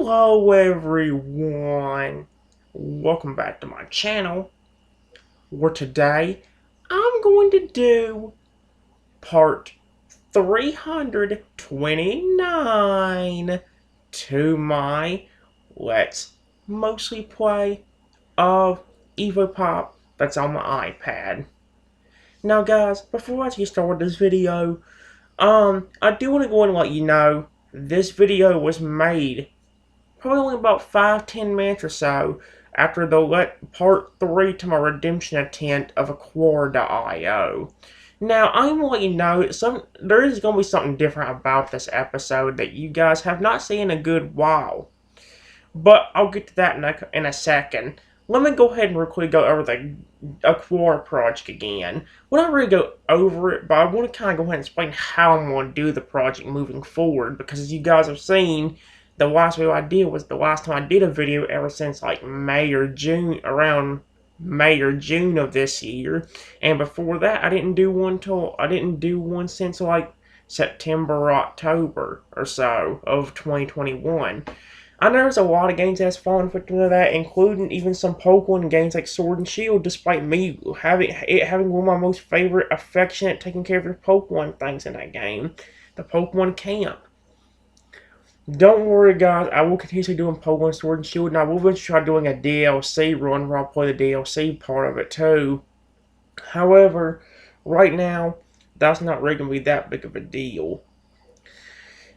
Hello everyone, welcome back to my channel, where today I'm going to do part 329 to my Let's Mostly Play of Evopop that's on my iPad. Now guys, before I get started this video, I do want to go and let you know this video was made probably only about 5-10 minutes or so after the part 3 to my redemption attempt of Acquire.io. Now, I'm going to let you know there is going to be something different about this episode that you guys have not seen in a good while. But I'll get to that in a second. Let me go ahead and quickly go over the Acquire project again. We're not really go over it, but I want to kind of go ahead and explain how I'm going to do the project moving forward, because as you guys have seen, the last video I did was the last time I did a video ever since like May or June, around May or June of this year. And before that, I didn't do one since like September or October or so of 2021. I know there's a lot of games that's fallen victim to that, including even some Pokemon games like Sword and Shield, despite me having one of my most favorite, affectionate, taking care of your Pokemon things in that game, the Pokemon Camp. Don't worry guys, I will continue doing Pokemon Sword and Shield, and I will eventually try doing a DLC run where I'll play the DLC part of it too. However, right now, that's not really going to be that big of a deal.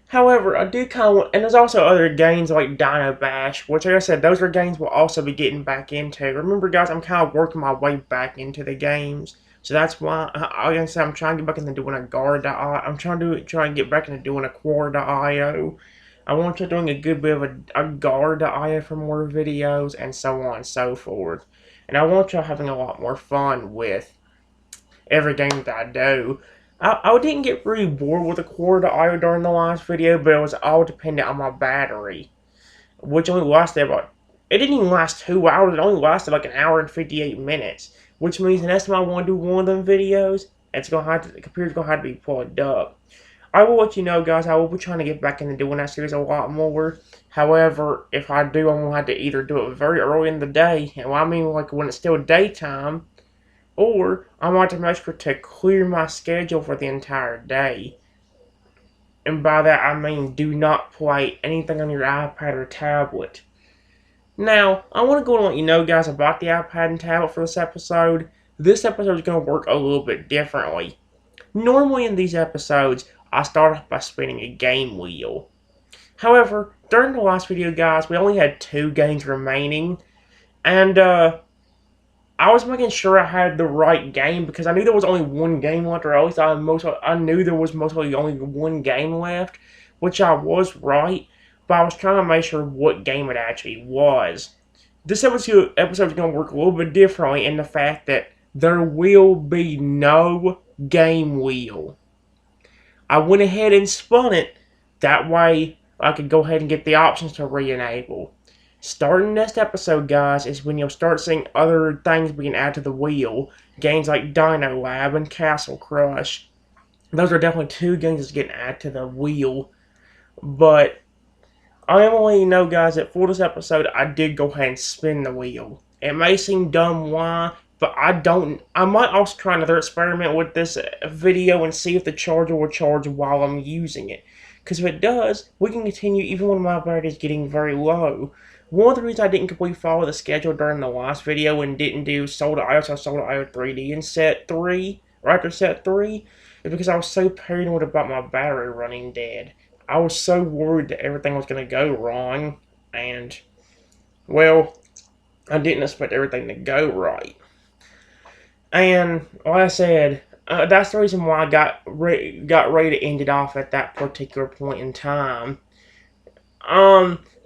However, I do kind of want, and there's also other games like Dino Bash, which like I said, those are games we'll also be getting back into. Remember guys, I'm kind of working my way back into the games. So that's why, like I said, I'm trying to get back into doing a Guard.io. I'm trying to get back into doing a Acquire.io. I want to doing a good bit of a Guard.io for more videos, and so on and so forth. And I want y'all having a lot more fun with every game that I do. I didn't get really bored with Acquire.io during the last video, but it was all dependent on my battery, which only lasted it didn't even last 2 hours, it only lasted like an hour and 58 minutes, which means the next time I want to do one of them videos, the computer's going to have to be plugged up. I will let you know, guys, I will be trying to get back into doing that series a lot more. However, if I do, I'm going to have to either do it very early in the day, and I mean like when it's still daytime, or I might have to make sure to clear my schedule for the entire day. And by that I mean do not play anything on your iPad or tablet. Now, I want to go and let you know, guys, about the iPad and tablet for this episode. This episode is going to work a little bit differently. Normally in these episodes, I start off by spinning a game wheel. However, during the last video, guys, we only had 2 games remaining. And, I was making sure I had the right game because I knew there was only one game left, or at least I knew there was mostly only one game left, which I was right, but I was trying to make sure what game it actually was. This episode is going to work a little bit differently in the fact that there will be no game wheel. I went ahead and spun it, that way I could go ahead and get the options to re-enable. Starting next episode, guys, is when you'll start seeing other things being added to the wheel. Games like Dino Lab and Castle Crush. Those are definitely 2 games that's getting added to the wheel. But I am letting you know, guys, that for this episode, I did go ahead and spin the wheel. It may seem dumb why, but I might also try another experiment with this video and see if the charger will charge while I'm using it. Because if it does, we can continue even when my battery is getting very low. One of the reasons I didn't completely follow the schedule during the last video and didn't do Soul.io, so Soul.io 3D in set 3, right after set 3, is because I was so paranoid about my battery running dead. I was so worried that everything was going to go wrong, and, well, I didn't expect everything to go right. And, like I said, that's the reason why I got ready to end it off at that particular point in time.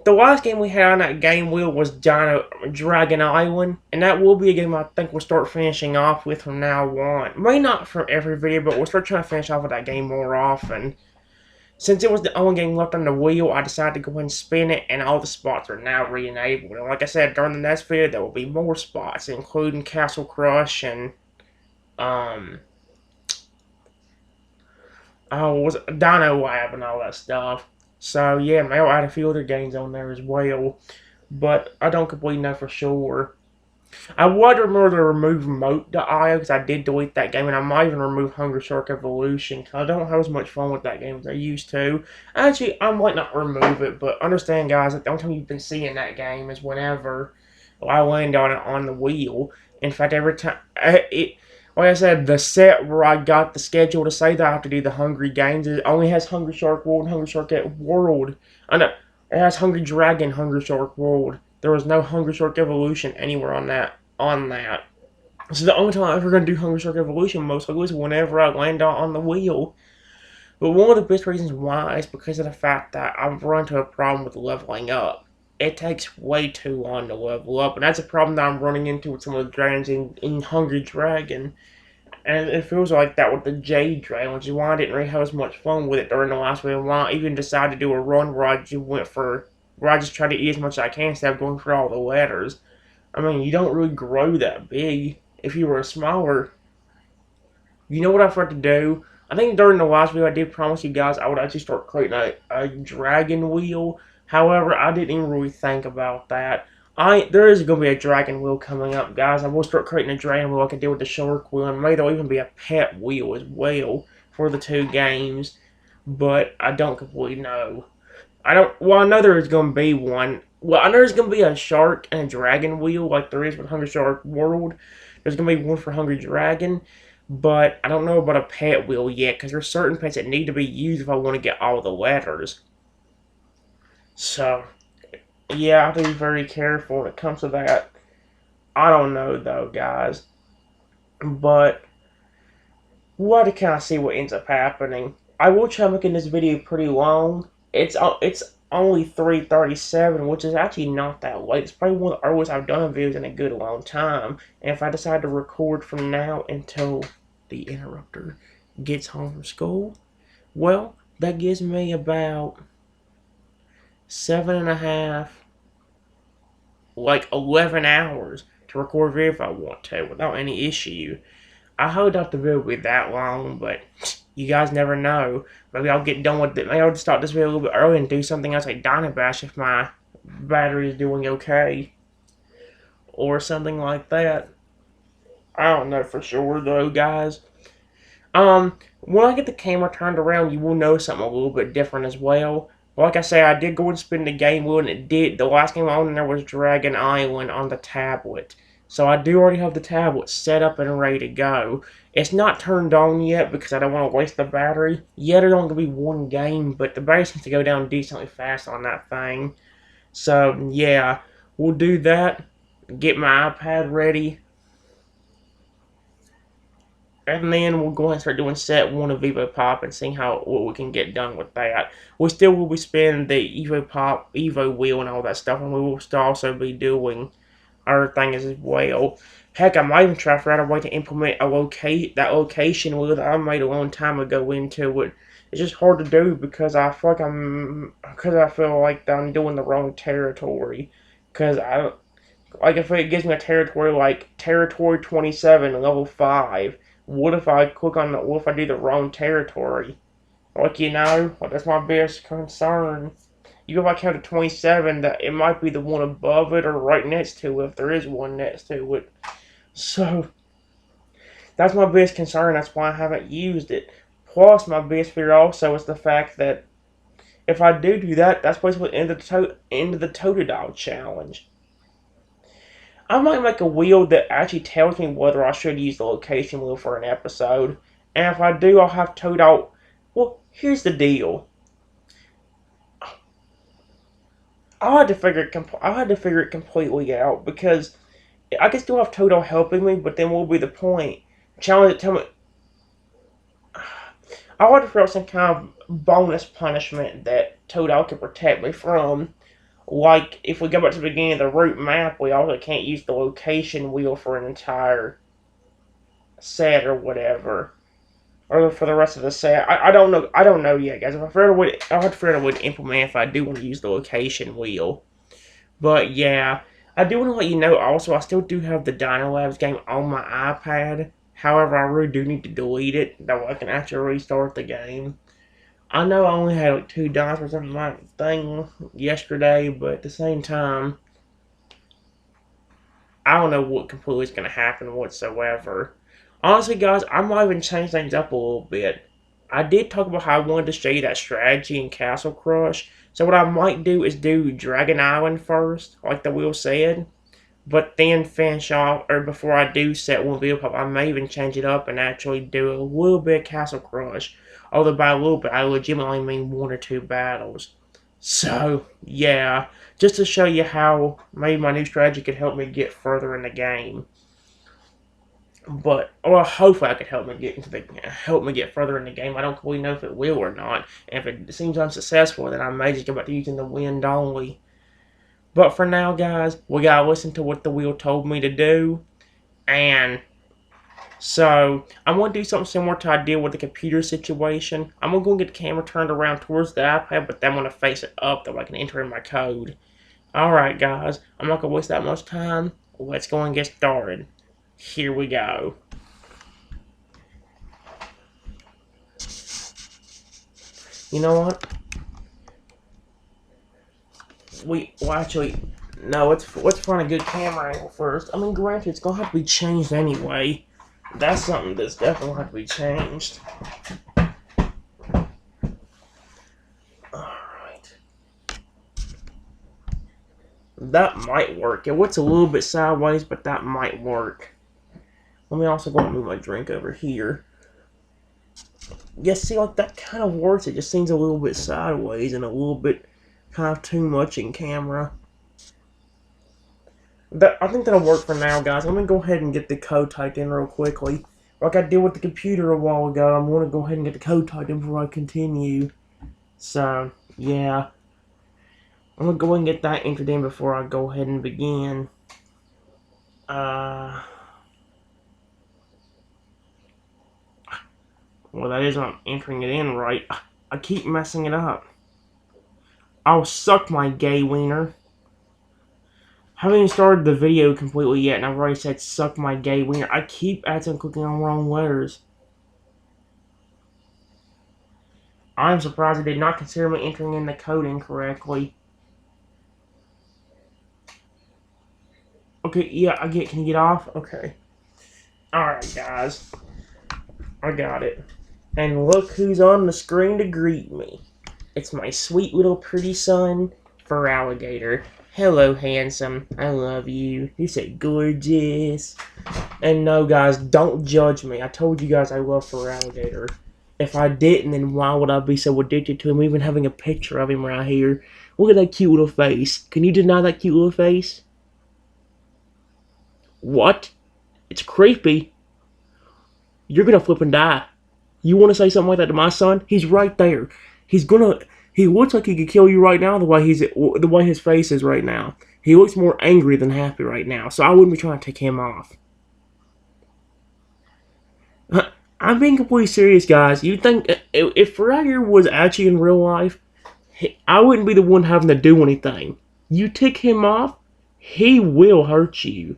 The last game we had on that game wheel was Dragon Island, and that will be a game I think we'll start finishing off with from now on. Maybe not for every video, but we'll start trying to finish off with that game more often. Since it was the only game left on the wheel, I decided to go ahead and spin it, and all the spots are now re-enabled. And like I said, during the next video, there will be more spots, including Castle Crush and, was Dino Lab and all that stuff. So yeah, maybe I'll add a few other games on there as well. But I don't completely know for sure. I would remember to remove Moat.io because I did delete that game, and I might even remove Hungry Shark Evolution because I don't have as much fun with that game as I used to. Actually, I might not remove it, but understand, guys, that the only time you've been seeing that game is whenever I land on it on the wheel. In fact, every time like I said, the set where I got the schedule to say that I have to do the Hungry Games, it only has Hungry Shark World and Hungry Shark World. I know it has Hungry Dragon, Hungry Shark World. There was no Hungry Shark Evolution anywhere on that. So the only time I'm ever gonna do Hungry Shark Evolution most likely is whenever I land on the wheel. But one of the best reasons why is because of the fact that I've run into a problem with leveling up. It takes way too long to level up, and that's a problem that I'm running into with some of the dragons in Hungry Dragon. And it feels like that with the Jade Dragon, which is why I didn't really have as much fun with it during the last week. Why I even decided to do a run where where I just tried to eat as much as I can instead of going for all the letters. I mean, you don't really grow that big. If you were smaller, you know what I forgot to do? I think during the last video I did promise you guys I would actually start creating a dragon wheel. However, I didn't even really think about that. There is going to be a dragon wheel coming up, guys. I will start creating a dragon wheel like I did with the shark wheel, and maybe there'll even be a pet wheel as well for the two games. But I don't completely know. I don't. Well, I know there is going to be one. Well, I know there's going to be a shark and a dragon wheel like there is with Hungry Shark World. There's going to be one for Hungry Dragon, but I don't know about a pet wheel yet because there's certain pets that need to be used if I want to get all the letters. So, yeah, I have to be very careful when it comes to that. I don't know though, guys, but we'll have to kind of see what ends up happening. I will try making this video pretty long. It's only 3:37, which is actually not that late. It's probably one of the earliest I've done a video in a good long time. And if I decide to record from now until the interrupter gets home from school, well, that gives me about 7.5, like 11 hours to record a video if I want to without any issue. I hope not the video will be that long, but you guys never know. Maybe I'll get done with it. Maybe I'll just start this video a little bit early and do something else like Dynabash if my battery is doing okay. Or something like that. I don't know for sure though, guys. When I get the camera turned around, you will notice something a little bit different as well. Like I say, I did go and spin the game wheel, and it did. The last game on there was Dragon Island on the tablet. So I do already have the tablet set up and ready to go. It's not turned on yet because I don't want to waste the battery. Yeah, there's only going to be one game, but the battery seems to go down decently fast on that thing. So, yeah, we'll do that. Get my iPad ready. And then we'll go ahead and start doing set 1 of Evopop and see what we can get done with that. We still will be spinning the Evopop, Evo wheel and all that stuff, and we will still also be doing other things as well. Heck, I might even try to figure out a way to implement that location wheel that I made a long time ago into it. It's just hard to do because I feel like I'm doing the wrong territory. Like if it gives me a territory like territory 27, level 5. What if I what if I do the wrong territory? Like, that's my biggest concern. Even if I count to 27, that it might be the one above it or right next to it, if there is one next to it. So, that's my biggest concern. That's why I haven't used it. Plus, my biggest fear also is the fact that if I do that, that's basically the end of the Totodile challenge. I might make a wheel that actually tells me whether I should use the location wheel for an episode. And if I do, I'll have Totodile. Well, here's the deal. I'll have to figure it completely out because I can still have Totodile helping me, but then what will be the point? Challenge it, tell me. I'll have to figure out some kind of bonus punishment that Totodile can protect me from. Like, if we go back to the beginning of the route map, we also can't use the location wheel for an entire set or whatever. Or for the rest of the set. I don't know. I don't know yet, guys. I'll have to figure out a way to implement if I do want to use the location wheel. But, yeah. I do want to let you know, also, I still do have the Dino Labs game on my iPad. However, I really do need to delete it. That way I can actually restart the game. I know I only had like 2 dimes or something like thing yesterday, but at the same time, I don't know what completely is going to happen whatsoever. Honestly, guys, I might even change things up a little bit. I did talk about how I wanted to show you that strategy in Castle Crush. So what I might do is do Dragon Island first, like the wheel said. But then finish off, or before I do set one Evopop, I may even change it up and actually do a little bit of Castle Crush. Although by a little bit, I legitimately mean 1 or 2 battles. So, yeah, just to show you how maybe my new strategy could help me get further in the game. But, or hopefully I could help me get further in the game. I don't really know if it will or not. And if it seems unsuccessful, then I may just go back to using the wind only. But for now, guys, we gotta listen to what the wheel told me to do. And so, I'm gonna do something similar to I did with the computer situation. I'm gonna go and get the camera turned around towards the iPad, but then I'm gonna face it up so I can enter in my code. Alright, guys, I'm not gonna waste that much time. Let's go and get started. Here we go. You know what? Actually, no, let's find a good camera angle first. I mean, granted, it's gonna have to be changed anyway. That's something that's definitely gonna have to be changed. Alright. That might work. It looks a little bit sideways, but that might work. Let me also go and move my drink over here. Yeah, see, like, that kind of works. It just seems a little bit sideways and a little bit kind of too much in camera. I think that'll work for now, guys. Let me go ahead and get the code typed in real quickly. Like I did with the computer a while ago, I'm going to go ahead and get the code typed in before I continue. So, yeah. I'm going to go ahead and get that entered in before I go ahead and begin. Well, that is not entering it in right. I keep messing it up. I'll suck my gay wiener. Haven't even started the video completely yet, and I've already said suck my gay wiener. I keep accidentally clicking on wrong letters. I'm surprised they did not consider me entering in the code incorrectly. Okay, yeah, I get. Can you get off? Okay. Alright, guys. I got it. And look who's on the screen to greet me. It's my sweet little pretty son, Alligator. Hello, handsome. I love you. You're so gorgeous. And no, guys, don't judge me. I told you guys I love Alligator. If I didn't, then why would I be so addicted to him, even having a picture of him right here? Look at that cute little face. Can you deny that cute little face? What? It's creepy. You're gonna flip and die. You want to say something like that to my son? He's right there. He looks like he could kill you right now. The way his face is right now. He looks more angry than happy right now. So I wouldn't be trying to take him off. I'm being completely serious, guys. You think if Fragger was actually in real life, I wouldn't be the one having to do anything. You tick him off, he will hurt you.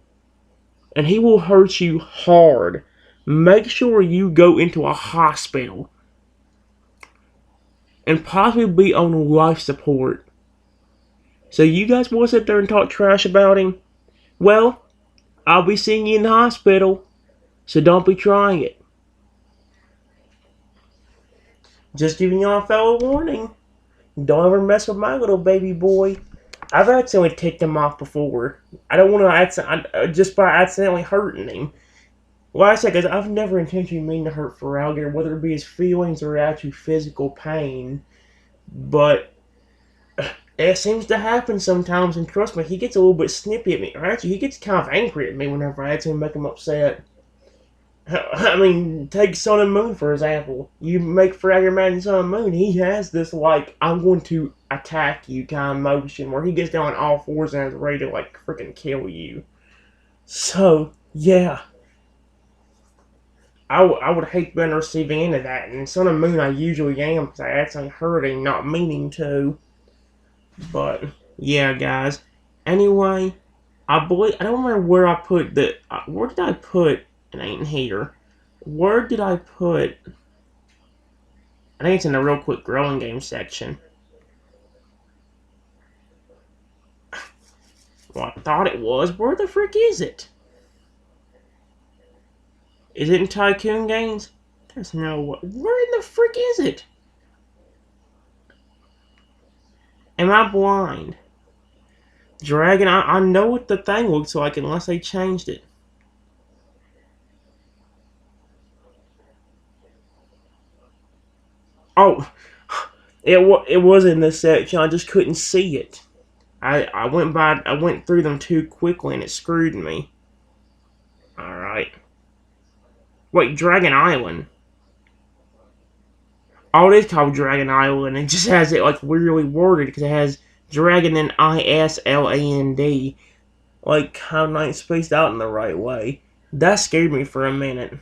And he will hurt you hard. Make sure you go into a hospital. And possibly be on life support. So you guys want to sit there and talk trash about him? Well, I'll be seeing you in the hospital. So don't be trying it. Just giving y'all a fellow warning. Don't ever mess with my little baby boy. I've accidentally ticked him off before. I don't want to just by accidentally hurting him. Like I said, because I've never intentionally mean to hurt Alligator, whether it be his feelings or actually physical pain. But it seems to happen sometimes, and trust me, he gets a little bit snippy at me. Or actually, he gets kind of angry at me whenever I actually make him upset. I mean, take Sun and Moon for example. You make Fragger mad in Sun and Moon, he has this, like, I'm going to attack you kind of motion where he gets down on all fours and is ready to, like, freaking kill you. So, yeah. I would hate being receiving into that. And Sun and Moon I usually am because I actually hurt him, not meaning to. But, yeah, guys. Anyway, I don't remember where I put the... where did I put... It ain't here. Where did I put... I think it's in the real quick growing game section. Well, I thought it was. Where the frick is it? Is it in Tycoon Games? There's no way. Where in the frick is it? Am I blind? Dragon, I know what the thing looks like unless they changed it. Oh, it was in this section. I just couldn't see it. I went through them too quickly and it screwed me. All right. Wait, Dragon Island. Oh, it is called Dragon Island. It just has it like weirdly worded because it has Dragon and Island. Like how not spaced out in the right way. That scared me for a minute.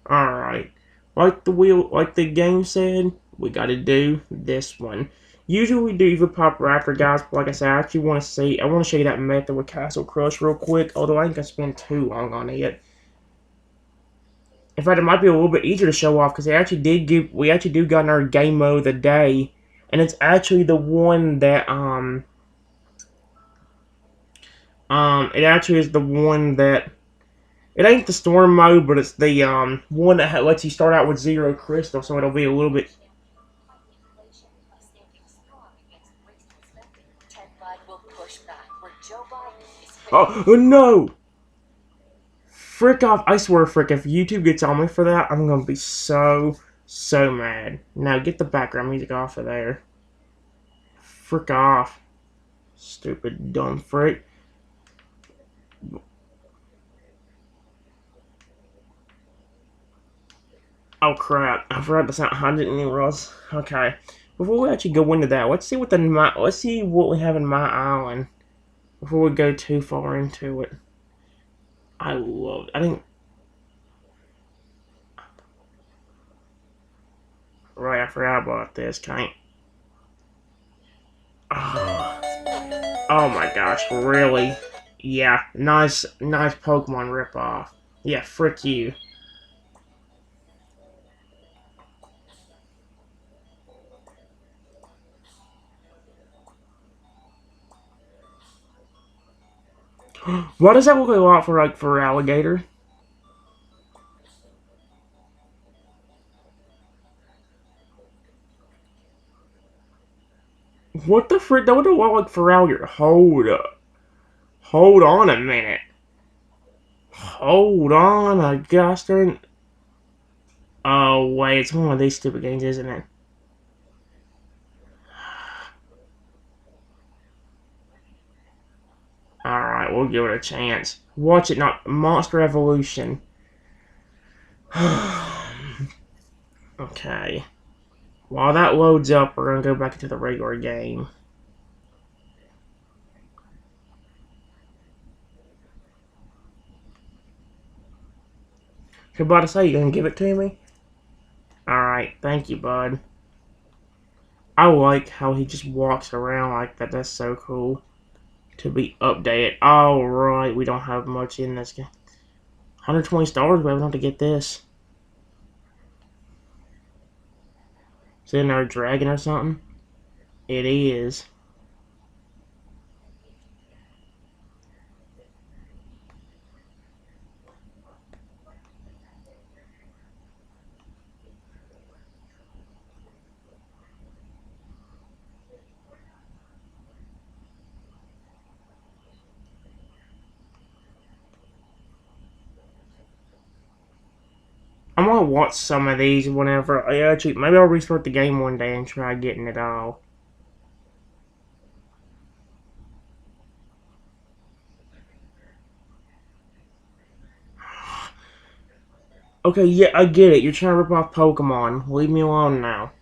All right. Like the game said, we got to do this one. Usually we do Evopop Raptor, guys, but like I said, I want to show you that method with Castle Crush real quick, although I ain't gonna spend too long on it. In fact, it might be a little bit easier to show off, because we actually do got our game mode of the day, and it's actually the one that, it actually is the one that, it ain't the storm mode, but it's the, one that lets you start out with 0 crystal, so it'll be a little bit. Oh, no! Frick off. I swear, frick, if YouTube gets on me for that, I'm gonna be so mad. Now, get the background music off of there. Frick off. Stupid, dumb frick. Oh, crap. I forgot to sound. I didn't even realize. Okay. Before we actually go into that, let's see what we have in my island before we go too far into it. Right, I forgot about this. Can't. Oh my gosh, really? Yeah, nice Pokemon ripoff. Yeah, frick you. Why does that look a lot for alligator? What the frick? That would look like for alligator. Hold up. Hold on a minute. Hold on a gosh darn. Oh wait, it's one of these stupid games, isn't it? Alright, we'll give it a chance. Watch it, not Monster Evolution. Okay. While that loads up, we're gonna go back into the regular game. So, about to say, you gonna give it to me? Alright, thank you, bud. I like how he just walks around like that. That's so cool. To be updated. Alright, we don't have much in this game. 120 stars, but we have to get this. Is it another dragon or something? It is. I'm gonna watch some of these whenever I actually. Maybe I'll restart the game one day and try getting it all. Okay, yeah, I get it. You're trying to rip off Pokemon. Leave me alone now.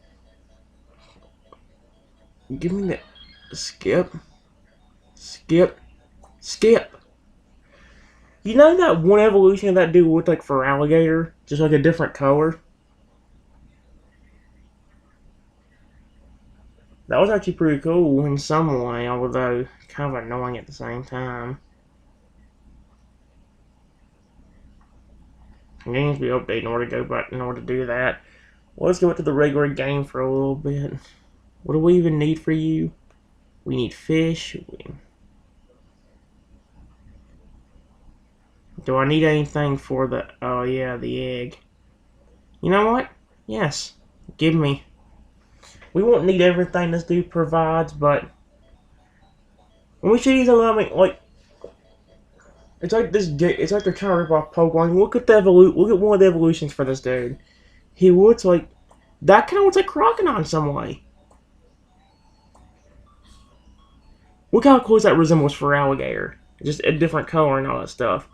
Give me that. Skip. Skip. Skip. You know that one evolution of that dude looked like for alligator? Just like a different color? That was actually pretty cool in some way, although kind of annoying at the same time. Games be updated in order to go back in order to do that. Well, let's go back to the regular game for a little bit. What do we even need for you? We need fish. Do I need anything for the... Oh, yeah, the egg. You know what? Yes. Give me. We won't need everything this dude provides, but... we should use a lot of... Like... It's like this... It's like they're trying to rip off Pokemon. Look at the Look at one of the evolutions for this dude. He looks like... That kind of looks like Crocodile in some way. Look how close that resembles for Alligator. Just a different color and all that stuff.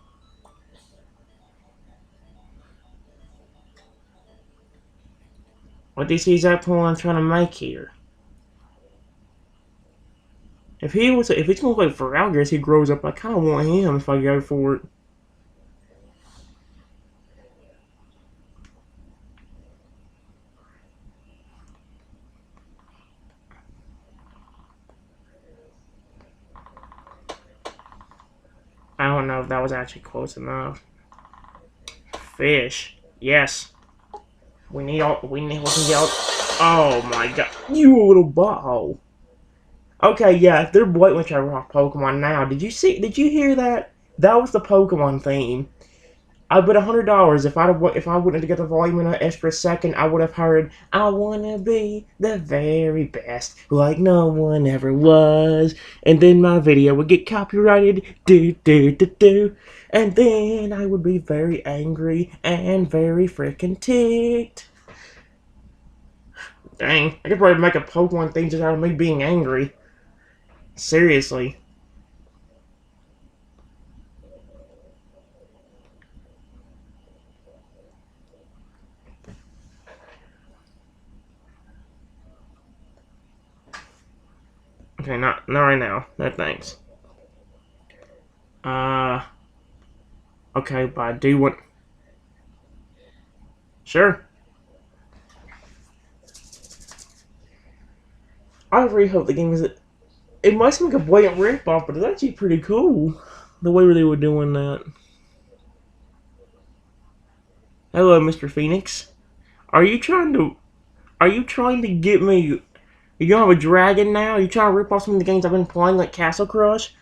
What do you see is that point I'm trying to make here? If it's gonna look like for Alligator as he grows up, I kind of want him if I go for it. I don't know if that was actually close enough. Fish. Yes. We can get all... Oh my god. You little butthole. Okay, yeah, if they're blatantly trying to rock Pokemon now, did you hear that? That was the Pokemon theme. I bet $100 if I wouldn't have got the volume in an extra second, I would have heard "I wanna be the very best, like no one ever was," and then my video would get copyrighted, and then I would be very angry and very freaking ticked. Dang, I could probably make a Pokemon thing just out of me being angry. Seriously. Okay, not right now. No thanks. Okay, but I do want... Sure. I really hope the game is... It might seem like a blatant rip-off, but it's actually pretty cool. The way they were doing that. Hello, Mr. Phoenix. Are you trying to get me... You gonna have a dragon now? Are you trying to rip off some of the games I've been playing, like Castle Crush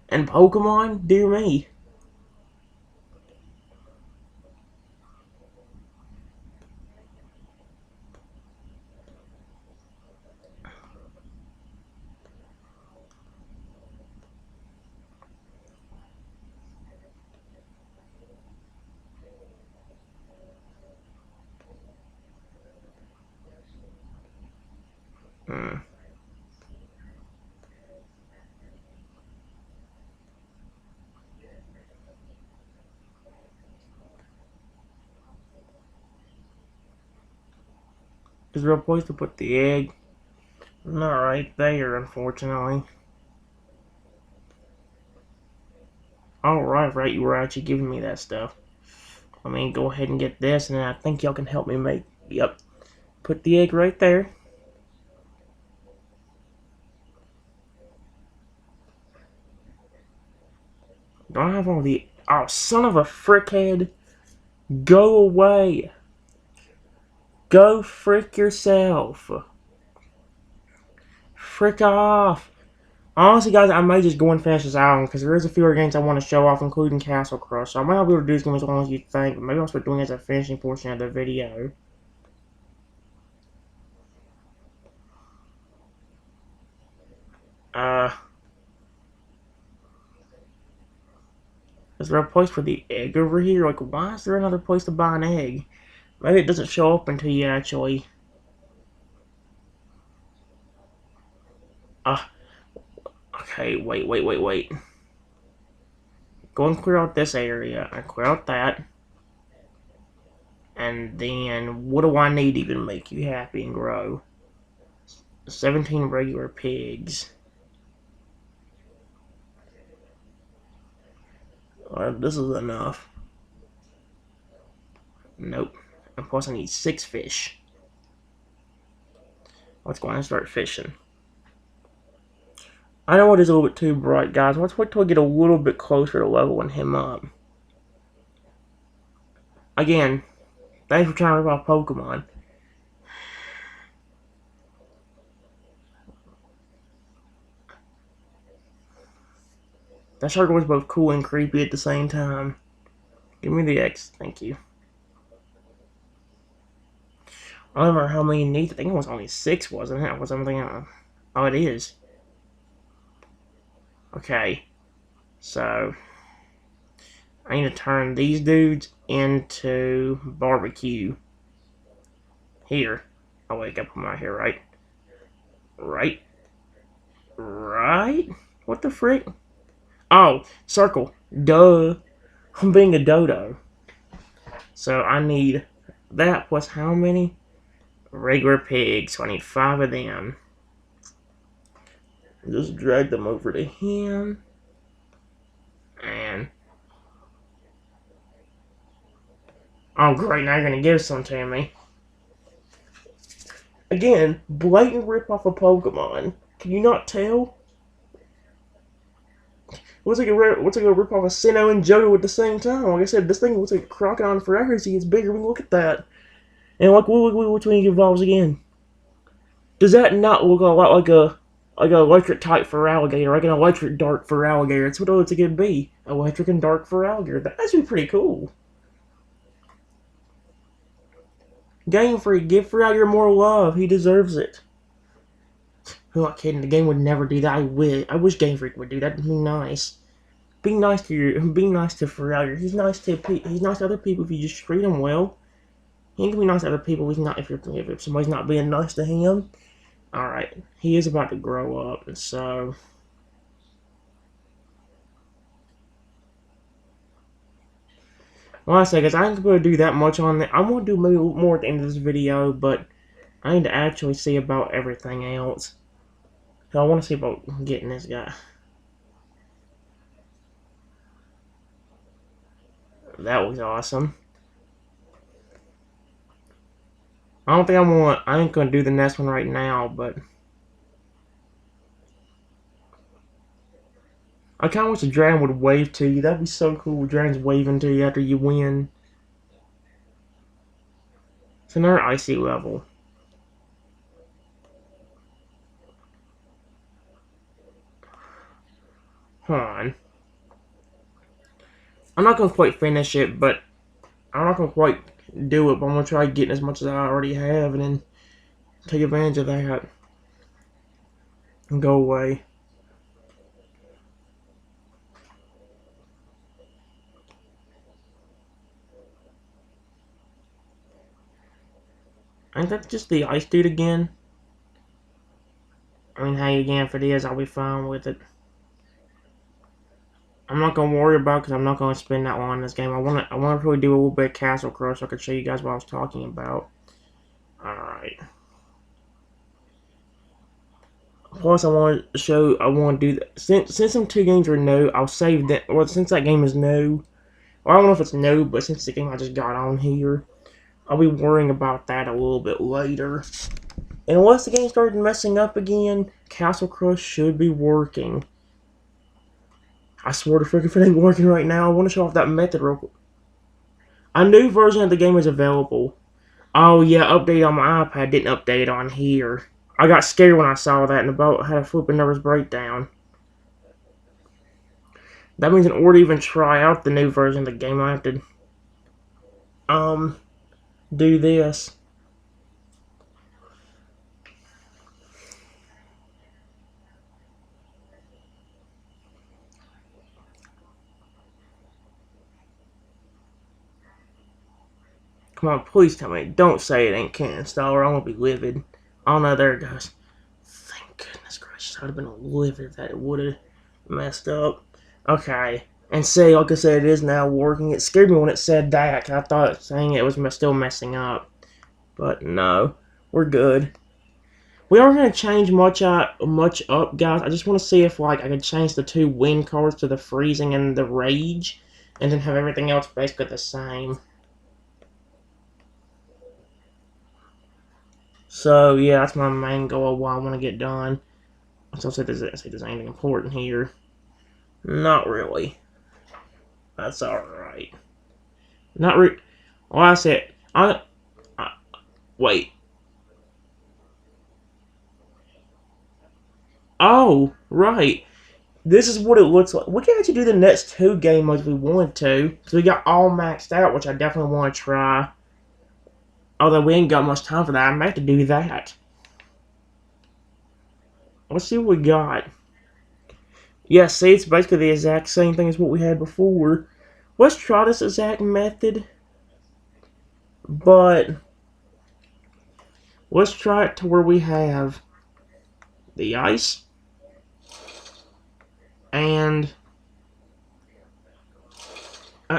and Pokemon? Dear me. Is there a place to put the egg? Not right there, unfortunately. Alright, right, you were actually giving me that stuff. Let me go ahead and get this, and then I think y'all can help me make... Yep. Put the egg right there. Don't have all the... Oh, son of a frickhead. Go away. Go frick yourself. Frick off. Honestly, guys, I may just go and finish this album, because there is a few other games I want to show off, including Castle Crush. So I might not be able to do this game as long as you think, but maybe I'll start doing it as a finishing portion of the video. Is there a place for the egg over here? Like, why is there another place to buy an egg? Maybe it doesn't show up until you actually... Okay, wait. Go and clear out this area. I clear out that. And then, what do I need to even make you happy and grow? 17 regular pigs. This is enough. Nope. And plus I need 6 fish. Let's go ahead and start fishing. I know it is a little bit too bright, guys. Let's wait till I get a little bit closer to leveling him up. Again, thanks for trying to rip off Pokemon. That circle was both cool and creepy at the same time. Give me the X, thank you. I don't remember how many needs. I think it was only 6, wasn't it? Was something? Oh, it is. Okay, so I need to turn these dudes into barbecue. Here. Oh wait, I gotta put my hair right. Right? Right? What the frick? Oh, circle. Duh. I'm being a dodo. So I need that plus how many? Regular pigs. So I need 5 of them. Just drag them over to him. And oh great, now you're gonna give some to me. Again, blatant ripoff of Pokemon. Can you not tell? Looks like a ripoff of Sinnoh and Johto at the same time. Like I said, this thing looks like a crocodile for accuracy. It's bigger. Look at that. And like, which one evolves again? Does that not look a lot like an electric type for alligator, like an electric dark for alligator? That's what it looks like it'd be. Electric and dark for alligator. That's actually pretty cool. Game Freak, give for alligator more love. He deserves it. I'm not kidding. The game would never do that. I wish Game Freak would do that. It'd be nice. Be nice to Ferrari. He's nice to other people if you just treat him well. He can be nice to other people if somebody's not being nice to him. All right, he is about to grow up, and so well, I say, guys, I ain't gonna do that much on it. I'm gonna do maybe more at the end of this video, but I need to actually see about everything else. So I want to see about getting this guy. That was awesome. I don't think I ain't gonna do the next one right now, but I kinda wish the dragon would wave to you. That'd be so cool. Dragon's waving to you after you win. It's another icy level. Hold on. I'm not gonna quite finish it, but I'm not gonna quite do it, but I'm gonna try getting as much as I already have and then take advantage of that and go away. Ain't that just the ice dude again? I mean, hey, again, if it is, I'll be fine with it. I'm not gonna worry about because I'm not gonna spend that long in this game. I wanna really do a little bit of Castle Crush so I can show you guys what I was talking about. Alright. Plus, I want to do that. Since some 2 games are new, I'll save that. Well, since that game is new, well, I don't know if it's new, but since the game I just got on here, I'll be worrying about that a little bit later. And unless the game started messing up again, Castle Crush should be working. I swear to freaking if it ain't working right now, I want to show off that method real quick. A new version of the game is available. Oh yeah, update on my iPad, didn't update on here. I got scared when I saw that and about had a flipping nervous breakdown. That means in order to even try out the new version of the game, I have to do this. Come on, please tell me. Don't say it ain't can't install or I'm gonna be livid. Oh no, there it goes. Thank goodness gracious, I'd have been livid if that would have messed up. Okay. And see, like I said, it is now working. It scared me when it said that. I thought saying it was still messing up. But no, we're good. We aren't going to change much up, guys. I just want to see if like I can change the 2 wind cards to the freezing and the rage, and then have everything else basically the same. So yeah, that's my main goal of what I want to get done. So there's anything important here. Not really. That's alright. Not re- Well, I said, wait. Oh, right. This is what it looks like. We can actually do the next 2 game modes if we wanted to. So we got all maxed out, which I definitely want to try. Although we ain't got much time for that. I might have to do that. Let's see what we got. Yeah, see, it's basically the exact same thing as what we had before. Let's try this exact method. But let's try it to where we have the ice and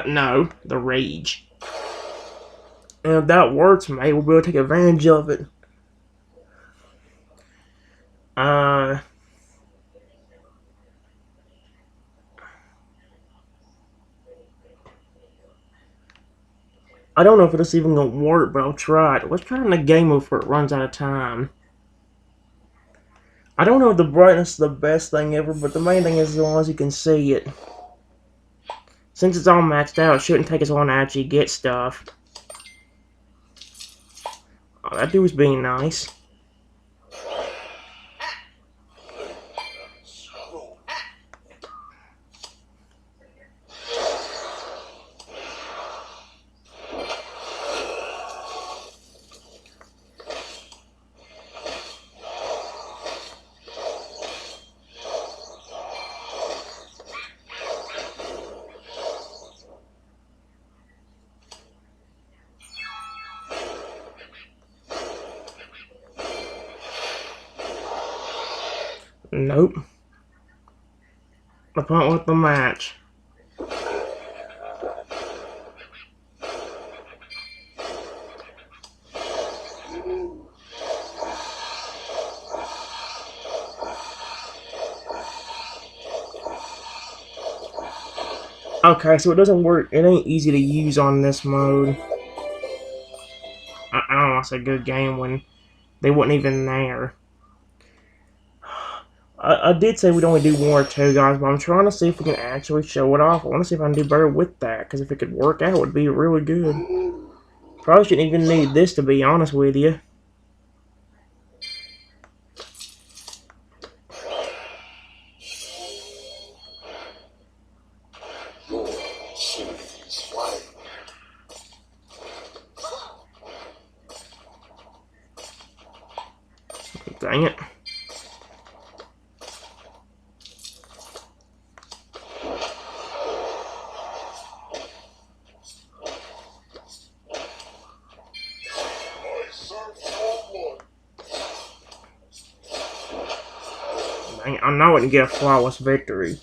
no, the rage. And if that works, mate, we'll be able to take advantage of it. I don't know if it's even gonna work, but I'll try it. Let's try it in a game mode before it runs out of time. I don't know if the brightness is the best thing ever, but the main thing is as long as you can see it. Since it's all maxed out, it shouldn't take as long to actually get stuff. Oh, that dude was being nice. Nope. The point with the match. Okay, so it doesn't work. It ain't easy to use on this mode. I don't know, it's a good game when they wasn't even there. I did say we'd only do 1 or 2, guys, but I'm trying to see if we can actually show it off. I want to see if I can do better with that, because if it could work out, it would be really good. Probably shouldn't even need this, to be honest with you. Dang it. I know it can get a flawless victory.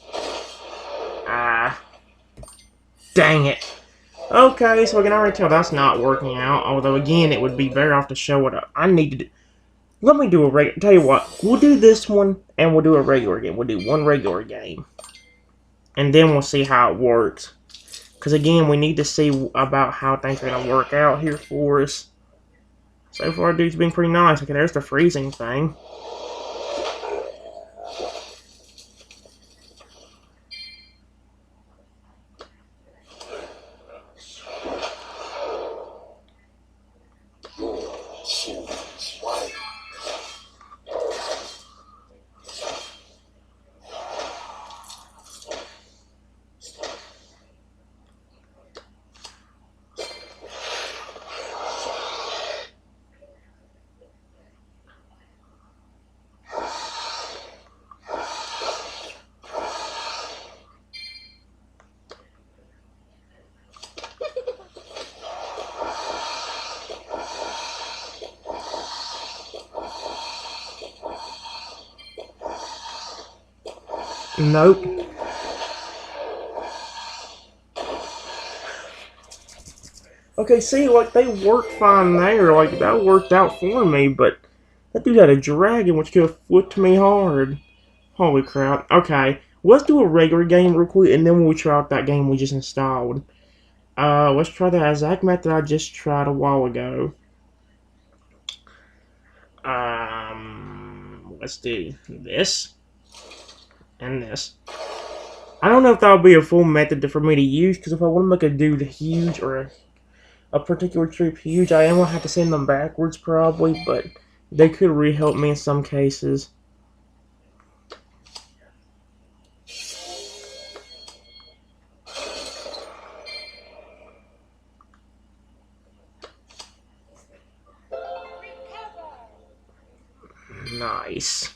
Dang it. Okay, so I can already tell that's not working out. Although, again, it would be better off to show it up. I need to do... Let me do a regular... Tell you what, we'll do this one, and we'll do a regular game. We'll do 1 regular game. And then we'll see how it works. Because, again, we need to see about how things are going to work out here for us. So far, dude's been pretty nice. Okay, there's the freezing thing. Nope. Okay, see, like, they worked fine there. Like, that worked out for me, but that dude had a dragon, which could have flipped me hard. Holy crap. Okay, let's do a regular game real quick, and then we'll try out that game we just installed. Let's try the exact method I just tried a while ago. Let's do this. And this. I don't know if that'll be a full method for me to use, because if I want to make a dude huge, or a particular troop huge, I am going to have to send them backwards, probably, but they could really help me in some cases. Nice.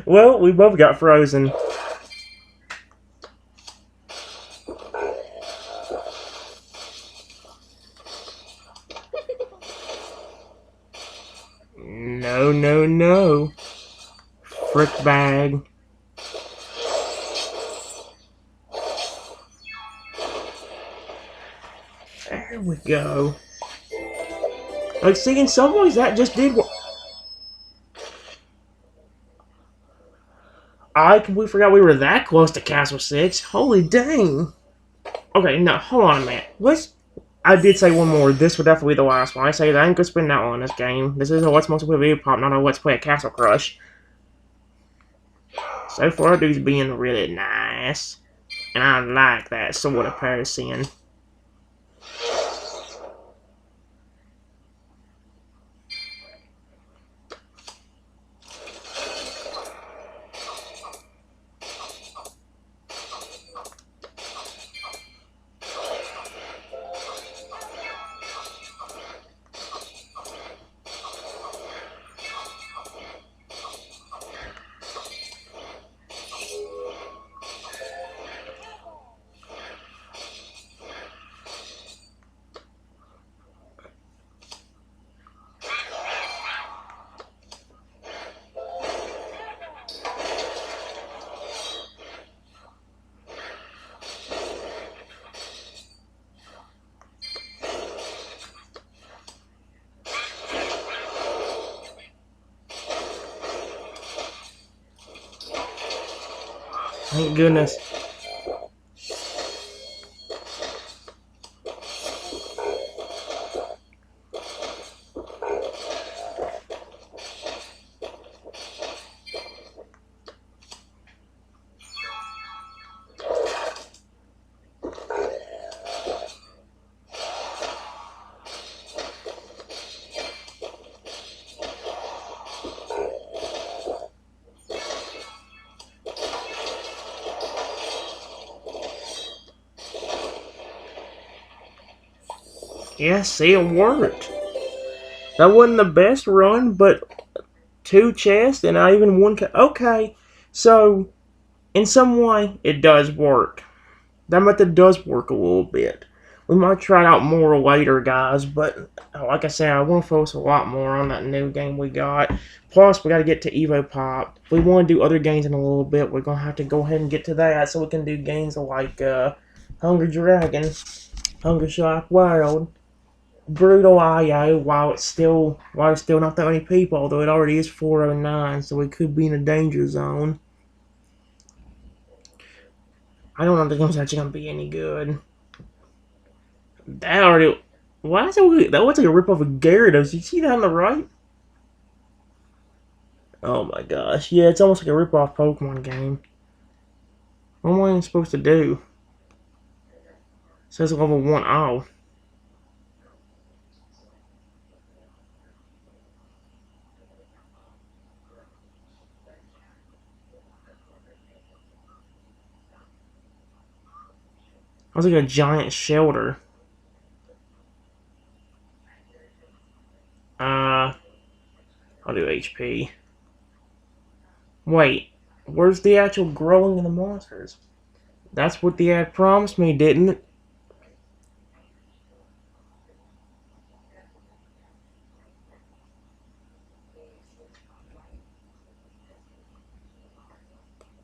Well, we both got frozen. No, no, no. Frick bag. There we go. Like, see, in some ways that just did what... I completely forgot we were that close to Castle 6. Holy dang. Okay, no, hold on a minute. I did say one more. This would definitely be the last one. I say that I ain't gonna spend that long in this game. This is a Let's Multiplay Evopop, not a Let's Play a Castle Crush. So far, dude's being really nice. And I like that sort of person. Thank goodness. Yeah, see, it worked. That wasn't the best run, but 2 chests and I even 1... Okay, so in some way, it does work. That method does work a little bit. We might try it out more later, guys, but like I said, I want to focus a lot more on that new game we got. Plus, we got to get to Evopop. If we want to do other games in a little bit, we're going to have to go ahead and get to that so we can do games like Hungry Dragon, Hunger Strike Wild, Brutal IO, while it's still not that many people, although it already is 409, so we could be in a danger zone. I don't know if the game's actually gonna be any good. That already... Why is it... That looks like a ripoff of Gyarados. You see that on the right? Oh my gosh. Yeah, it's almost like a ripoff Pokemon game. What am I even supposed to do? It says level 1. Oh. I was like a giant shelter. I'll do HP. Wait, where's the actual growing of the monsters? That's what the ad promised me, didn't it?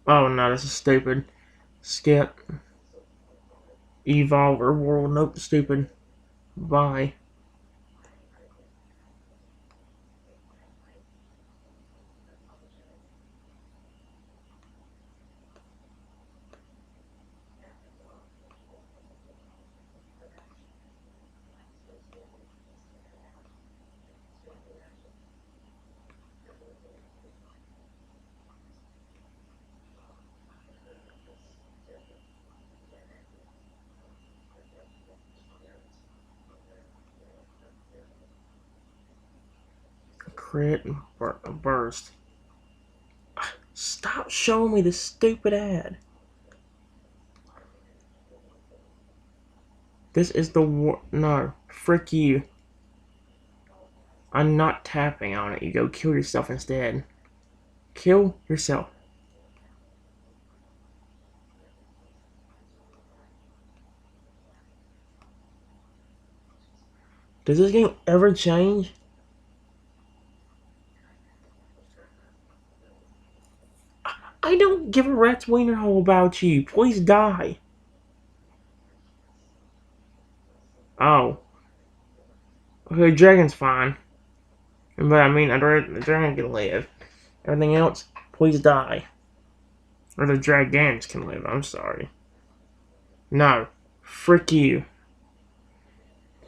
Oh no, this is stupid. Skip. Evolver world. Nope, stupid. Bye. Crit and burst. Stop showing me this stupid ad. This is the war. No, frick you. I'm not tapping on it. You go kill yourself instead. Kill yourself. Does this game ever change? I don't give a rat's wiener hole about you. Please die. Oh. Okay, dragon's fine. But I mean, the dragon can live. Everything else, please die. Or the dragons can live, I'm sorry. No. Frick you.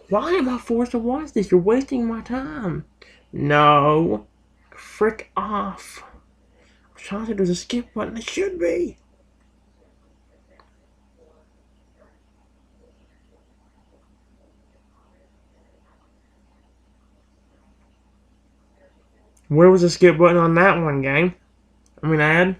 Why am I forced to watch this? You're wasting my time. No. Frick off. I'm trying to say there's a skip button. There should be. Where was the skip button on that one, game? I mean, ad?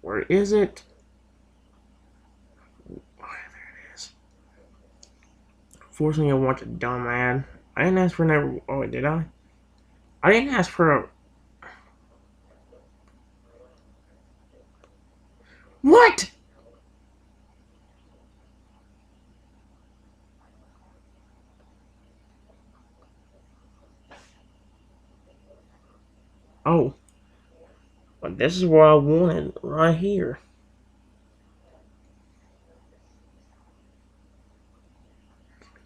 Where is it? Oh, there it is. Forcing you to watch a dumb ad. I didn't ask for no. Oh, did I? I didn't ask for a. What? Oh. But this is what I wanted right here.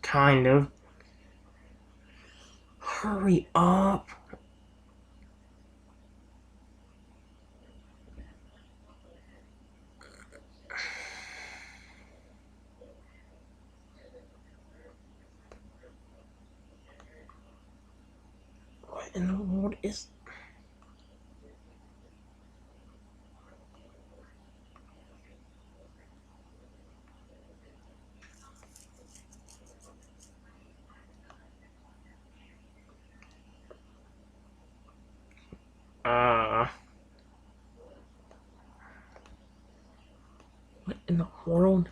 Kind of. Hurry up. What in the world is. What in the world?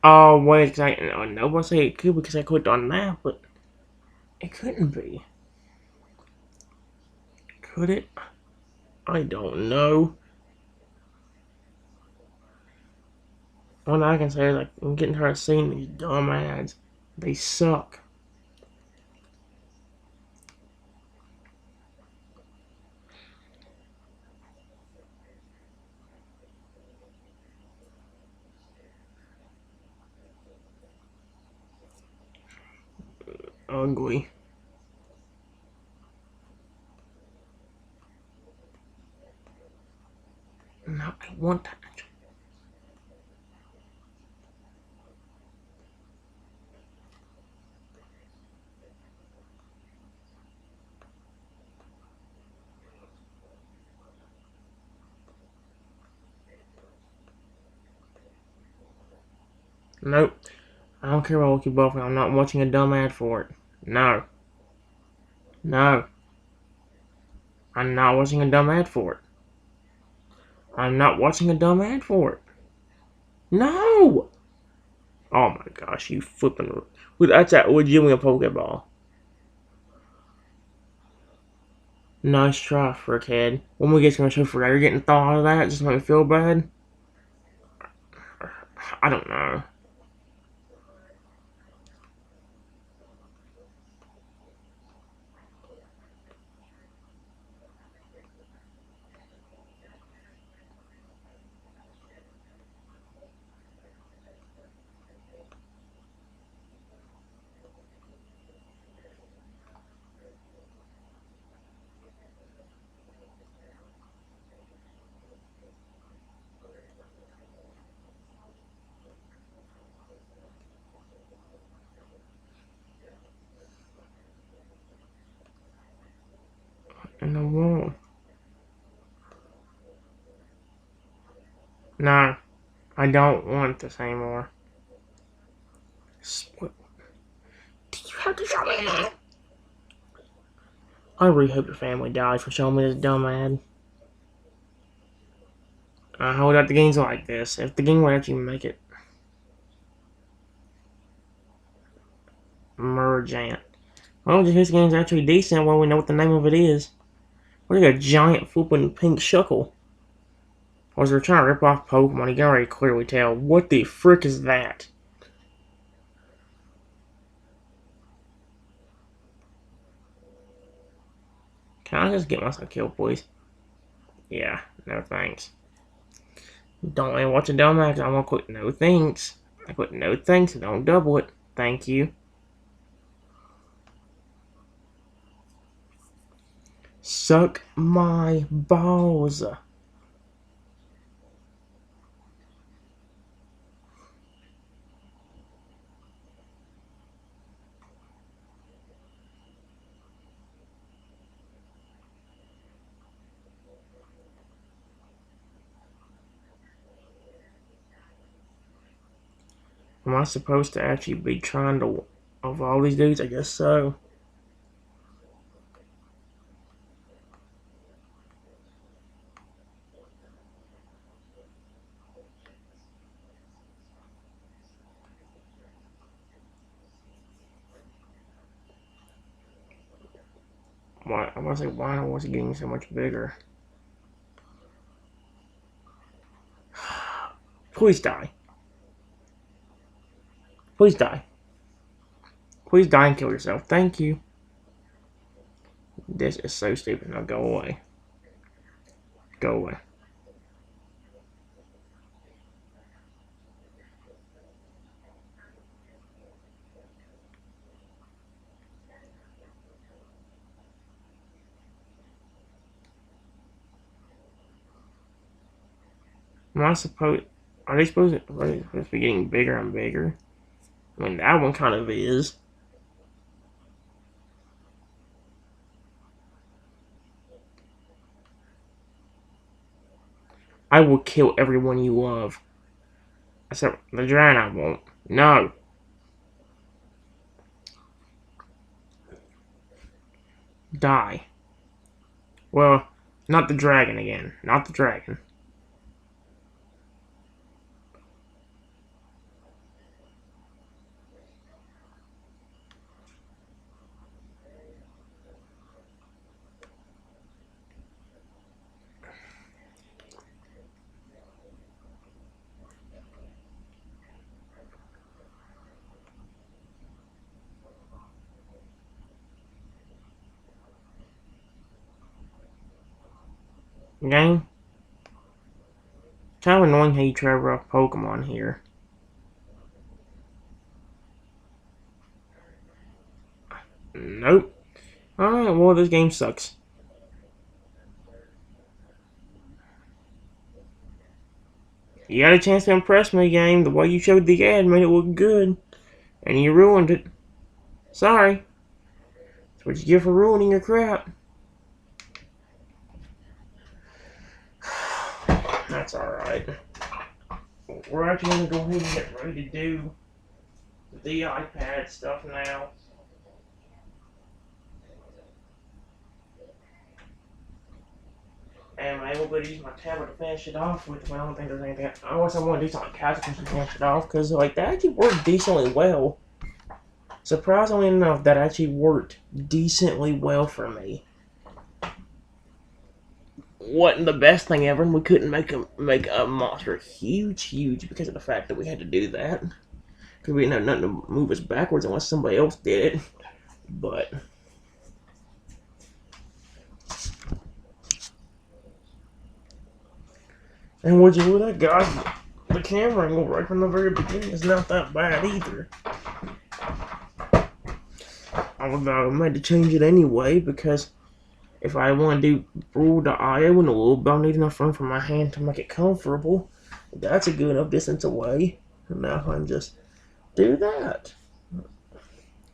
Oh, wait, I nobody say it could because I clicked on that, but it couldn't be. Could it? I don't know. All I can say is like, I'm getting tired of seeing these dumb ads. They suck. Ugly. No, I want that. Nope. I don't care about Lucky Buffalo. I'm not watching a dumb ad for it. No. No. I'm not watching a dumb ad for it. I'm not watching a dumb ad for it. No! Oh my gosh, you flipping. That's that. Would you give me a Pokeball? Nice try, Frickhead. When we get to my show for that, you're getting thawed out of that just to make me feel bad? I don't know. No, I don't want this anymore. What? Do you have to show me that? I really hope your family dies for showing me this dumb ad. I hold out the games like this. If the game would actually make it. Mergant. Well, this game's actually decent when we know what the name of it is. Look at a giant flipping pink shuckle. Or is they trying to rip off Pokemon? You can already clearly tell. What the frick is that? Can I just get myself killed, please? Yeah, no thanks. Don't let me watch a dumbass. I'm gonna click no thanks. I click no thanks and don't double it. Thank you. Suck my balls. Am I supposed to actually be trying to of all these dudes? I guess so. Why? I was like, why was it getting so much bigger? Please die. Please die. Please die and kill yourself. Thank you. This is so stupid. Now go away. Go away. Am I supposed? Are they supposed to be getting bigger and bigger? I mean, that one kind of is. I will kill everyone you love. Except the dragon I won't. No. Die. Well, not the dragon again. Not the dragon. Game? Kind of annoying how you try to rough Pokemon here. Nope. Alright, well, this game sucks. You had a chance to impress me, game. The way you showed the ad made it look good. And you ruined it. Sorry. That's what you get for ruining your crap. That's alright. We're actually going to go ahead and get ready to do the iPad stuff now. And I'm able to use my tablet to finish it off with. Well, I don't think there's anything. Unless I want to do something casual to finish it off, because like that actually worked decently well. Surprisingly enough, that actually worked decently well for me. Wasn't the best thing ever, and we couldn't make a monster huge because of the fact that we had to do that. Because we didn't have nothing to move us backwards unless somebody else did it. But and would you know that, guys? The camera angle right from the very beginning is not that bad either. Although I might have to change it anyway because if I want to do rule the IO in a little bit, I'll need enough room for my hand to make it comfortable. That's a good enough distance away. And now I can just do that.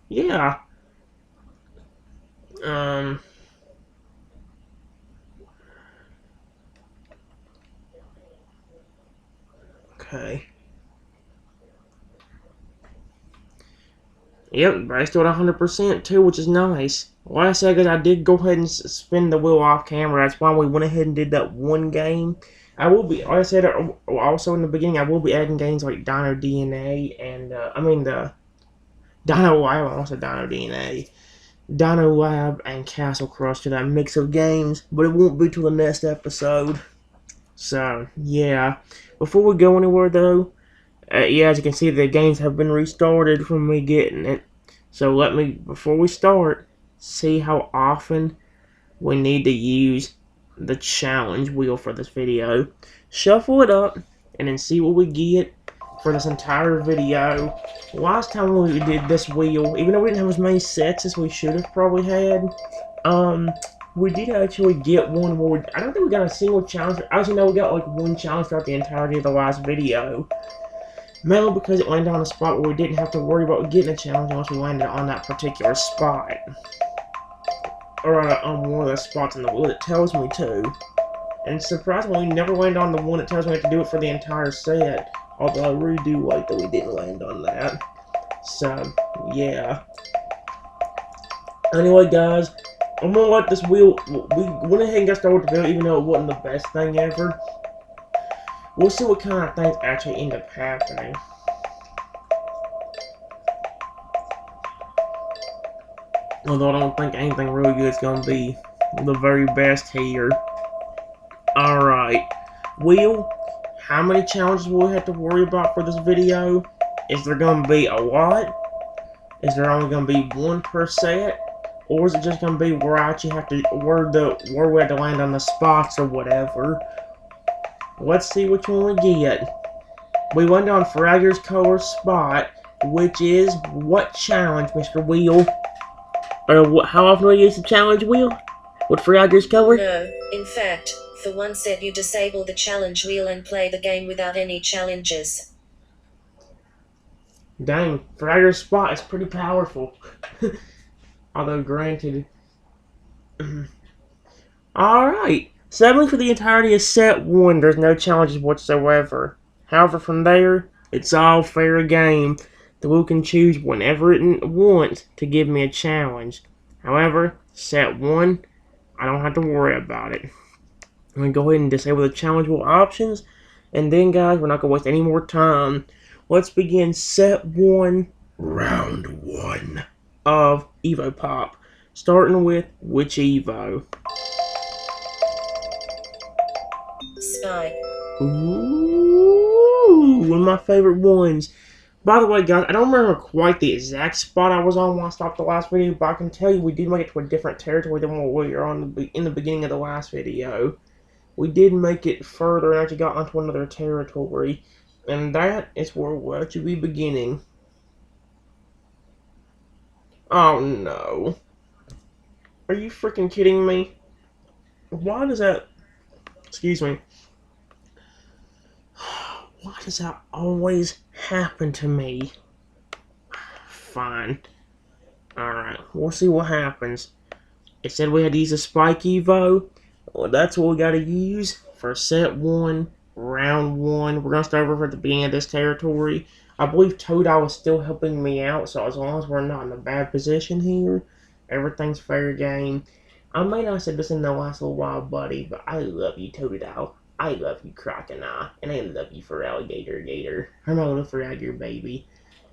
Yeah. Um. Okay. Yep, but I still at 100% too, which is nice. Like I said, guys, I did go ahead and spin the wheel off camera. That's why we went ahead and did that one game. I will be, like I said, also in the beginning, I will be adding games like Dino DNA and, the Dino Lab, I almost said Dino DNA. Dino Lab and Castle Crush to that mix of games, but it won't be till the next episode. So, yeah. Before we go anywhere, though, yeah, as you can see, the games have been restarted from me getting it. So let me, before we start, see how often we need to use the challenge wheel for this video. Shuffle it up, and then see what we get for this entire video. Last time we did this wheel, even though we didn't have as many sets as we should have probably had, we did actually get one where I don't think we got a single challenge. Actually, no, we got like one challenge throughout the entirety of the last video. Mainly because it landed on a spot where we didn't have to worry about getting a challenge unless we landed on that particular spot. Or on one of the spots in the wheel that tells me to. And surprisingly, we never landed on the one that tells me I have to do it for the entire set. Although I really do like that we didn't land on that. So, yeah. Anyway, guys, I'm gonna let this wheel. We went ahead and got started with the video, even though it wasn't the best thing ever. We'll see what kind of things actually end up happening. Although I don't think anything really good is going to be the very best here. Alright. Wheel, how many challenges will we have to worry about for this video? Is there going to be a lot? Is there only going to be one per set? Or is it just going to be where I actually have to, where we have to land on the spots or whatever? Let's see which one we get. We went on Fragger's color spot, which is what challenge, Mr. Wheel? Or how often do I use the challenge wheel? With Fragger's color? No, in fact, for one set you disable the challenge wheel and play the game without any challenges. Dang, Fragger's spot is pretty powerful. Although granted. Alright, sadly for the entirety of set 1, there's no challenges whatsoever. However, from there, it's all fair game. The wheel can choose whenever it wants to give me a challenge. However, set 1, I don't have to worry about it. I'm going to go ahead and disable the challenge wheel options. And then, guys, we're not going to waste any more time. Let's begin set 1, round 1 of Evopop. Starting with which Evo? Spy. Ooh, one of my favorite ones. By the way, guys, I don't remember quite the exact spot I was on when I stopped the last video, but I can tell you we did make it to a different territory than what we were on in the beginning of the last video. We did make it further and actually got onto another territory. And that is where we'll actually be beginning. Oh no. Are you freaking kidding me? Why does that... Excuse me. Why does that always happen to me? Fine. Alright, we'll see what happens. It said we had to use a Spike Evo. Well, that's what we gotta use for set 1, round 1. We're gonna start over at the beginning of this territory. I believe Toadile is still helping me out, so as long as we're not in a bad position here, everything's fair game. I may not have said this in the last little while, buddy, but I love you, Toadile. I love you, Crocodile. And I love you for Alligator Gator. I'm a little Fragger, baby.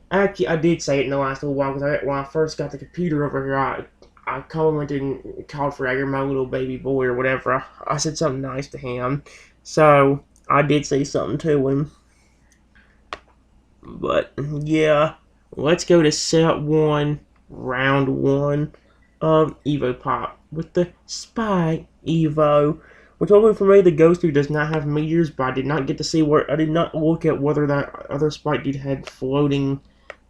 Actually, I did say it in the last little while, because when I first got the computer over here, I complimented and called Fragger my little baby boy or whatever. I said something nice to him. So, I did say something to him. But, yeah. Let's go to set 1, round 1 of Evopop with the Spy Evo. Which hopefully for me, the Ghost Dude does not have meteors, but I did not get to see where... I did not look at whether that other Spike Dude had floating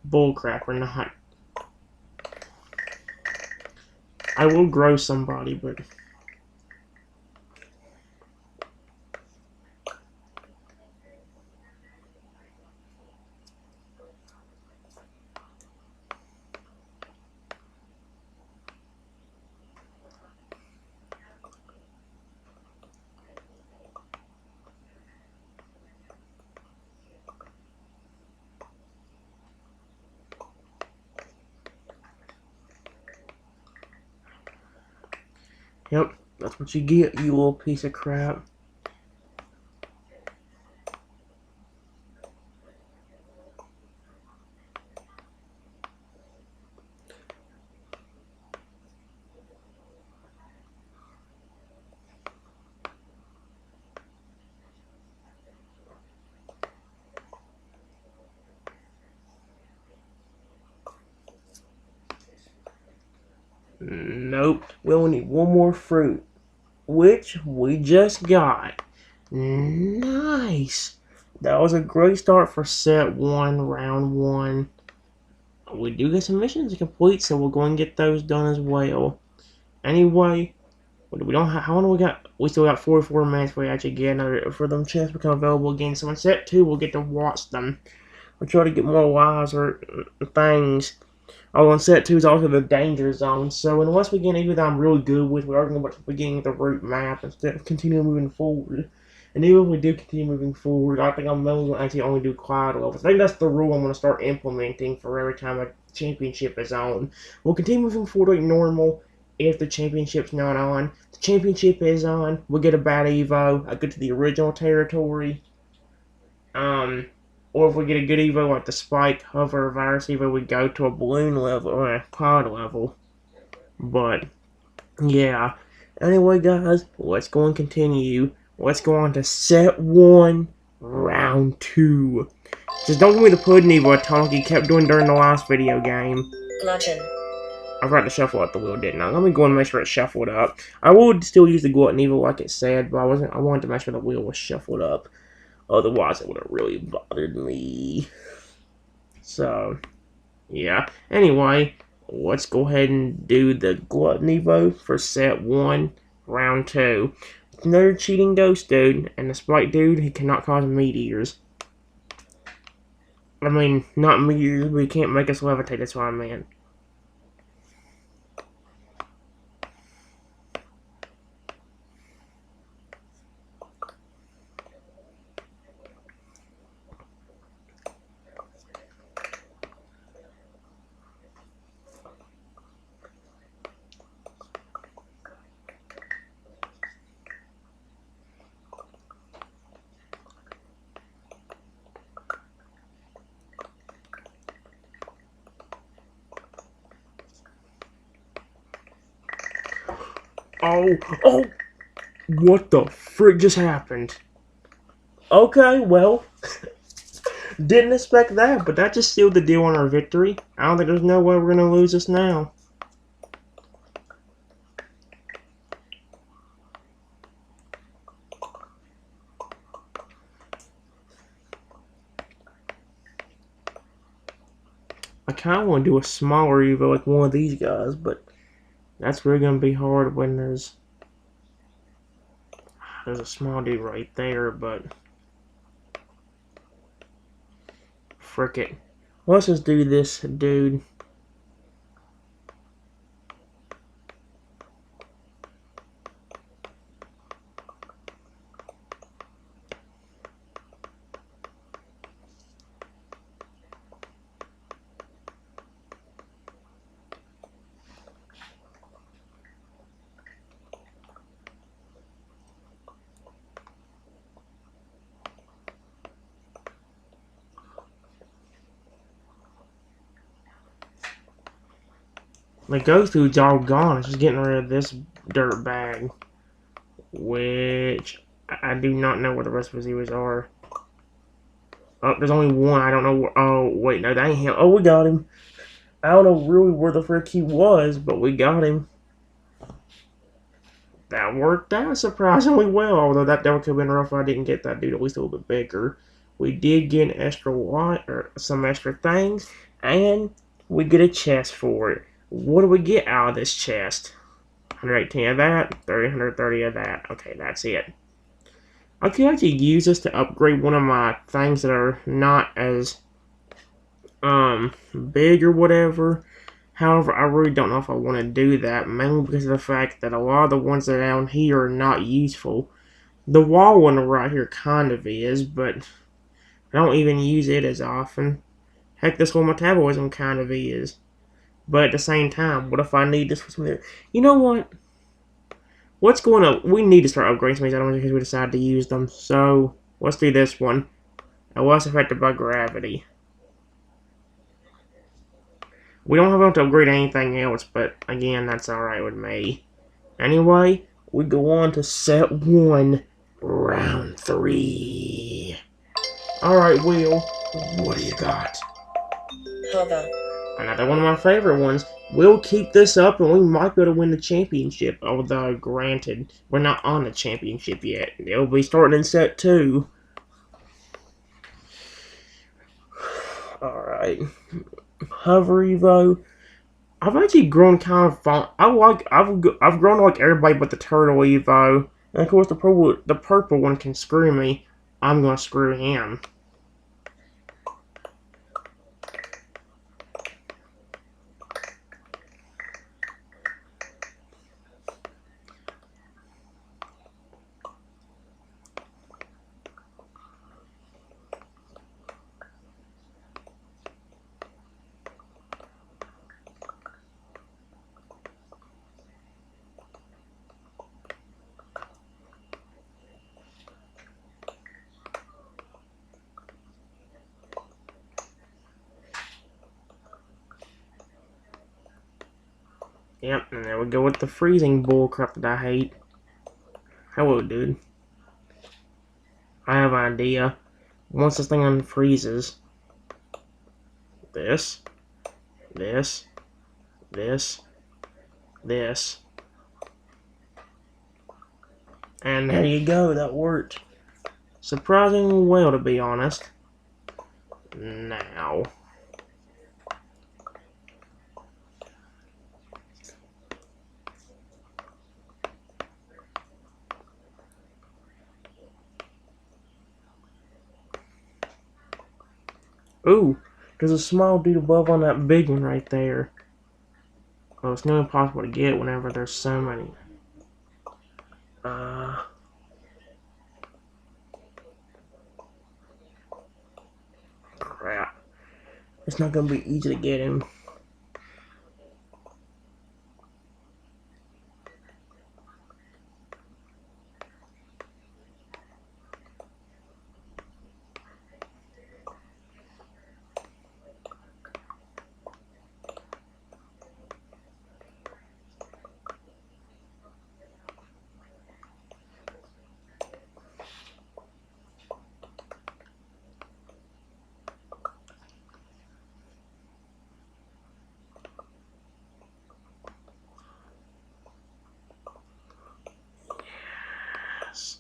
bullcrap or not. I will grow somebody, but... Yep, that's what you get, you little piece of crap. Nope, we only need one more fruit, which we just got. Nice. That was a great start for set one, round one. We do get some missions to complete, so we'll go and get those done as well. Anyway, we don't have, how long do we got? We still got 44 minutes before we actually get another, for them chests become available again. So in set two, we'll get to watch them. We'll try to get more lives or things. Oh, on set two is also the danger zone. So unless we get anything that I'm really good with, we are going to be getting the route map instead of continue moving forward. And even if we do continue moving forward, I think I'm only going to actually only do quad levels. I think that's the rule I'm going to start implementing for every time a championship is on. We'll continue moving forward like normal if the championship's not on. The championship is on, we'll get a bad Evo. I go to the original territory. Or if we get a good Evo like the Spike, Hover, Virus Evo, we go to a balloon level or a pod level. But, yeah. Anyway, guys, let's go and continue. Let's go on to set one, round two. Just don't give me the pudding Evo talk you kept doing during the last video game. Glutton. I forgot to shuffle up the wheel, didn't I? Let me go and make sure it's shuffled up. I would still use the Glutton Evo like it said, but I wanted to make sure the wheel was shuffled up. Otherwise, it would have really bothered me. So, yeah. Anyway, let's go ahead and do the Glutton Evo for set one, round two. Another cheating ghost dude, and the Spike dude, he cannot cause meteors. I mean, not meteors, but he can't make us levitate, that's what I meant. Oh, what the frick just happened? Okay, well, didn't expect that, but that just sealed the deal on our victory. I don't think there's no way we're gonna lose this now. I kind of want to do a smaller Evo like one of these guys, but that's really gonna be hard when there's a small dude right there, but frick it. Let's just do this dude. The ghost dude's all gone. It's just getting rid of this dirt bag, which I do not know where the rest of his Evos are. Oh, there's only one. I don't know where. Oh, wait, no, that ain't him. Oh, we got him. I don't know really where the frick he was, but we got him. That worked out surprisingly well, although that could have been rough if I didn't get that dude at least a little bit bigger. We did get an extra lot, or some extra things, and we get a chest for it. What do we get out of this chest? 118 of that, 130 of that. Okay, that's it. I could actually use this to upgrade one of my things that are not as big or whatever. However, I really don't know if I want to do that, mainly because of the fact that a lot of the ones that are down here are not useful. The wall one right here kind of is, but I don't even use it as often. Heck, this whole metabolism kind of is. But at the same time, what if I need this for something? You know what? What's going on? We need to start upgrading some of these items because we decided to use them. So, let's do this one. I was affected by gravity. We don't have to upgrade anything else, but again, that's alright with me. Anyway, we go on to set 1, round 3. Alright, Will, what do you got? Hover. Another one of my favorite ones. We'll keep this up and we might be able to win the championship, although granted, we're not on the championship yet. It'll be starting in set 2. Alright. Hover Evo. I've actually grown kind of fond. I've grown to like everybody but the Turtle Evo. And of course the purple one can screw me. I'm gonna screw him. Yep, and there we go with the freezing bullcrap that I hate. Hello, dude. I have an idea. Once this thing unfreezes, this, this, this, this, and there you go. That worked surprisingly well, to be honest. Now. Ooh, there's a small dude above on that big one right there. Well, it's nearly impossible to get whenever there's so many. Crap. It's not gonna be easy to get him. Yes.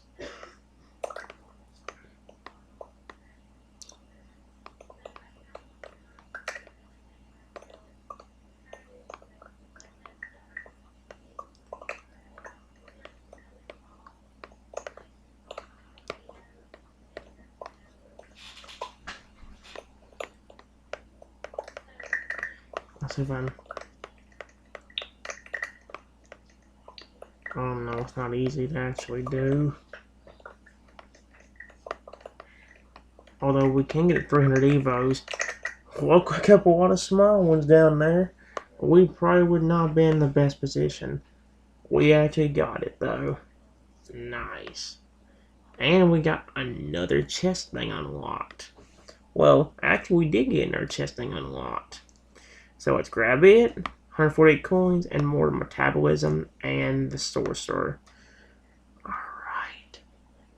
Let's see if I'm... Oh no, it's not easy to actually do. Although we can get 300 Evos. Well, a couple lot of small ones down there. We probably would not be in the best position. We actually got it though. Nice. And we got another chest thing unlocked. Well, actually we did get another chest thing unlocked. So let's grab it. 148 coins and more metabolism and the sorcerer. Alright.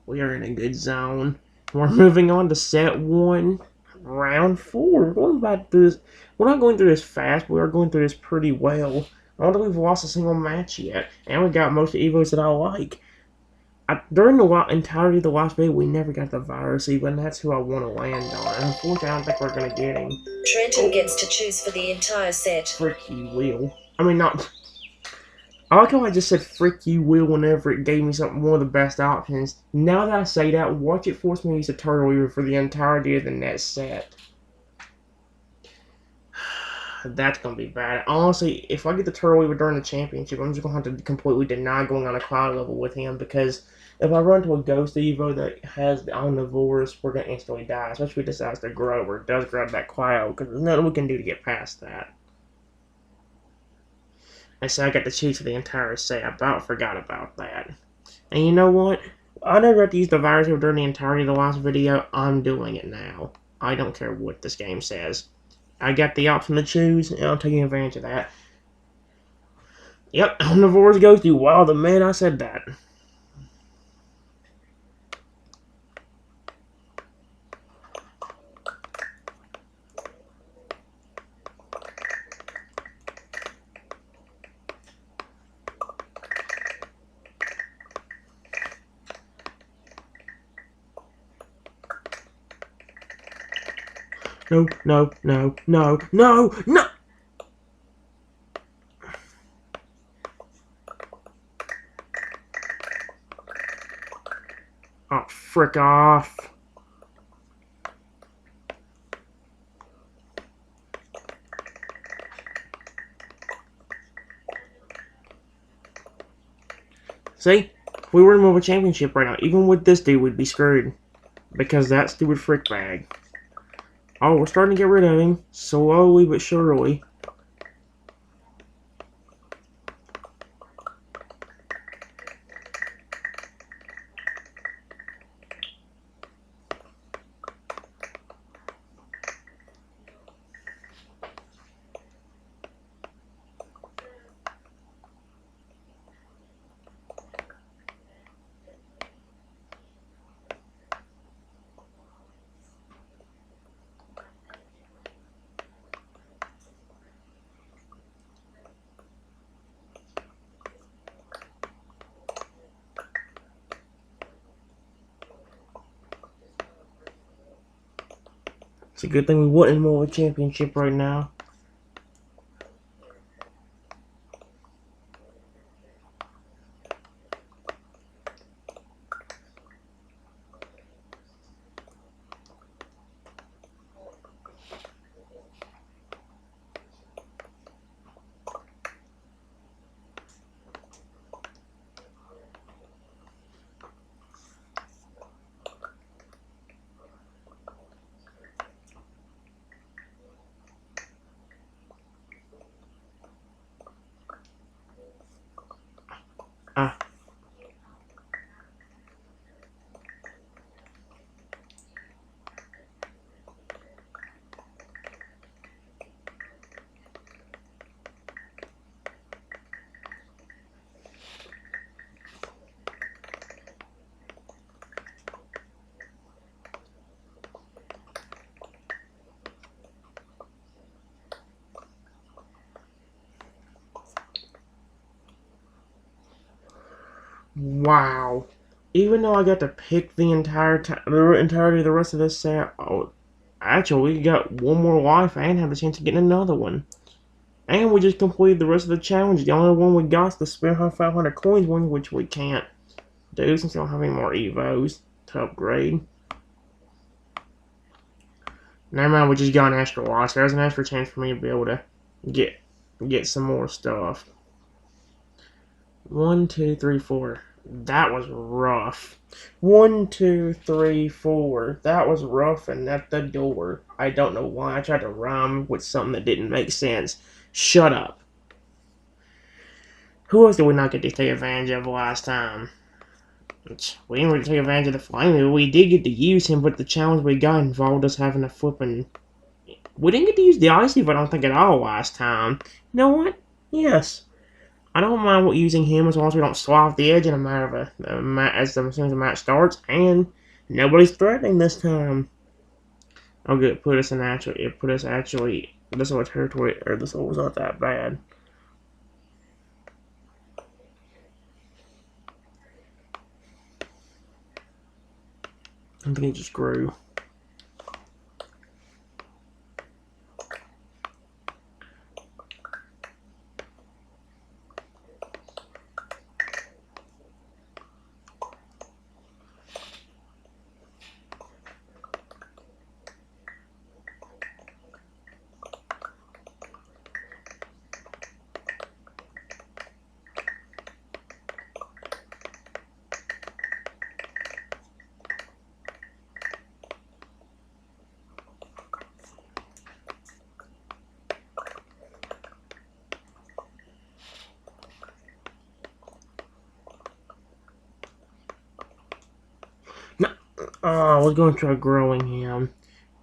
We are in a good zone. We're moving on to set 1, round 4. We're going back through this. We're not going through this fast, but we are going through this pretty well. I don't think we've lost a single match yet. And we got most of the Evos that I like. During the entirety of the last video, we never got the virus Evo, and that's who I want to land on. And unfortunately, I don't think we're going to get him. Trenton gets to choose for the entire set. Frick you, Will. I mean, not... I like how I just said frick you, Will, whenever it gave me one of the best options. Now that I say that, watch it force me to use the Turtle Evo for the entirety of the next set. That's going to be bad. Honestly, if I get the Turtle Evo during the championship, I'm just going to have to completely deny going on a cloud level with him, because if I run to a Ghost Evo that has the Omnivorous, we're going to instantly die, especially if he decides to grow or does grab that cloud, because there's nothing we can do to get past that. And so I got to choose for the entire set. I about forgot about that. And you know what? I never got to use the virus during the entirety of the last video. I'm doing it now. I don't care what this game says. I got the option to choose, and I'm taking advantage of that. Yep, Omnivores goes to Wild. The man I said that. No, no, no, no, no, no! Oh, frick off. See? If we were in a championship right now, even with this dude, we'd be screwed. Because that stupid frick bag. Oh, we're starting to get rid of him. Slowly but surely. It's a good thing we wouldn't more of a championship right now. Ah. Wow. Even though I got to pick the entirety of the rest of this set, oh, actually, we got one more life and have a chance of getting another one. And we just completed the rest of the challenge. The only one we got is the spin 500 coins one, which we can't do since we don't have any more Evos to upgrade. Never mind, we just got an extra loss. There's an extra chance for me to be able to get some more stuff. 1, 2, 3, 4. That was rough. 1, 2, 3, 4. That was rough and at the door. I don't know why I tried to rhyme with something that didn't make sense. Shut up. Who else did we not get to take advantage of last time? We didn't really take advantage of the flame. We did get to use him, but the challenge we got involved us having a flipping. We didn't get to use the icy, but I don't think at all last time. You know what? Yes. I don't mind using him as long as we don't swap off the edge in a matter of as soon as the match starts, and nobody's threatening this time. Oh, good. It put us actually. This little territory, or this was not that bad. I think it just grew. I was going to try growing him.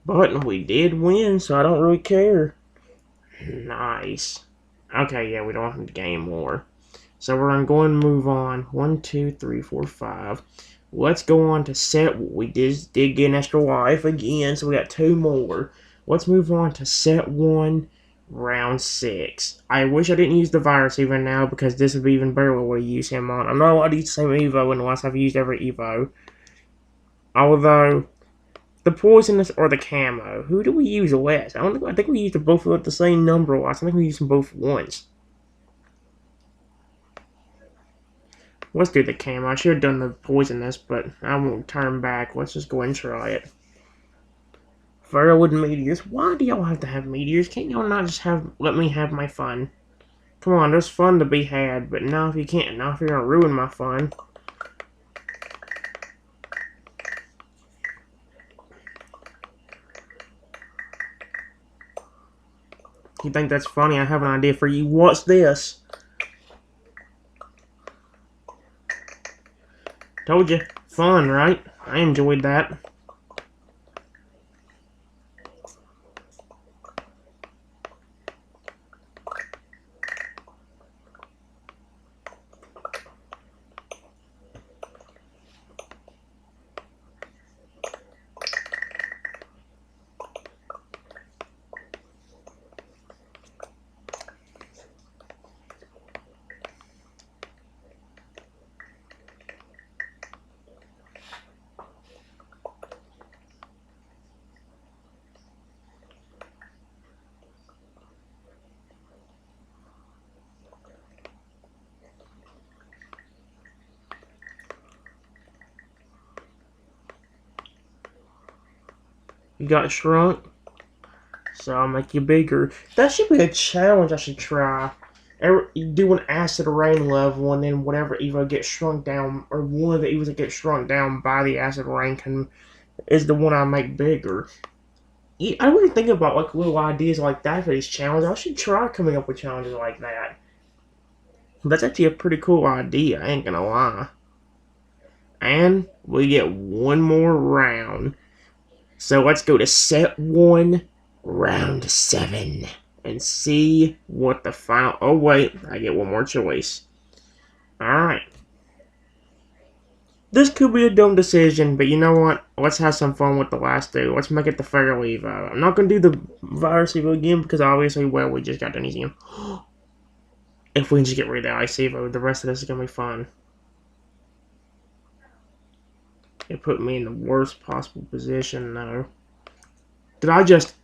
But we did win, so I don't really care. Nice. Okay, yeah, we don't have to gain more. So we're going to go and move on. 1, 2, 3, 4, 5. Let's go on to set. We did get an extra life again, so we got 2 more. Let's move on to set 1, round 6. I wish I didn't use the virus even now because this would be even better what we use him on. I'm not allowed to use the same Evo unless I've used every Evo. Although, the poisonous or the camo, who do we use less? I think we used them both at the same number last. I think we used them both once. Let's do the camo. I should have done the poisonous, but I won't turn back. Let's just go and try it. Firewood meteors. Why do y'all have to have meteors? Can't y'all not just let me have my fun? Come on, there's fun to be had, but now if you can't, now if you're gonna ruin my fun. You think that's funny? I have an idea for you. What's this? Told you. Fun, right? I enjoyed that. You got shrunk, so I'll make you bigger. That should be a challenge I should try. Do an acid rain level, and then whatever Evo gets shrunk down, or one of the Evos that gets shrunk down by the acid rain is the one I make bigger. I really think about like little ideas like that for these challenges. I should try coming up with challenges like that. That's actually a pretty cool idea, I ain't gonna lie. And we get one more round. So let's go to set 1, round 7. And see what the final... Oh wait, I get one more choice. Alright. This could be a dumb decision, but you know what? Let's have some fun with the last two. Let's make it the Feral Evo. I'm not going to do the Virus Evo again because obviously, well, we just got done using him. If we can just get rid of the Ice Evo, the rest of this is going to be fun. It put me in the worst possible position, though. Did I just...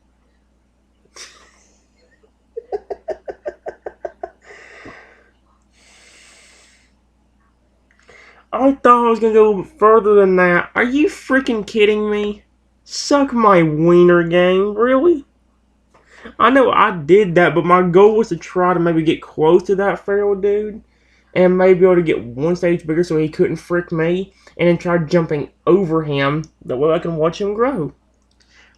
I thought I was going to go further than that. Are you freaking kidding me? Suck my wiener, game. Really? I know I did that, but my goal was to try to maybe get close to that feral dude. And maybe be able to get one stage bigger so he couldn't frick me. And then try jumping over him. That way I can watch him grow.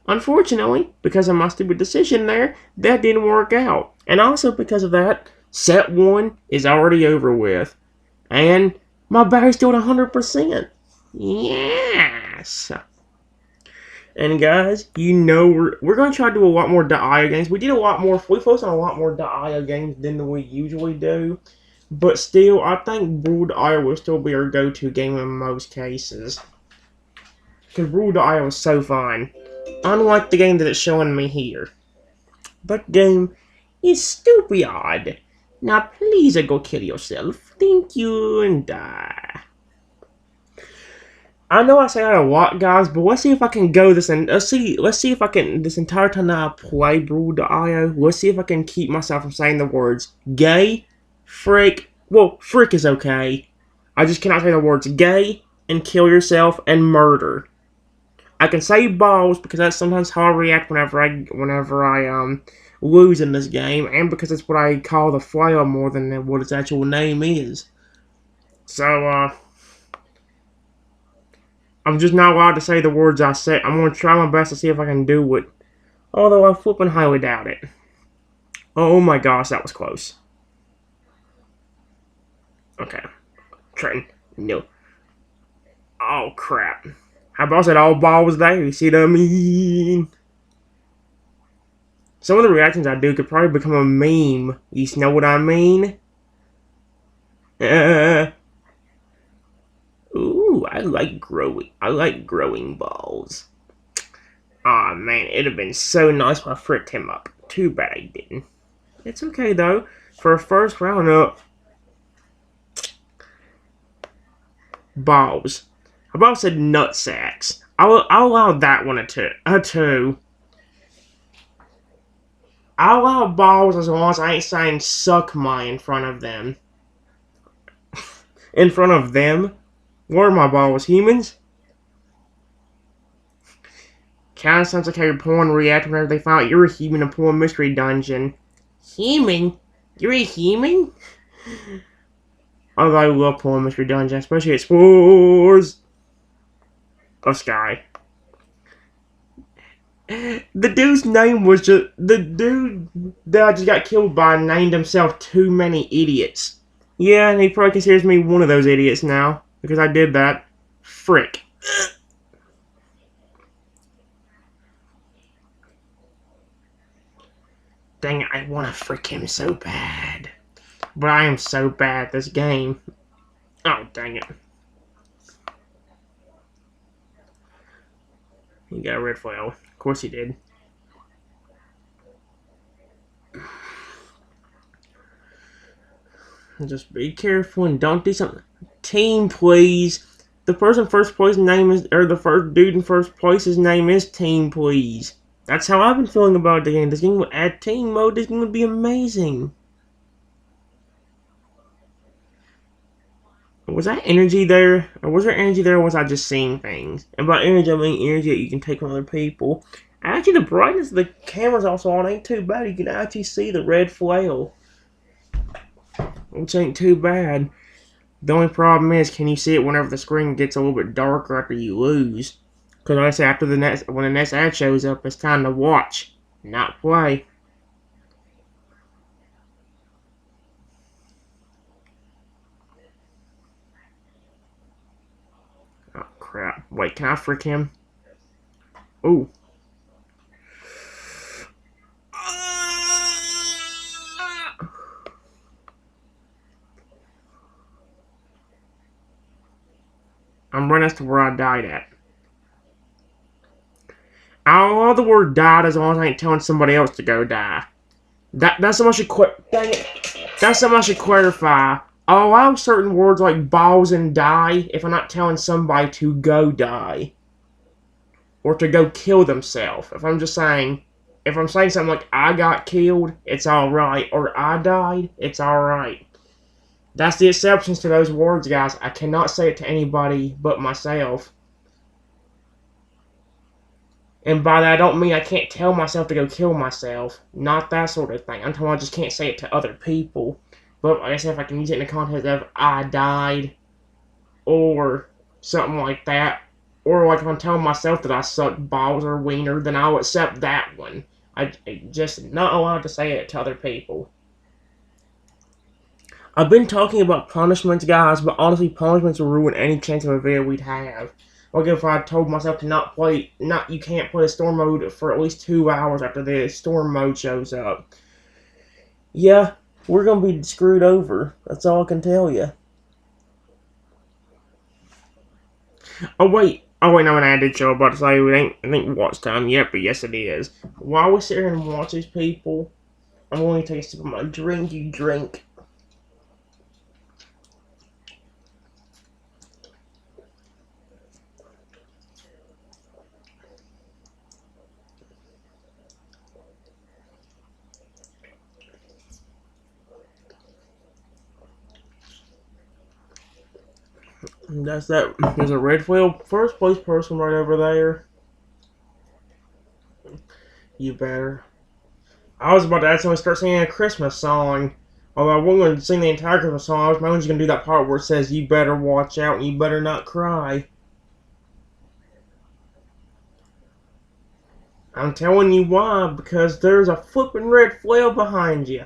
Unfortunately, because of my stupid decision there, that didn't work out. And also because of that, set 1 is already over with. And my battery's still at 100%. Yes! And guys, you know we're going to try to do a lot more .io games. We focused on a lot more .io games than we usually do. But still, I think Rule.io will still be our go-to game in most cases. Because Rule.io is so fun. Unlike the game that it's showing me here. That game is stupid. Now please go kill yourself. Thank you and die. I know I say that a lot, guys, but let's see if I can go this and let's see if I can this entire time that I play Brew.io, let's see if I can keep myself from saying the words gay, frick. Well, frick is okay. I just cannot say the words gay and kill yourself and murder. I can say balls because that's sometimes how I react whenever I lose in this game, and because it's what I call the flail more than what its actual name is. So I'm just not allowed to say the words I said. I'm gonna try my best to see if I can do it, although I flipping highly doubt it. Oh my gosh, that was close. Okay, Trenton, no. Oh crap. How about that all ball was there? You see what I mean? Some of the reactions I do could probably become a meme. You know what I mean? Ooh, I like growing. I like growing balls. Aw, man, it'd have been so nice if I fricked him up. Too bad I didn't. It's okay, though. For a first round up, balls. How about I said nut sacks? I'll allow that one a two. I'll allow balls as long as I ain't saying suck my in front of them. In front of them? What are my balls, humans? Kinda sounds like how your porn react whenever they find out you're a human in a porn mystery dungeon. Human? You're a human? Although I love porn mystery dungeon, especially at Spores of Sky. The dude's name was just the dude that I just got killed by named himself Too Many Idiots. Yeah, and he probably considers me one of those idiots now because I did that. Frick. Dang it, I want to frick him so bad. But I am so bad at this game. Oh, dang it. He got a red foil. Of course he did. Just be careful and don't do something. Team, please. The person in first place name is, or the first dude in first place's name is Team, please. That's how I've been feeling about the game. This game would add team mode. This game would be amazing. Was that energy there? Or was there energy there, or was I just seeing things? And by energy, I mean energy that you can take from other people. Actually, the brightness of the camera's also on ain't too bad. You can actually see the red flail, which ain't too bad. The only problem is, can you see it whenever the screen gets a little bit darker after you lose? Because like I say, after when the next ad shows up, it's time to watch, not play. Oh crap! Wait, can I frick him? Ooh. I'm running as to where I died at. I don't know the word died as long as I ain't telling somebody else to go die. That's something I should dang it. That's something I should clarify. I'll allow certain words like balls and die if I'm not telling somebody to go die. Or to go kill themselves. If I'm saying something like I got killed, it's alright. Or I died, it's alright. That's the exceptions to those words, guys. I cannot say it to anybody but myself. And by that, I don't mean I can't tell myself to go kill myself. Not that sort of thing. I'm talking about I just can't say it to other people. But like I said, if I can use it in the context of I died, or something like that, or like if I'm telling myself that I suck balls or wiener, then I'll accept that one. I just not allowed to say it to other people. I've been talking about punishments, guys, but honestly, punishments will ruin any chance of a video we'd have. Like if I told myself to you can't play storm mode for at least 2 hours after the storm mode shows up. Yeah, we're gonna be screwed over. That's all I can tell you. No, and I did show about to say it ain't watch time yet, but yes it is. While we sit here and watch these people, I'm going to take a sip of my drink. You drink. That's that. There's a red whale first place person right over there. You better. I was about to actually start singing a Christmas song. Although I wasn't going to sing the entire Christmas song, I was mainly just going to do that part where it says, you better watch out and you better not cry. I'm telling you why, because there's a flippin' red flail behind you.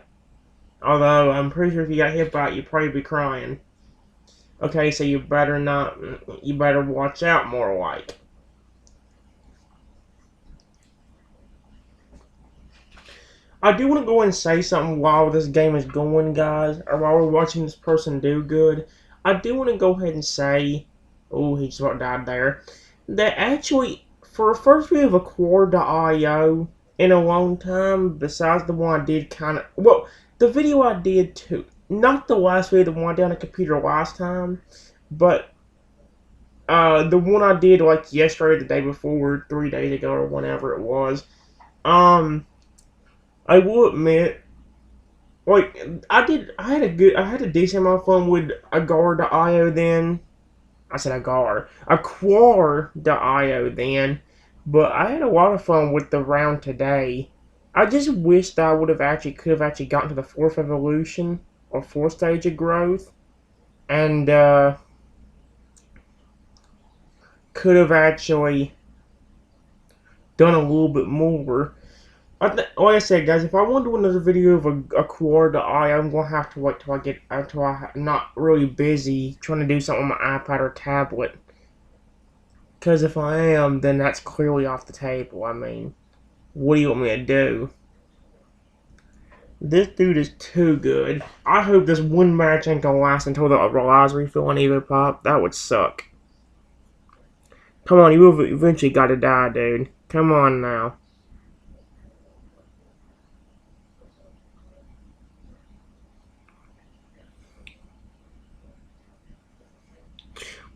Although, I'm pretty sure if you got hit by it, you'd probably be crying. Okay, so you better watch out more like. I do want to go and say something while this game is going, guys, or while we're watching this person do good. I do want to go ahead and say, oh, he just about died there, that actually, for a first video of a quad.io in a long time, besides the one I did kind of, well, the video I did too, not the last video, the one I did on the computer last time, but the one I did like yesterday, the day before, 3 days ago, or whenever it was, um, I will admit, like I had a decent amount of fun with Agar.io then. I said Agar. Aquar.io then. But I had a lot of fun with the round today. I just wish that I could have actually gotten to the fourth evolution or fourth stage of growth. And could have actually done a little bit more. Like I said, guys, if I want to do another video of a quad eye, I'm gonna have to wait until I'm not really busy trying to do something on my iPad or tablet. Because if I am, then that's clearly off the table. I mean, what do you want me to do? This dude is too good. I hope this one match ain't gonna last until the lives refill on Evopop. That would suck. Come on, you eventually gotta die, dude. Come on now.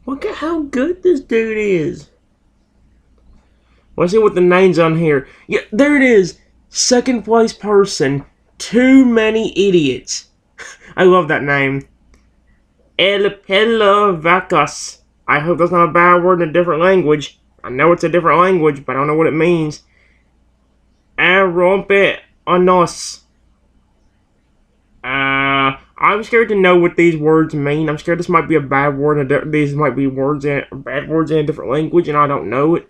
Look at how good this dude is. Let's see what the name's on here. Yeah, there it is. Second place person. Too many idiots. I love that name. El Pela Vacas. I hope that's not a bad word in a different language. I know it's a different language, but I don't know what it means. Arrompe Anos. I'm scared to know what these words mean. I'm scared this might be a bad word. These might be bad words in a different language, and I don't know it.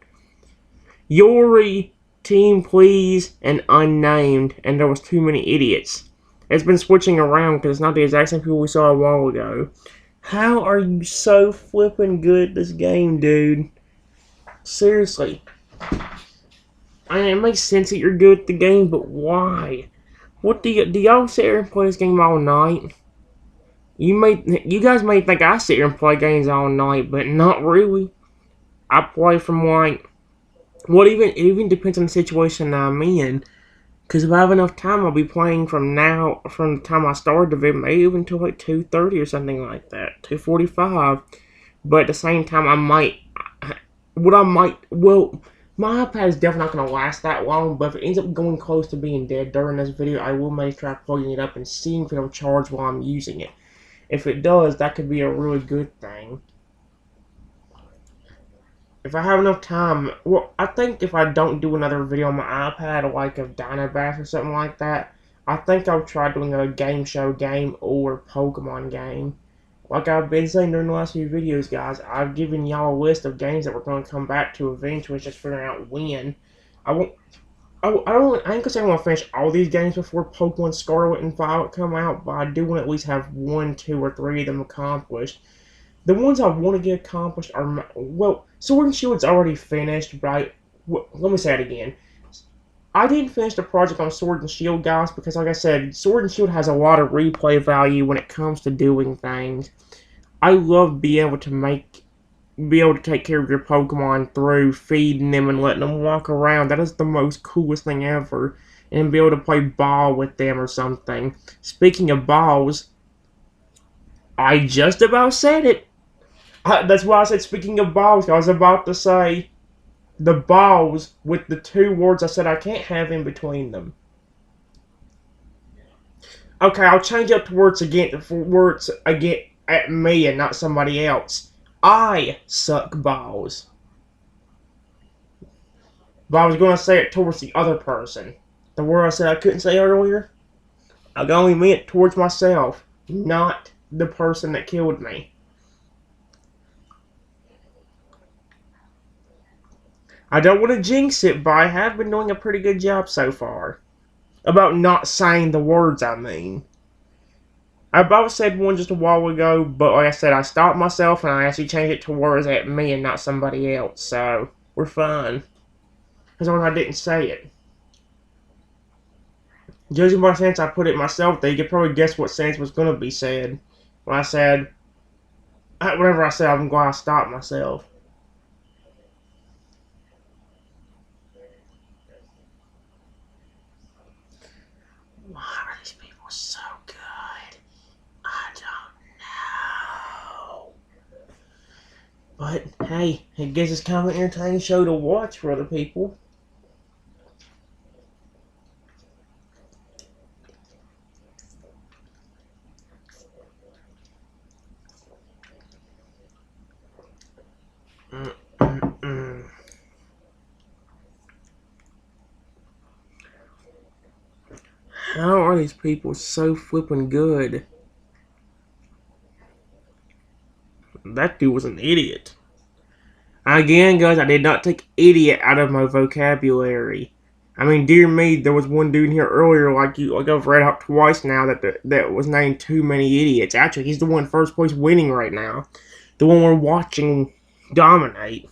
Yori, team please, and unnamed, and there was too many idiots. It's been switching around because it's not the exact same people we saw a while ago. How are you so flippin' good at this game, dude? Seriously. I mean, it makes sense that you're good at the game, but why? What do y'all sit here and play this game all night? You guys may think I sit here and play games all night, but not really. I play from like, it even depends on the situation I'm in. Because if I have enough time, I'll be playing from the time I started the video, maybe even until like 2:30 or something like that, 2:45. But at the same time, well, my iPad is definitely not going to last that long, but if it ends up going close to being dead during this video, I will maybe try plugging it up and seeing if it'll charge while I'm using it. If it does, that could be a really good thing. If I have enough time, well, I think if I don't do another video on my iPad, like of Dinobath or something like that, I think I'll try doing a game show game or Pokemon game. Like I've been saying during the last few videos, guys, I've given y'all a list of games that we're going to come back to eventually. It's just figuring out when. I won't. I ain't gonna say I want to finish all these games before Pokemon Scarlet and Violet come out, but I do want to at least have 1, 2, or 3 of them accomplished. The ones I want to get accomplished are, well, Sword and Shield's already finished, but let me say it again. I didn't finish the project on Sword and Shield, guys, because like I said, Sword and Shield has a lot of replay value when it comes to doing things. I love being able to take care of your Pokemon through feeding them and letting them walk around. That is the most coolest thing ever. And be able to play ball with them or something. Speaking of balls, I just about said it. That's why I said speaking of balls. I was about to say the balls with the 2 words I said I can't have in between them. Okay, I'll change up the words again for words again at me and not somebody else. I suck balls. But I was going to say it towards the other person. The word I said I couldn't say earlier, I only meant towards myself, not the person that killed me. I don't want to jinx it, but I have been doing a pretty good job so far. About not saying the words I mean. I about said one just a while ago, but like I said, I stopped myself and I actually changed it to words at me and not somebody else, so we're fine. As long as I didn't say it. Judging by the sense I put it myself, they could probably guess what sentence was going to be said. When I said, whatever I said, I'm going to stop myself. Why are these people so good? I don't know. But hey, I guess it's kind of an entertaining show to watch for other people. Mm-mm-mm. How are these people so flippin' good? That dude was an idiot. Again, guys, I did not take idiot out of my vocabulary. I mean, dear me, there was one dude here earlier, like I've read out twice now, that was named Too Many Idiots. Actually, he's the one in first place winning right now. The one we're watching dominate.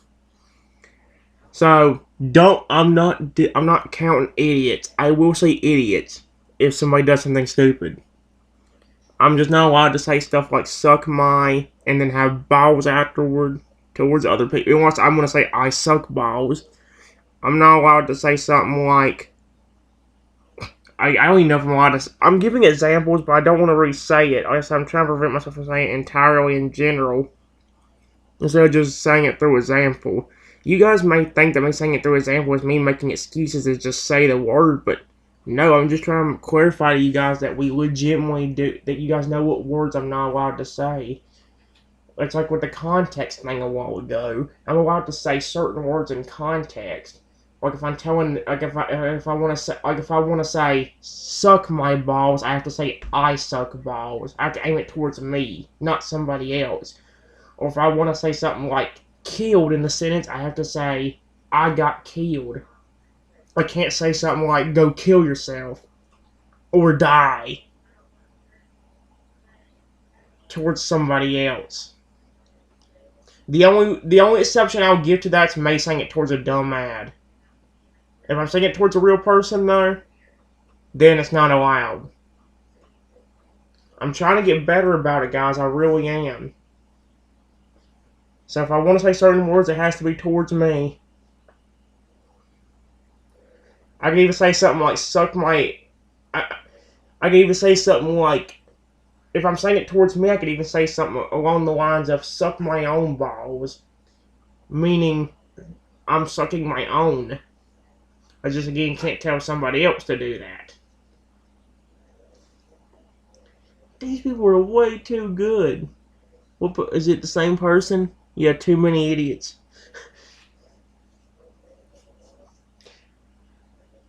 So, I'm not counting idiots. I will say idiots if somebody does something stupid. I'm just not allowed to say stuff like suck my and then have balls afterward towards other people. Unless I'm gonna say I suck balls. I'm not allowed to say something like I don't even know if I'm allowed to. I'm giving examples, but I don't want to really say it. I guess I'm trying to prevent myself from saying it entirely in general instead of just saying it through example. You guys may think that me saying it through example is me making excuses to just say the word, but no, I'm just trying to clarify to you guys that we legitimately do, that you guys know what words I'm not allowed to say. It's like with the context thing a while ago. I'm allowed to say certain words in context. Like if I'm telling, like if I want to say, like if I want to say suck my balls, I have to say I suck balls. I have to aim it towards me, not somebody else. Or if I want to say something like killed in the sentence, I have to say I got killed. I can't say something like go kill yourself or die towards somebody else. The only exception I'll give to that is me saying it towards a dumb ad. If I'm saying it towards a real person though, then it's not allowed. I'm trying to get better about it, guys. I really am. So if I want to say certain words, it has to be towards me. I can even say something like suck my. I can even say something like, if I'm saying it towards me, I could even say something along the lines of suck my own balls, meaning I'm sucking my own. I just again can't tell somebody else to do that. These people are way too good. What is it? The same person? Yeah, too many idiots.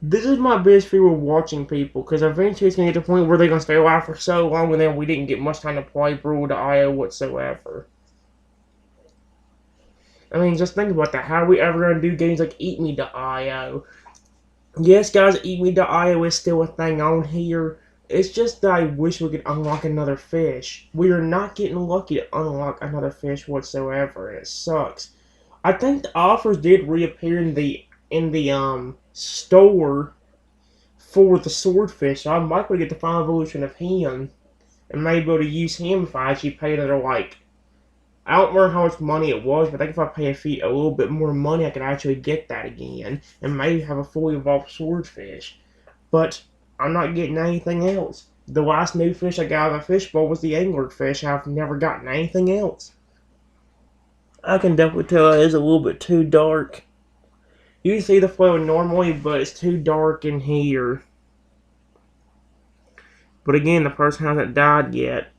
This is my biggest fear with watching people, because eventually it's going to get to the point where they're going to stay alive for so long and then we didn't get much time to play Brawl to IO whatsoever. I mean, just think about that. How are we ever going to do games like Eat Me to IO? Yes, guys, Eat Me to IO is still a thing on here. It's just that I wish we could unlock another fish. We are not getting lucky to unlock another fish whatsoever, and it sucks. I think the offers did reappear in the store for the swordfish, so I might be able to get the final evolution of him and maybe be able to use him if I actually pay another like I don't remember how much money it was, but I think if I pay a little bit more money, I could actually get that again and maybe have a fully evolved swordfish. But I'm not getting anything else. The last new fish I got out of a fishbowl was the anglerfish. I've never gotten anything else. I can definitely tell it is a little bit too dark. You can see the flow normally, but it's too dark in here. But again, the person hasn't died yet.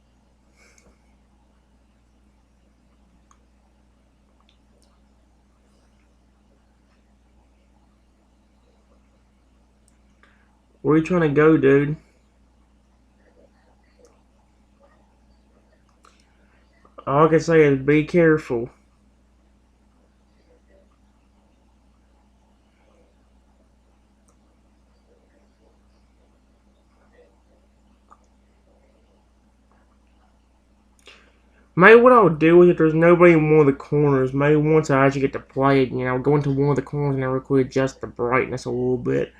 Where are you trying to go, dude? All I can say is be careful. Maybe what I'll do is if there's nobody in one of the corners, maybe once I actually get to play it, I'll go into one of the corners and I'll quickly adjust the brightness a little bit.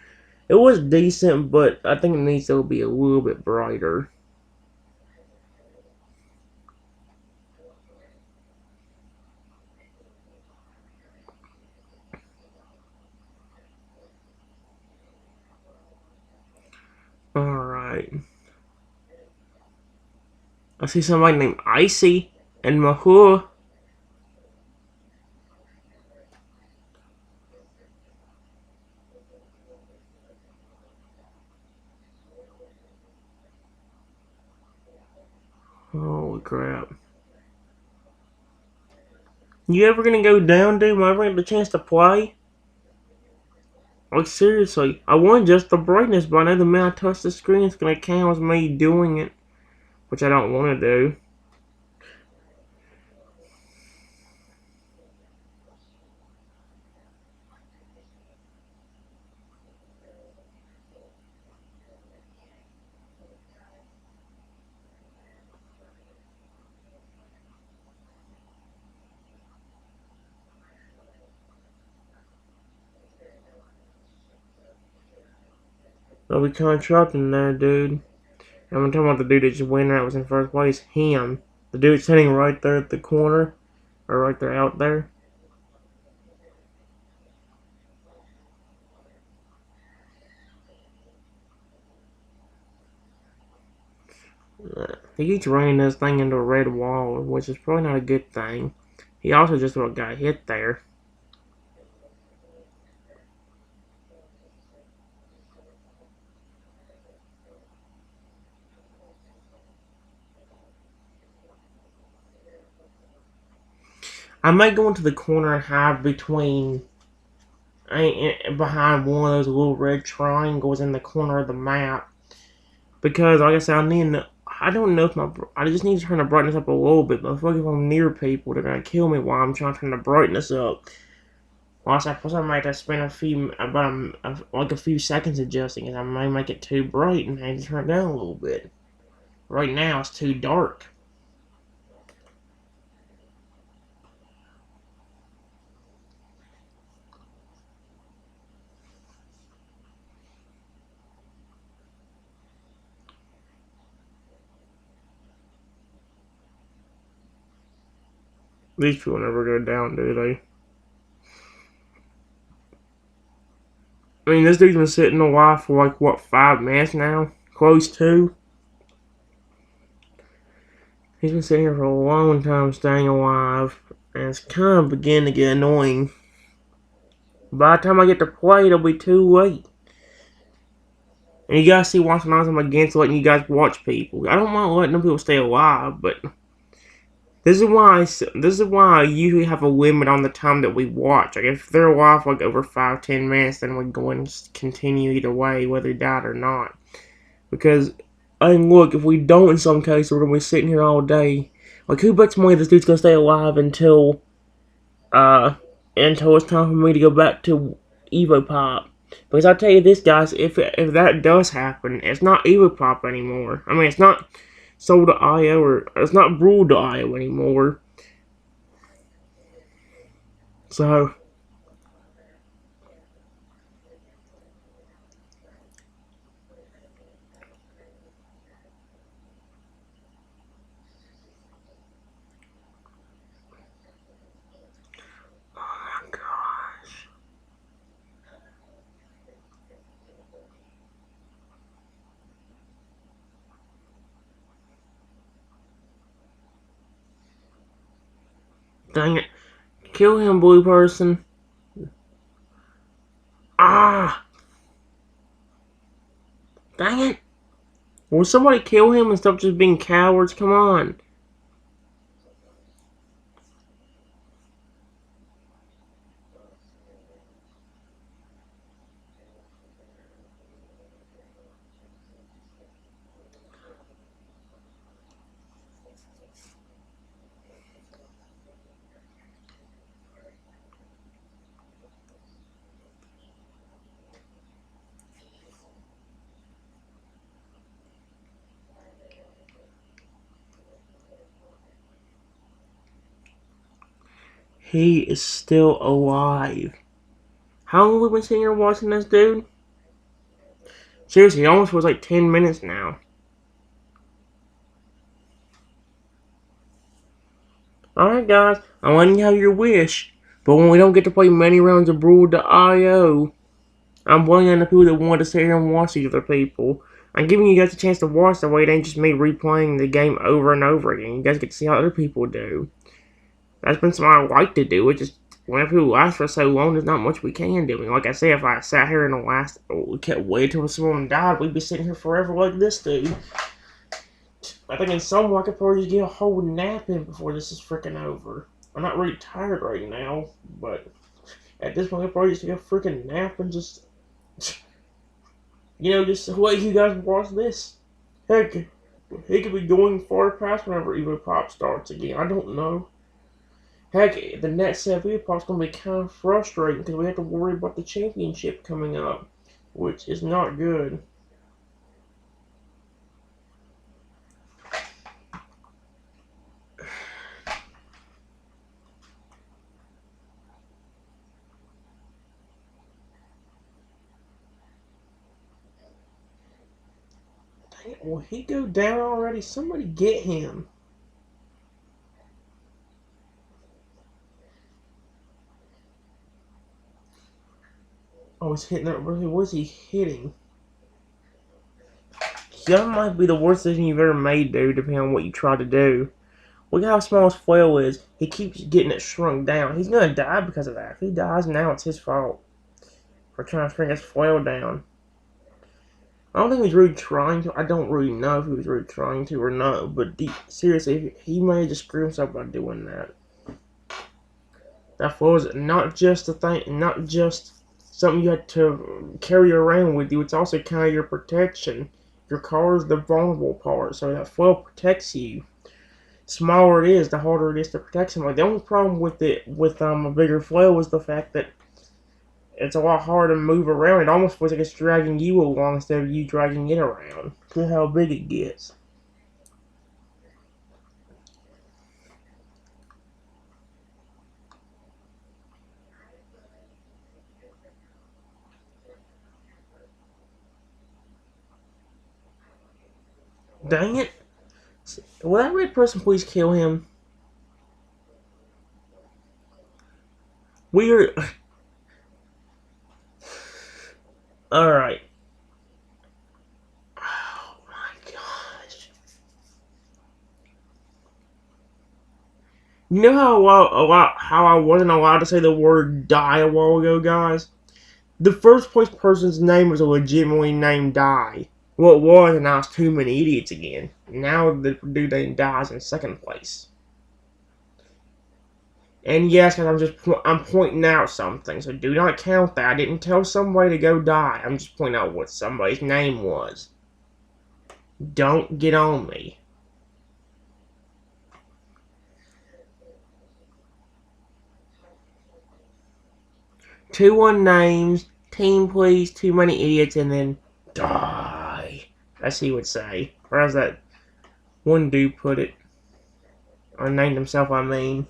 It was decent, but I think it needs to be a little bit brighter. Alright. I see somebody named Icy and Mahua. Holy crap. You ever gonna go down, dude? Am I ever gonna get a chance to play? Like, seriously. I want just the brightness, but I know the minute I touch the screen, it's gonna count as me doing it. Which I don't want to do. I'll be contracting there, dude. I'm talking about the dude that just went out was in first place. Him. The dude sitting right there at the corner. Or right there out there. He keeps running this thing into a red wall, which is probably not a good thing. He also just about got hit there. I might go into the corner and hide behind one of those little red triangles in the corner of the map. Because, like I said, I don't know if I just need to turn the brightness up a little bit, but if I'm near people, they're gonna kill me while I'm trying to turn the brightness up. Plus, I might have to spend like a few seconds adjusting it. I might make it too bright and I need to turn it down a little bit. Right now, it's too dark. These people never go down, do they? I mean, this dude's been sitting alive for like, what, 5 minutes now? Close to? He's been sitting here for a long time staying alive, and it's kind of beginning to get annoying. By the time I get to play, it'll be too late. And you guys see why sometimes I'm against letting you guys watch people. I don't mind letting them people stay alive, but this is why I usually have a limit on the time that we watch. Like if they're alive for like over 5-10 minutes, then we go and continue either way, whether they died or not. Because I mean, look, if we don't, in some cases, we're gonna be sitting here all day. Like who bets money this dude's gonna stay alive uh until it's time for me to go back to Evopop? Because I tell you this, guys, if that does happen, it's not Evopop anymore. I mean, it's not sold to IO or it's not brewed to IO anymore. So, oh my gosh, dang it! Kill him, blue person. Ah, dang it! Will somebody kill him and stop just being cowards? Come on. He is still alive. How long have we been sitting here watching this dude? Seriously, it almost was like 10 minutes now. Alright, guys, I'm letting you have your wish. But when we don't get to play many rounds of Brawl.io, I'm blaming the people that want to sit here and watch these other people. I'm giving you guys a chance to watch the way it ain't just me replaying the game over and over again. You guys get to see how other people do. That's been something I like to do. It's just when people last for so long, there's not much we can do. And like I said, if I sat here and we kept waiting till someone died, we'd be sitting here forever like this dude. I think in some way I could probably just get a whole nap in before this is freaking over. I'm not really tired right now, but at this point I could probably just get a freaking nap and just, just let you guys watch this. Heck, he could be going far past whenever Evopop starts again. I don't know. Heck, the next set of Evopop's gonna be kind of frustrating because we have to worry about the championship coming up, which is not good. Dang it, will he go down already? Somebody get him. Oh, he's hitting that really. What is he hitting? That might be the worst decision you've ever made, dude, depending on what you try to do. Look at how small his flail is. He keeps getting it shrunk down. He's gonna die because of that. If he dies now, it's his fault for trying to shrink his flail down. I don't think he was really trying to. I don't really know if he was really trying to or not. But seriously, he may have just screwed himself by doing that. That flail is not just a thing, not just something you have to carry around with you. It's also kind of your protection. Your car is the vulnerable part, so that flail protects you. Smaller it is, the harder it is to protect somebody. The only problem with a bigger flail was the fact that it's a lot harder to move around. It almost feels like it's dragging you along instead of you dragging it around. Look at how big it gets. Dang it. Will that red person please kill him? We're... Alright. Oh my gosh. You know how I wasn't allowed to say the word die a while ago, guys? The first place person's name was a legitimately named Die. Well, it was, and now it's too many idiots again. Now the dude named Die's in second place. And yes, because I'm pointing out something, so do not count that. I didn't tell somebody to go die. I'm just pointing out what somebody's name was. Don't get on me. Two unnames, team please, too many idiots, and then die. As he would say. Or as that one dude put it. Or named himself, I mean.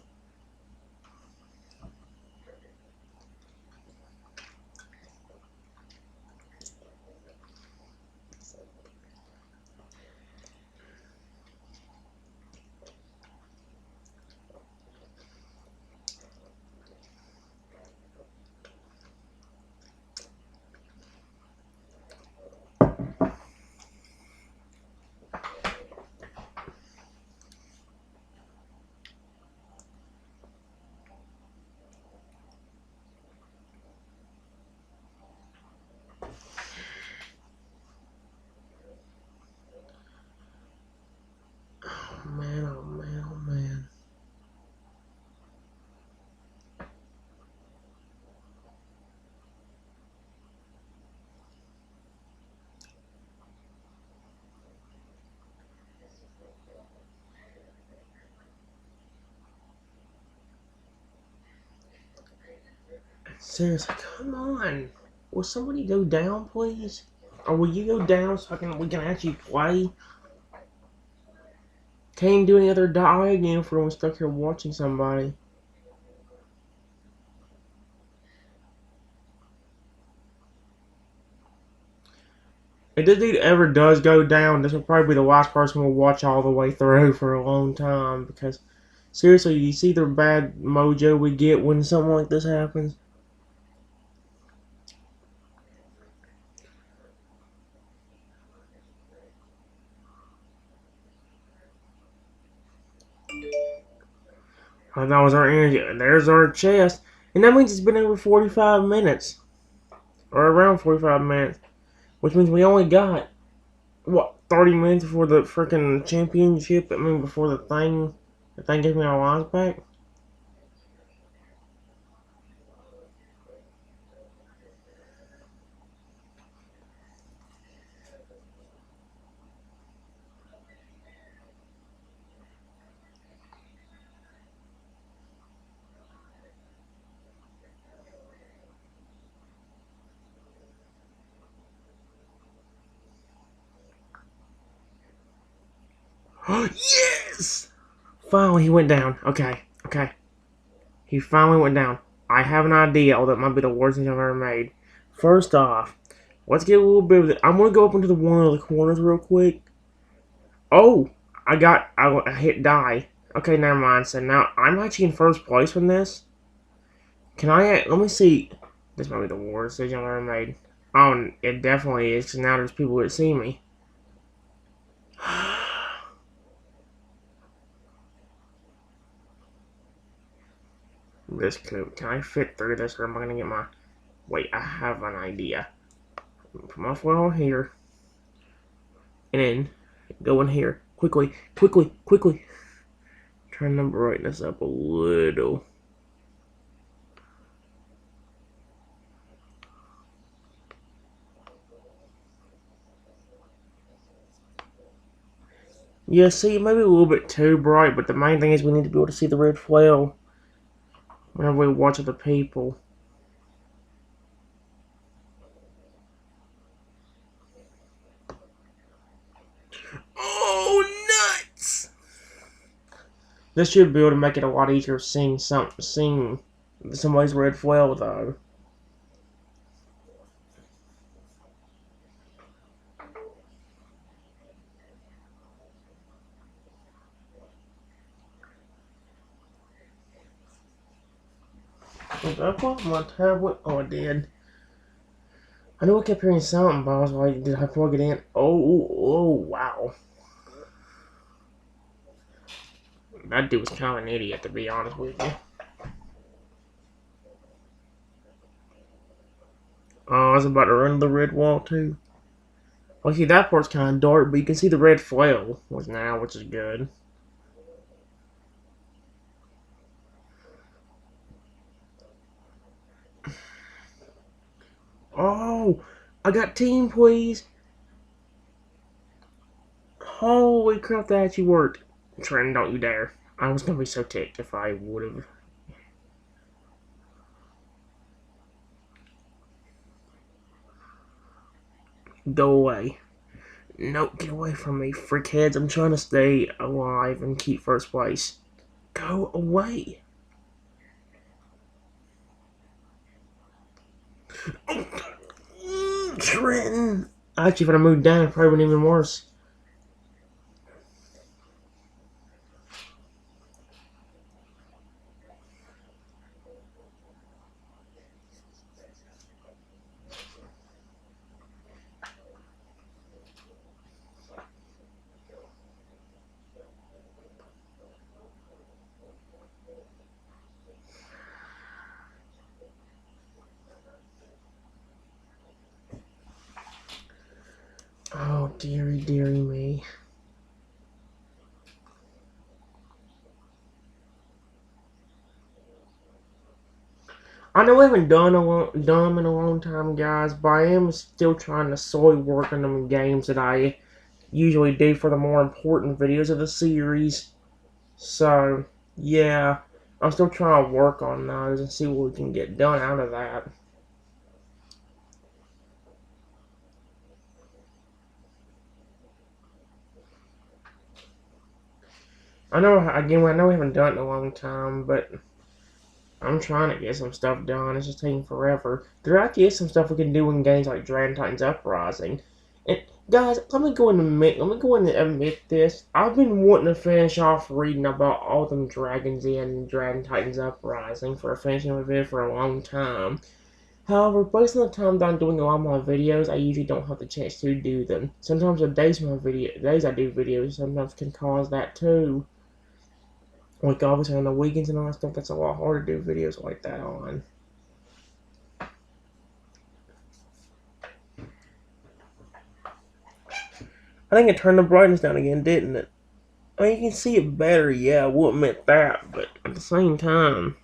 Oh man, oh man, oh man. Seriously, come on. Will somebody go down, please? Or will you go down so we can actually play? Can't do any other die again if we're stuck here watching somebody. If this dude ever does go down, this will probably be the last person we'll watch all the way through for a long time. Because, seriously, you see the bad mojo we get when something like this happens? Oh, that was our energy. And there's our chest. And that means it's been over 45 minutes. Or around 45 minutes. Which means we only got, what, 30 minutes before the freaking championship? I mean, before the thing gave me our lives back? Yes! Finally, he went down. Okay, okay. He finally went down. I have an idea, although it might be the worst thing I've ever made. First off, let's get a little bit of it. I'm gonna go up into the one of the corners real quick. Oh, I hit die. Okay, never mind. So now I'm actually in first place from this. Let me see. This might be the worst decision I've ever made. Oh, it definitely is, because now there's people that see me. Can I fit through this, or am I gonna get my... Wait, I have an idea. Put my foot here. And then go in here. Quickly, quickly, quickly. Turn the brightness up a little. Yeah, see, maybe a little bit too bright, but the main thing is we need to be able to see the red flail whenever we watch other people. Oh, nuts! This should be able to make it a lot easier to sing somebody's red flail, though. Did I plug my tablet? Oh, I did. I know I kept hearing something, but I was like, did I plug it in? Oh, wow. That dude was kind of an idiot, to be honest with you. Oh, I was about to run the red wall, too. Well, see, that part's kind of dark, but you can see the red flail now, which is good. Oh, I got team, please. Holy crap, that actually worked. Trent, don't you dare. I was gonna be so ticked if I would've. Go away. Nope, get away from me, freakheads. I'm trying to stay alive and keep first place. Go away. Trenton. Actually, if I moved down, it probably would have been even worse. Oh, dearie, dearie me. I know we haven't done them in a long time, guys, but I am still trying to slowly work on them games that I usually do for the more important videos of the series. So, yeah, I'm still trying to work on those and see what we can get done out of that. I know we haven't done it in a long time, but I'm trying to get some stuff done. It's just taking forever. There actually is some stuff we can do in games like Dragon Titan's Uprising. And guys, let me go and admit this. I've been wanting to finish off reading about all them dragons in Dragon Titans Uprising for a finishing review for a long time. However, based on the time that I'm doing a lot of my videos, I usually don't have the chance to do them. Sometimes the days I do videos sometimes can cause that too. Like obviously on the weekends and all that stuff, that's a lot harder to do videos like that on. I think it turned the brightness down again, didn't it? I mean, you can see it better, yeah, I will admit that, but at the same time,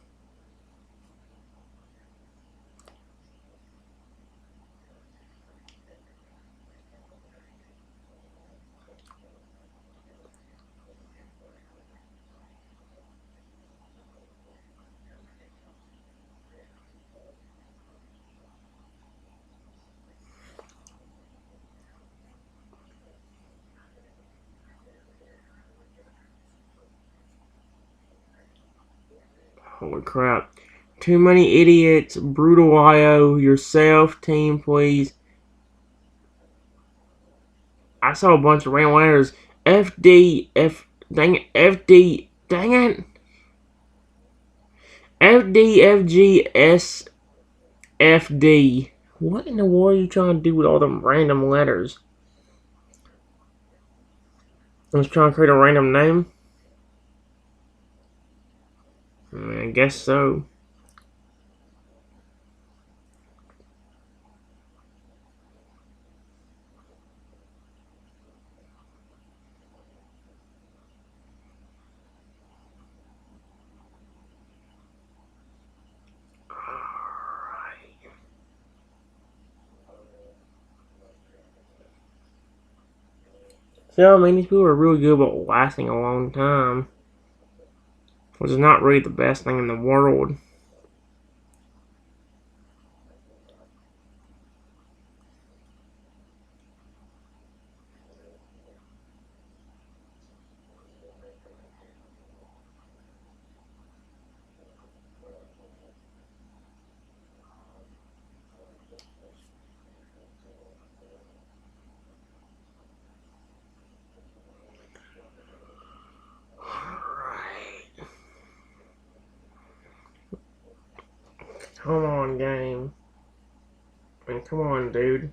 holy crap. Too many idiots, brutal IO, yourself, team, please. I saw a bunch of random letters. FD, dang it, FD, dang it. FDFGSFD. What in the world are you trying to do with all them random letters? I was trying to create a random name? I guess so. So, I mean, these people are really good about lasting a long time, which is not really the best thing in the world. Alright. Come on, game. I mean, come on, dude.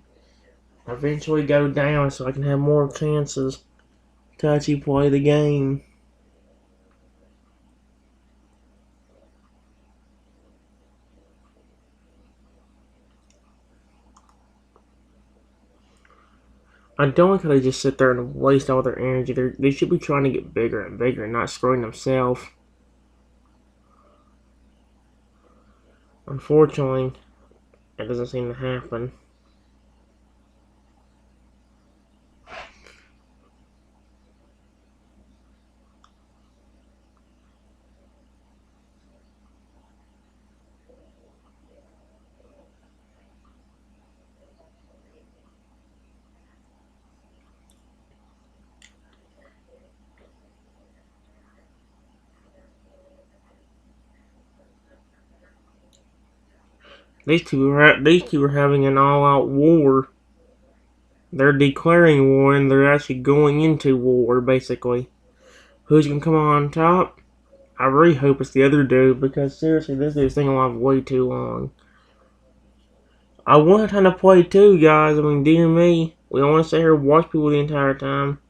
Eventually go down so I can have more chances to actually play the game. I don't like how they just sit there and waste all their energy. They should be trying to get bigger and bigger and not screwing themselves. Unfortunately, it doesn't seem to happen. These two are having an all-out war. They're declaring war and they're actually going into war, basically. Who's gonna come on top? I really hope it's the other dude because seriously, this dude's taking alive way too long. I want time to play too, guys. I mean, dear me, we don't want to sit here and watch people the entire time.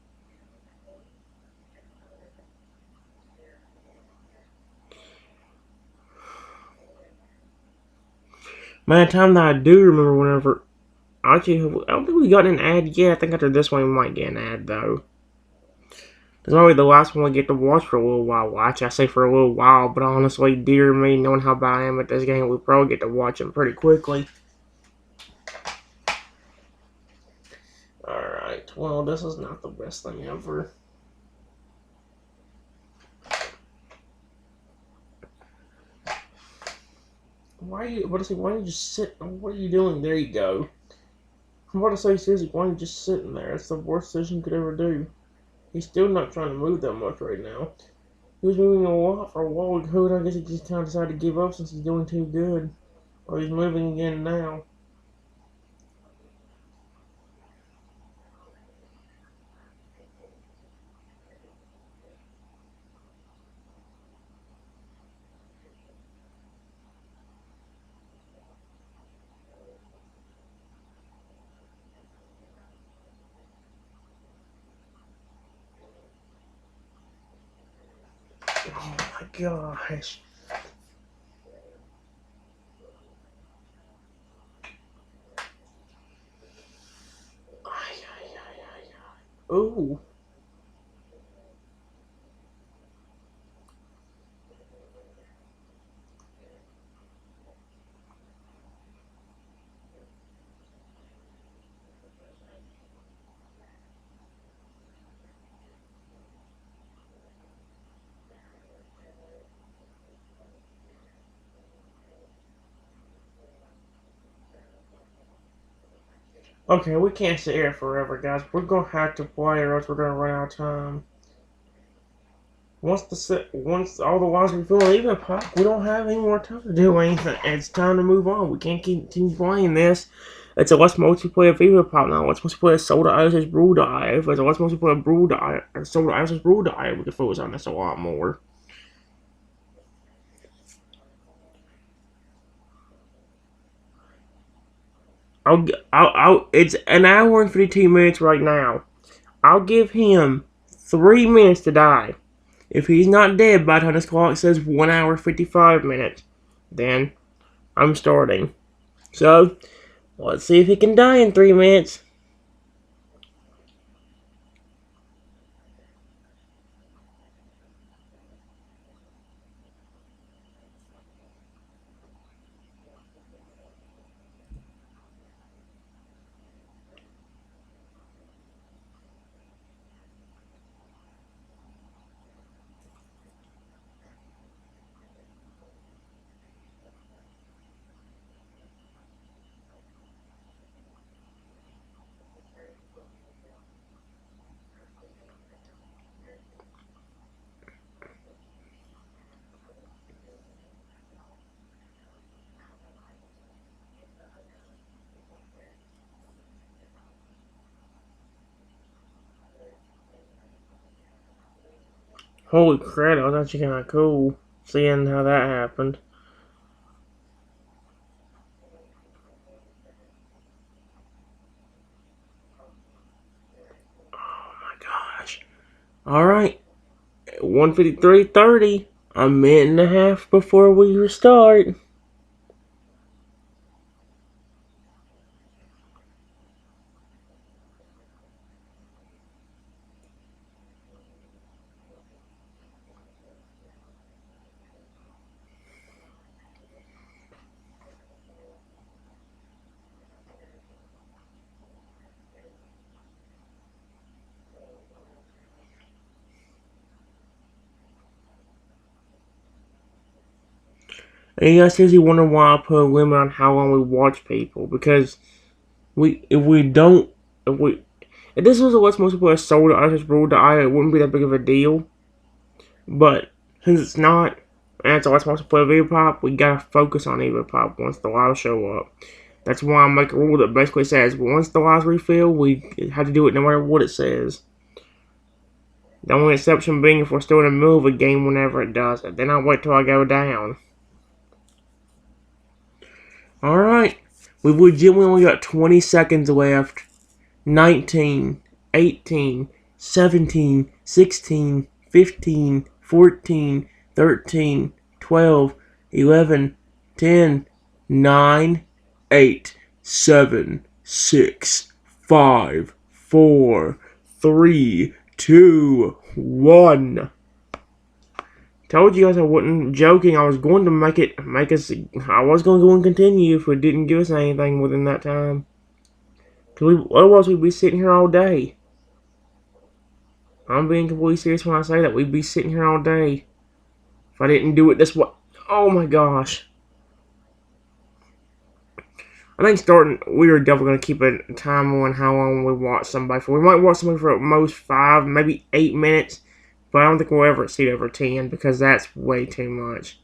Man, the time that I do remember whenever. Actually, I don't think we got an ad yet. I think after this one we might get an ad though. This might be the last one we get to watch for a little while. Well, actually, I say for a little while, but honestly, dear me, knowing how bad I am at this game, we probably get to watch them pretty quickly. Alright, well, this is not the best thing ever. Why are you, what is he, why are you just sitting, what are you doing? There you go. I'm about to say, seriously, why are you just sitting there? It's the worst decision you could ever do. He's still not trying to move that much right now. He was moving a lot for a while ago, and I guess he just kind of decided to give up since he's doing too good. Or he's moving again now. my gosh. Ooh. Okay, we can't sit here forever, guys. We're gonna have to play, or else we're gonna run out of time. Once all the walls are full, even pop, we don't have any more time to do anything. It's time to move on. We can't continue playing this. It's a Let's Multiplayer Evopop now. Let's Multiplayer Soda Isis Brew Dive. It's a Let's Multiplayer Brew Dive. Soda Isis Brew Dive. We can focus on this a lot more. It's an hour and 52 minutes right now. I'll give him 3 minutes to die. If he's not dead by the time this clock says 1 hour 55 minutes, then I'm starting. So, let's see if he can die in 3 minutes. Holy crap, that was actually kind of cool seeing how that happened. Oh my gosh. Alright, 1:53:30. A minute and a half before we restart. And you guys seriously wonder why I put a limit on how long we watch people. Because if we don't, if this was a What's Most People have sold to us as ruled to I, it wouldn't be that big of a deal. But since it's not, and it's a What's Most People Evopop, we gotta focus on Evopop once the lives show up. That's why I make a rule that basically says once the lives refill, we have to do it no matter what it says. The only exception being if we're still in the middle of a game whenever it does it. Then I wait till I go down. Alright. We've legitimately only got 20 seconds left. 19, 18, 17, 16, 15, 14, 13, 12, 11, 10, 9, 8, 7, 6, 5, 4, 3, 2, 1. Told you guys I wasn't joking. I was going to make us. I was going to go and continue if it didn't give us anything within that time. Otherwise, we'd be sitting here all day. I'm being completely serious when I say that. We'd be sitting here all day if I didn't do it this way. Oh my gosh. I think we are definitely going to keep a time on how long we watch somebody for. We might watch somebody for at most 5, maybe 8 minutes. But I don't think we'll ever exceed over 10 because that's way too much.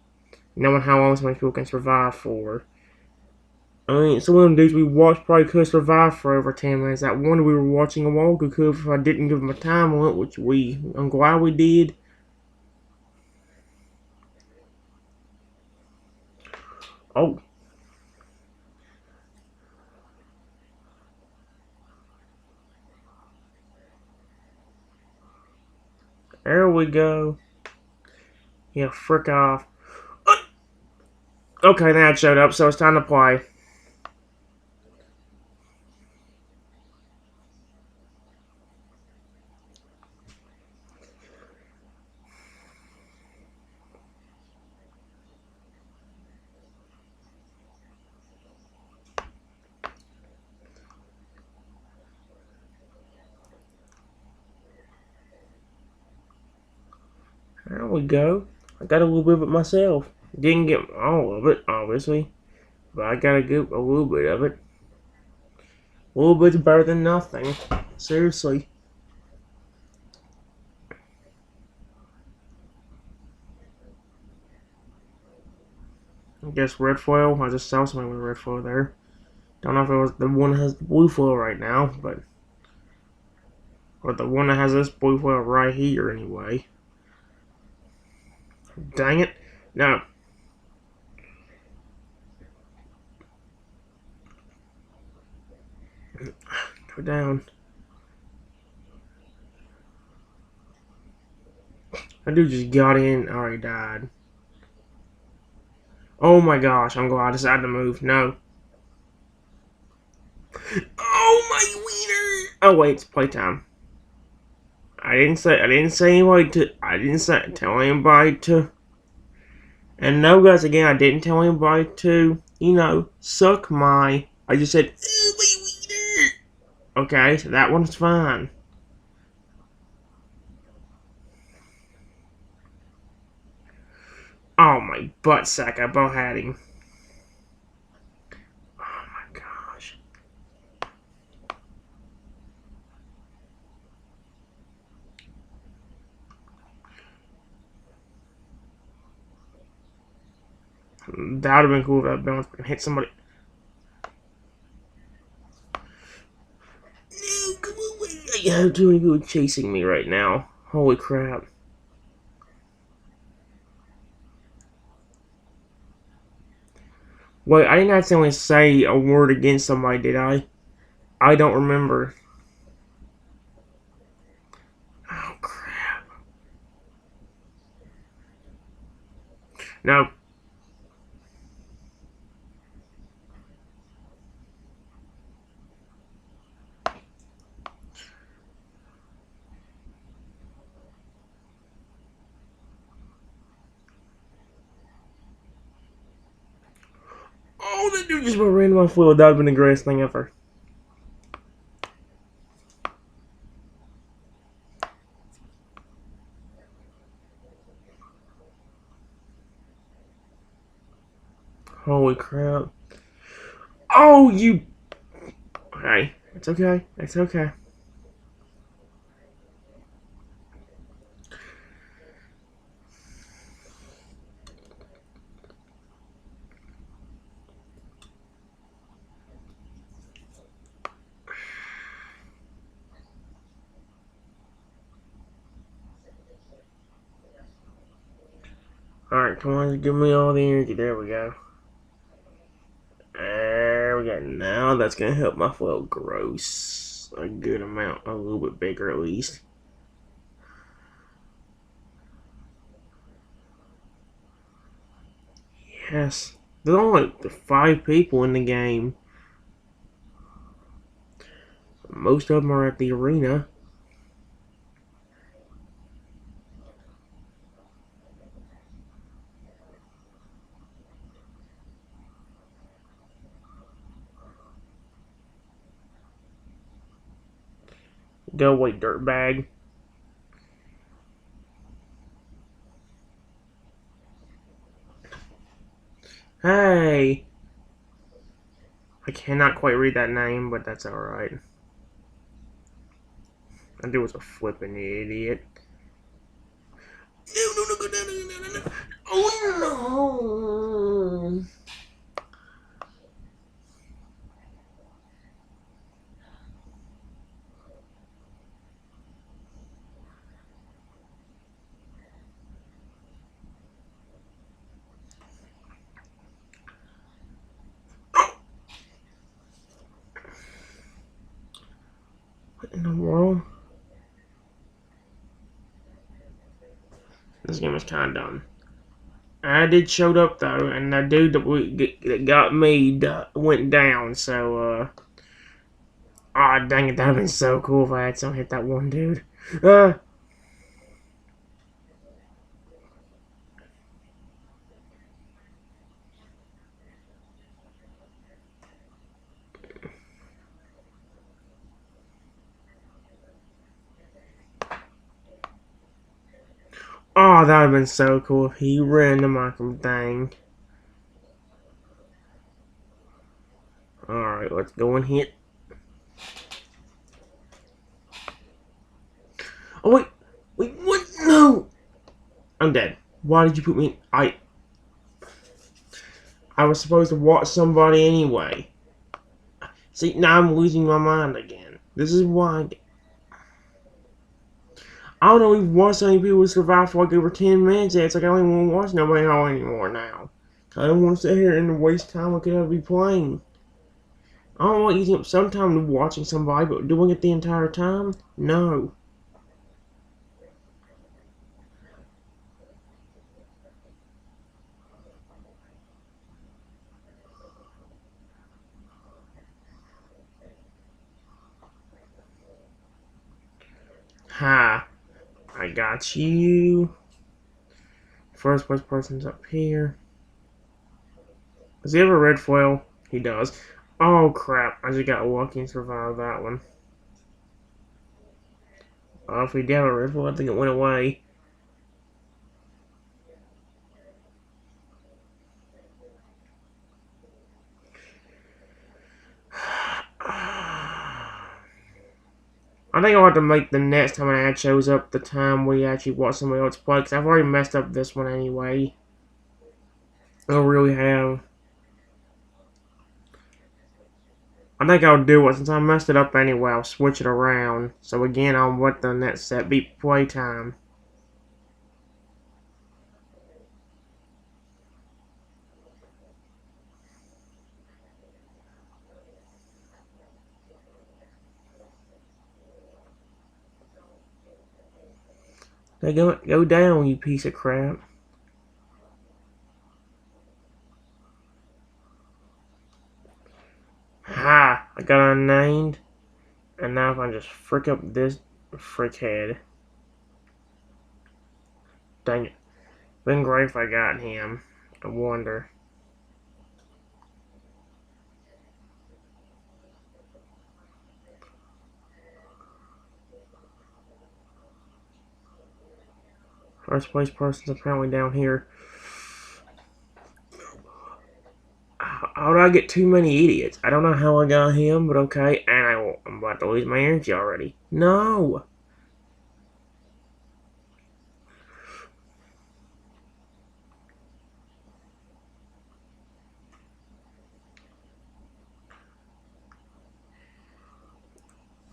Knowing how long so many people can survive for. I mean, some of them dudes we watched probably could have survived for over 10 minutes. That one we were watching a while ago could if I didn't give them a time on it, which I'm glad we did. Oh. There we go. Yeah, frick off. Okay, now it showed up, so it's time to play. There we go. I got a little bit of it myself. Didn't get all of it, obviously, but I got a little bit of it. A little bit's better than nothing. Seriously. I guess red foil. I just saw something with red foil there. Don't know if it was the one that has the blue foil right now, but or the one that has this blue foil right here anyway. Dang it! No, go down. That dude just got in. Already died. Oh my gosh! I'm glad I decided to move. No. Oh my wiener! Oh wait, it's playtime. I didn't say tell anybody to. And no, guys, again, I didn't tell anybody to, suck my. I just said, "Ooh, my wiener." Okay, so that one's fine. Oh my butt sack! I about had him. Oh my gosh. That would have been cool if that bounce could hit somebody. No, come away! I have too many people chasing me right now. Holy crap. Wait, I didn't accidentally say a word against somebody, did I? I don't remember. Oh crap. No. Oh, that dude just ran my foot. That would have been the greatest thing ever. Holy crap. Oh, you. Okay. It's okay. It's okay. Alright, come on. Give me all the energy. There we go. There we go. Now that's going to help my flow gross a good amount. A little bit bigger at least. Yes. There's only like 5 people in the game. Most of them are at the arena. Go away, dirtbag. Hey! I cannot quite read that name, but that's alright. That dude was a flippin' idiot. No, no, no, go down, no, no, no, no. Oh no! What in the world? This game is kind of done. I did showed up though, and the dude that got me went down. So, ah, dang it, that'd been so cool if I had someone hit that one dude. Uh, oh, that'd have been so cool if he ran the micro thing. All right, let's go and hit. Oh wait, what? No, I'm dead. Why did you put me? I was supposed to watch somebody anyway. See, now I'm losing my mind again. This is why. I don't know even watched any people survive for like over 10 minutes. It's like I don't even want to watch nobody all anymore now. I don't want to sit here and waste time I could have be playing. I don't want using up some time watching somebody, but doing it the entire time? No. Ha. I got you. First place person's up here. Does he have a red foil? He does. Oh crap, I just got lucky and survived that one. If we did have a red foil, I think it went away. I think I'll have to make the next time an ad shows up the time we actually watch somebody else play, because I've already messed up this one anyway. I really have. I think I'll do it, since I messed it up anyway, I'll switch it around. So again, I'll let the next set be playtime. Hey, go down, you piece of crap. Ha! I got unnamed. And now if I just frick up this frick head. Dang it. Been great if I got him. I wonder. First place person's apparently down here. How did I get too many idiots? I don't know how I got him, but okay. And I'm about to lose my energy already. No!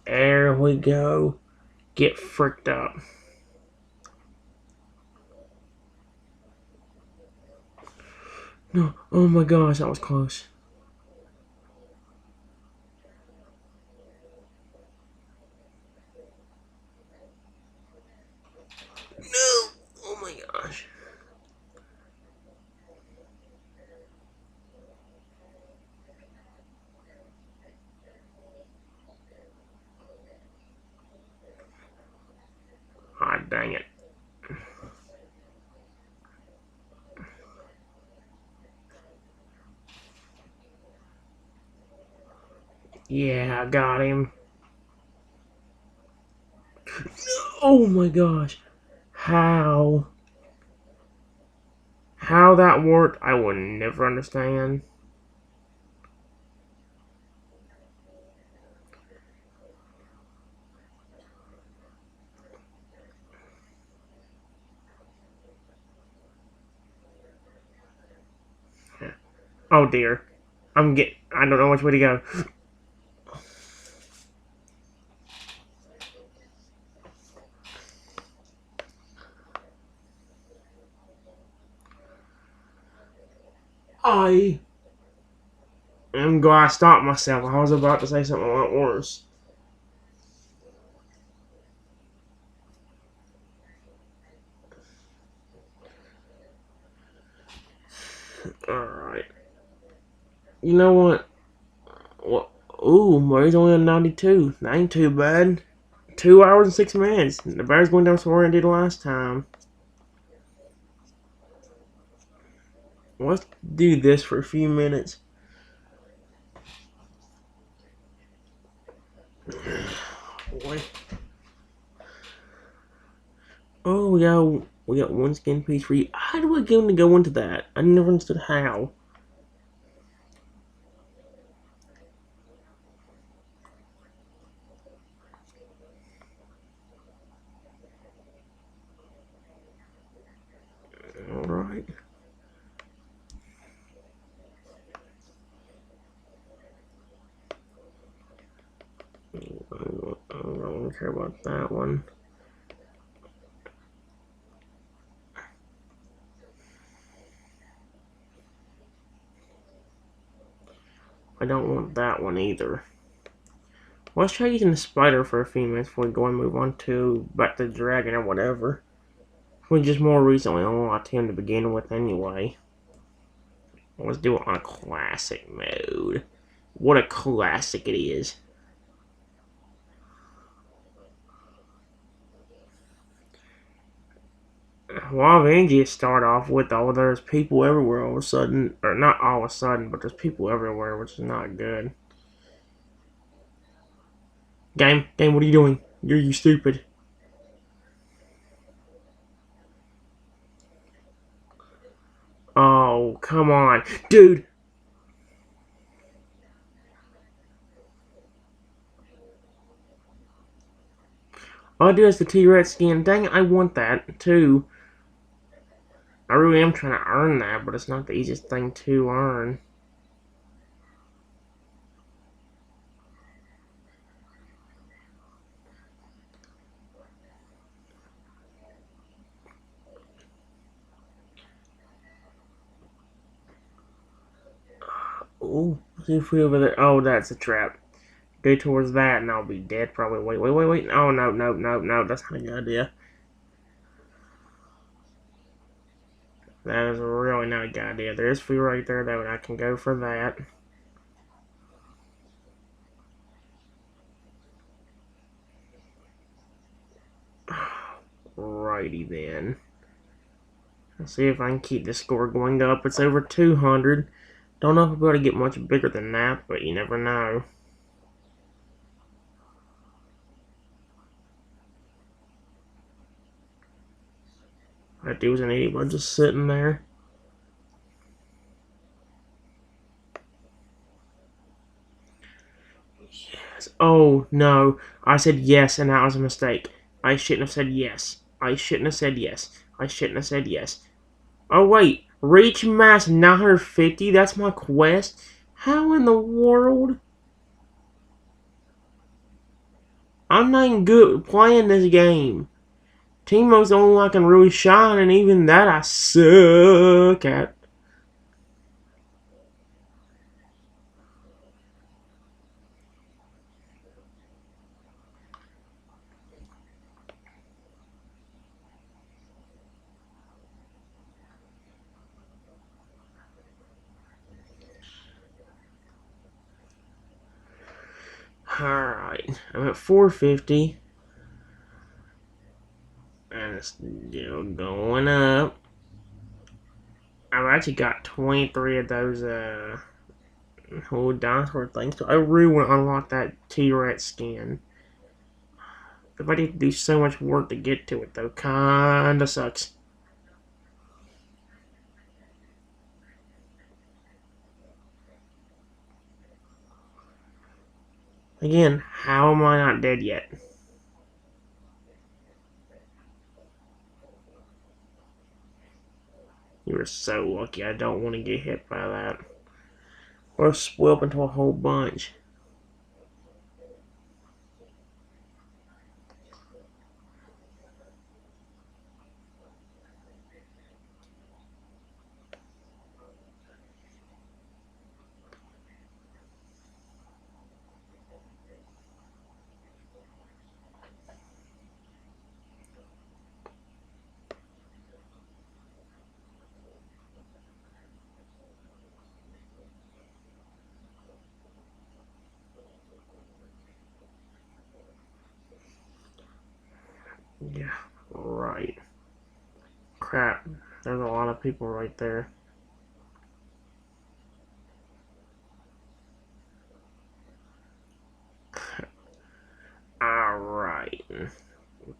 There we go. Get fricked up. No, oh my gosh, that was close. No! Oh my gosh. Ah, dang it. Yeah, I got him. Oh my gosh. How? How that worked, I will never understand. Oh dear. I don't know which way to go. I am glad I stopped myself. I was about to say something a lot worse. Alright. You know what? What? Ooh, Murray's only on 92. That ain't too bad. 2 hours and 6 minutes. The Bears going down somewhere I did last time. Let's do this for a few minutes. Boy. Oh, we got one skin piece for you. How do I get him to go into that? I never understood how. Alright. I don't care about that one. I don't want that one either. Let's try using the spider for a few minutes before we go and move on to back to the dragon or whatever. We just more recently unlocked him to begin with anyway. Let's do it on classic mode. What a classic it is. Well, Vanjie start off with, oh, there's people everywhere all of a sudden. Or not all of a sudden, but there's people everywhere, which is not good. Game, what are you doing? You stupid. Oh, come on. Dude! All I do is the T-Rex skin. Dang it, I want that, too. I really am trying to earn that, but it's not the easiest thing to earn. Oh, see if we over there. Oh, that's a trap. Go towards that and I'll be dead probably. Wait. Oh, no. That's not a good idea. That is really not a good idea. There's food right there, though, and I can go for that. Righty then. Let's see if I can keep the score going up. It's over 200. Don't know if I'll be able to get much bigger than that, but you never know. That dude was an idiot, but just sitting there. Yes. Oh, no. I said yes, and that was a mistake. I shouldn't have said yes. I shouldn't have said yes. I shouldn't have said yes. Oh, wait. Reach mass 950? That's my quest? How in the world? I'm not even good at playing this game. Teemo's the only one I can really shine, and even that I suck at. Alright, I'm at 450. And it's still going up. I've actually got 23 of those whole dinosaur things, so I really want to unlock that T-Rex skin. If I need to do so much work to get to it, though, kinda sucks. Again, how am I not dead yet? You are so lucky. I don't want to get hit by that. Or split up into a whole bunch. Yeah, right. Crap. There's a lot of people right there. Alright.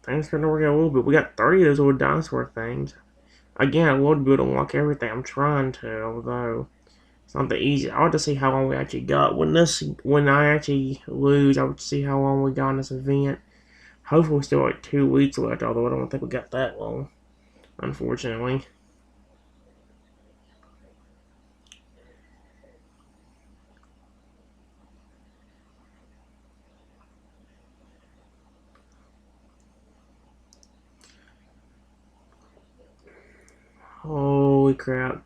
Things starting to work out a little bit. We got 30 of those little dinosaur things. Again, I would be able to unlock everything. I'm trying to, although it's not the easy. I want to see how long we actually got. When I actually lose, I would see how long we got in this event. Hopefully, we still like 2 weeks left. Although I don't think we got that long, unfortunately. Holy crap!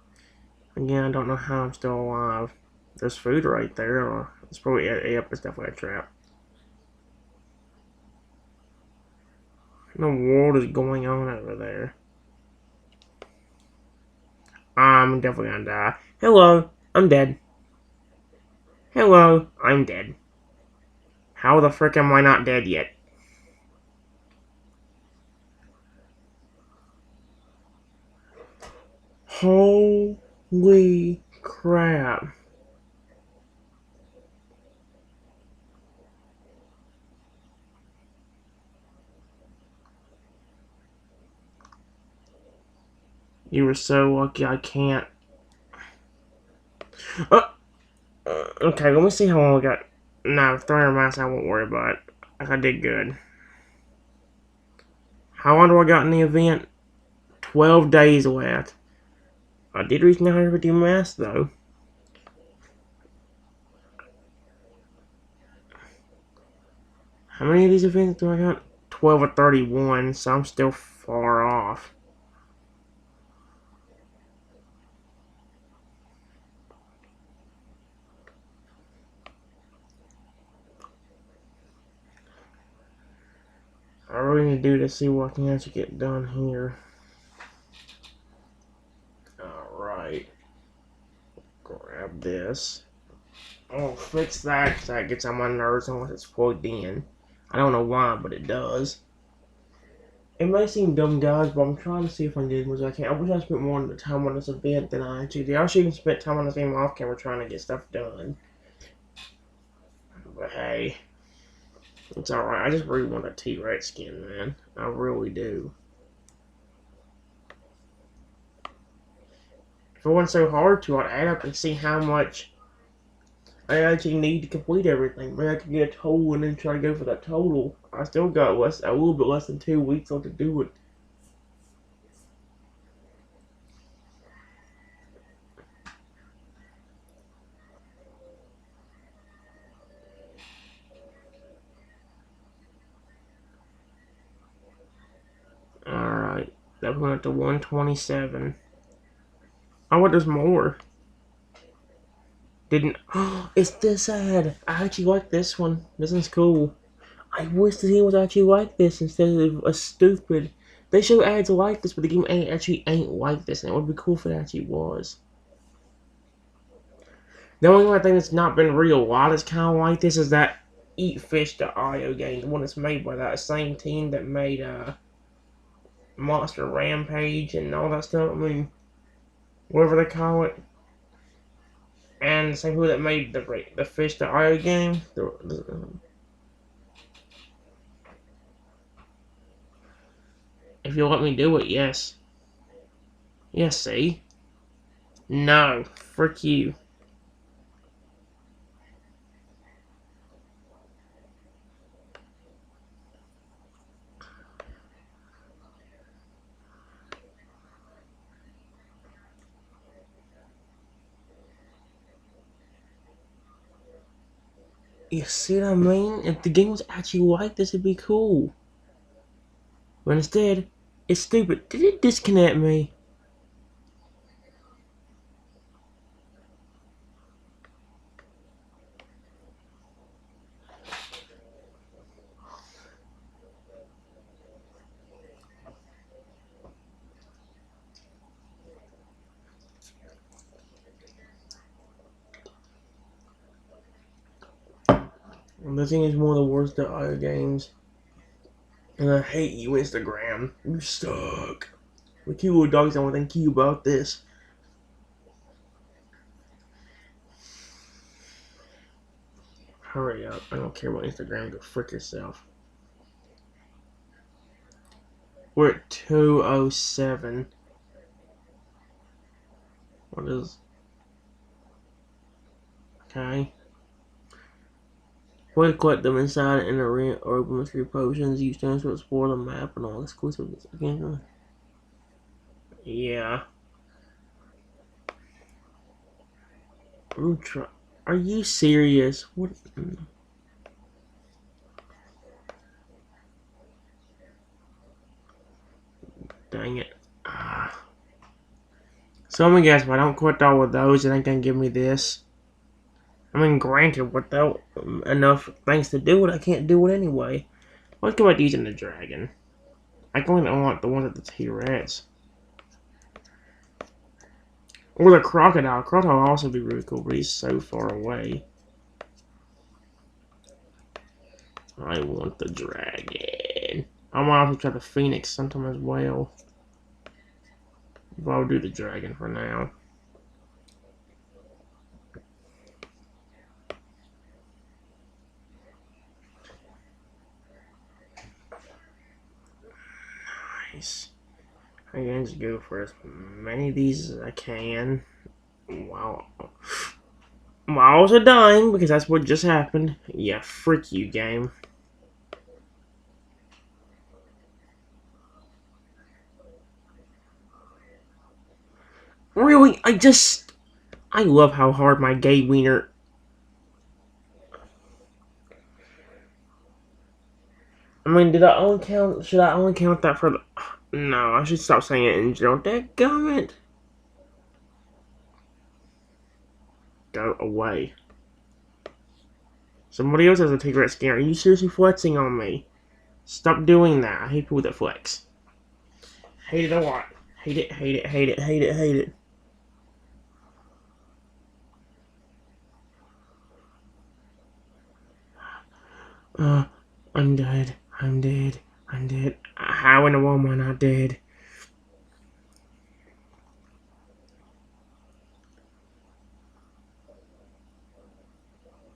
Again, I don't know how I'm still alive. There's food right there. It's probably yep. It's definitely a trap. What in the world is going on over there? I'm definitely gonna die. Hello, I'm dead. Hello, I'm dead. How the frick am I not dead yet? Holy crap. You were so lucky I can't. Uh, okay, let me see how long we got. No, 300 miles I won't worry about it. I did good. How long do I got in the event? 12 days left. I did reach 950 mass though. How many of these events do I got? 12 or 31, so I'm still far off. I really need to do to see what I can actually get done here. Alright. Grab this. Oh, fix that because that gets on my nerves unless it's plugged in. I don't know why, but it does. It may seem dumb, guys, but I'm trying to see if I can get as much as I can. I wish I spent more time on this event than I actually did. I should even spent time on this game off camera trying to get stuff done. But hey, it's alright. I just really want a T-Rex skin, man. I really do. If it wasn't so hard to, I'd add up and see how much I actually need to complete everything. Maybe I could get a total and then try to go for that total. I still got a little bit less than 2 weeks left to do it. Alright, that went up to 127. I want there's more. Didn't. It's this ad. I actually like this one. This one's cool. I wish the game was actually like this instead of a stupid. They show ads like this, but the game ain't like this, and it would be cool if it actually was. The only thing that's not been real lot that's kind of like this is that Eat Fish the IO game, the one that's made by that same team that made Monster Rampage and all that stuff. I mean, whatever they call it. And the same people that made the Fish the IO game. If you'll let me do it, yes. Yes, see? No. Frick you. You see what I mean? If the game was actually like this, it'd be cool. But instead, it's stupid. Did it disconnect me? The thing is one of the worst IO games. And I hate you, Instagram. You suck. The cute little dogs don't think you about this. Hurry up. I don't care about Instagram. Go frick yourself. We're at 207. What is... Okay. Play collect them inside an arena or open mystery potions. Use stones to explore the map and all exclusive again. Yeah. Ultra. Are you serious? What? Dang it. So let me guess, if I don't collect all of those, it ain't gonna give me this. I mean, granted, without enough things to do it, I can't do it anyway. Let's go back to using the dragon. I can only unlock the ones at the T-Rex. Or the crocodile. Crocodile will also be really cool, but he's so far away. I want the dragon. I might also try the phoenix sometime as well. But I'll do the dragon for now. Nice. I'm going to go for as many of these as I can. Wow. Walls are dying because that's what just happened. Yeah, frick you, game. Really? I love how hard my gay wiener... I mean, should I only count that for the... No, I should stop saying it in general. Dadgummit. Go away. Somebody else has a T-Rex skin. Are you seriously flexing on me? Stop doing that. I hate people that flex. Hate it a lot. Hate it, hate it, hate it, hate it, hate it. I'm dead. I'm dead. I'm dead. How in the world am I not dead?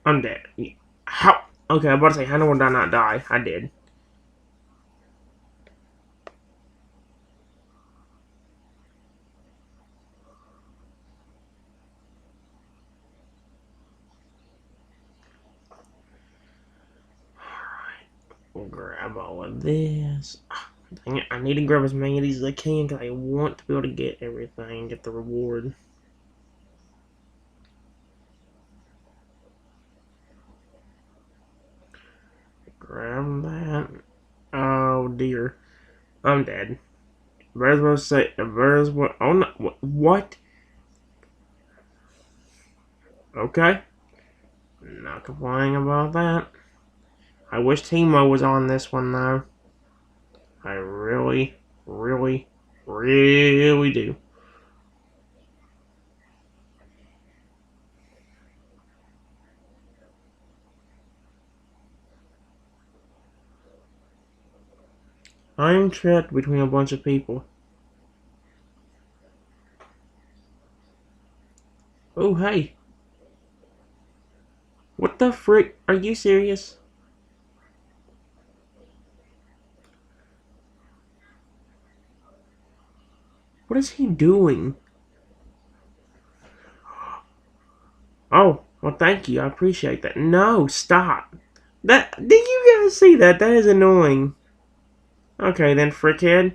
I'm dead. How? Okay, I'm about to say, how in the world did I not die? I did. Alright. We'll grab all of this. Dang it, I need to grab as many of these as I can because I want to be able to get everything, get the reward. Grab that. Oh dear. I'm dead. Birds will say, birds will, oh no, what? Okay. Not complaining about that. I wish Timo was on this one though. I really, really, really do. I'm trapped between a bunch of people. Oh, hey. What the frick? Are you serious? What is he doing? Oh, well, thank you. I appreciate that. No, stop. Did you guys see that? That is annoying. Okay, then, frickhead.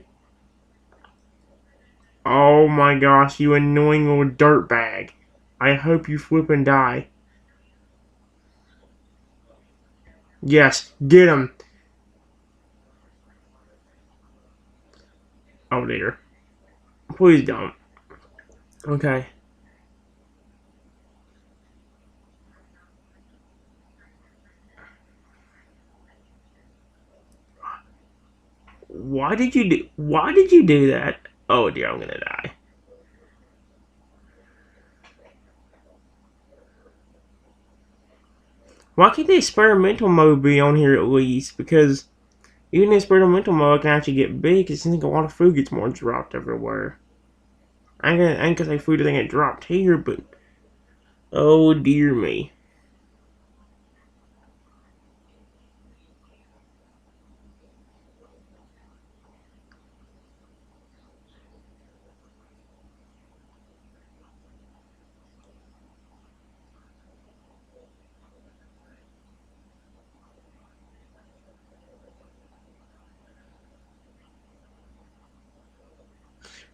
Oh my gosh, you annoying little dirtbag. I hope you flip and die. Yes, get him. Oh dear. Please don't. Okay. Why did you do that? Oh dear, I'm gonna die. Why can't the experimental mode be on here at least? Because Even in experimental mode, I can actually get big because it seems like a lot of food gets more dropped everywhere. I ain't gonna say food doesn't get dropped here, but oh dear me.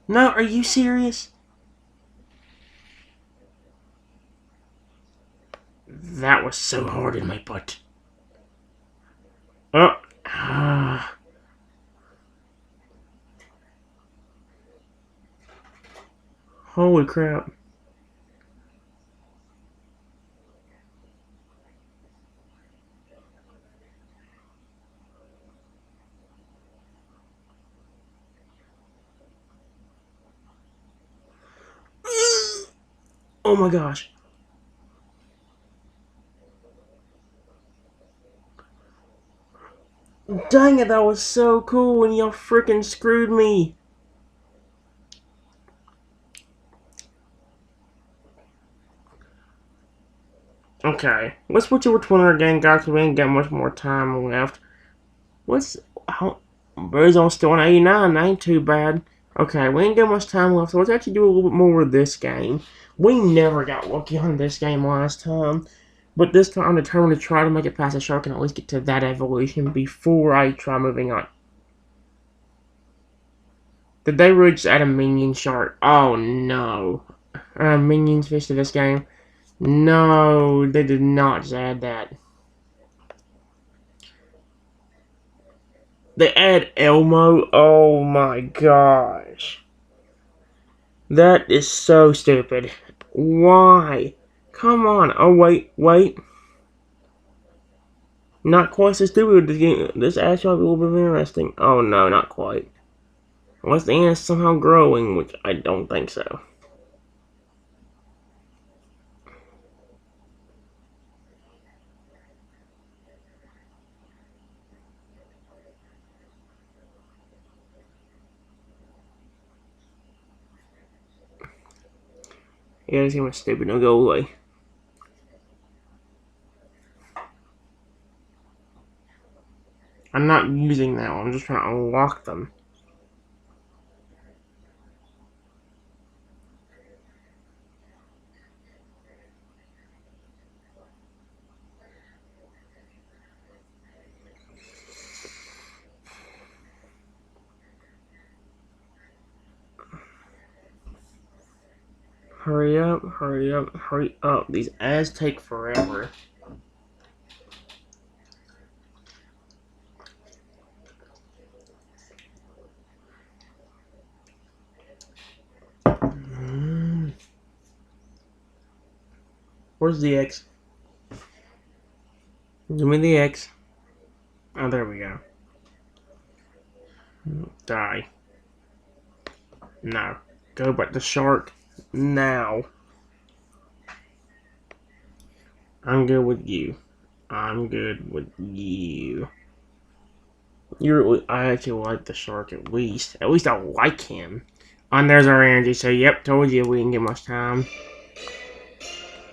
No, are you serious? That was so hard in my butt. Oh, ah, holy crap. Oh my gosh. Dang it, that was so cool and y'all freaking screwed me. Okay, let's switch over to one other game, guys, because we ain't got much more time left. What's. How. Bird's on still on 89, that ain't too bad. Okay, we ain't got much time left, so let's actually do a little bit more with this game. We never got lucky on this game last time, but this time I'm determined to try to make it past the shark and at least get to that evolution before I try moving on. Did they really just add a minion shark? Oh no. Minions fish to this game? No, they did not just add that. They add Elmo? Oh my gosh. That is so stupid. Why? Come on. Oh, wait, wait. Not quite so stupid. This actually might be a little bit interesting. Oh, no, not quite. Unless the ant is somehow growing, which I don't think so. Yeah, this game is stupid. No, go away. I'm not using that one. I'm just trying to unlock them. Hurry up, hurry up, hurry up. These ads take forever. Where's the X? Give me the X. Oh, there we go. Die. No. Go back to shark. Now. I'm good with you. I'm good with you. I actually like the shark at least. At least I like him. And there's our energy. So, yep, told you we didn't get much time.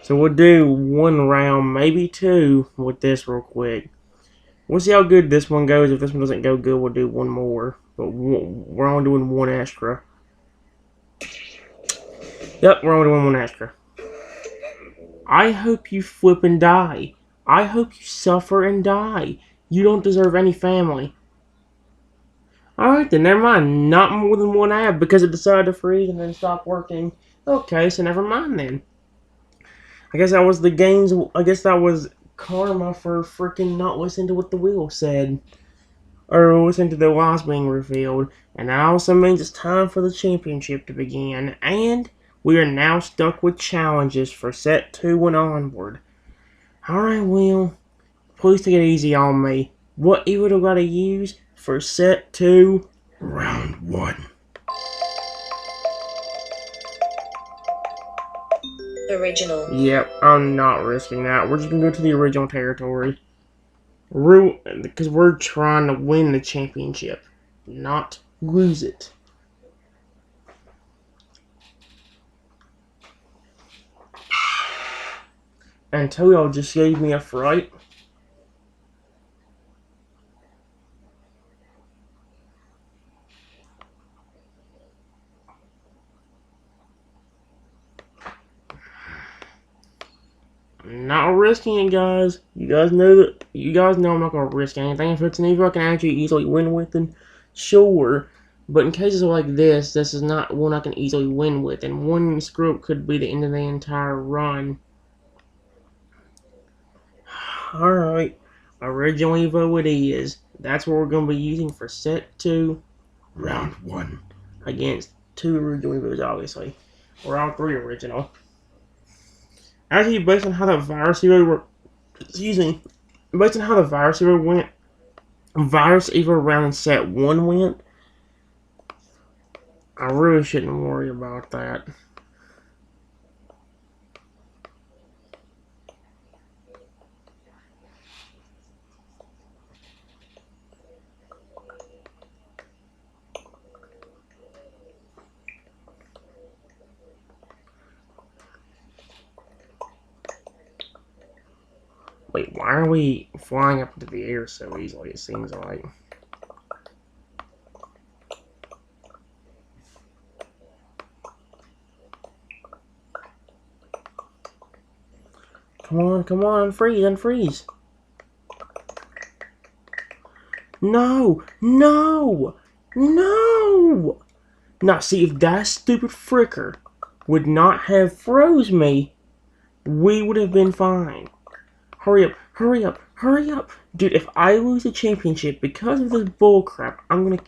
So we'll do one round, maybe two, with this real quick. We'll see how good this one goes. If this one doesn't go good, we'll do one more. But we're only doing one extra. Yep, we're only doing one extra. I hope you flip and die. I hope you suffer and die. You don't deserve any family. Alright then, never mind. Not more than one ab because it decided to freeze and then stop working. Okay, so never mind then. I guess that was the game's. I guess that was karma for freaking not listening to what the wheel said. Or listening to the lies being revealed. And that also means it's time for the championship to begin. And we are now stuck with challenges for set 2 and onward. Alright, Will. Please take it easy on me. What evil do I gotta use for set 2, round 1? Original. Yep, I'm not risking that. We're just gonna go to the original territory. Because we're trying to win the championship, not lose it. Antonio just gave me a fright. I'm not risking it, guys. You guys know that. You guys know I'm not gonna risk anything. If it's an Evo I can actually easily win with, then sure. But in cases like this is not one I can easily win with, and one screw up could be the end of the entire run. Alright, original Evo it is. That's what we're going to be using for set 2, round 1. Against 2 original Evos, obviously. Or all 3 original. Actually, based on how the virus Evo based on how the virus Evo went, virus Evo round set 1 went, I really shouldn't worry about that. Wait, why are we flying up into the air so easily, it seems like? Come on, unfreeze. No! No! No! Now, see, if that stupid fricker would not have froze me, we would have been fine. Hurry up, hurry up, hurry up. Dude, if I lose the championship because of this bullcrap, I'm gonna...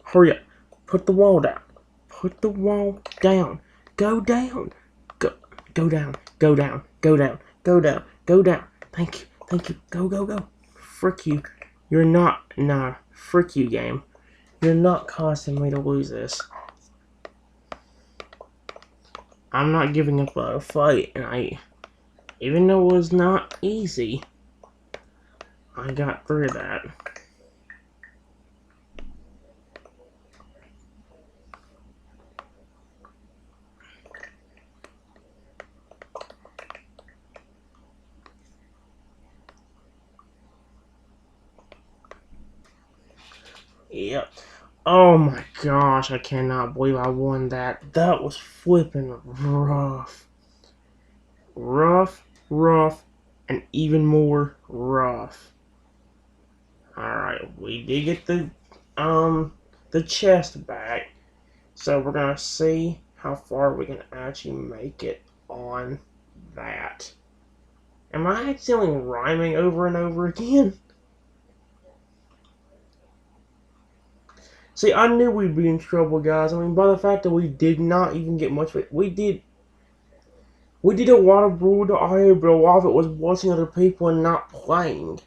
Hurry up. Put the wall down. Put the wall down. Go down. Go down. Go down. Go down. Go down. Go down. Thank you. Thank you. Go. Frick you. You're not... Nah. Frick you, game. You're not causing me to lose this. I'm not giving up a fight, and even though it was not easy, I got through that. Yep. Oh my gosh, I cannot believe I won that. That was flipping rough. Rough, and even more rough. Alright, we did get the chest back. So we're gonna see how far we can actually make it on that. Am I accidentally rhyming over and over again? See, I knew we'd be in trouble, guys. I mean, by the fact that we did not even get much of it. We did a lot of Brood IO, but a lot of it was watching other people and not playing.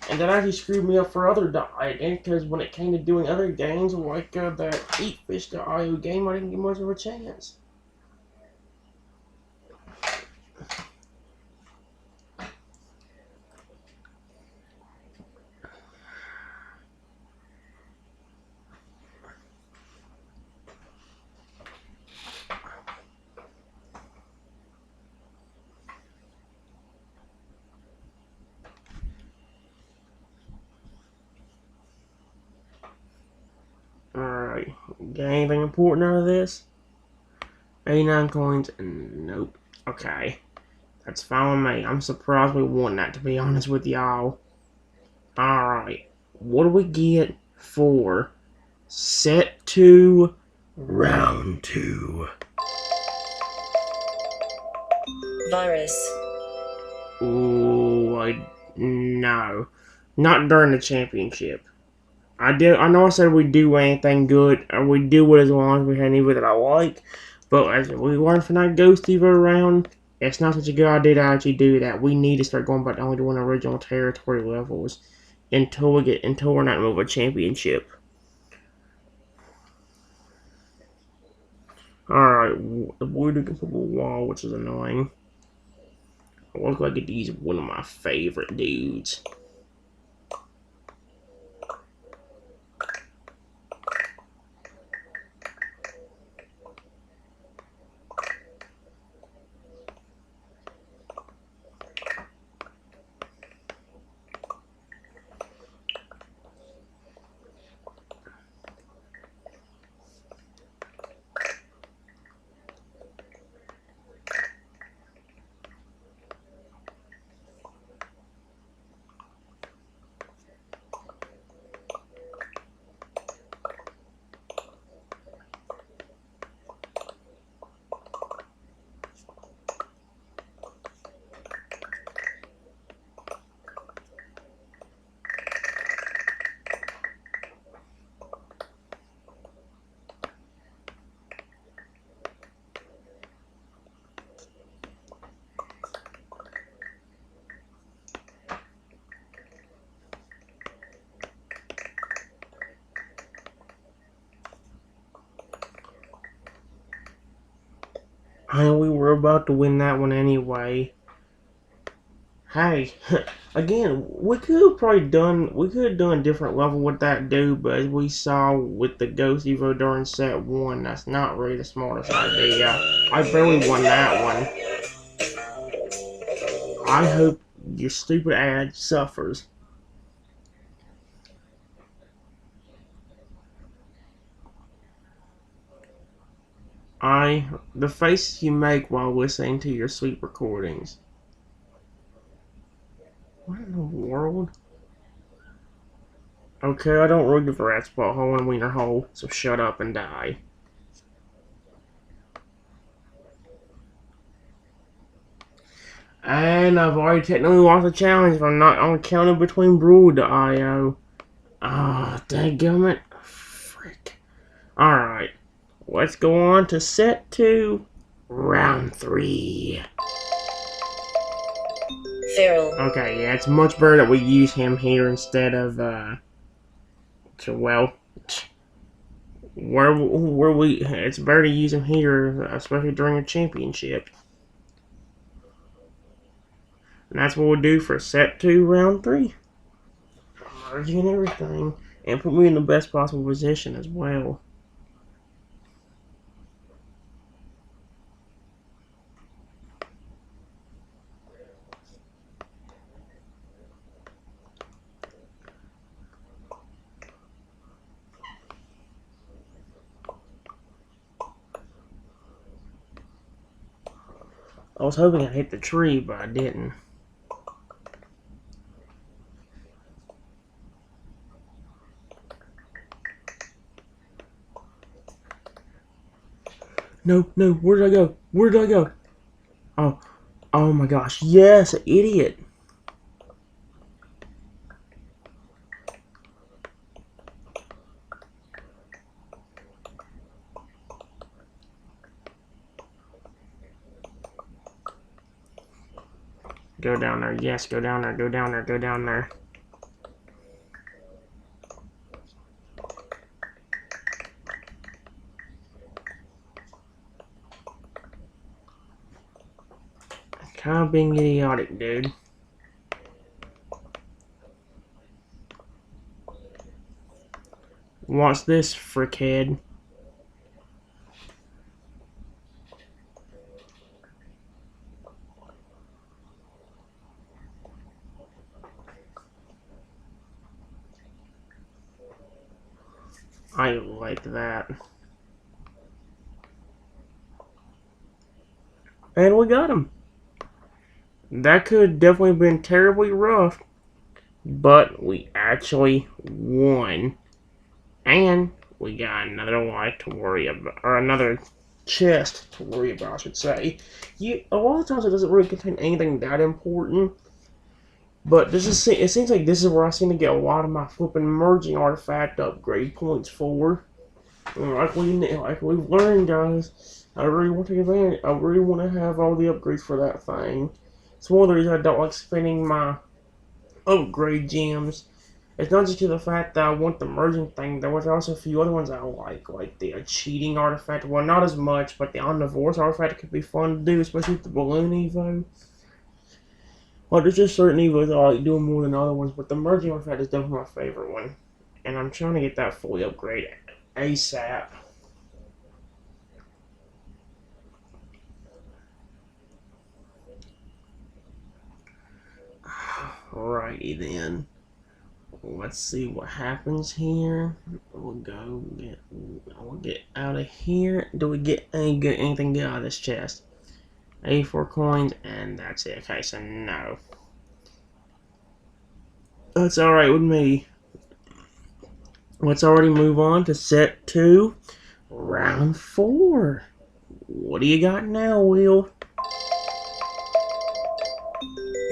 And that actually screwed me up for other diet, because when it came to doing other games, like that Eat Fish IO game, I didn't get much of a chance. Alright, got anything important out of this? 89 coins? Nope. Okay. That's fine with me. I'm surprised we won that, to be honest with y'all. Alright. What do we get for set 2, round 2? Virus. Ooh, no. Not during the championship. I know I said we'd do anything good, or we'd do it as long as we had any that I like, but as we learned from that Ghost Evo round, it's not such a good idea to actually do that. We need to start going back to only doing original territory levels until we're not in a championship. Alright, the wood against the wall, which is annoying. It looks like he's one of my favorite dudes. I we were about to win that one anyway. Hey, again, we could have done a different level with that dude, but as we saw with the Ghost Evo during set one, that's not really the smartest idea. I barely won that one. I hope your stupid ad suffers. The faces you make while listening to your sweet recordings. What in the world? Okay, I don't really give a rat's butthole and wiener hole, so shut up and die. And I've already technically lost the challenge if I'm not on counting between Brood.io. Ah, dadgummit. Frick. Alright, let's go on to set 2, round 3. Feral. Okay, yeah, it's much better that we use him here instead of, well, it's better to use him here, especially during a championship. And that's what we'll do for set 2, round 3. Merging and everything. And put me in the best possible position as well. I was hoping I'd hit the tree, but I didn't. No, no, where did I go? Where did I go? Oh, oh my gosh, yes, idiot. Go down there, yes, go down there, go down there, go down there. Kind of being idiotic, dude. Watch this, frickhead. I like that. And we got him. That could have definitely been terribly rough, but we actually won. And we got another life to worry about, or another chest to worry about, I should say. A lot of times it doesn't really contain anything that important, but it seems like this is where I seem to get a lot of my flipping merging artifact upgrade points for. Like we've learned, guys, I really want to advantage. I really want to have all the upgrades for that thing. It's one of the reasons I don't like spending my upgrade gems. It's not just to the fact that I want the merging thing. There was also a few other ones I like the cheating artifact. Well, not as much, but the omnivorous artifact could be fun to do, especially with the balloon evo. Well, there's just certain evos I like doing more than other ones, but the merging artifact is definitely my favorite one, and I'm trying to get that fully upgraded ASAP. Alrighty then. Let's see what happens here. We'll get out of here. Do we get anything good out of this chest? 84 coins, and that's it. Okay, so no. That's alright with me. Let's already move on to set 2, round 4. What do you got now, Will?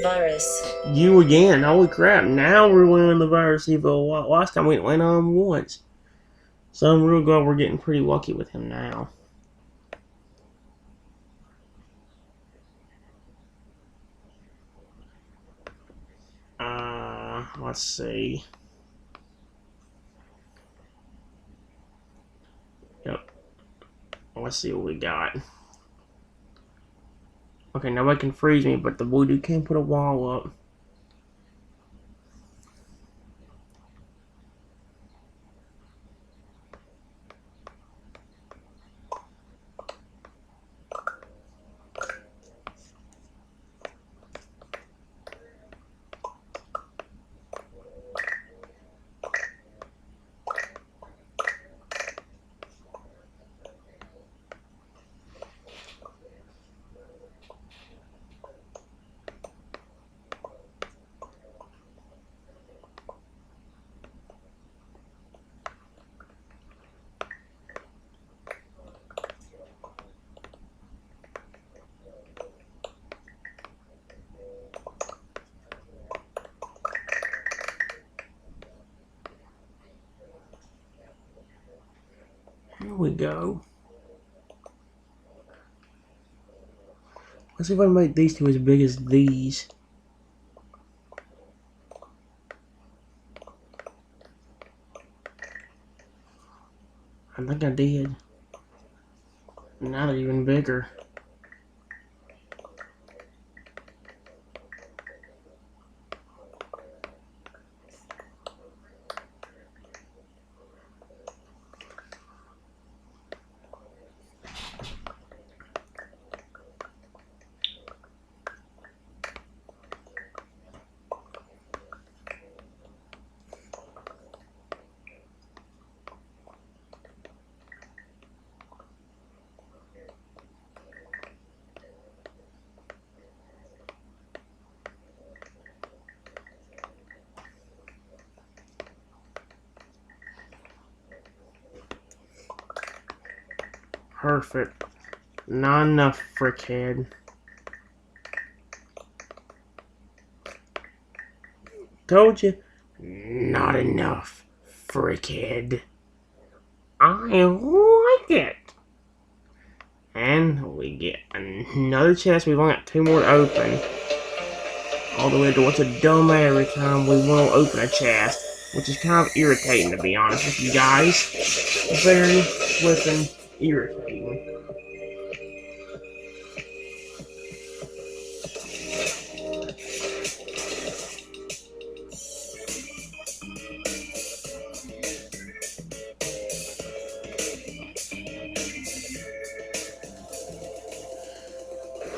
Virus. You again. Holy crap. Now we're winning the virus evo. Last time we went on once. So I'm real glad we're getting pretty lucky with him now. Let's see. Yep. Let's see what we got. Okay, nobody can freeze me, but the voodoo can put a wall up. Here we go. Let's see if I can make these two as big as these. I think I did. Now they're even bigger. Perfect. Not enough, frickhead. Told you. Not enough, frickhead. I like it. And we get another chest. We've only got 2 more to open. All the way to what's a dumb every time we won't open a chest. Which is kind of irritating, to be honest with you guys. Very flippin' irritating.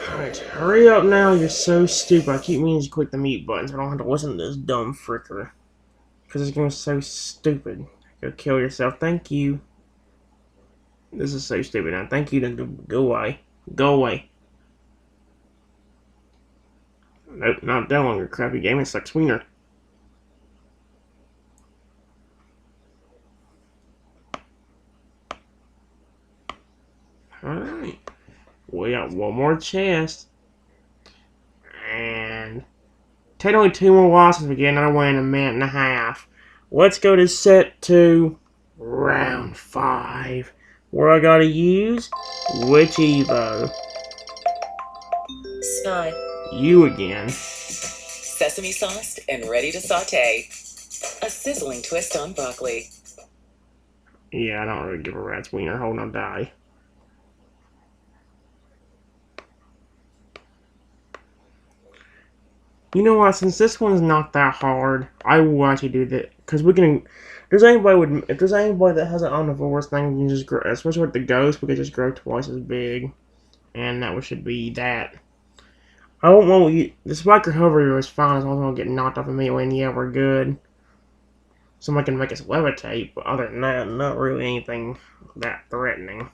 Alright, hurry up now, you're so stupid. I keep meaning to click the mute button so I don't have to listen to this dumb fricker. Because it's going to be so stupid. Go kill yourself, thank you. This is so stupid now, thank you, then go away. Go away. Nope, not that longer, crappy game, it sucks wiener. Alright. We got 1 more chest. And technically 2 more losses. We get another one in a minute and a half. Let's go to set 2, round 5. Where I gotta use which Evo? Spy. You again. Sesame sauced and ready to saute. A sizzling twist on broccoli. Yeah, I don't really give a rat's wiener. Hold on, die. You know what? Since this one's not that hard, I will actually do that because we can. If there's anybody that has an omnivorous thing, we can just grow. Especially with the ghost, we can just grow twice as big, and that should be that. I don't want you. The spiker hover is fine as long as I don't get knocked off immediately, and yeah, we're good. Somebody can make us levitate, but other than that, not really anything that threatening.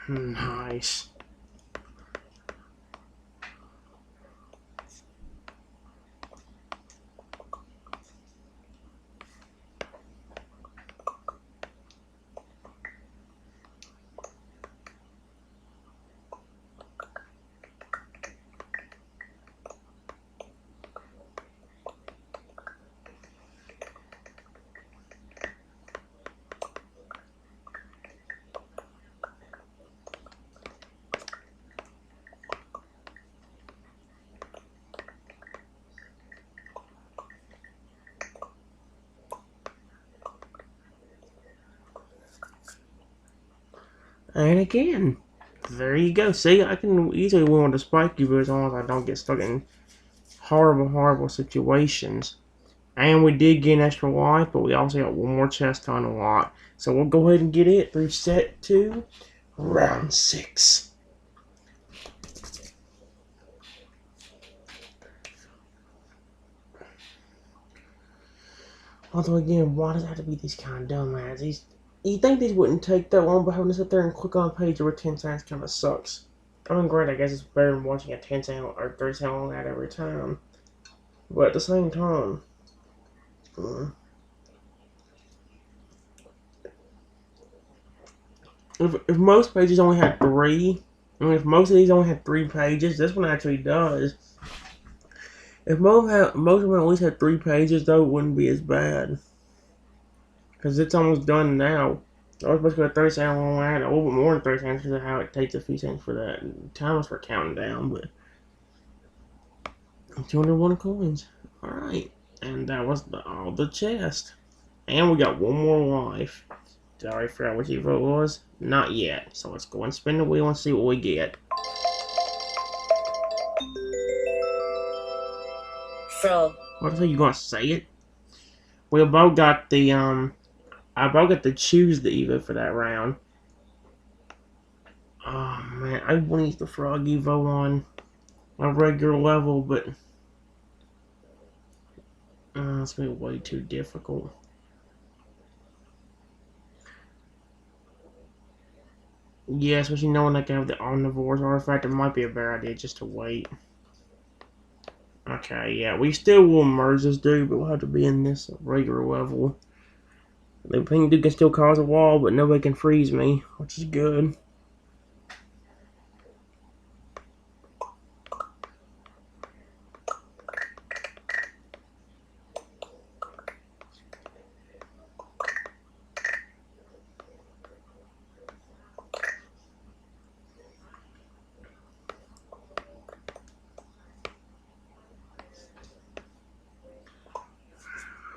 Nice. And again, there you go. See, I can easily win with the spike Evo as long as I don't get stuck in horrible, horrible situations. And we did get an extra life, but we also got one more chest to unlock. So we'll go ahead and get it through set 2, round 6. Although again, why does it have to be these kind of dumb ads? You think these wouldn't take that long, but having to sit there and click on a page over 10 seconds kind of sucks. I mean, great, I guess it's better than watching a 10-second or 30-second long ad every time. But at the same time, if most pages only had 3, if most of these only had 3 pages, this one actually does. If most of them at least had 3 pages, though, it wouldn't be as bad. Because it's almost done now. I was supposed to go 30-second long ad, a little bit more than 30 seconds because of how it takes a few seconds for that timers for counting down, but 201 coins. Alright. And that was all the chest. And we got one more life. Did I already forgot which Evo it was? Not yet. So let's go and spin the wheel and see what we get. Frog. What the hell you gonna say it? We both got the I both got to choose the Evo for that round. Oh man, I want to use the Frog Evo on a regular level, but it's gonna be way too difficult. Yeah, especially knowing I can have the Omnivores artifact, it might be a better idea just to wait. Okay, yeah, we still will merge this dude, but we'll have to be in this regular level. The pink dude can still cause a wall, but nobody can freeze me, which is good.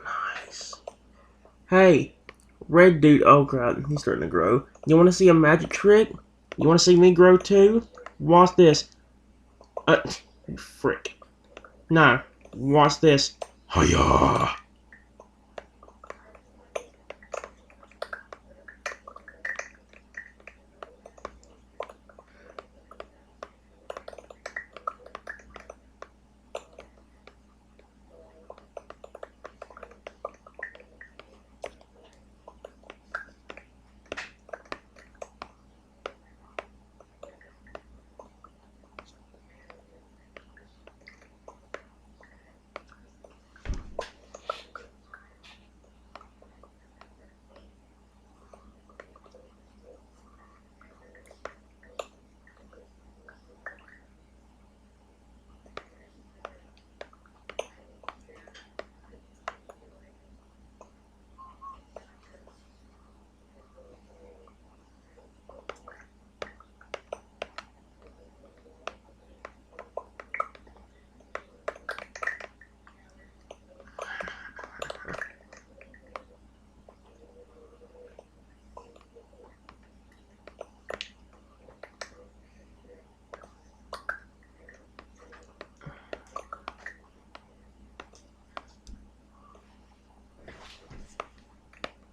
Nice. Hey, red dude, oh crap, he's starting to grow. You want to see a magic trick? You want to see me grow too? Watch this. Frick. No, watch this. Hiya!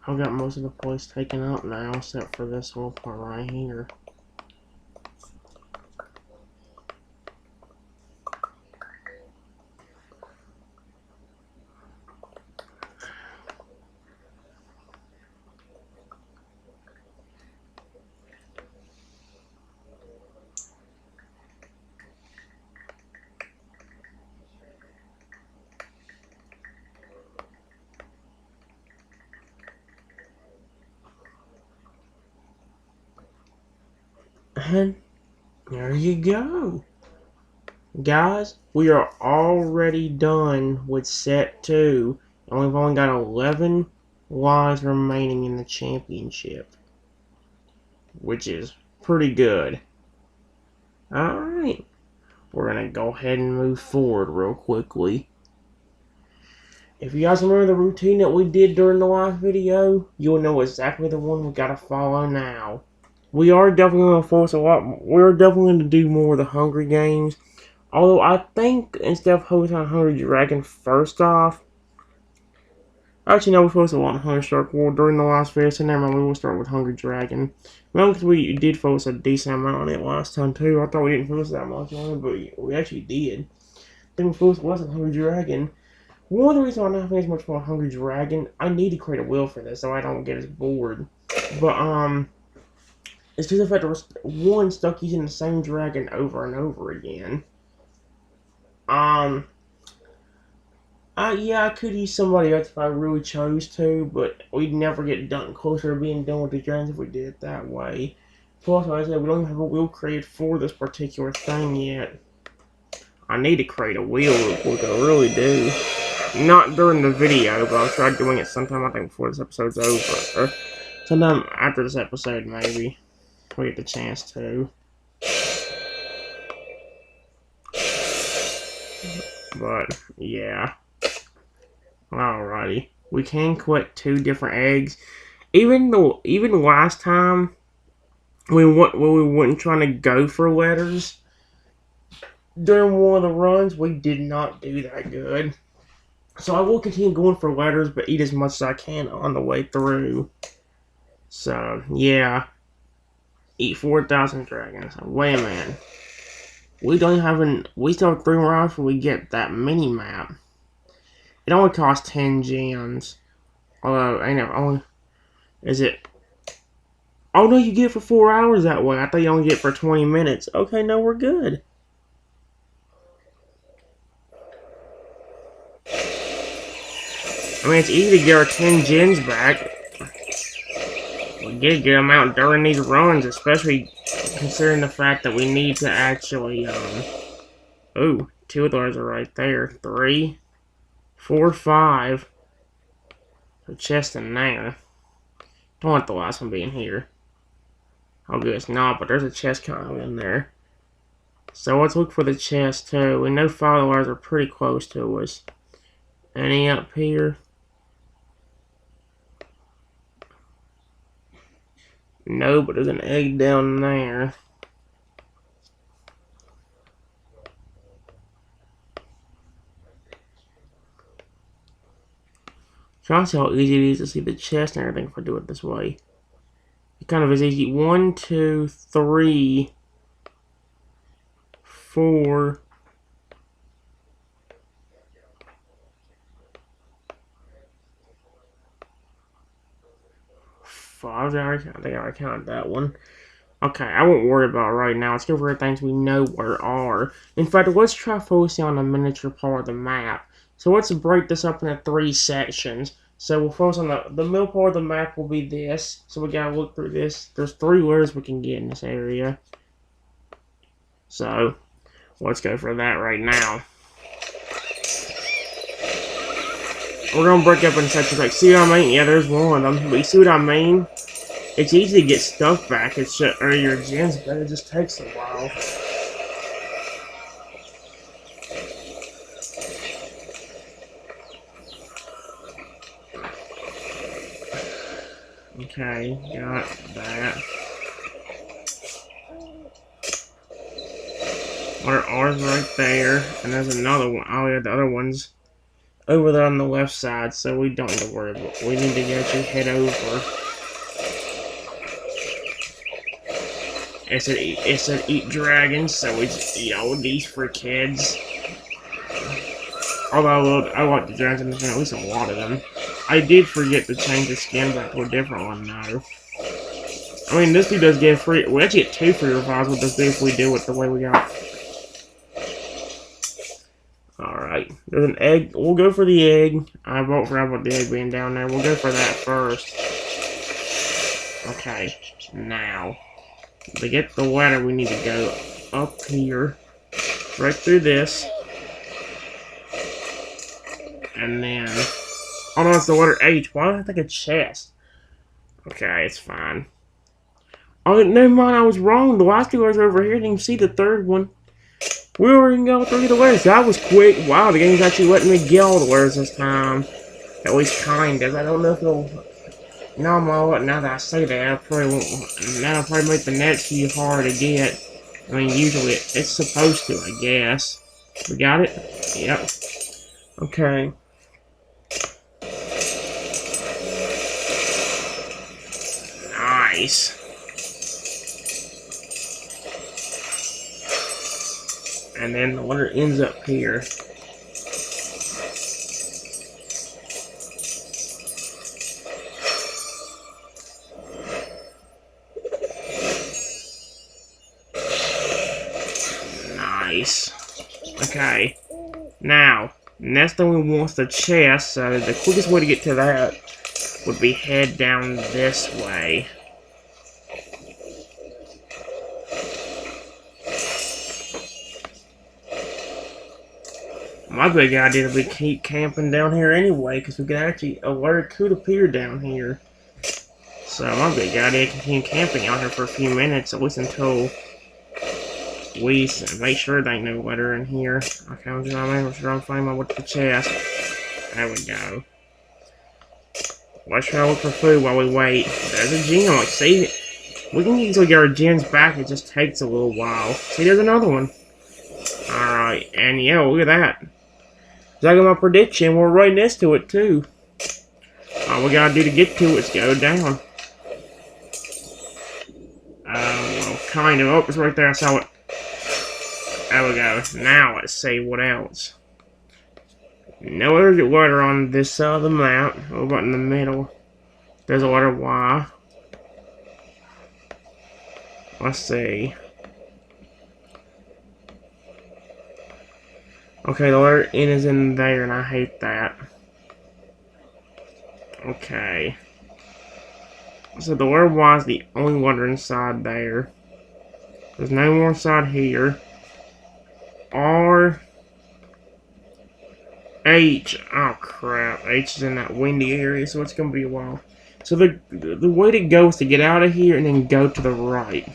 I've got most of the place taken up now, except for this little part right here. And there you go. Guys, we are already done with set 2. And we've only got 11 lives remaining in the championship. Which is pretty good. Alright. We're going to go ahead and move forward real quickly. If you guys remember the routine that we did during the last video, you'll know exactly the one we gotta follow now. We are definitely going to focus a lot. We're definitely going to do more of the Hungry Games. Although I think instead of focusing on Hungry Dragon first off, actually no, we focused a lot on Hungry Shark War during the last video, so never mind, we will start with Hungry Dragon. Well, because we did focus a decent amount on it last time too. I thought we didn't focus that much on it, but we actually did. I think we focused less on Hungry Dragon. One of the reasons I'm not having as much fun with Hungry Dragon, I need to create a wheel for this so I don't get as bored. But, it's just the fact that we're, one, stuck using the same dragon over and over again. Yeah, I could use somebody else if I really chose to, but we'd never get done closer to being done with the dragons if we did it that way. Plus, like I said, we don't have a wheel created for this particular thing yet. I need to create a wheel real quick, I really do. Not during the video, but I'll try doing it sometime, I think, before this episode's over. Or sometime after this episode, maybe. We get the chance to. But, yeah. Alrighty. We can collect 2 different eggs. Even last time, when we weren't trying to go for letters, during one of the runs, we did not do that good. So I will continue going for letters, but eat as much as I can on the way through. So, yeah. Eat 4,000 dragons. Wait a minute. We still have 3 more hours before we get that mini map. It only costs 10 gems. Although, I know, only... Is it... Oh no, you get it for 4 hours that way. I thought you only get it for 20 minutes. Okay, no, we're good. I mean, it's easy to get our 10 gens back. We get a good amount during these runs, especially considering the fact that we need to actually, Ooh, 2 of those are right there. 3, 4, 5. A chest in there. Don't want the last one being here. Oh, good, it's not, but there's a chest kind of in there. So let's look for the chest, too. We know 5 of ours are pretty close to us. Any up here? No, but there's an egg down there. Trying to see how easy it is to see the chest and everything if I do it this way. It kind of is easy. 1, 2, 3, 4. 5. I think I counted that one. Okay, I won't worry about it right now. Let's go over things we know where are. In fact, let's try focusing on the miniature part of the map. So let's break this up into 3 sections. So we'll focus on the middle part of the map will be this. So we gotta look through this. There's 3 letters we can get in this area. So let's go for that right now. We're gonna break up in sections like, see what I mean? Yeah, there's one of them. But you see what I mean? It's easy to get stuff back, or your gens, but it just takes a while. Okay, got that. Ours right there, and there's another one. Oh yeah, the other one's over there on the left side, so we don't need to worry about it. We need to actually head over. It said eat dragons, so we just eat all of these for kids. Although I like the dragons in this one, at least a lot of them. I did forget to change the skin back to a different one though. I mean, this dude does get free. We actually get 2 free revives with this dude if we do it the way we got. Alright, there's an egg. We'll go for the egg. I won't forget about the egg being down there. We'll go for that first. Okay, now. To get the ladder, we need to go up here, right through this, and then... Oh no, it's the letter H. Why did I think a chest? Okay, it's fine. Oh, never mind, I was wrong. The last two letters are over here. I didn't even see the third one. We were even going through the letters. That was quick. Wow, the game's actually letting me get all the letters this time. At least kind of. I don't know if it'll... No, now that I say that, I probably won't... That'll probably make the next few hard to get. I mean, usually it's supposed to, I guess. We got it? Yep. Okay. Nice. And then the letter ends up here. Nice. Okay. Now, next thing we want is the chest, so the quickest way to get to that would be head down this way. My big idea is we keep camping down here anyway, because we can actually alert could appear down here. So my big idea is continue camping out here for a few minutes, at least until we make sure there ain't no letter in here. Okay, I'm just trying to find my with the chest. There we go. Let's try to look for food while we wait. There's a gem. Like, see, we can easily get our gems back. It just takes a little while. See, there's another one. Alright, and yeah, look at that. I got my prediction. We're right next to it, too. All we gotta do to get to it is go down. Well, kind of. Oh, it's right there. I saw it. There we go. Now, let's see what else. No other letter on this side of the map. What about in the middle? There's a letter Y. Let's see. Okay, the letter N is in there, and I hate that. Okay. So the letter Y is the only letter inside there. There's no more inside here. R. H. Oh, crap. H is in that windy area, so it's going to be a while. So the way to go is to get out of here and then go to the right.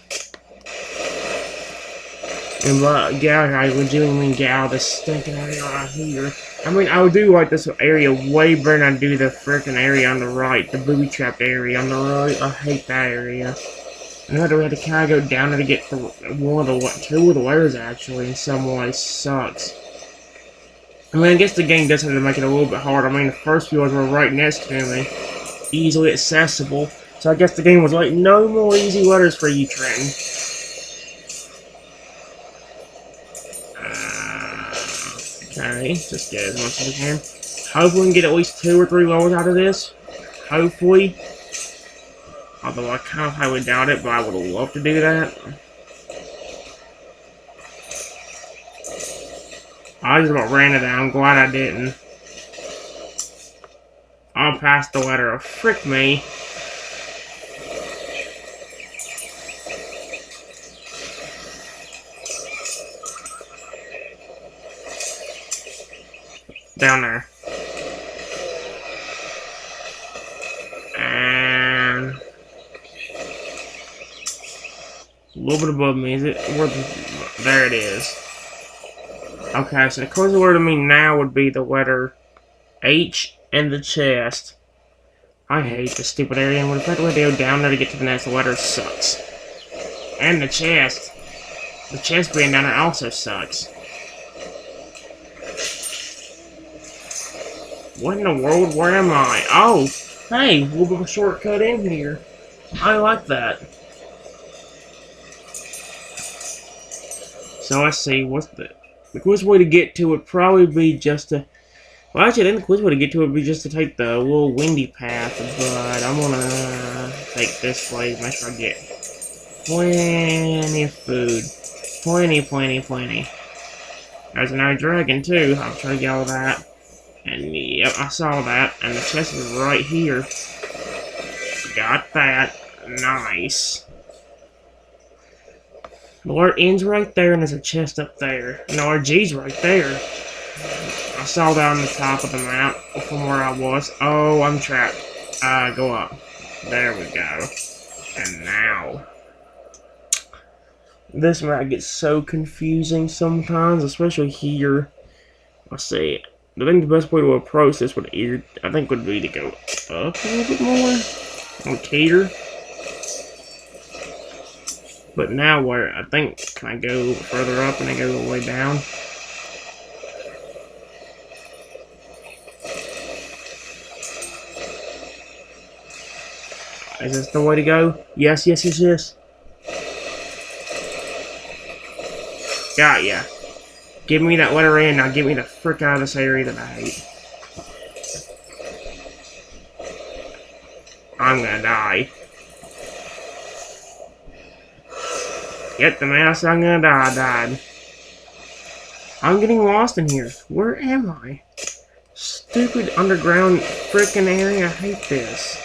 And get out here, I legitimately get out of this stinking area right here. I mean, I would do like this area way better than I do the freaking area on the right. The booby trapped area on the right. I hate that area. And then we had to kind of go down there to get to two of the layers actually, in some ways. Sucks. I mean, I guess the game does have to make it a little bit hard. I mean, the first few ones were right next to me. Easily accessible. So I guess the game was like, no more easy letters for you, Trenton. Okay, just get as much as we can. Hopefully we can get at least 2 or 3 levels out of this. Hopefully. Although I kind of highly doubt it, but I would love to do that. I just about ran it out. I'm glad I didn't. I'll pass the letter. Frick me. Down there. And a little bit above me. Is it? There it is. Okay, so the closest word to me now would be the letter H and the chest. I hate this stupid area, and the fact that we go down there to get to the next letter sucks. And the chest. The chest being down there also sucks. What in the world? Where am I? Oh, hey, a little bit of a shortcut in here. I like that. So let's see, what's the quickest way to get to it? Would probably be just to... Well, actually, I think the quickest way to get to it would be just to take the little windy path, but I'm gonna take this way, make sure I get plenty of food. Plenty. There's another dragon, too. I'll try to get all that. And, yep, I saw that. And the chest is right here. Got that. Nice. The letter N's right there, and there's a chest up there. And the letter G's right there. I saw that on the top of the map from where I was. Oh, I'm trapped. Go up. There we go. And now. This map gets so confusing sometimes, especially here. Let's see. I think the best way to approach this would either, I think, would be to go up a little bit more. On here. But now where, I think, can I go further up and then go all the way down? Is this the way to go? Yes, yes, yes, yes. Got ya. Give me that letter in, now get me the frick out of this area that I hate. I'm gonna die. Get the mouse, I'm gonna die, I died. I'm getting lost in here. Where am I? Stupid underground frickin' area, I hate this.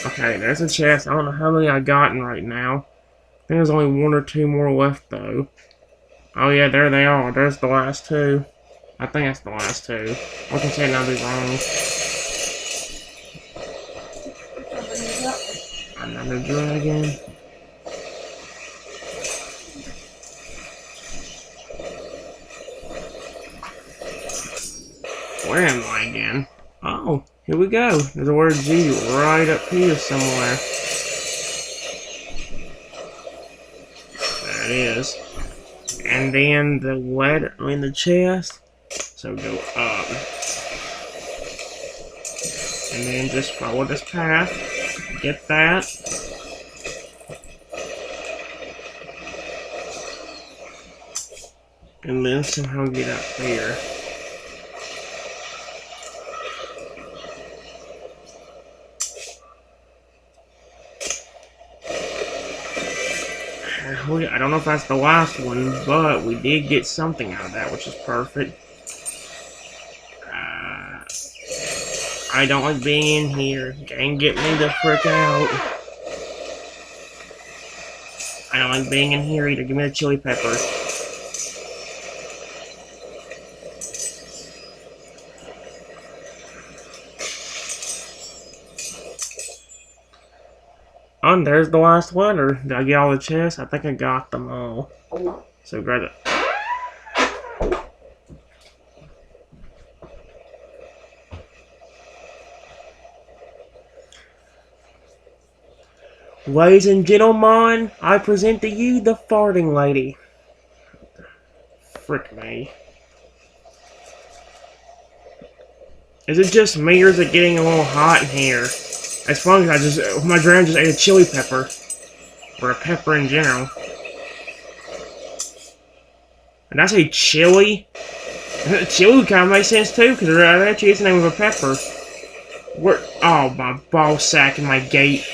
Okay, there's a chest. I don't know how many I've gotten right now. I think there's only 1 or 2 more left, though. Oh yeah, there they are. There's the last 2. I think that's the last 2. I can say I'll be wrong. Another dragon. Where am I again? Oh, here we go. There's a word G right up here somewhere. There it is. And then the letter in the chest. So go up. And then just follow this path. Get that. And then somehow get up there. I don't know if that's the last one, but we did get something out of that, which is perfect. I don't like being in here. Gang, get me the frick out. I don't like being in here either. Give me the chili pepper. Oh, and there's the last letter. Did I get all the chests? I think I got them all. So grab it. Ladies and gentlemen, I present to you the farting lady. Frick me. Is it just me or is it getting a little hot in here? As long as my dragon just ate a chili pepper. Or a pepper in general. And I say chili? Chili kind of makes sense too, because it actually is the name of a pepper. Where? Oh, my ball sack and my gate.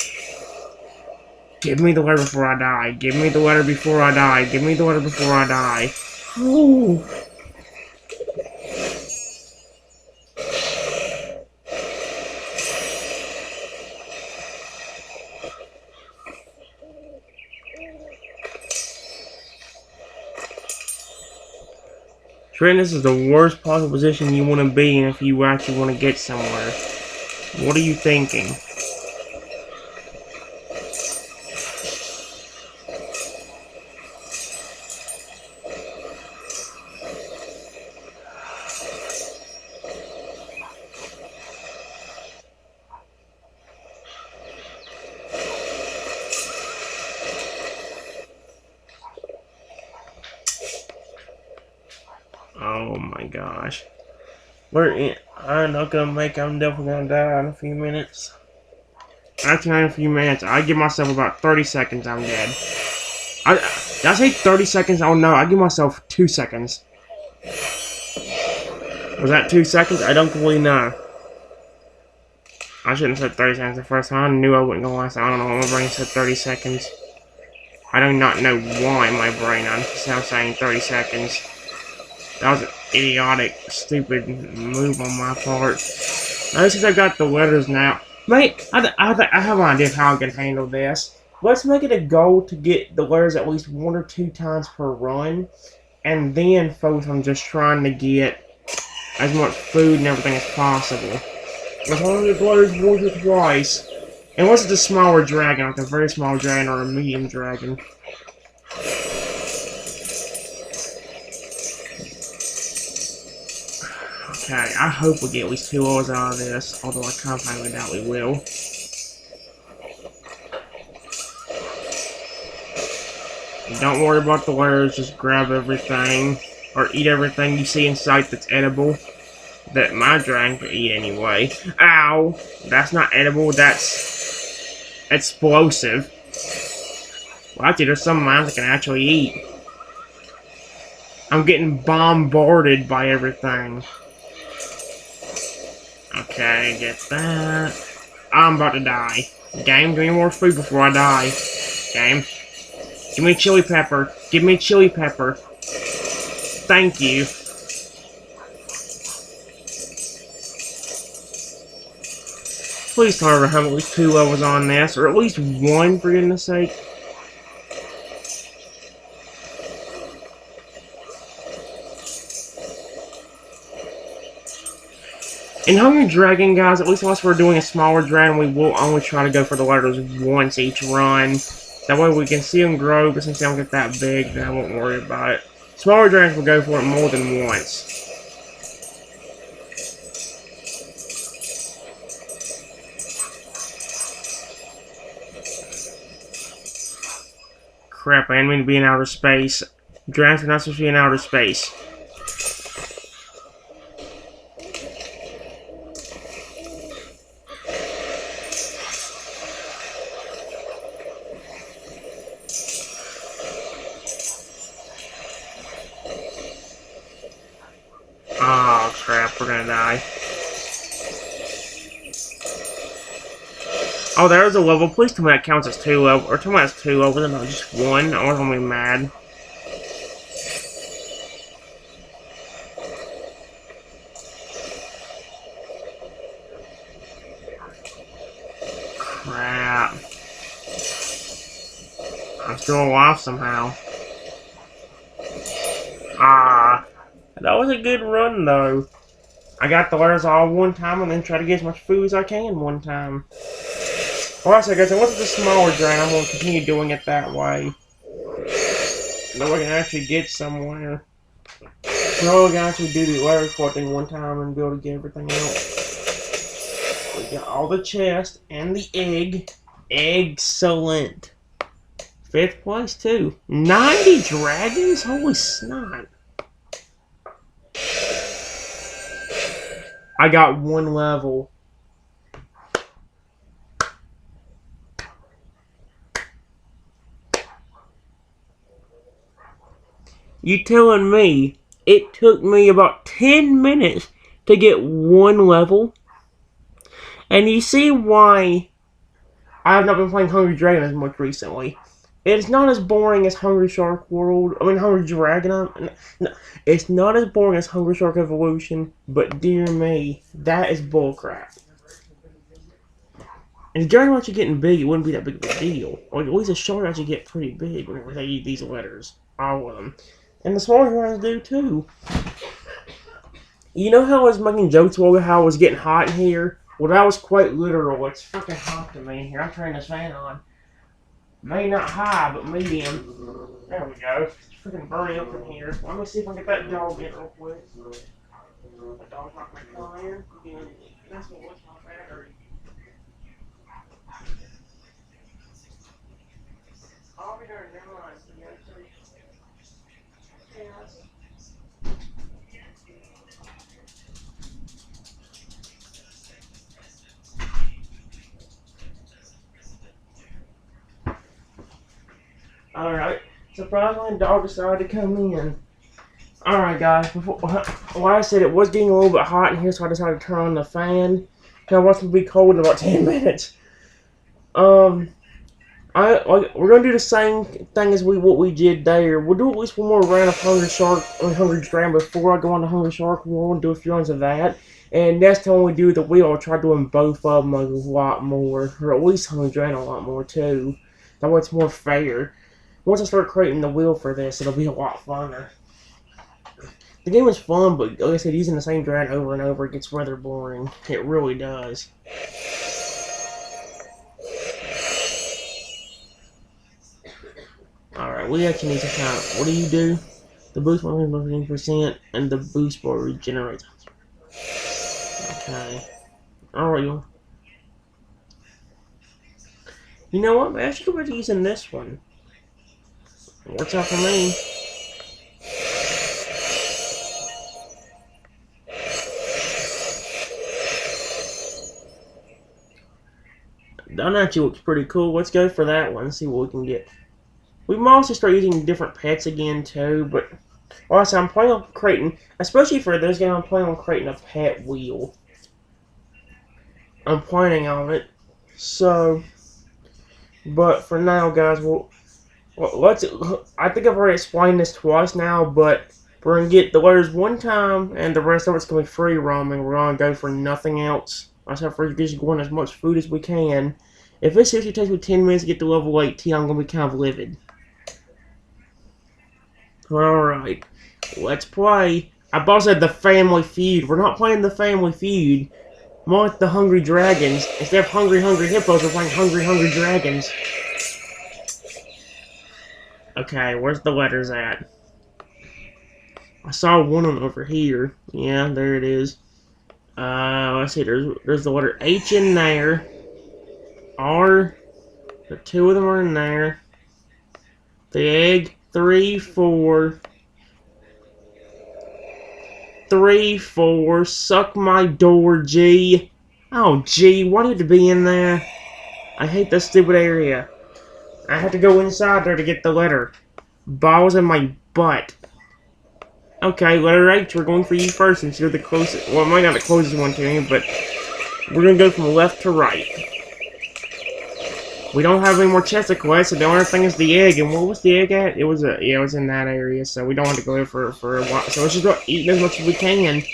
Give me the letter before I die. Give me the letter before I die. Give me the letter before I die. Oh. Trent, this is the worst possible position you want to be in if you actually want to get somewhere. What are you thinking? Oh my gosh. I'm not gonna make I'm definitely gonna die in a few minutes. Actually not in a few minutes. I give myself about 30 seconds, I'm dead. Did I say 30 seconds? Oh no, I give myself 2 seconds. Was that 2 seconds? I don't really know. I shouldn't have said 30 seconds the first time. I knew I wasn't gonna last. I don't know why my brain said 30 seconds. I do not know why my brain I'm saying 30 seconds. That was an idiotic, stupid move on my part. At least I got the letters now. Mate, I have an idea of how I can handle this. Let's make it a goal to get the letters at least 1 or 2 times per run, and then focus on just trying to get as much food and everything as possible. As long as the letters once or twice, unless it's a smaller dragon, like a very small dragon or a medium dragon. Okay, I hope we get at least 2 hours out of this, although I kind of highly doubt we will. Don't worry about the letters, just grab everything, or eat everything you see in sight that's edible. That my dragon could eat anyway. Ow! That's not edible, that's explosive. Well, actually, there's some mines I can actually eat. I'm getting bombarded by everything. Okay, get that. I'm about to die. Game, give me more food before I die. Game. Give me chili pepper. Give me chili pepper. Thank you. Please tell me how at least 2 levels on this, or at least 1 for goodness sake. In Hungry Dragon, guys, at least unless we're doing a smaller dragon, we will only try to go for the letters once each run. That way we can see them grow, but since they don't get that big, then I won't worry about it. Smaller dragons will go for it more than once. Crap, I didn't mean to be in outer space. Dragons are not supposed to be in outer space. Oh crap, we're gonna die. Oh, there's a level. Please tell me that counts as 2 levels. Or tell me that's 2 levels and not just 1. I was gonna be mad. Crap. I'm still alive somehow. Ah. That was a good run, though. I got the letters all one time and then try to get as much food as I can one time. Alright, so guys, once it's a smaller drain, I'm going to continue doing it that way. That way I can actually get somewhere. So we can actually do the letter collecting one time and be able to get everything out. We got all the chest and the egg. Excellent. 5th place, too. 90 dragons? Holy snot. I got 1 level. You telling me it took me about 10 minutes to get 1 level? And you see why I have not been playing Hungry Dragon as much recently. It's not as boring as Hungry Shark World. I mean, Hungry Dragon. No, it's not as boring as Hungry Shark Evolution, but dear me, that is bullcrap. And if Dragon actually getting big, it wouldn't be that big of a deal. Or at least the shark actually get pretty big whenever they eat these letters. All of them. And the smaller dragons do too. You know how I was making jokes about how it was getting hot in here? Well, that was quite literal. It's freaking hot to me in here. I'm turning this fan on. Maybe not high, but medium. There we go. It's freaking burning up in here. Let me see if I can get that dog in real quick. That dog's not my fire. That's what was my battery. I'll be there in 9 months. Yes. Alright, surprisingly, the dog decided to come in. Alright, guys, before, like I said, it was getting a little bit hot in here, so I decided to turn on the fan. I want it to be cold in about 10 minutes. we're gonna do the same thing as what we did there. We'll do at least one more round of Hungry Dragon before I go on to Hungry Shark. We'll do a few rounds of that. And next time we do the wheel, I'll try doing both of them a lot more, or at least Hungry Dragon a lot more too. That way it's more fair. Once I start creating the wheel for this, it'll be a lot funner. The game is fun, but like I said, using the same dragon over and over gets rather boring. It really does. Alright, we actually need to count. What do you do? The boost bar regenerates 15%, and the boost bar regenerates. Okay. Alright. You know what? I should go back to using this one. Works out for me. That actually looks pretty cool. Let's go for that one and see what we can get. We might also start using different pets again too, but also I'm planning on creating, especially for this game, I'm planning on creating a pet wheel. I'm planning on it. So, but for now, guys, let's. I think I've already explained this twice now, but we're gonna get the letters one time, and the rest of it's gonna be free roaming. We're gonna go for nothing else. Except for just going as much food as we can. If it seriously takes me 10 minutes to get to level 18, I'm gonna be kind of livid. Alright, let's play. I both said the Family Feud. We're not playing the Family Feud. More like the Hungry Dragons. Instead of Hungry Hippos, we're playing Hungry Dragons. Okay, where's the letters at? I saw one of them over here. Yeah, there it is. Let's see, there's the letter H in there. R, the two of them are in there. The egg, 3, 4. 3, 4, suck my door, G. Oh, G, why did it be in there? I hate this stupid area. I have to go inside there to get the letter. Balls in my butt. Okay, letter H, we're going for you first since you're the closest. Well, I might not the closest one to me, but we're going to go from left to right. We don't have any more chests to collect, so the only thing is the egg. And what was the egg at? It was it was in that area, so we don't have to go there for a while. So let's just go eating as much as we can, and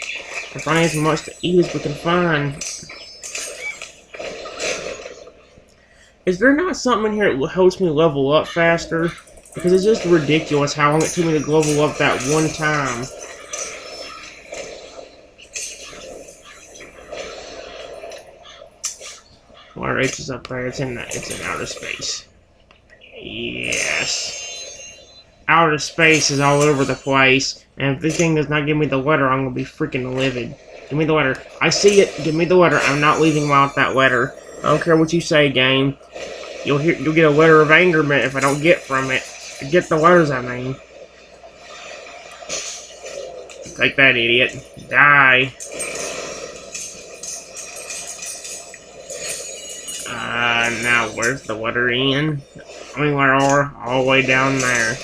find as much to eat as we can find. Is there not something in here that helps me level up faster? Because it's just ridiculous how long it took me to level up that one time. Water H is up there. It's in outer space. Yes. Outer space is all over the place. And if this thing does not give me the letter, I'm gonna be freaking livid. Give me the letter. I see it. Give me the letter. I'm not leaving without that letter. I don't care what you say, game. You'll get a letter of angerment if I don't get from it. Get the letters, I mean. Take that, idiot. Die. Now where's the letter N? I mean, letter R, all the way down there.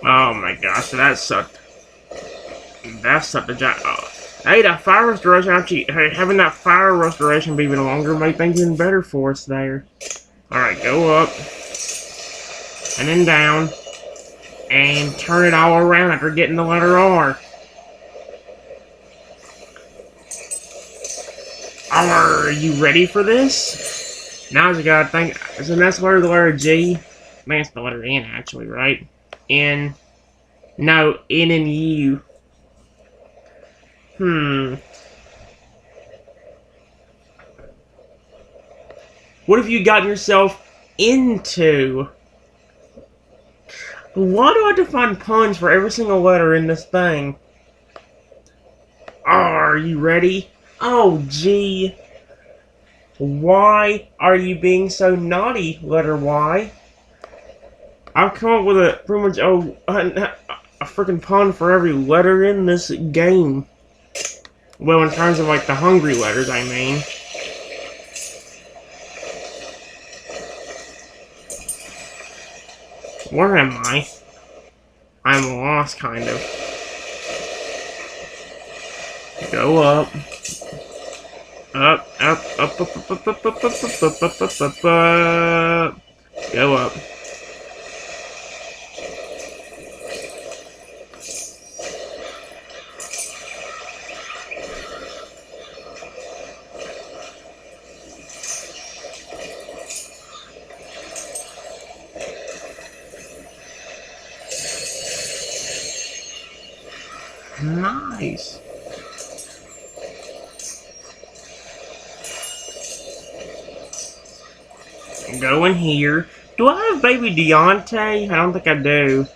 Oh my gosh, so that sucked. That sucked a giant. Oh. Hey, that fire restoration actually, having that fire restoration be even longer made things even better for us there. Alright, go up. And then down. And turn it all around after getting the letter R. Are you ready for this? Now you gotta think. So that's letter, the letter G. I think it's the letter N actually, right? N. No, N and U. What have you gotten yourself into? Why do I have to find puns for every single letter in this thing? Are you ready? Oh, gee. Why are you being so naughty, letter Y? I've come up with a pretty much a freaking pun for every letter in this game. Well, in terms of like the hungry letters, I mean. Where am I? I'm lost, kind of. Go up. Up, up, up, up, up, up, up, up, up, up, up, up, up, up. Go up. Nice. Go in here. Do I have baby Deontay? I don't think I do.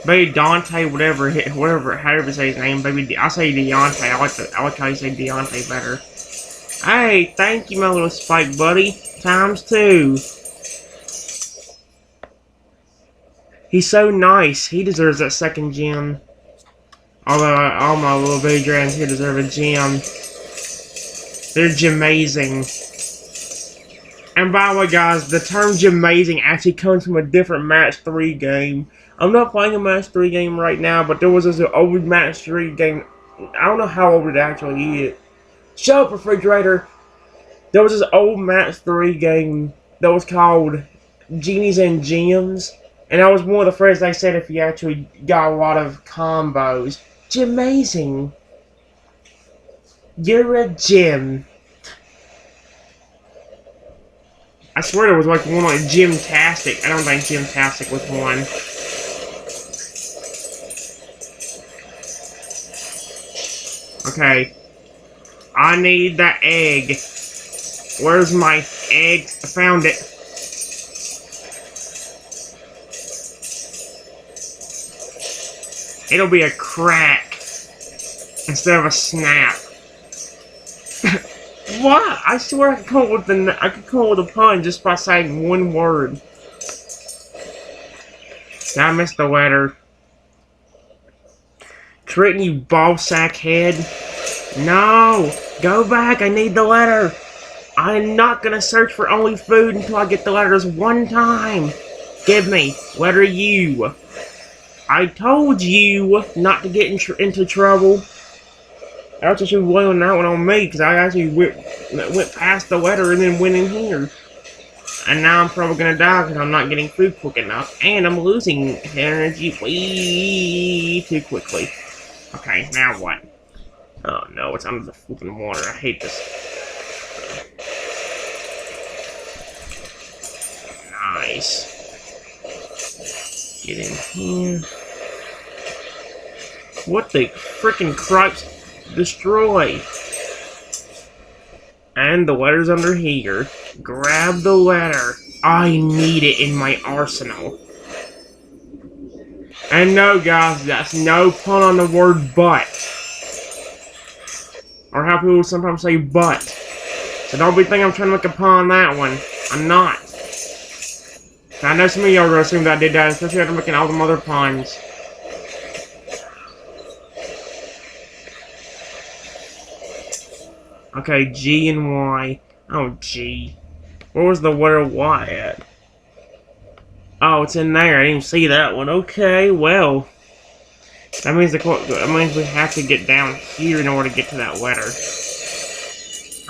Baby Dante, whatever, however say his name. I say Deontay. I like how you say Deontay better. Hey, thank you, my little spike buddy. Times 2. He's so nice. He deserves that second gem. Although all my little baby dragons here deserve a gem. They're gemazing. And by the way, guys, the term gemazing actually comes from a different Match 3 game. I'm not playing a Match 3 game right now, but there was this old Match 3 game. I don't know how old it actually is. Shut up, refrigerator! There was this old Match 3 game that was called Genies and Gems. And that was one of the phrases they said if you actually got a lot of combos. Gemazing. You're a gem. I swear there was like one like Gymtastic. I don't think Gymtastic was one. Okay. I need that egg. Where's my egg? I found it. It'll be a crack instead of a snap. What? I swear I could come up with a pun just by saying one word. I missed the letter. Triton, you ball sack head. No! Go back, I need the letter! I'm not gonna search for only food until I get the letters one time! Give me, letter U. I told you not to get into trouble. I actually should blame that one on me, because I actually went past the letter and then went in here. And now I'm probably gonna die because I'm not getting food quick enough, and I'm losing energy way too quickly. Okay, now what? Oh no, it's under the flipping water. I hate this. Nice. Get in here. What the frickin' cripes? Destroy. And the letter's under here. Grab the letter. I need it in my arsenal. And no, guys, that's no pun on the word but. Or how people sometimes say but. So don't be thinking I'm trying to make a pun on that one. I'm not. I know some of y'all are going to assume that I did that, especially after making all the other puns. Okay, G and Y. Oh, G. Where was the letter Y at? Oh, it's in there. I didn't even see that one. Okay, well. That means we have to get down here in order to get to that letter.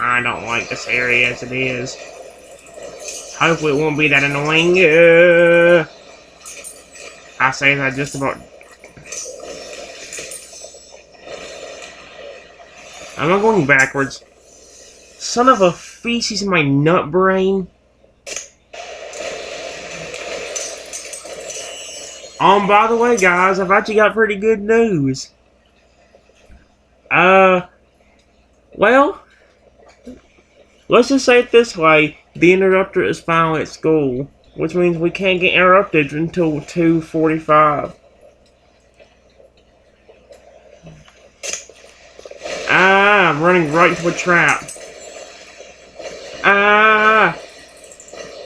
I don't like this area as it is. Hopefully it won't be that annoying. I say that just about... I'm not going backwards. Son of a feces in my nut brain. By the way, guys, I've actually got pretty good news. Well, let's just say it this way. The interrupter is finally at school, which means we can't get interrupted until 2:45. I'm running right into a trap.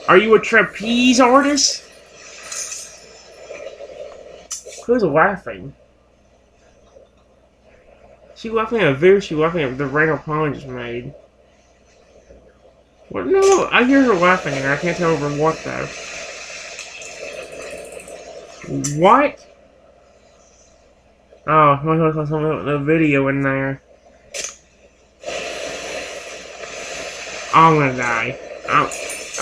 Are you a trapeze artist? Who's laughing? She laughing at Veer, she laughing at the random pun just made. What? No, I hear her laughing and I can't tell over what though. What? Oh, look, the video in there. I'm gonna die.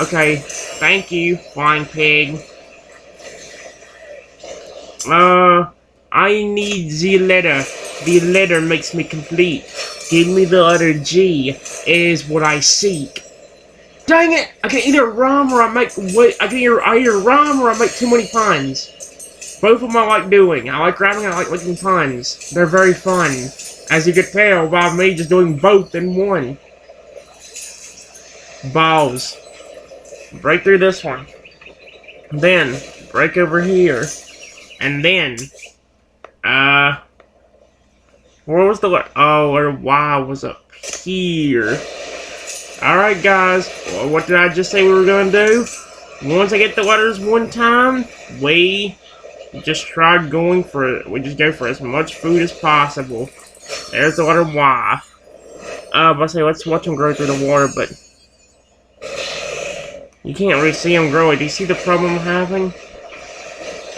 Okay, thank you, flying pig. I need the letter. The letter makes me complete. Give me the letter G. It is what I seek. Dang it! I can either rhyme or I make I either rhyme or I make too many puns. Both of them I like doing. I like rhyming and I like making puns. They're very fun. As you can tell by me just doing both in one. Balls. Break through this one. Then, break over here. And then, where was the letter Y was up here. Alright guys, well, what did I just say we were gonna do? Once I get the letters one time, we just try going for it. We just go for as much food as possible. There's the letter Y. But I say let's watch them grow through the water, but you can't really see them growing. Do you see the problem I'm having?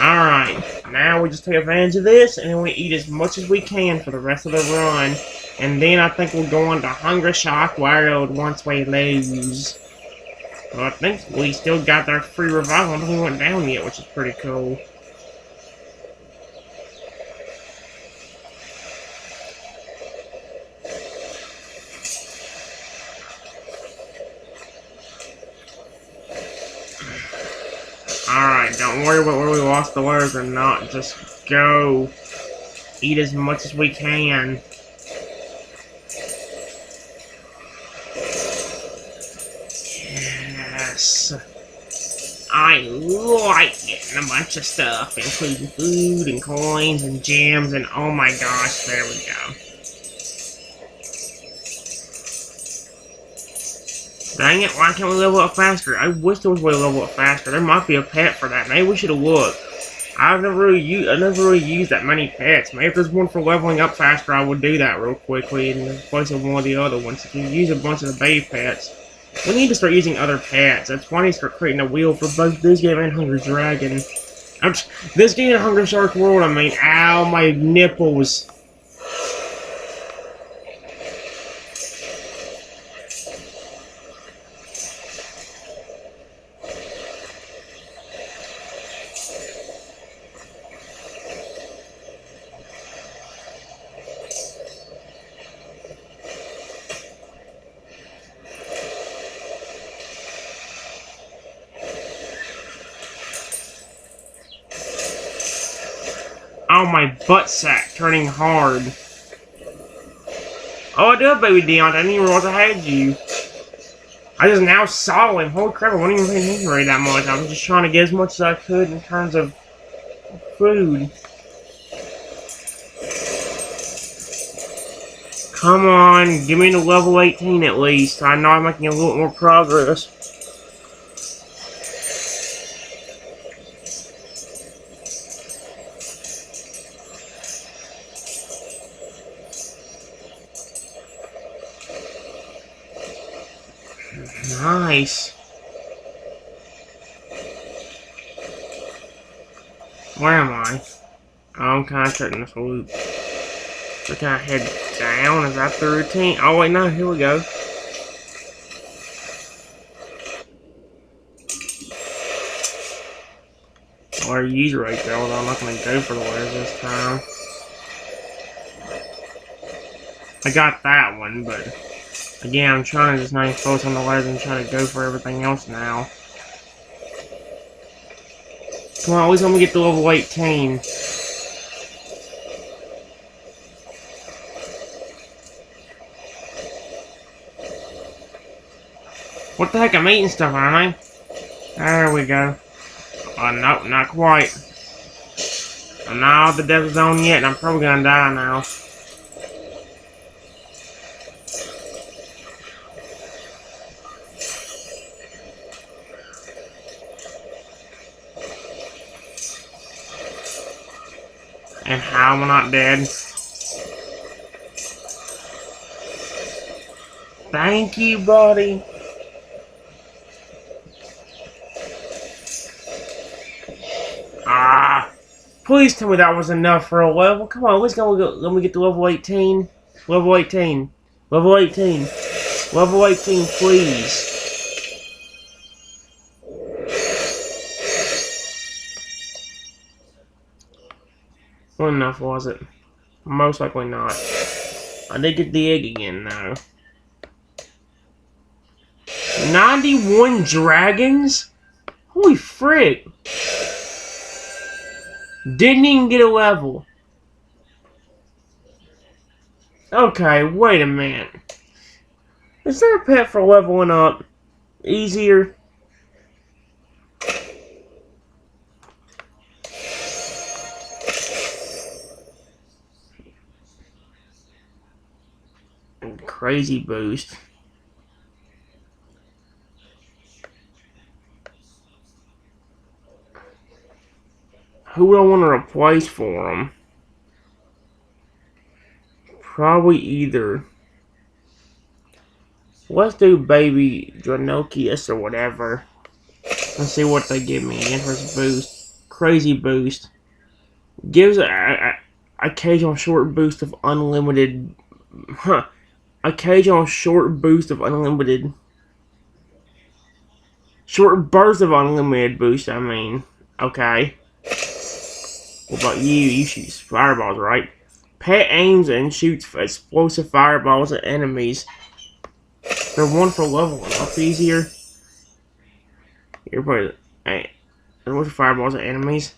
Alright, now we just take advantage of this, and then we eat as much as we can for the rest of the run. And then I think we'll go on to Hunger Shock World once we lose. Well, I think we still got our free revival until we went down yet, which is pretty cool. Alright, don't worry about where we lost the letters or not. Just go. Eat as much as we can. Yes. I like getting a bunch of stuff, including food and coins and gems and oh my gosh, there we go. Dang it, why can't we level up faster? I wish there was a way to level up faster. There might be a pet for that. Maybe we should have looked. I never really used that many pets. Maybe if there's one for leveling up faster, I would do that real quickly in place of one of the other ones. If you use a bunch of the baby pets, we need to start using other pets. That's why I need to start creating a wheel for both this game and Hunger Dragon. This game and Hunger Shark World, I mean, ow, my nipples. Oh, my butt sack turning hard. Oh, I did, baby Dion. I didn't even realize I had you. I just now saw him. Holy crap, I wasn't even paying attention really that much. I was just trying to get as much as I could in terms of food. Come on, give me the level 18 at least. I know I'm making a little more progress. Nice. Where am I? Oh, I'm kind of cutting this loop. So can I head down? Is that the routine? Oh wait, no, here we go. Or use right there, although I'm not going to go for the letters this time. I got that one, but again, I'm trying to just not focus on the letters and try to go for everything else now. Come on, at least let me get to level 18. What the heck, I'm eating stuff, aren't I? There we go. Oh, nope, not quite. I'm not out of the death zone yet, and I'm probably gonna die now. And how am I not dead? Thank you, buddy. Ah. Please tell me that was enough for a level. Come on, let me get to level 18. Level 18. Level 18. Level 18, please. What enough was it? Most likely not. I did get the egg again, though. 91 dragons? Holy frick. Didn't even get a level. Okay, wait a minute. Is there a pet for leveling up? Easier? Crazy boost. Who would I want to replace for him? Probably either. Let's do Baby Dranokius or whatever. Let's see what they give me again for this boost. Crazy boost. Gives a occasional short boost of unlimited. Huh. Occasional short boost of unlimited. Short burst of unlimited boost, I mean. Okay. What about you? You shoot fireballs, right? Pet aims and shoots explosive fireballs at enemies. They're one for leveling up easier. Everybody, hey, there's fireballs at enemies.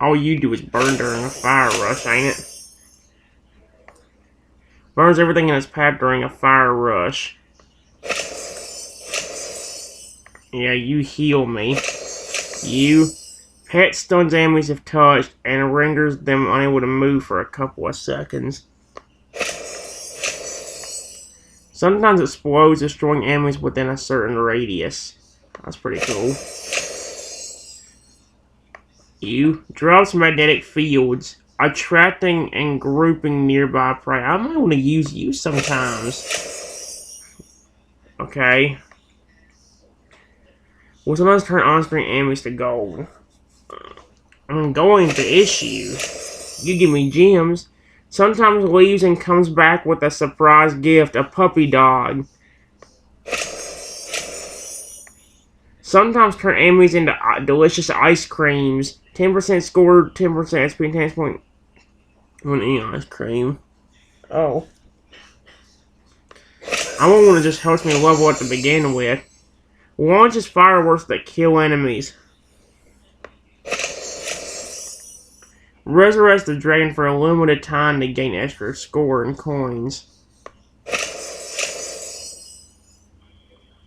All you do is burn during a fire rush, ain't it? Burns everything in its path during a fire rush. Yeah, you heal me. You. Pet stuns enemies if touched and renders them unable to move for a couple of seconds. Sometimes it explodes, destroying enemies within a certain radius. That's pretty cool. You. Drops magnetic fields, attracting and grouping nearby prey. I might want to use you sometimes. Okay. Will sometimes turn on-screen enemies to gold. I'm going to issue. You give me gems. Sometimes leaves and comes back with a surprise gift, a puppy dog. Sometimes turn enemies into delicious ice creams. 10% score, 10% SP, 10 point. Ice cream. Oh. I won't want to just help me level at the begin with. Launches fireworks that kill enemies. Resurrect the dragon for a limited time to gain extra score and coins.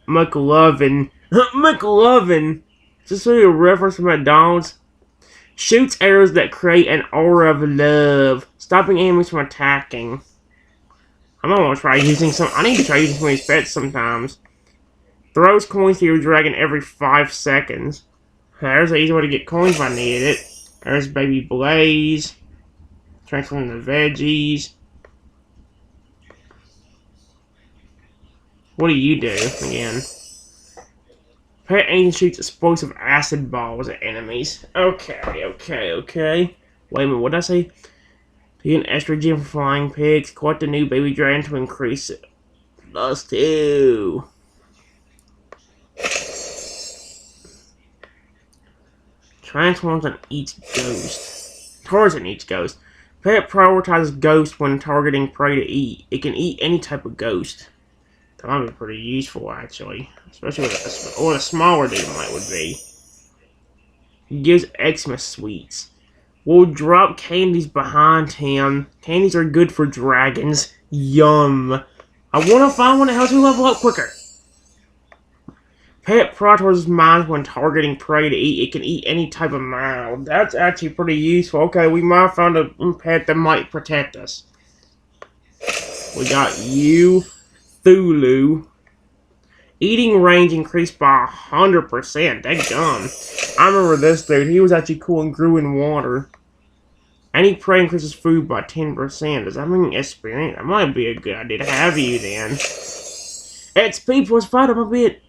McLovin. McLovin! Is this really a reference to McDonald's? Shoots arrows that create an aura of love, stopping enemies from attacking. I might want to try using some. I need to try using some of these pets sometimes. Throws coins to your dragon every 5 seconds. There's an easy way to get coins if I needed it. There's Baby Blaze. Transform the veggies. What do you do again? Pet aim shoots explosive acid balls at enemies. Okay. Wait a minute, what did I say? To get an extra gem for flying pigs, collect a new baby dragon to increase it. +2. Transforms and eats ghost. Tarzan eats ghost. Pet prioritizes ghost when targeting prey to eat. It can eat any type of ghost. That might be pretty useful, actually. Especially with a smaller dude might would be. Gives Xmas sweets. Will drop candies behind him. Candies are good for dragons. Yum. I want to find one that helps me level up quicker. Pet prioritizes mines when targeting prey to eat. It can eat any type of mine. That's actually pretty useful. Okay, we might have found a pet that might protect us. We got you, Thulu. Eating range increased by 100%. Dadgum. I remember this dude. He was actually cool and grew in water. Any prey increases food by 10%. Does that mean experience? That might be a good idea to have you then. XP plus 5 a bit.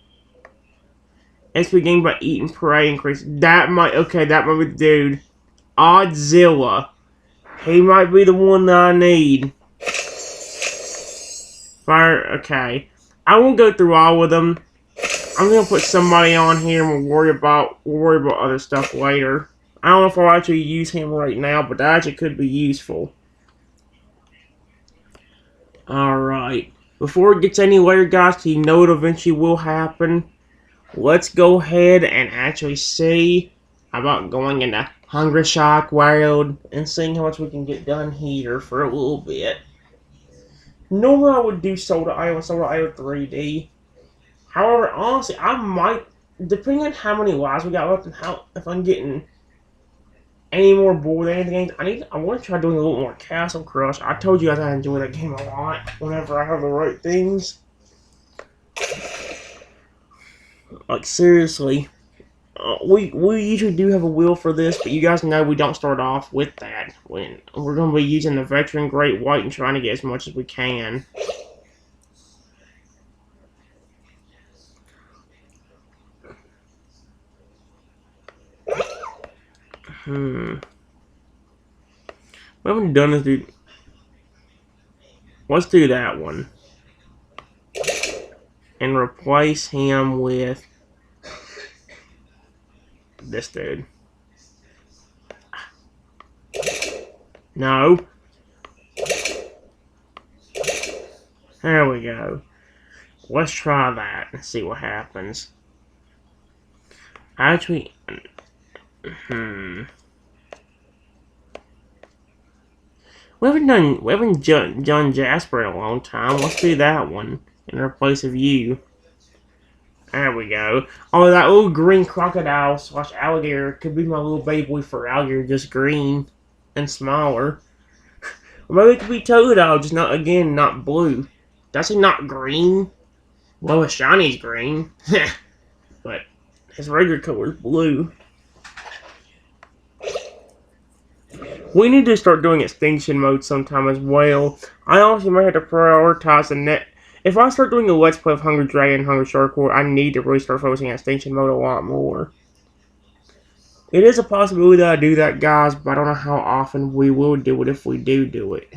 XP gained by eating prey increase. That might be the dude. Oddzilla. He might be the one that I need. Fire. Okay. I won't go through all of them. I'm gonna put somebody on here and we'll worry about other stuff later. I don't know if I'll actually use him right now, but that actually could be useful. Alright. Before it gets any later, guys, you know it eventually will happen. Let's go ahead and actually see about going into Hungry Shock World and seeing how much we can get done here for a little bit. Normally I would do Soda IO and Soda IO 3D. However, honestly, I might, depending on how many lives we got left and if I'm getting any more bored with anything, I want to try doing a little more Castle Crush. I told you guys I enjoy that game a lot whenever I have the right things. Like, seriously. We usually do have a wheel for this, but you guys know we don't start off with that. When we're going to be using the Veteran Great White and trying to get as much as we can. We haven't done this, dude. Let's do that one. And replace him with this dude. No. There we go. Let's try that and see what happens. Actually, we haven't done Jasper in a long time. Let's do that one in replace of you. There we go. Oh, that little green crocodile / alligator could be my little baby boy for alligator, just green and smaller. Or maybe it could be Totodile, just not blue. That's not green. Well, his shiny's green, but his regular color is blue. We need to start doing extinction mode sometime as well. I honestly might have to prioritize the net. If I start doing a Let's Play of Hungry Dragon and Hungry Shark War, I need to really start focusing on extinction mode a lot more. It is a possibility that I do that, guys, but I don't know how often we will do it if we do it.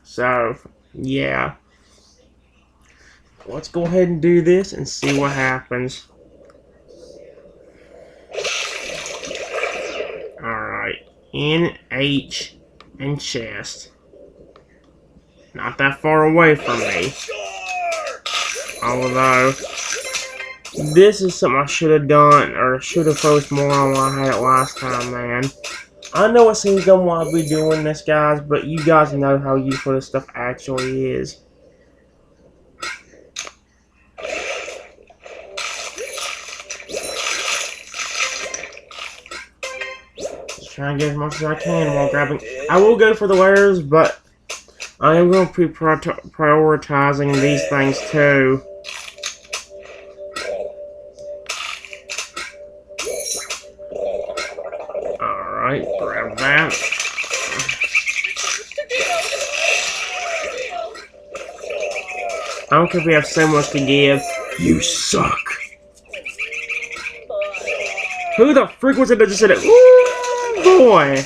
So, yeah. Let's go ahead and do this and see what happens. Alright. N, H, and chest. Not that far away from me. Although, this is something I should have done, or should have focused more on when I had it last time, man. I know it seems dumb why I be doing this, guys, but you guys know how useful this stuff actually is. Just trying to get as much as I can while grabbing. I will go for the wares, but I am going to be prioritizing these things too. Alright, grab that. I don't care if we have so much to give. You suck. Who the freak was it that just said it? Ooh, boy.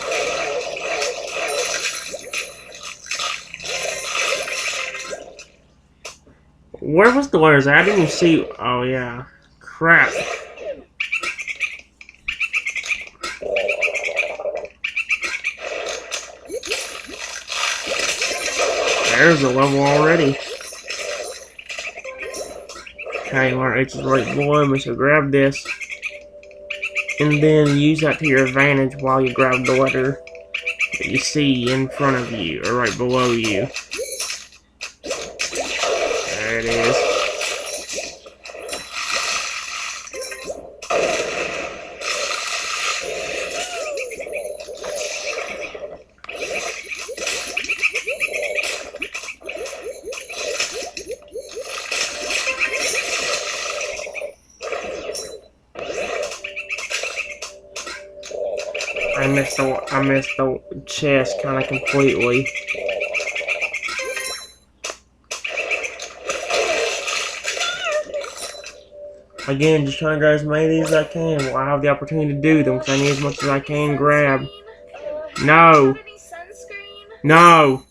Where was the layers? I didn't even see. Oh, yeah. Crap. There's a level already. Okay, our H is right below me, so grab this. And then use that to your advantage while you grab the letter that you see in front of you, or right below you. There it is. I missed the chest kind of completely. Again, just trying to grab as many of these as I can while I have the opportunity to do them, because I need as much as I can grab. No. No.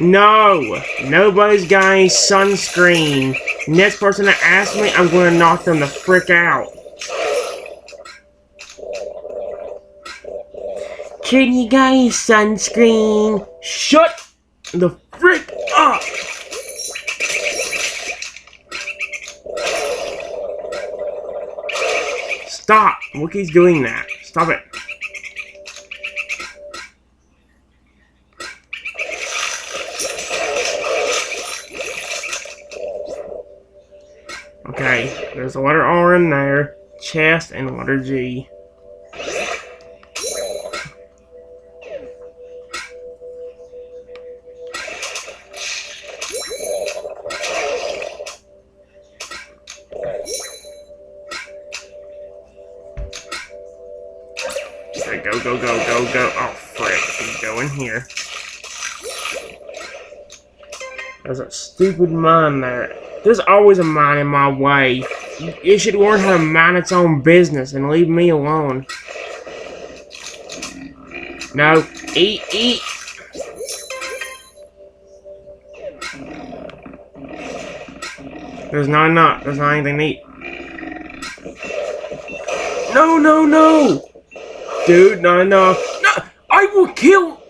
No. Nobody's got any sunscreen. Next person that asks me, I'm going to knock them the frick out. Can you guys sunscreen? Shut the frick up! Stop! Look, he's doing that. Stop it. Okay, there's the letter R in there, chest, and the letter G. Okay, go, go, go, go, go. Oh, frick. He's going here. There's a stupid mine there. There's always a mine in my way. It should learn how to mind its own business and leave me alone. No. Eat, eat. There's not anything to eat. No, no, no! Dude, not enough. No! I will kill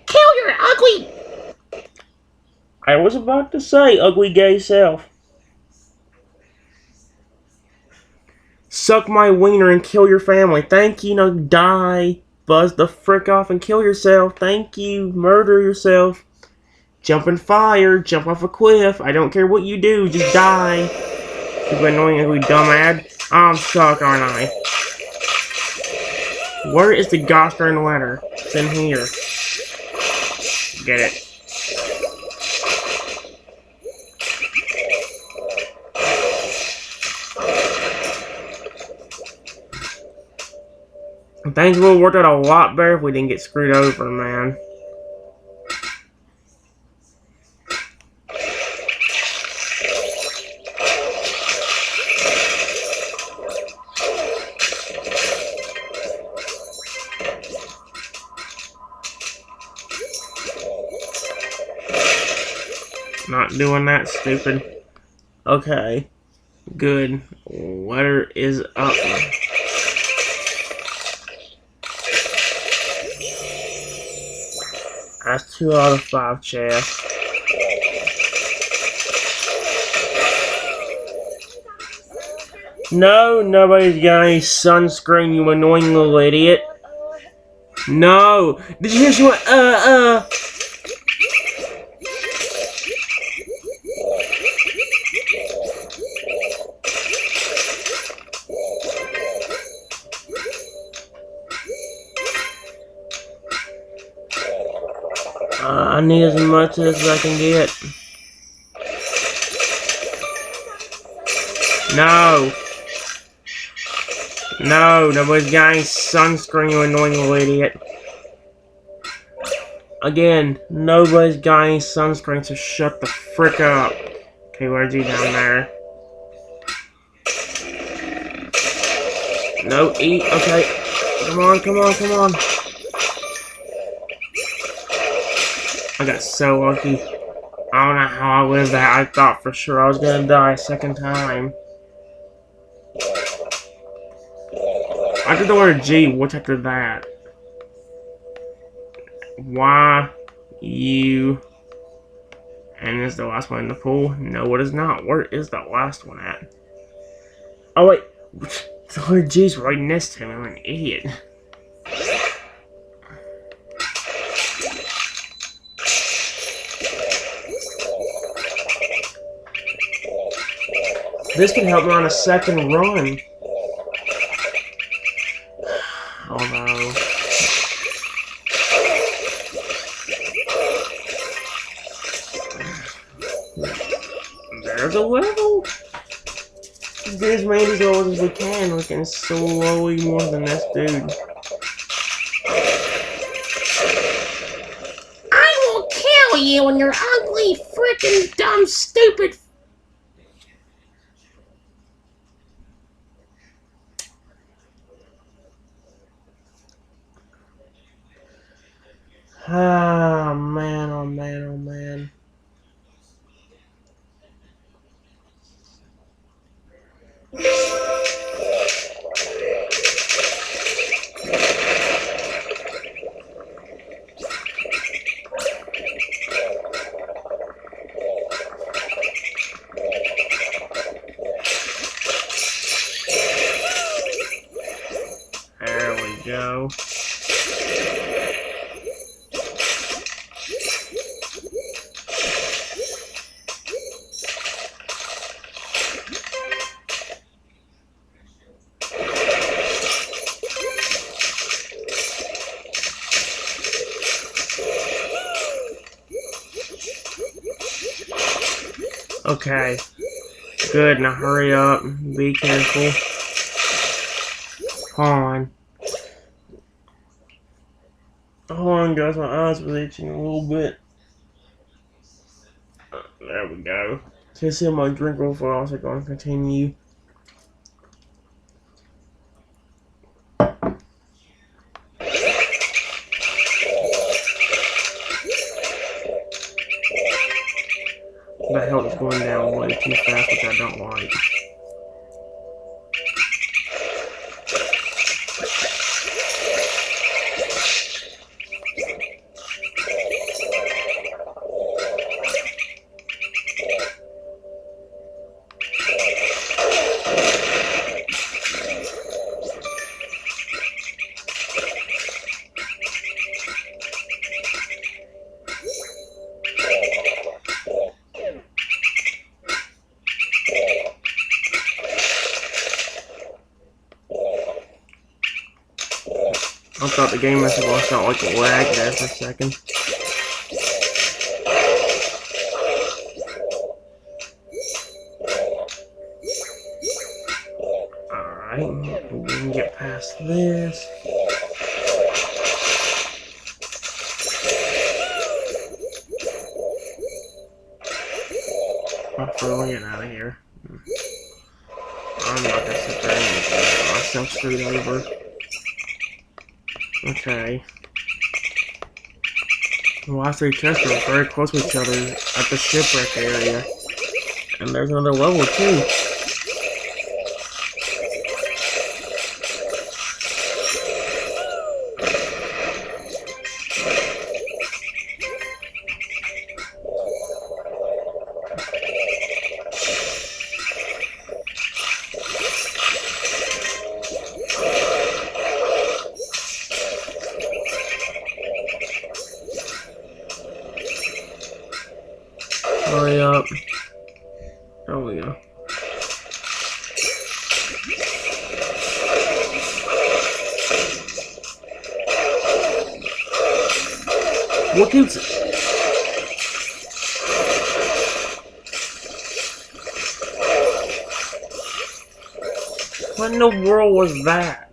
your ugly... I was about to say, ugly gay self. Suck my wiener and kill your family. Thank you. No, die. Buzz the frick off and kill yourself. Thank you. Murder yourself. Jump in fire. Jump off a cliff. I don't care what you do. Just die. Stupid annoying ugly dumbass. I'm stuck, aren't I? Where is the gosh darn letter? It's in here. Get it. Things would have worked out a lot better if we didn't get screwed over, man. Not doing that, stupid. Okay. Good. Letter is up. That's 2 out of 5, chests. No, nobody's got any sunscreen, you annoying little idiot. No! Did you hear she went, I need as much as I can get. No! No, nobody's got any sunscreen, you annoying little idiot. Again, nobody's got any sunscreen, so shut the frick up. Okay, where's he down there? No, eat, okay. Come on, come on, come on. I got so lucky. I don't know how I lived that. I thought for sure I was gonna die a second time. After the word G, what's after that? Y, U, and is the last one in the pool? No, it is not. Where is the last one at? Oh wait, the word G's right next to him. I'm an idiot. This can help me on a second run. Oh no. There's a level. Get as many of these levels as we can. We can slowly more than this dude. I will kill all you and your ugly, freaking dumb, stupid. Ah, man, oh man, oh man. There we go. Okay. Good, now hurry up. Be careful. Hold on. Hold on, guys. My eyes were itching a little bit. There we go. Can't see my drink real fast. I'm going to continue. The hell is going down way too fast, which I don't like. I thought the game must have lost out like a lag there for a second. Alright, we can get past this. I'm throwing it out of here. I'm not gonna sit there and get myself screwed over. Okay. The last three chests are very close to each other at the shipwreck area. And there's another level too. Hurry up. There we go. What keeps... What in the world was that?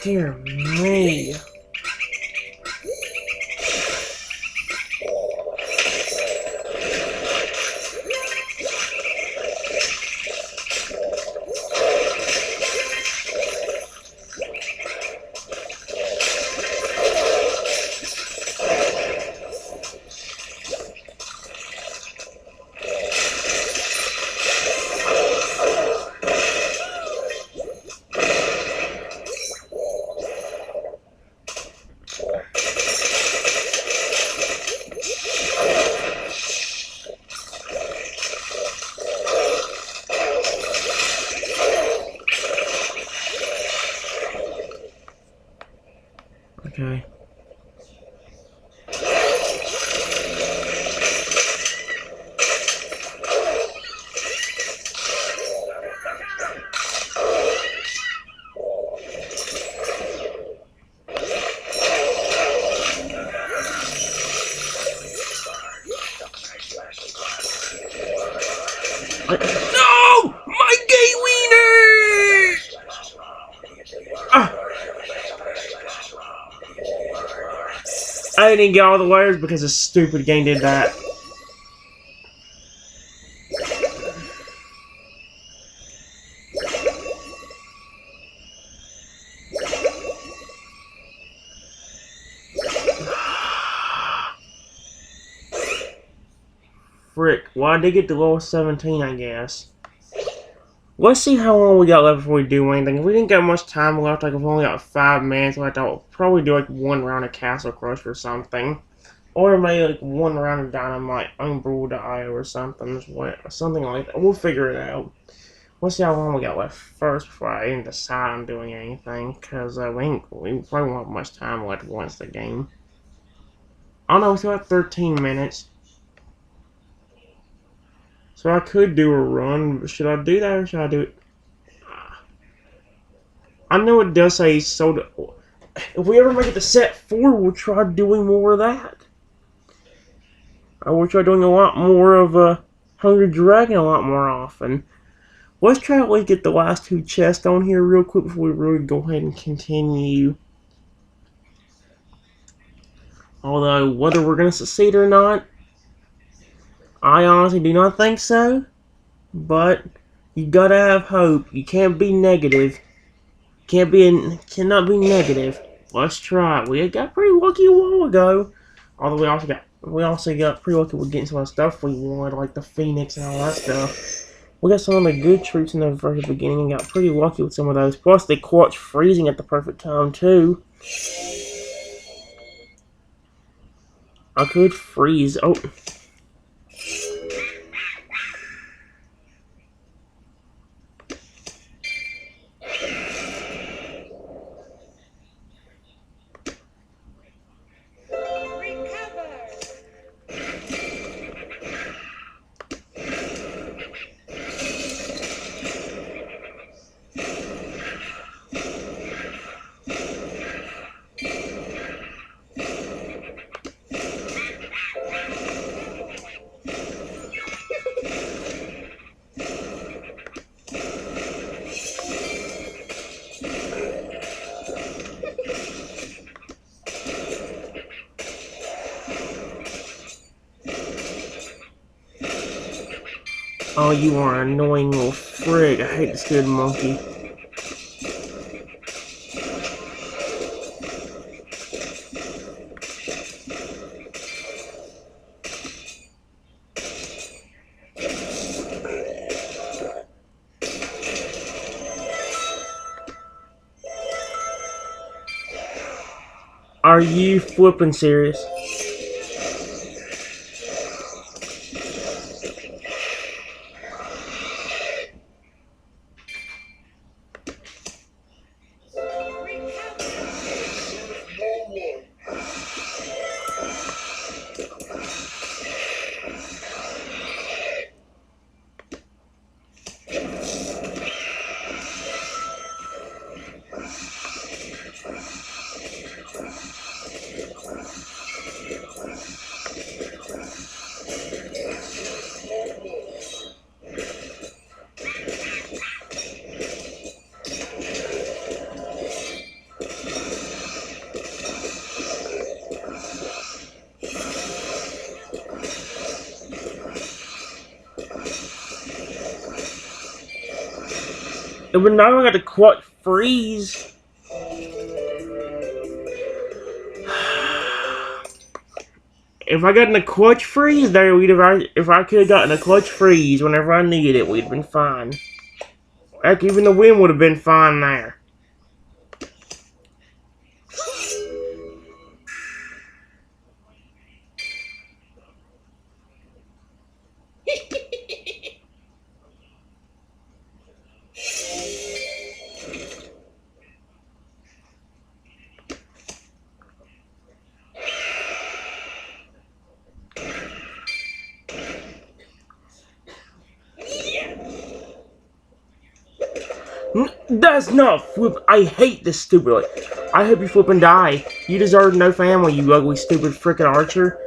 Dear me. No! My gay wiener! Ah, I didn't get all the layers because the stupid game did that. Frick, why did they get to level 17, I guess? Let's see how long we got left before we do anything. If we didn't got much time left, like I've only got 5 minutes left, I'll probably do like one round of Castle Crush or something. Or maybe like one round of Dynamite, Unbrew.io or something. Something like that. We'll figure it out. Let's see how long we got left first before I even decide on doing anything. Because we probably won't have much time left once the game. I don't know, we still have 13 minutes. So I could do a run. Should I do that or should I do it? I know it does say sold. If we ever make it to set 4, we'll try doing more of that. I will try doing a lot more of Hungry Dragon a lot more often. Let's try to at least get the last 2 chests on here real quick before we really go ahead and continue. Although, whether we're going to succeed or not, I honestly do not think so. But, you gotta have hope. You can't be negative. Cannot be negative. Let's try it. We got pretty lucky a while ago. Although we also got pretty lucky with getting some of the stuff we wanted, like the Phoenix and all that stuff. We got some of the good troops in the very beginning and got pretty lucky with some of those. Plus, they caught freezing at the perfect time, too. I could freeze. Oh. Oh, you are an annoying little frig. I hate this good monkey. Are you flipping serious? But now I got to quite freeze. If I got in a clutch freeze there, if I could have gotten a clutch freeze whenever I needed it, we'd have been fine. Heck, even the wind would have been fine there. That's not flip. I hate this stupid. I hope you flip and die. You deserve no family, you ugly, stupid frickin' archer.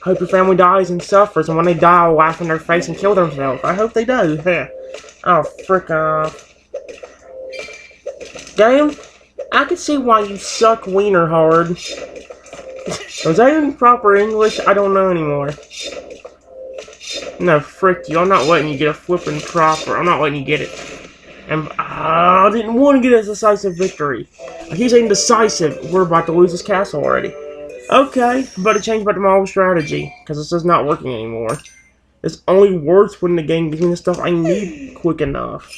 Hope your family dies and suffers, and when they die, I'll laugh in their face and kill themselves. I hope they do. Yeah. Oh, frick off. Game, I can see why you suck wiener hard. Was that in proper English? I don't know anymore. No, frick you. I'm not letting you get a flippin' proper. I'm not letting you get it. And I didn't want to get a decisive victory. I keep saying decisive. We're about to lose this castle already. Okay, but to change back to my old strategy, because this is not working anymore. This only works when the game gives me the stuff I need quick enough.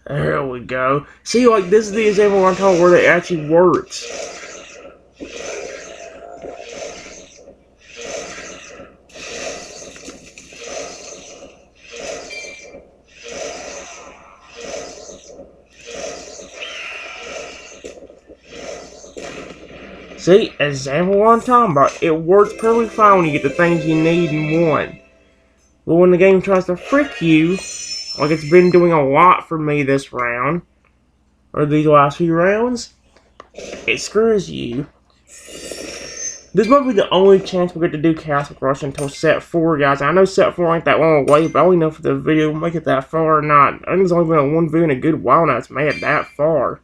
There we go. See, like, this is the example I'm talking where it actually works. See, example I'm talking about. It works perfectly fine when you get the things you need and want. But when the game tries to frick you, like it's been doing a lot for me this round, or these last few rounds, it screws you. This might be the only chance we get to do Castle Crush until set 4, guys. I know set 4 ain't that long away, but I don't know if the video will make it that far or not. I think it's only been one video in a good while now it's made it that far.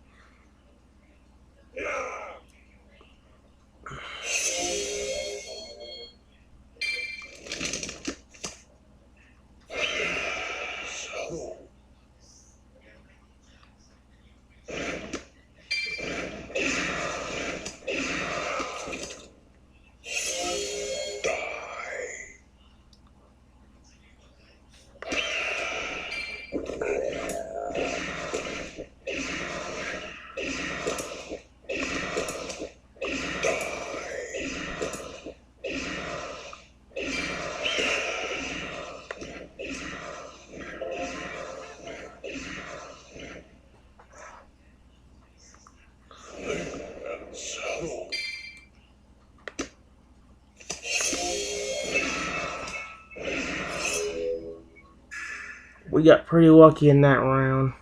We got pretty lucky in that round.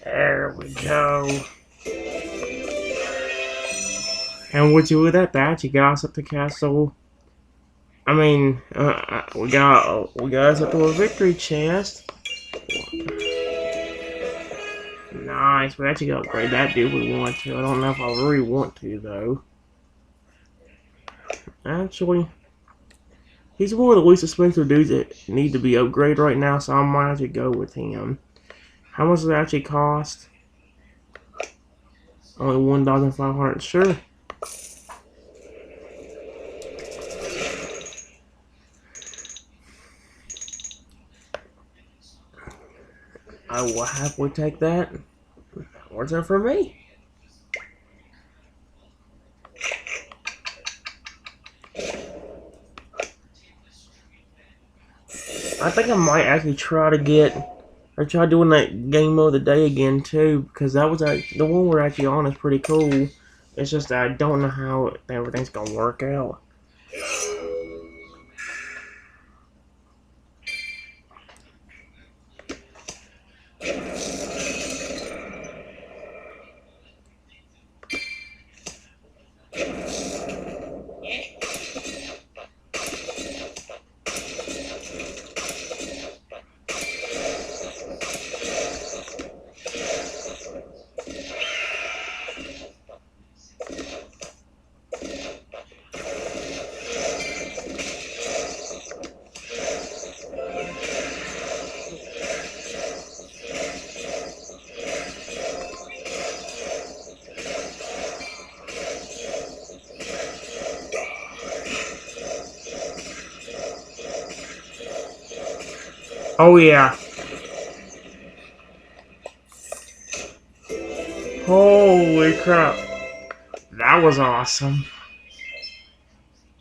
There we go. And would you with that, you got us up to castle. I mean, we got us up to a victory chest. Nice. We actually got to upgrade that dude if we want to. I don't know if I really want to though. Actually, he's one of the least expensive dudes that need to be upgraded right now, so I might have to go with him. How much does it actually cost? Only 1,500. Sure. I will happily take that. What's that for me? I think I might actually try to try doing that game of the day again too, because that was the one we're actually on is pretty cool. It's just that I don't know how everything's gonna work out. Oh yeah. Holy crap. That was awesome.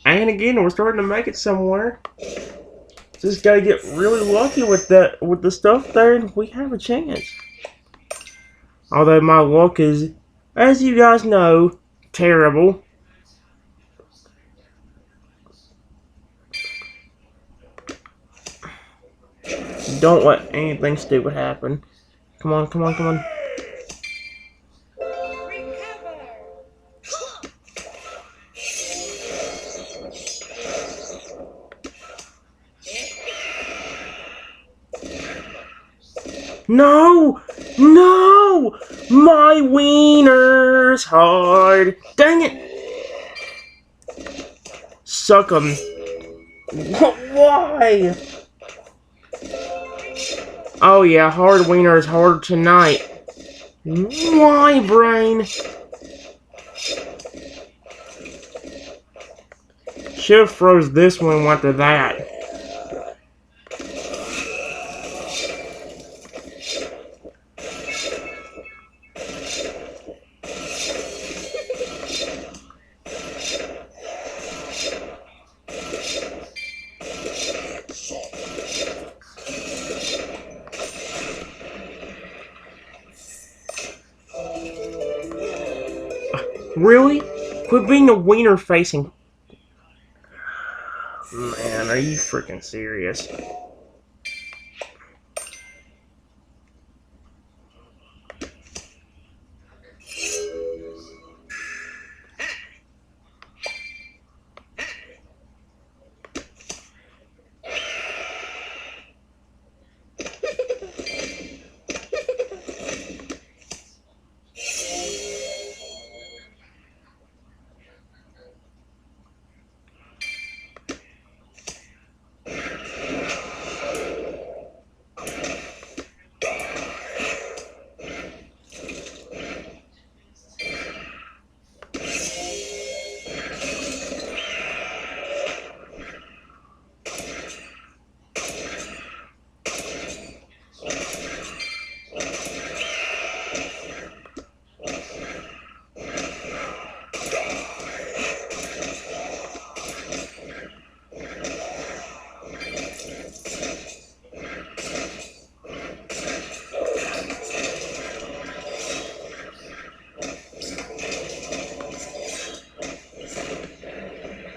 And again, we're starting to make it somewhere. Just gotta get really lucky with the stuff there, and we have a chance. Although my luck is, as you guys know, terrible. Don't let anything stupid happen. Come on, come on, come on. No! No! My wiener's hard. Dang it! Suck 'em. Why? Oh yeah, hard wiener is hard tonight. Why, brain? Should've froze this one after that. Really? Quit being a wiener facing. Man, are you freaking serious?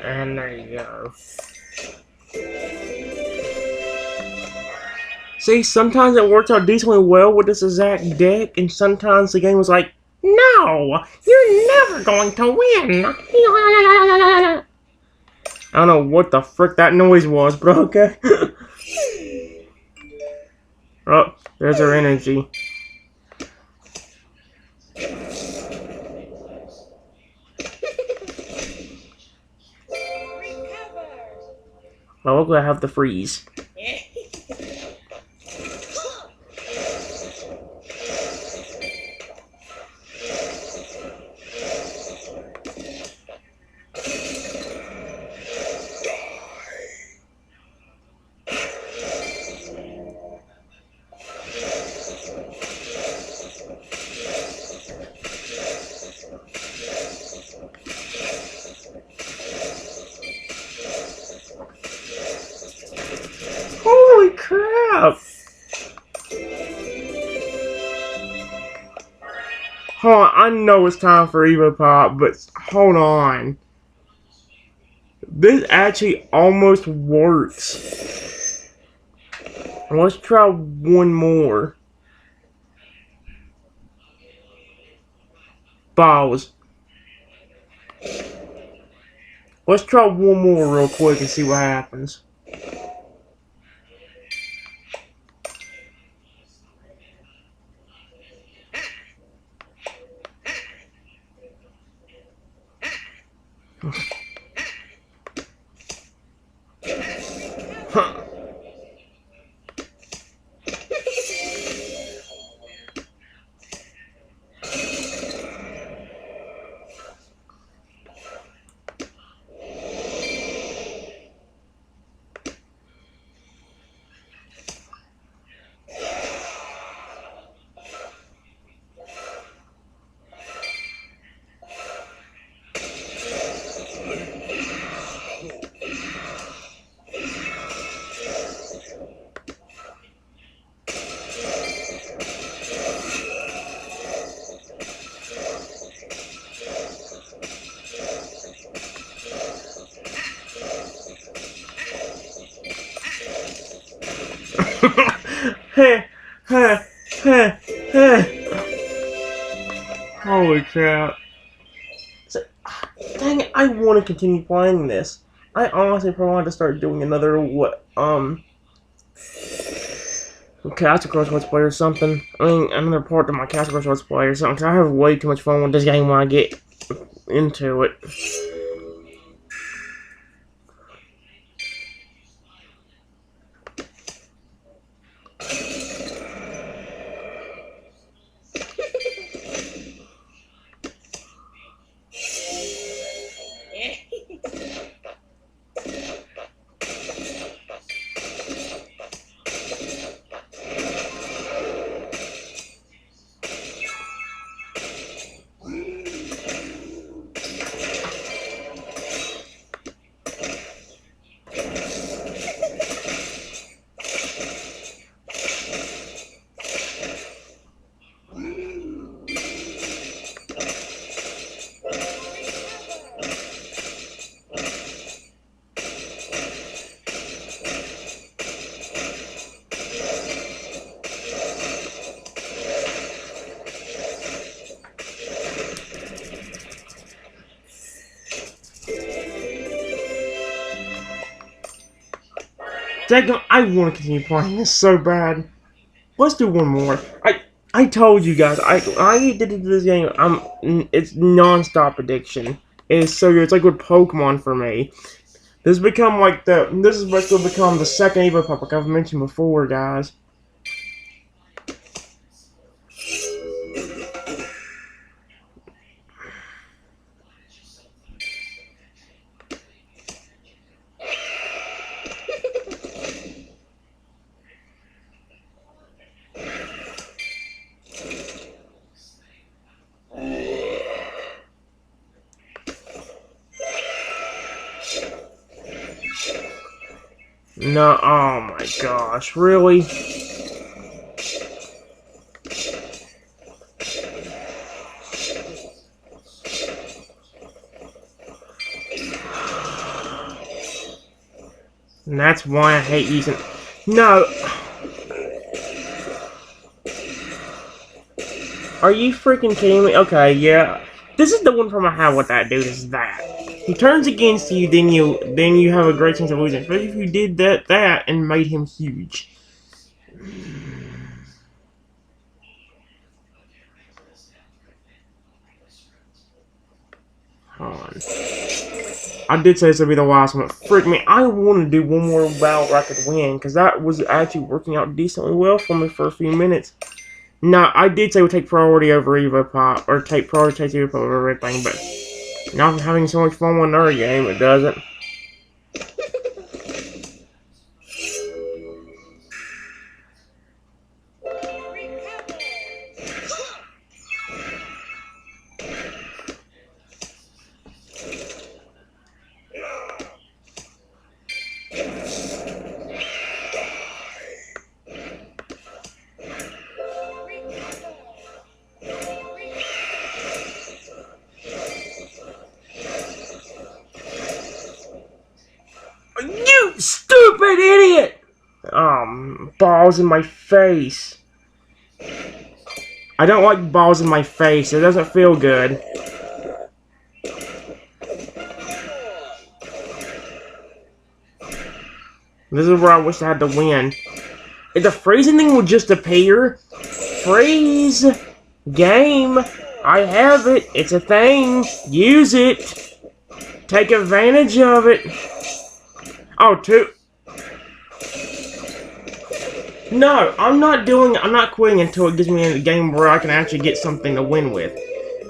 And there you go. See, sometimes it works out decently well with this exact deck, and sometimes the game was like, no, you're never going to win. I don't know what the frick that noise was, but okay. Oh, there's our energy. Well, look, I have the freeze. Holy crap! Hold on, I know it's time for Evopop, but hold on. This actually almost works. Let's try one more. Balls. Let's try one more real quick and see what happens. Huh. Heh, heh, heh, heh. Holy crap. So, dang it, I want to continue playing this. I honestly probably want to start doing another, Castle Crush Let's Play or something. I mean, another part of my Castle Crush Let's Play or something, 'cause I have way too much fun with this game when I get into it. Dang, I want to continue playing this so bad. Let's do one more. I told you guys, I did it to this game. It's non-stop addiction. It is so good. It's like with Pokemon for me. This is what's going to become the second Evopop, like I've mentioned before, guys. No, oh my gosh, really? And that's why I hate using... No! Are you freaking kidding me? Okay, yeah. This is the one problem I have with that dude, is that. He turns against you, then you have a great chance of losing. Especially if you did that and made him huge. Hold on. I did say this would be the last one, but frick me, I want to do one more battle where I could win, because that was actually working out decently well for me for a few minutes. No, I did say we'd take priority over Evopop, or take priority Evopop over everything, but now I'm having so much fun with another game, it doesn't. You stupid idiot! Balls in my face. I don't like balls in my face. It doesn't feel good. This is where I wish I had to win. If the freezing thing would just appear. Freeze. Game. I have it. It's a thing. Use it. Take advantage of it. Oh, No, I'm not quitting until it gives me a game where I can actually get something to win with.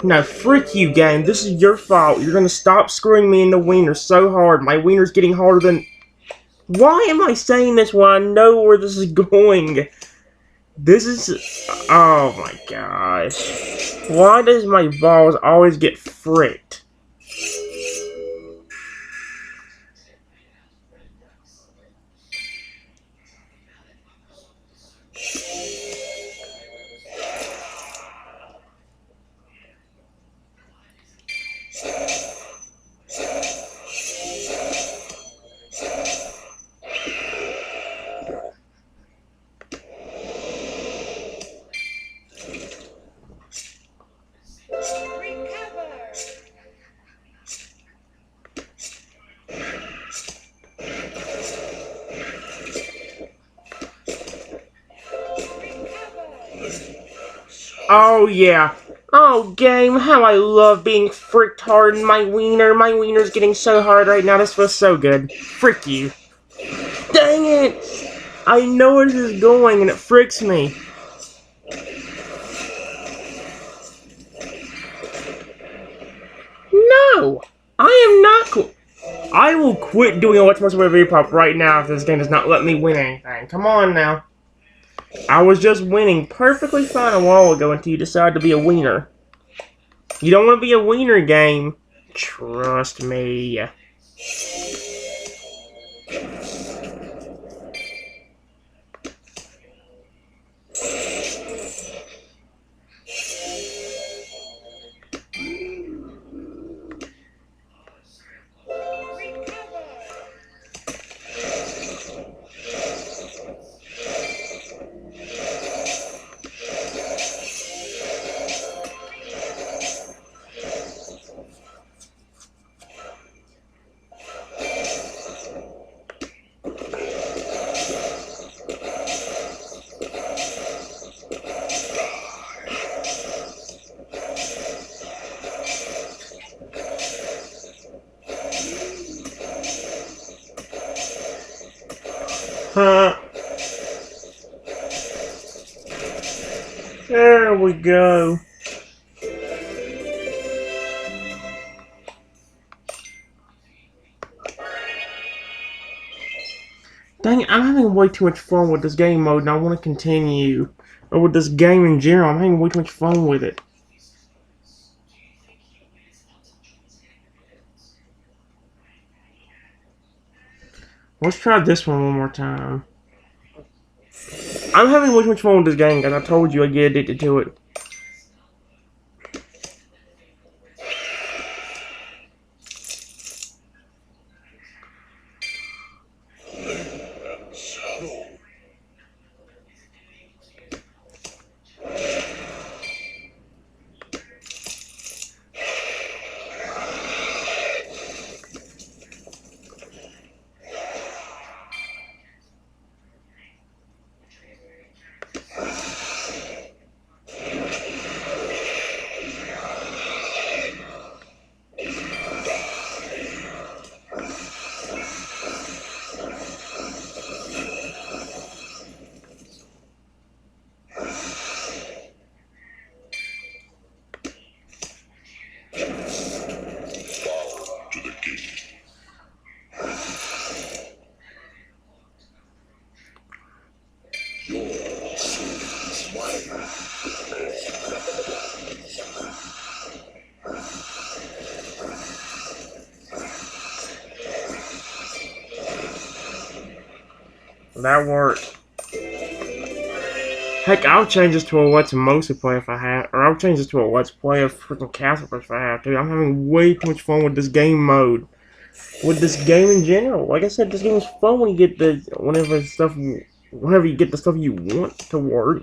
No, frick you, game. This is your fault. You're gonna stop screwing me in the wiener so hard. My wiener's getting harder than... Why am I saying this when I know where this is going? This is... Oh my gosh. Why does my balls always get fricked? Oh yeah. Oh game, how I love being fricked hard in my wiener. My wiener's getting so hard right now. This feels so good. Frick you. Dang it! I know where this is going and it fricks me. No! I am not I will quit doing a What's Most of Evopop right now if this game does not let me win anything. Come on now. I was just winning perfectly fine a while ago until you decided to be a wiener. You don't want to be a wiener game. Trust me. Huh. There we go. Dang it, I'm having way too much fun with this game mode and I want to continue. Or with this game in general, I'm having way too much fun with it. Let's try this one more time. I'm having way too much fun with this game, guys. I told you I'd get addicted to it. That worked. Heck, I'll change this to a Let's Mostly Play if I have, or I'll change this to a Let's Play of freaking Castle if I have to. I'm having way too much fun with this game mode. With this game in general. Like I said, this game is fun when you get whenever you get the stuff you want to work.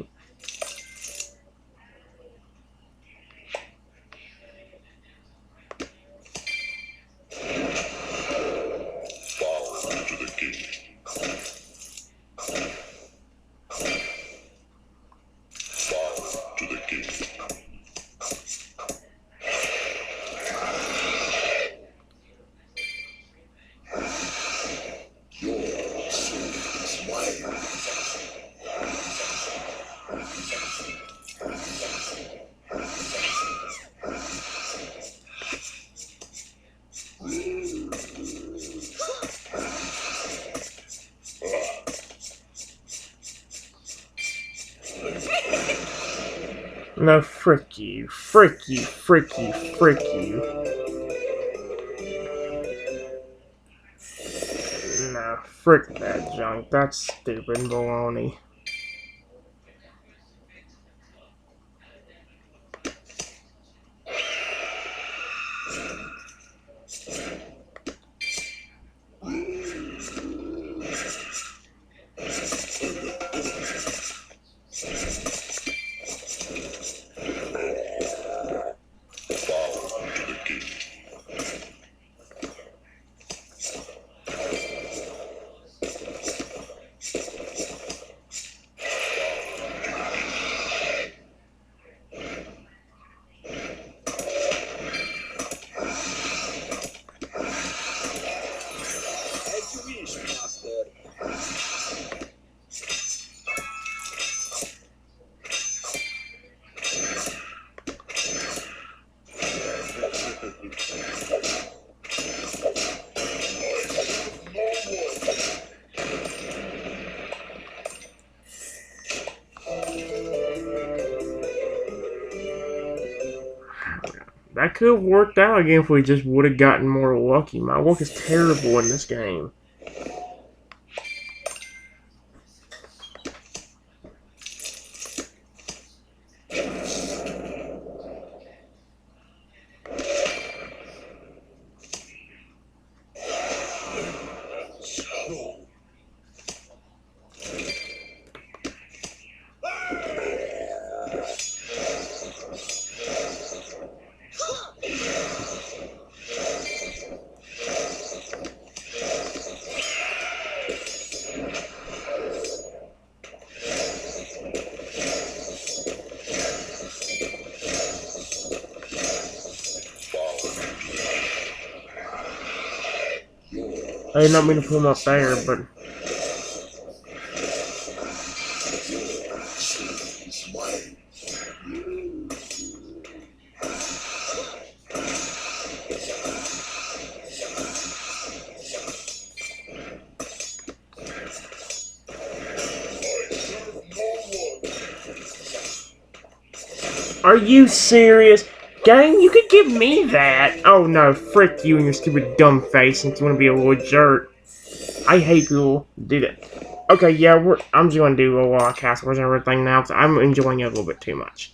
No, frick you. Frick you, frick you, frick you. No, frick that junk. That's stupid baloney. That could have worked out again if we just would have gotten more lucky. My luck is terrible in this game. I did not mean to put him up there, but... Are you serious? Game, you could give me that! Oh no, frick you and your stupid dumb face since you want to be a little jerk. I hate people who do that. Okay, yeah, I'm just gonna do a lot of castles and everything now, because I'm enjoying it a little bit too much.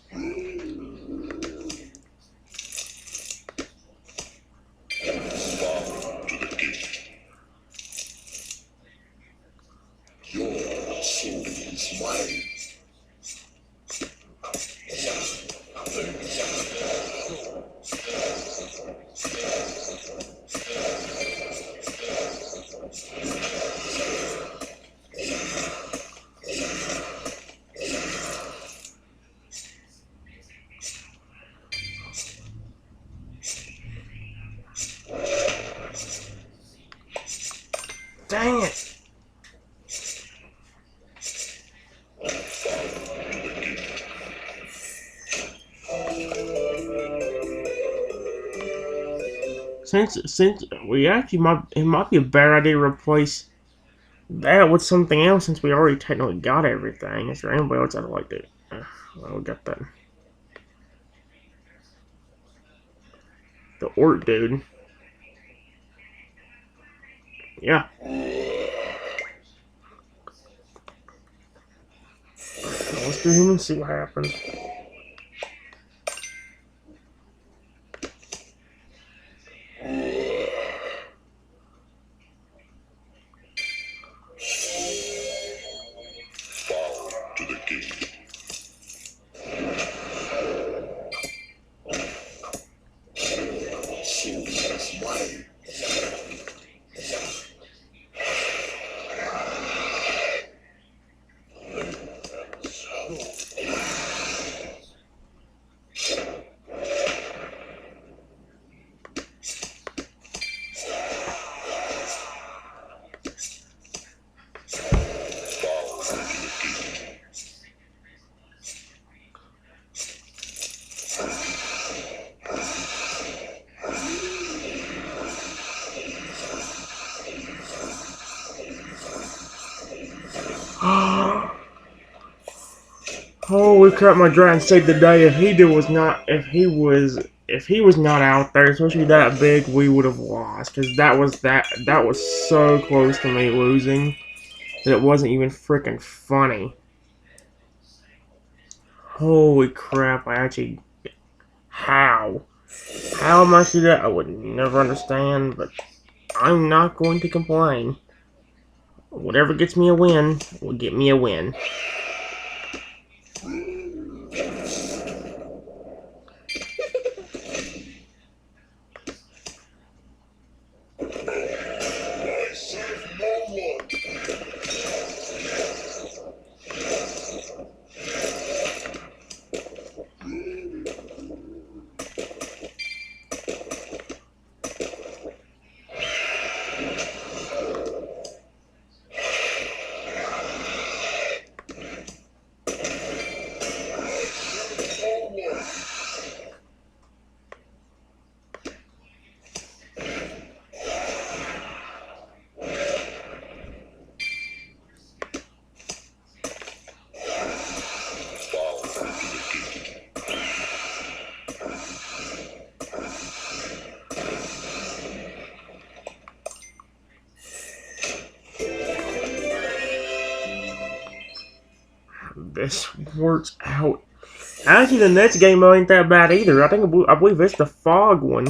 Dang it! Since we actually it might be a bad idea to replace that with something else since we already technically got everything. Is there anybody else I'd like to? Well, we got that. The orc dude. Yeah. Let's do him and see what happens. Holy crap! My dragon saved the day. If he was not out there, especially that big, we would have lost. Cause that was so close to me losing that it wasn't even freaking funny. Holy crap! How am I do that? I would never understand. But I'm not going to complain. Whatever gets me a win will get me a win. this works out. Actually, the next game ain't that bad either. I believe it's the fog one.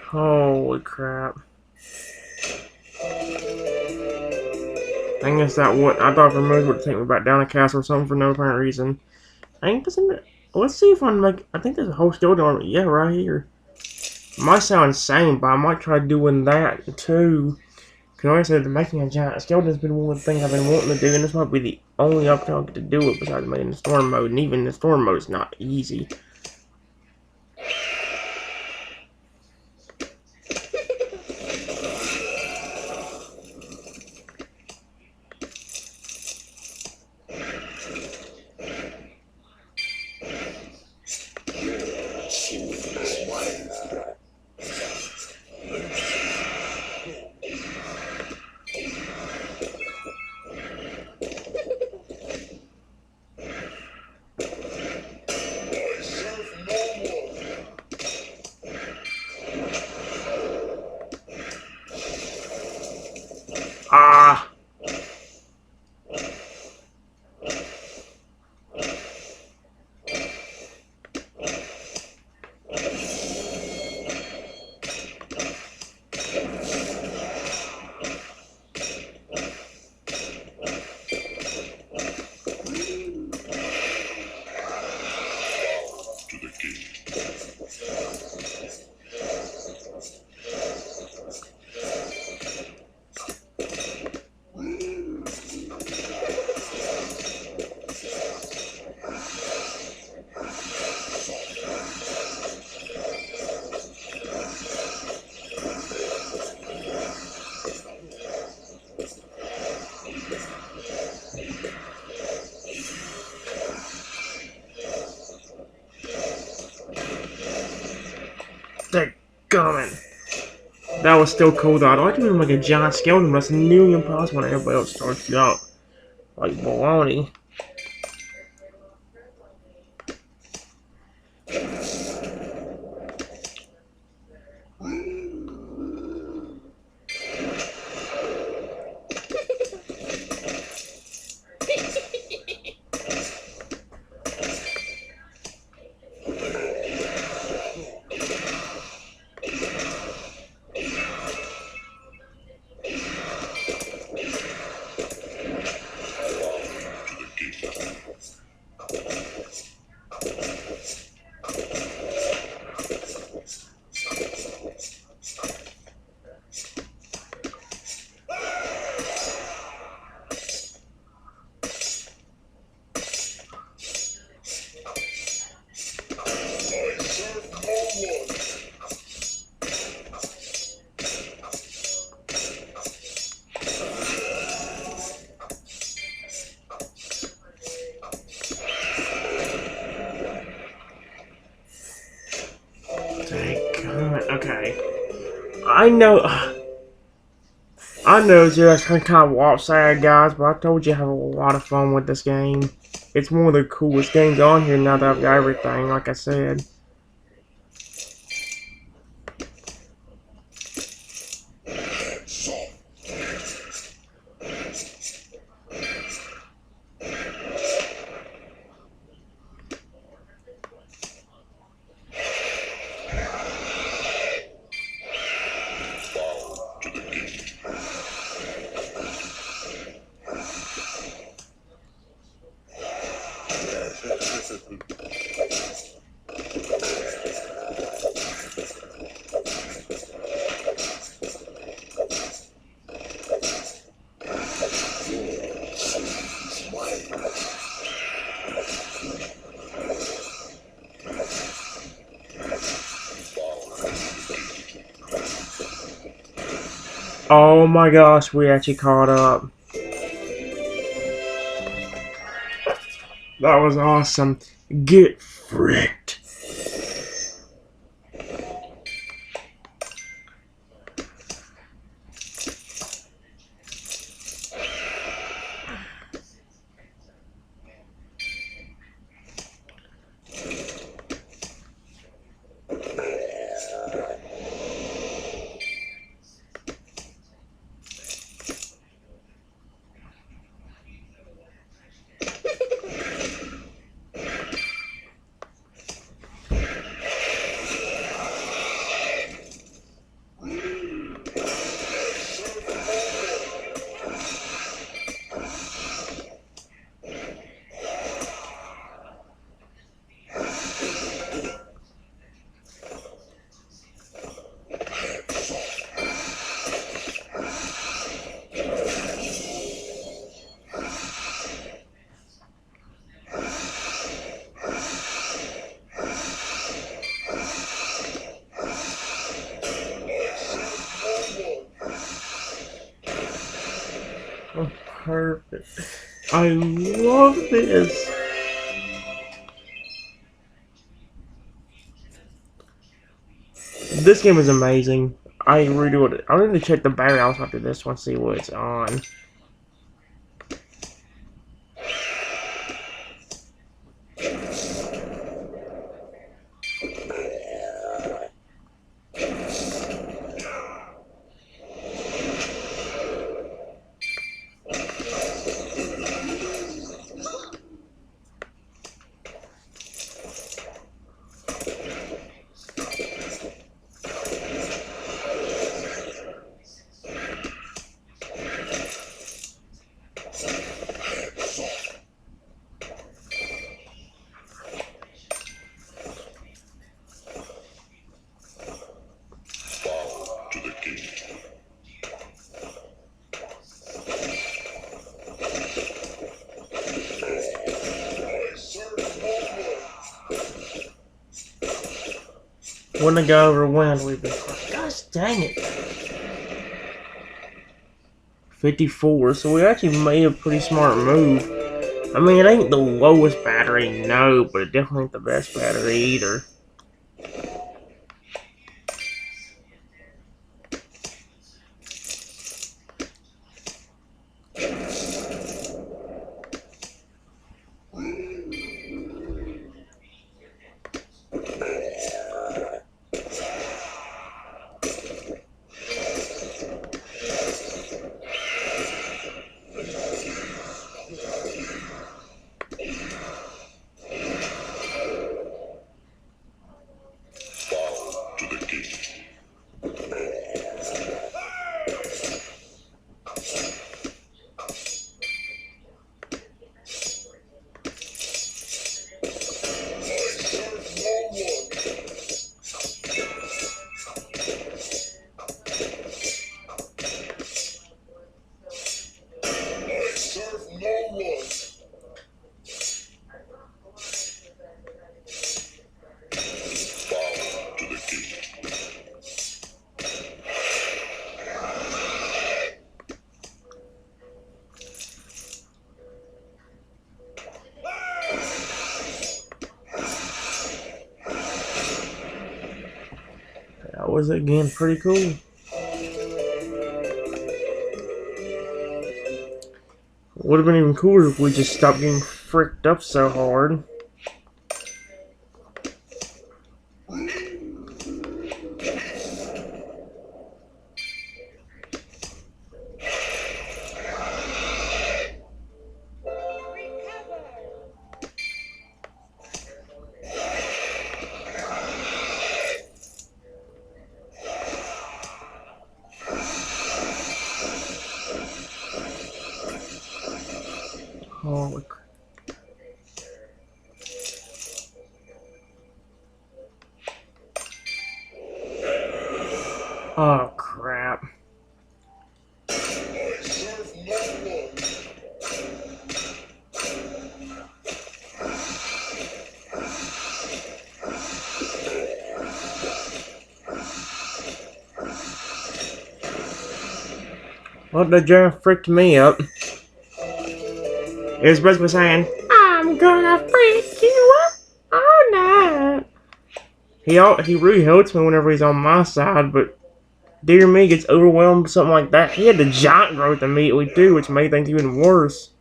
Holy crap. I guess that what I thought removed would take me back down a castle or something for no apparent reason. I think this let's see if I can make I think there's a whole skeleton armor. Yeah, right here. Might sound insane, but I might try doing that too. Cause like I said, making a giant skeleton has been one of the things I've been wanting to do, and this might be the only option I'll get to do it besides making the storm mode, and even the storm mode is not easy. Ah! They're coming. That was still cool though. I like to even make a giant skeleton, but it's nearly impossible when everybody else starts it out. Like baloney. Okay. I know just kind of lopsided, guys, but I told you I have a lot of fun with this game. It's one of the coolest games on here now that I've got everything, like I said. Oh my gosh, we actually caught up. That was awesome. Get fricked. Oh, perfect. I love this. This game is amazing. I redo it. I'm going to check the battery health after this one, see what it's on. When the guy overwhelmed, we've been. Gosh dang it. 54, so we actually made a pretty smart move. I mean, it ain't the lowest battery, no, but it definitely ain't the best battery either. That was again pretty cool. Would have been even cooler if we just stopped getting fricked up so hard. Holy crap. Oh crap. Well, the giraffe freaked me up. It was basically saying, I'm gonna freak you up all night. He really helps me whenever he's on my side, but dear me gets overwhelmed with something like that. He had the giant growth immediately too, which made things even worse.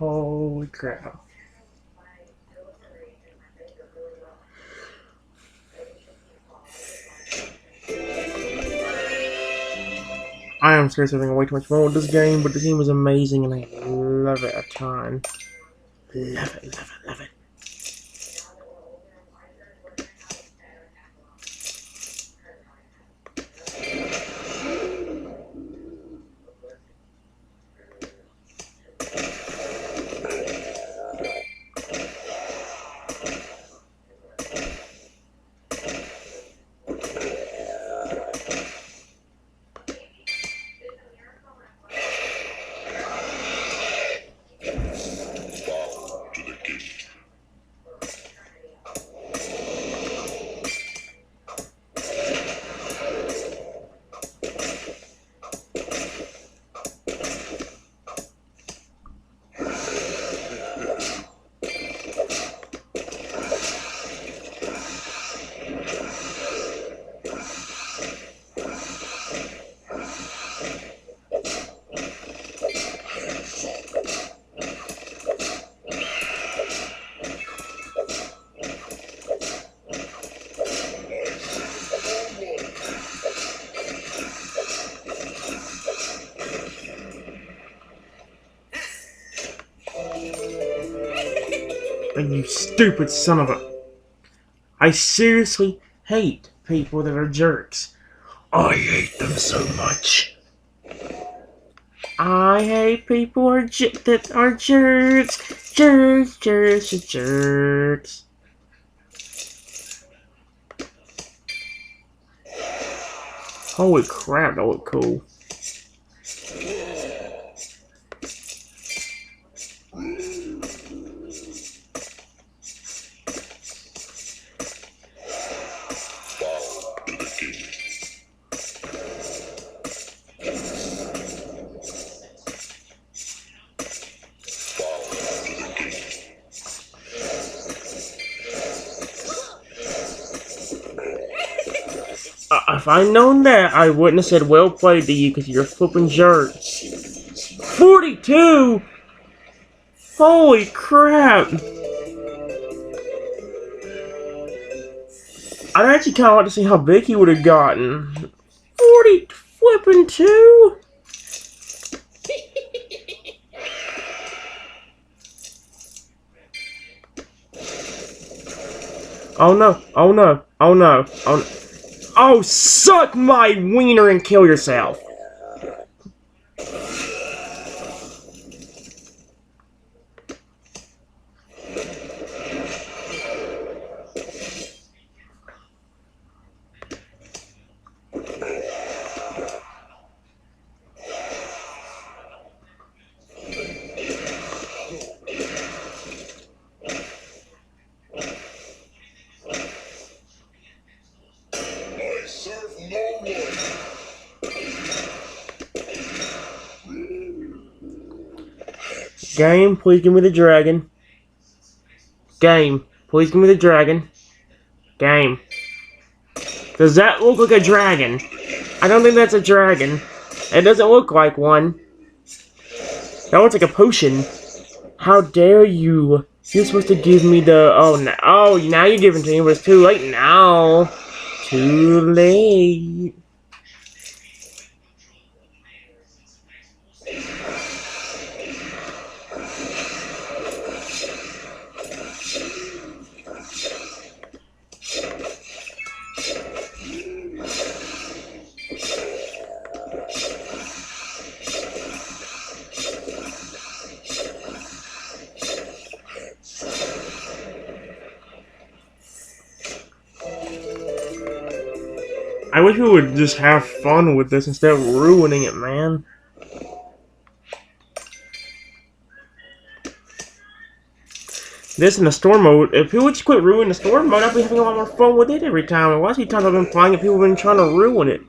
Holy crap. I am seriously having way too much fun with this game, but the game is amazing and I love it a ton. Love it, love it, love it. And you stupid son of a... I seriously hate people that are jerks. I hate them so much. I hate people that are jerks. Jerks, jerks, jerks. Holy crap, that looked cool. If I'd known that, I wouldn't have said well played to you because you're a flippin' jerk. 42? Holy crap! I'd actually kind of like to see how big he would have gotten. 40 flippin' 2? Oh no, oh no, oh no, oh no. Oh, suck my wiener and kill yourself. Game, please give me the dragon. Game, please give me the dragon. Game. Does that look like a dragon? I don't think that's a dragon. It doesn't look like one. That looks like a potion. How dare you? You're supposed to give me the... Oh, now you're giving it to me, but it's too late now. Too late. I wish we would just have fun with this instead of ruining it, man. This in the storm mode, if people would just quit ruining the storm mode, I'd be having a lot more fun with it every time. And last few times I've been playing it, people have been trying to ruin it.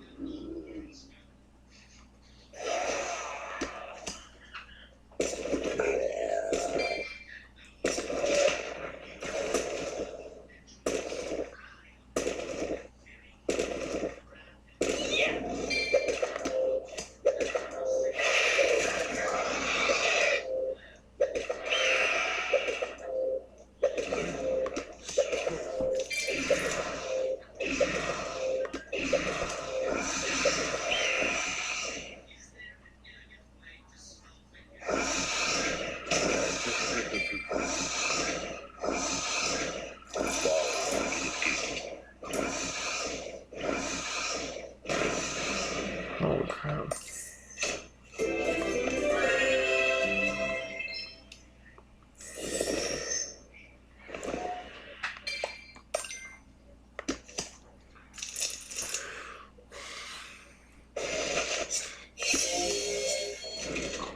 Holy crap.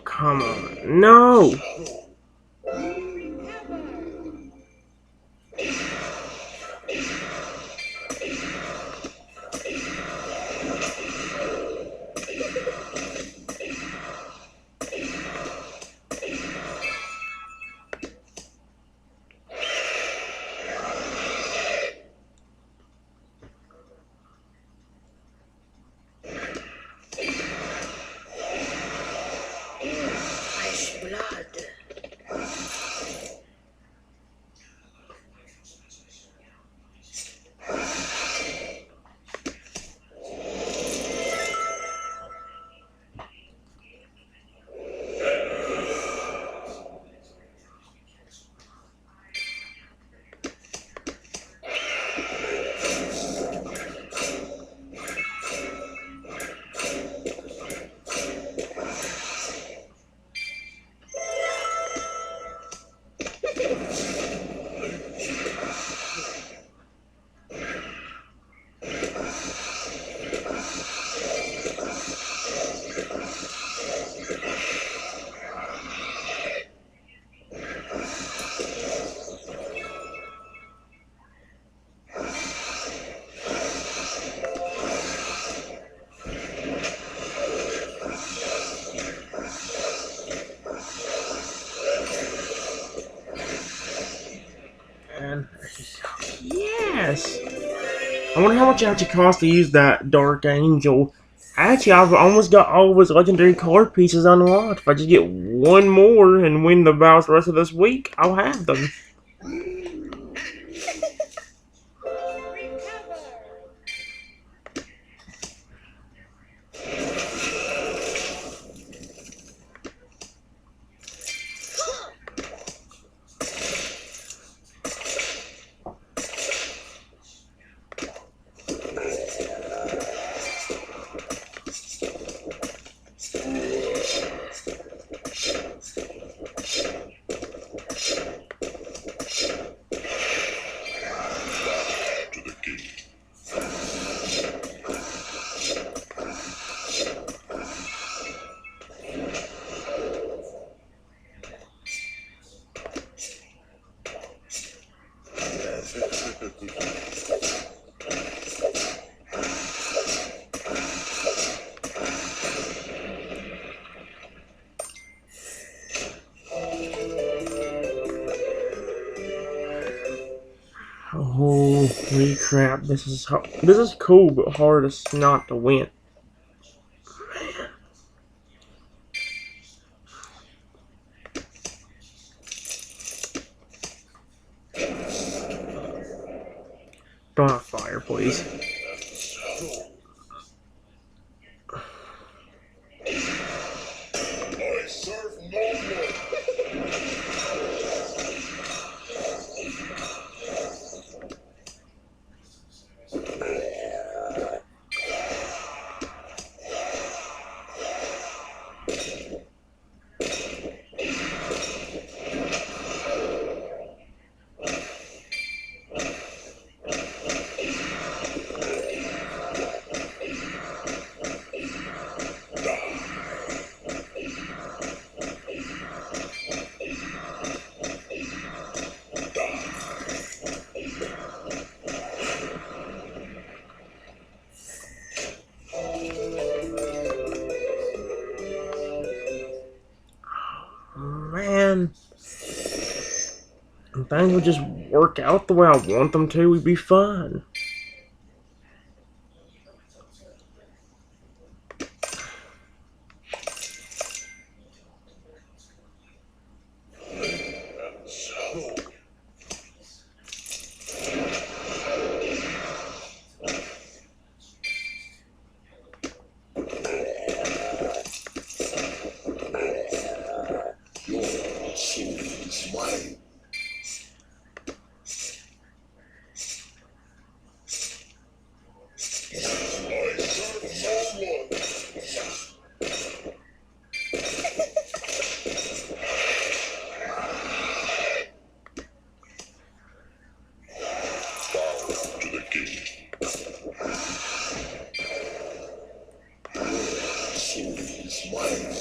Come on. No! And yes! I wonder how much it actually costs to use that Dark Angel. Actually, I've almost got all of his legendary card pieces unlocked. If I just get one more and win the battles the rest of this week, I'll have them. Holy crap! This is cool, but hard as not to win. please. I serve no one. Man, if things would just work out the way I want them to, we'd be fine. Mine. I serve no one. Bow to the king. Soul is mine.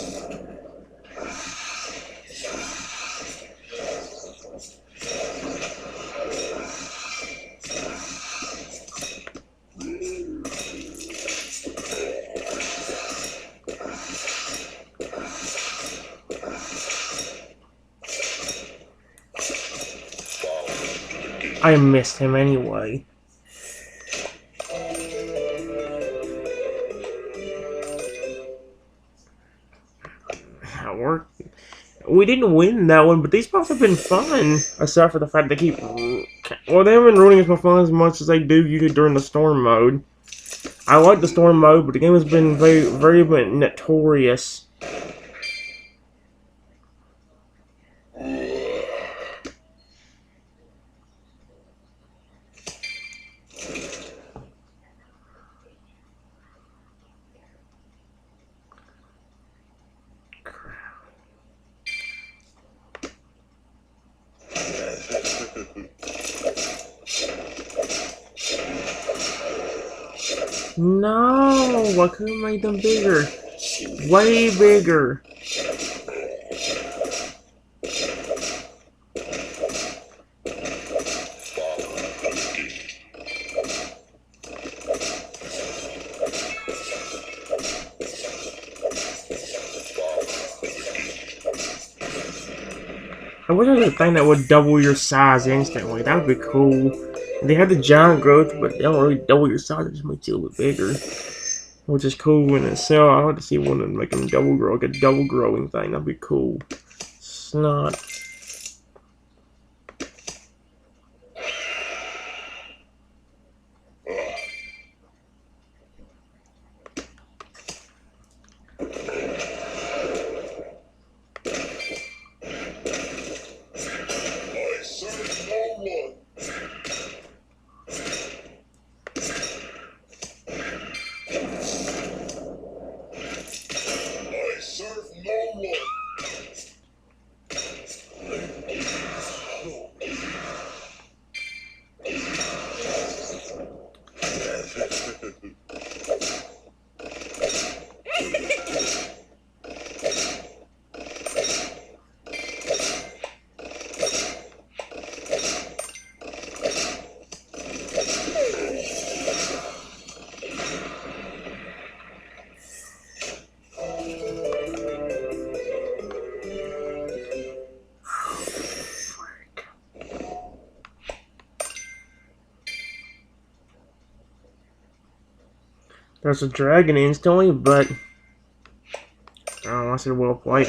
I missed him anyway. That worked. We didn't win that one, but these parts have been fun. Except for the fact they keep... Well, they haven't been ruining my fun as much as they do usually during the storm mode. I like the storm mode, but the game has been very notorious. No, I could have made them bigger. Way bigger. I wish there was a thing that would double your size instantly. That would be cool. They have the giant growth, but they don't really double your size. It just makes you a little bit bigger, which is cool in itself. I want to see one and make them double grow, like a double growing thing. That'd be cool. Snot. I serve no one. I serve no one. There's a dragon instantly, but oh, I said well played.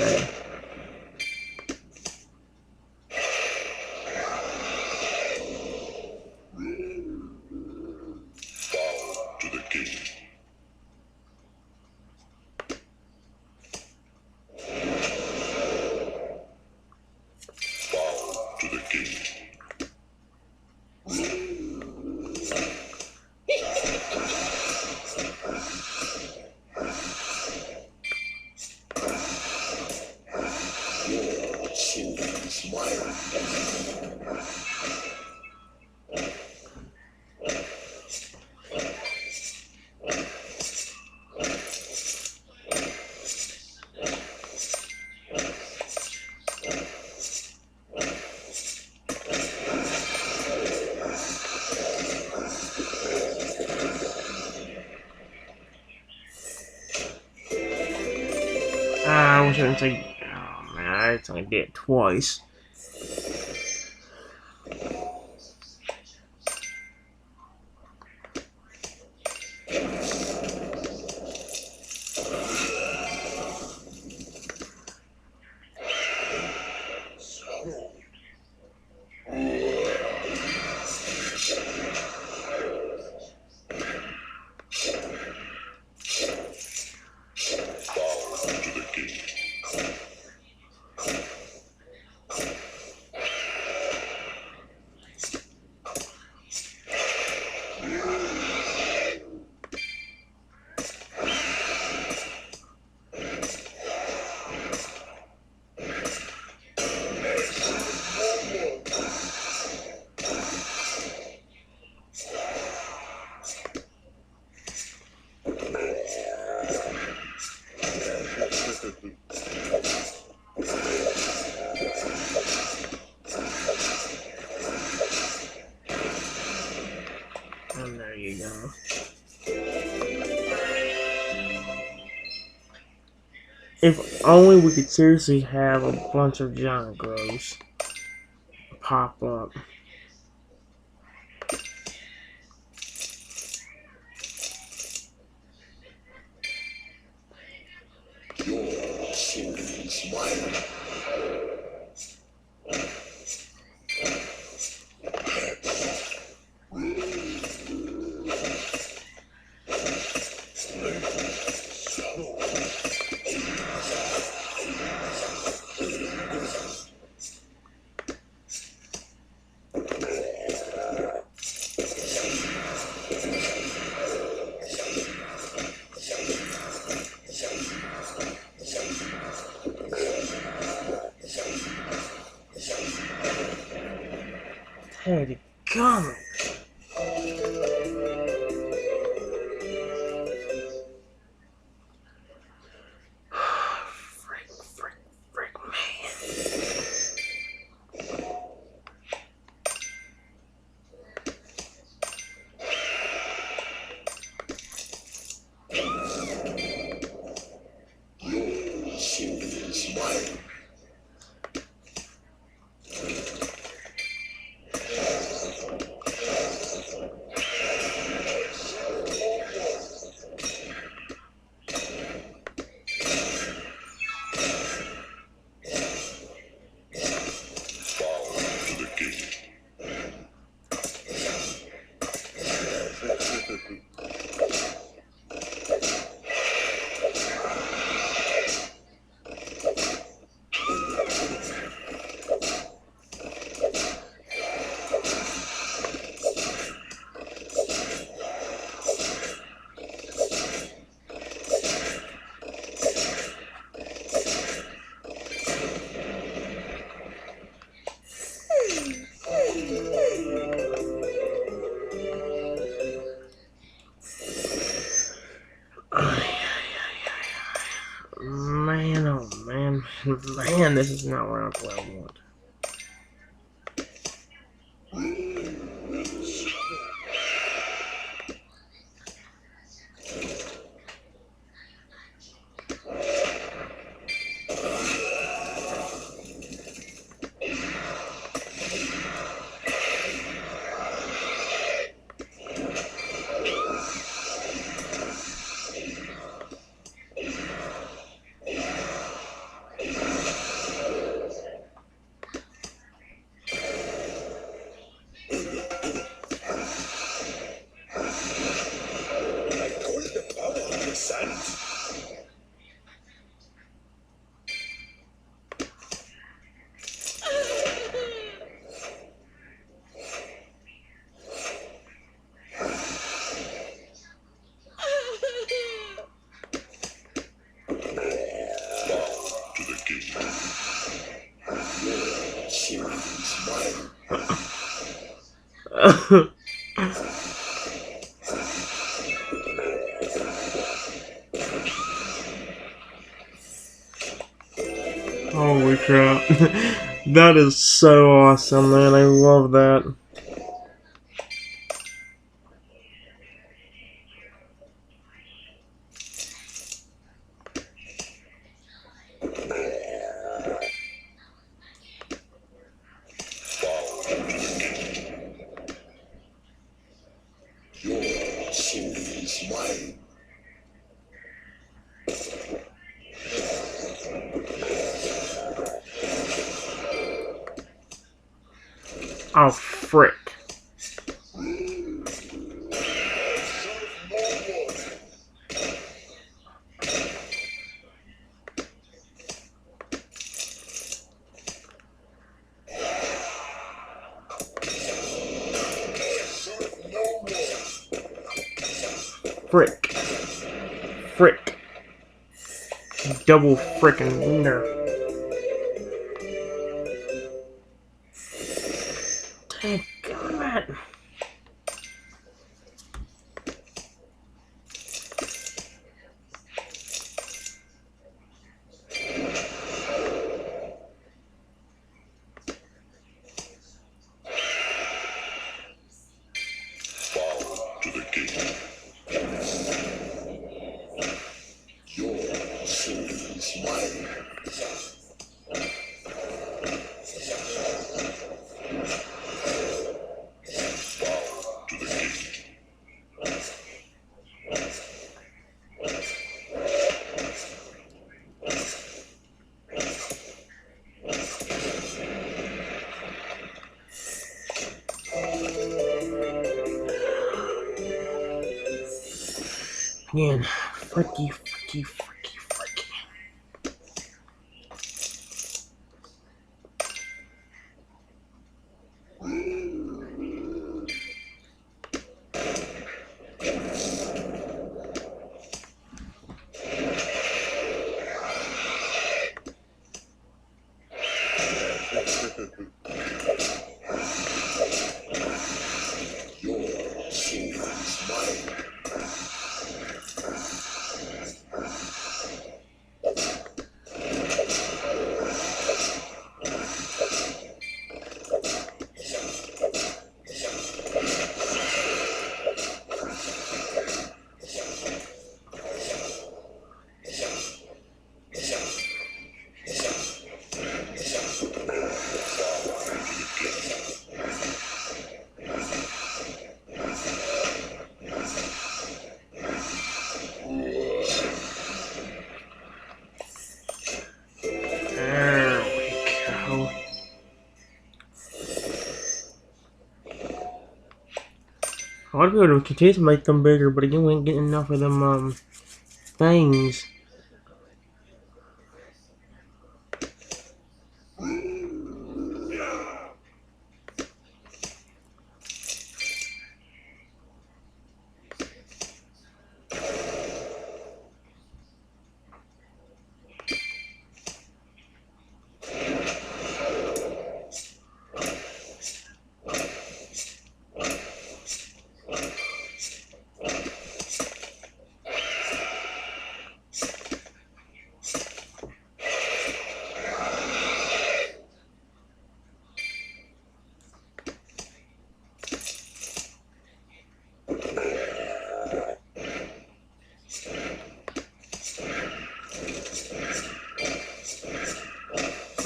almost didn't say. Oh man, I accidentally did it twice. Bow to the king. And there you go. If only we could seriously have a bunch of giant grows pop up. Your soul is mine. Hey, come. Frick, man. Your soul is mine. Bow to the king. Man, oh man, man, this is not what I want. To the king. Your soul is mine. Holy crap. That is so awesome, man. I love that. Oh, frick. Frick. Frick. Double frickin' wiener. Damn it. Bow to the king. Your soul is mine. Bow to the king. Again, fricky, fricky, fricky, fricky. Your soul is mine. There we go. I want to be able to continue to make them bigger, but again, we ain't getting enough of them, things.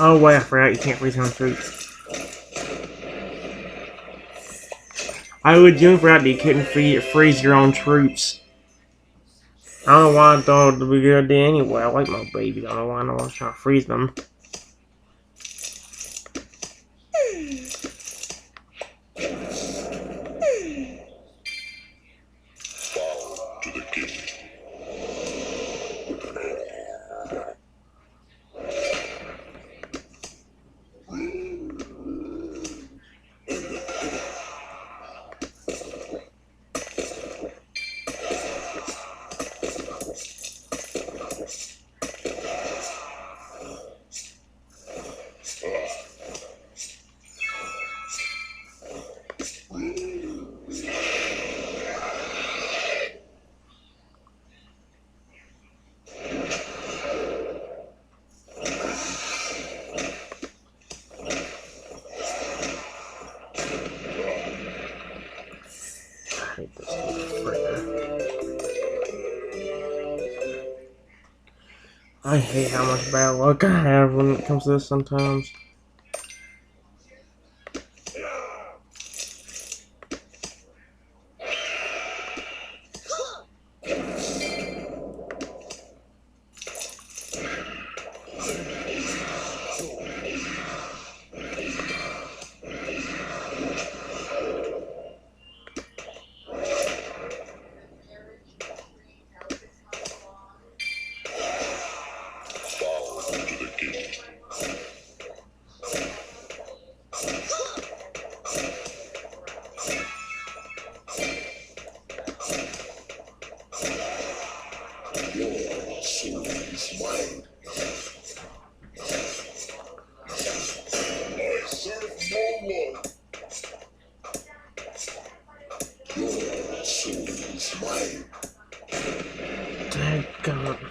Oh wait, I forgot you can't freeze your own troops. I legitimately forgot that you couldn't freeze your own troops. I don't know why I thought it would be a good idea anyway. I like my babies. I don't know why I was trying to freeze them. Bow to the king. I hate this fritter. I hate how much bad luck I have when it comes to this sometimes. soul is mine. I serve no one. Your soul is mine. Daggone.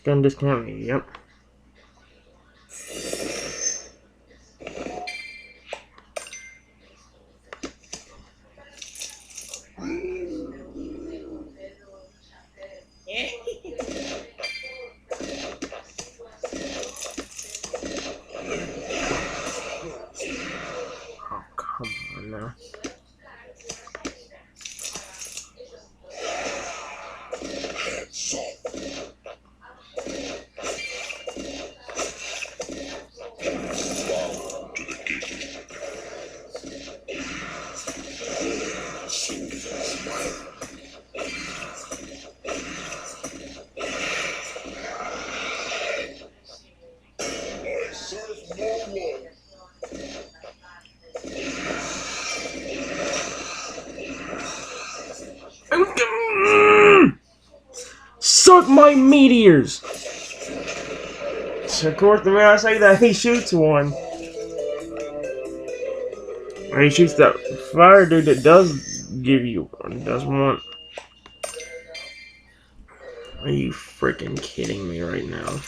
Gonna discount me, yep. Oh, come on now. Hands up. Bow to the king. Your soul is mine. I serve no one. Suck my meteors! So of course, the way I say that, he shoots one. Or he shoots that fire dude that does give you, or does want. Are you freaking kidding me right now?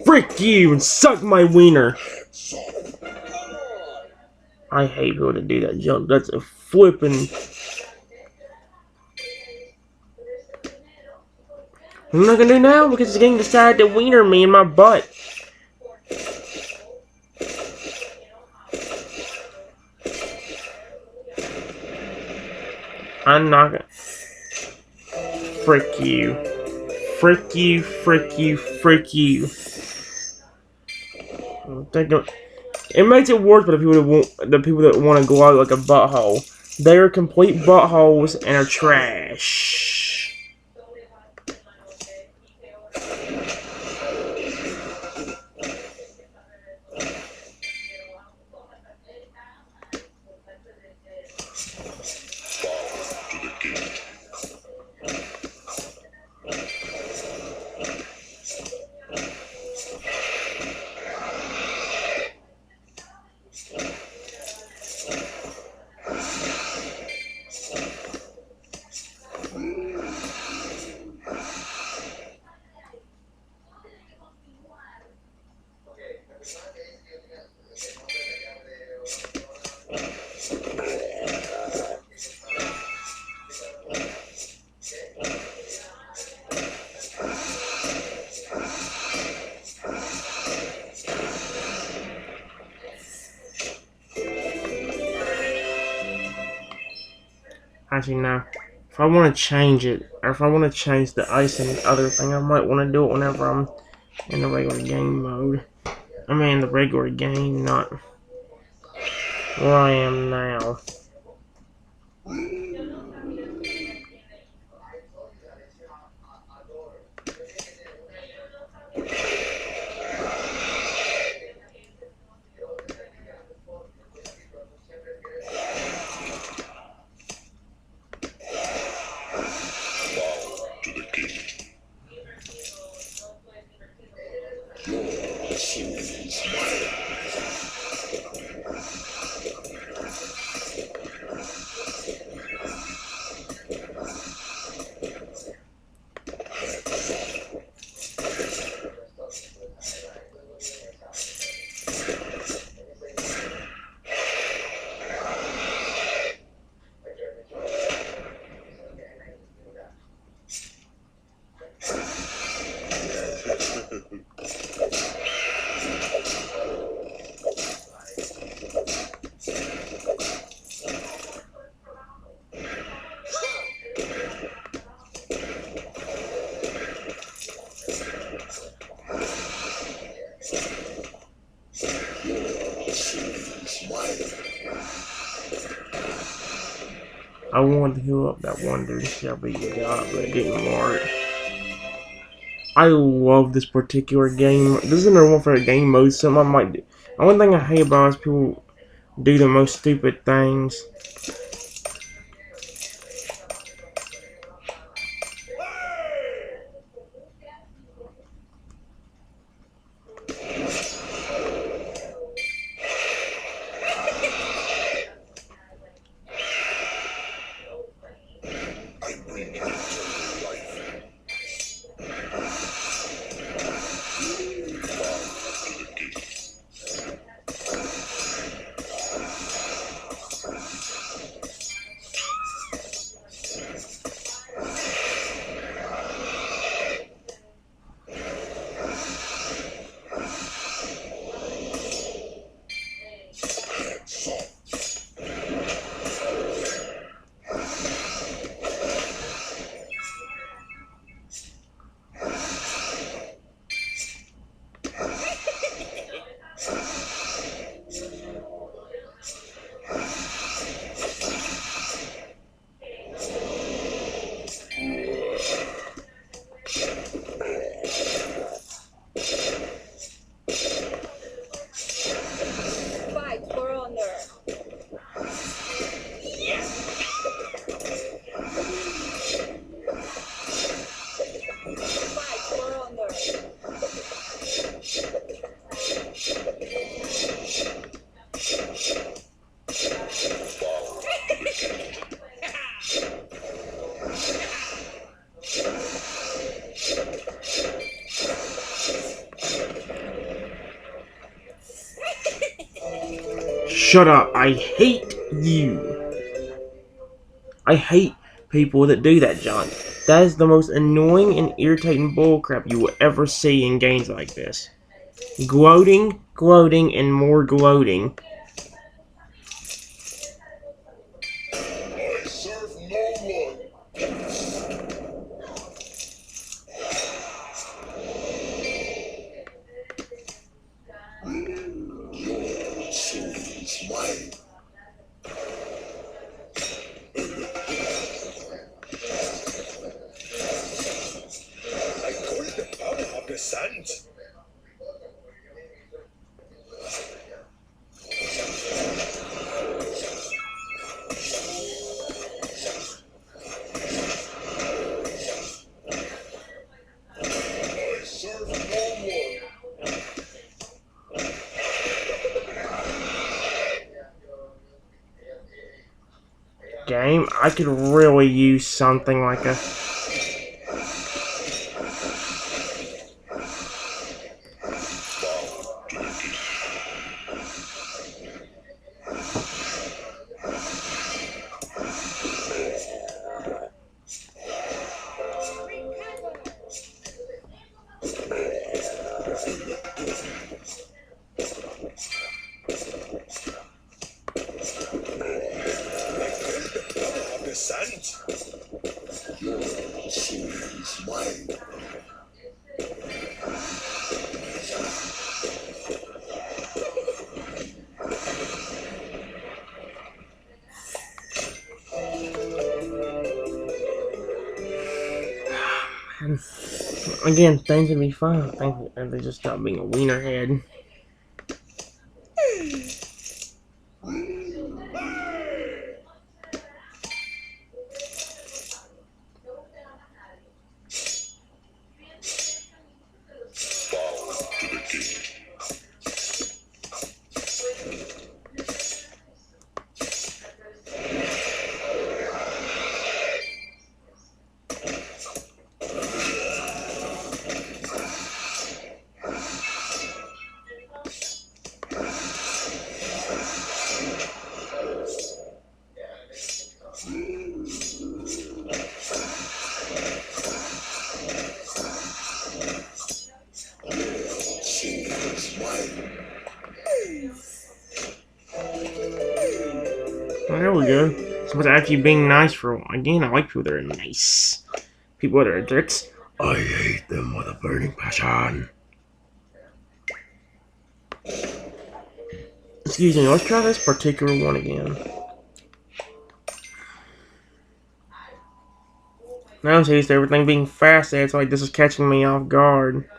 Frick you and suck my wiener! I hate people that do that jump. That's a flippin'. What am I gonna do now? Because the game decided to wiener me in my butt. I'm not gonna. Frick you. Frick you, frick you, frick you. It makes it worse for the people that want to go out like a butthole. They are complete buttholes and are trash. To the king. Actually, no. If I want to change it, or if I want to change the ice and the other thing, I might want to do it whenever I'm in the regular game mode. I mean, the regular game, not where I am now. To the king. Your soul is mine. Hands up. I wanted to heal up that wonder shall be got, but it didn't work. I love this particular game. This is another one for a game mode. Something I might do. The only thing I hate about it is people do the most stupid things. I bring eternal life. Bow to the king. Fight for honor. Fight for honor. Shut up! I hate you. I hate people that do that, John. That is the most annoying and irritating bullcrap you will ever see in games like this. Gloating, gloating, and more gloating. I serve no one. Your soul is mine. I call it the power of the sand. I serve no one. Game, I could really use something like a... Of the sand. Your soul is mine. Again, things would be fine. Things, if they just stop being a wiener head. Bow to the king. Well, there we go. Someone's actually being nice for one. Again, I like people that are nice. People that are jerks, I hate them with a burning passion. Excuse me, let's try this particular one again. I'm so used to everything being fast, it's like this is catching me off guard.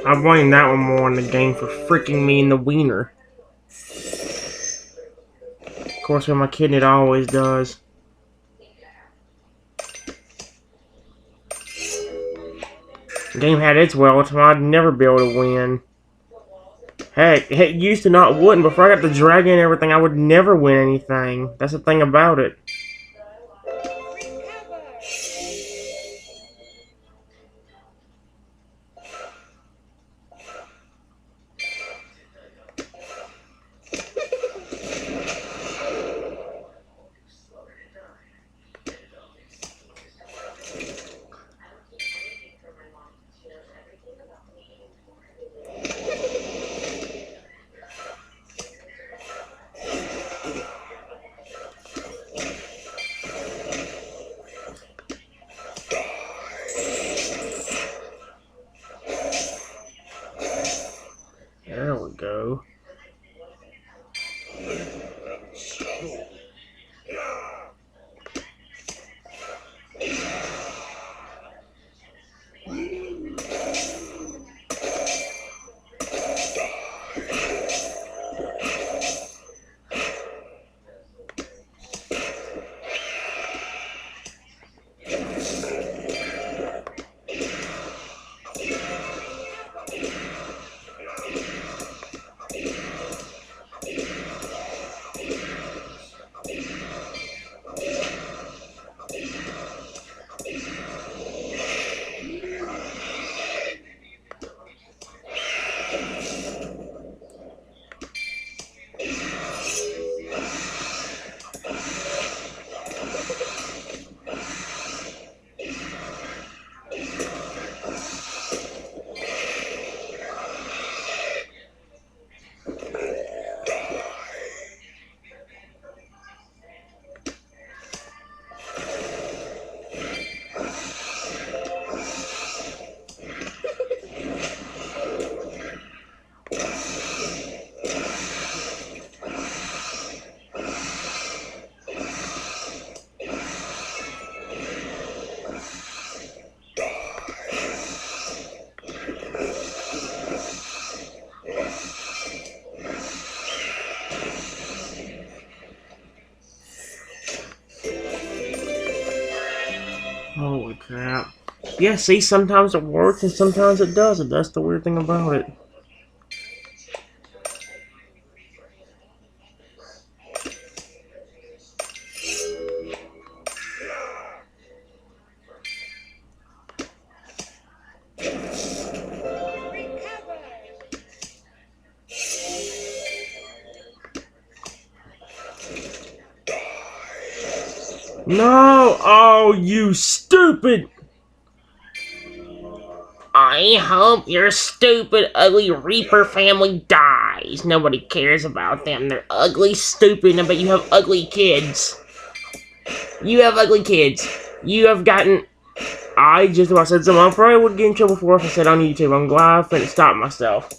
I blame that one more on the game for freaking me in the wiener. Of course, with my kid, it always does. The game had its welcome, I'd never be able to win. Heck, it used to not wouldn't. Before I got the dragon and everything, I would never win anything. That's the thing about it. There we go. Holy crap. Yeah, see, sometimes it works and sometimes it doesn't. That's the weird thing about it. No! Oh, you stupid! I hope your stupid, ugly Reaper family dies. Nobody cares about them. They're ugly, stupid, but you have ugly kids. You have ugly kids. You have gotten I just about said something I probably would get in trouble for if I said on YouTube. I'm glad I finna stop myself.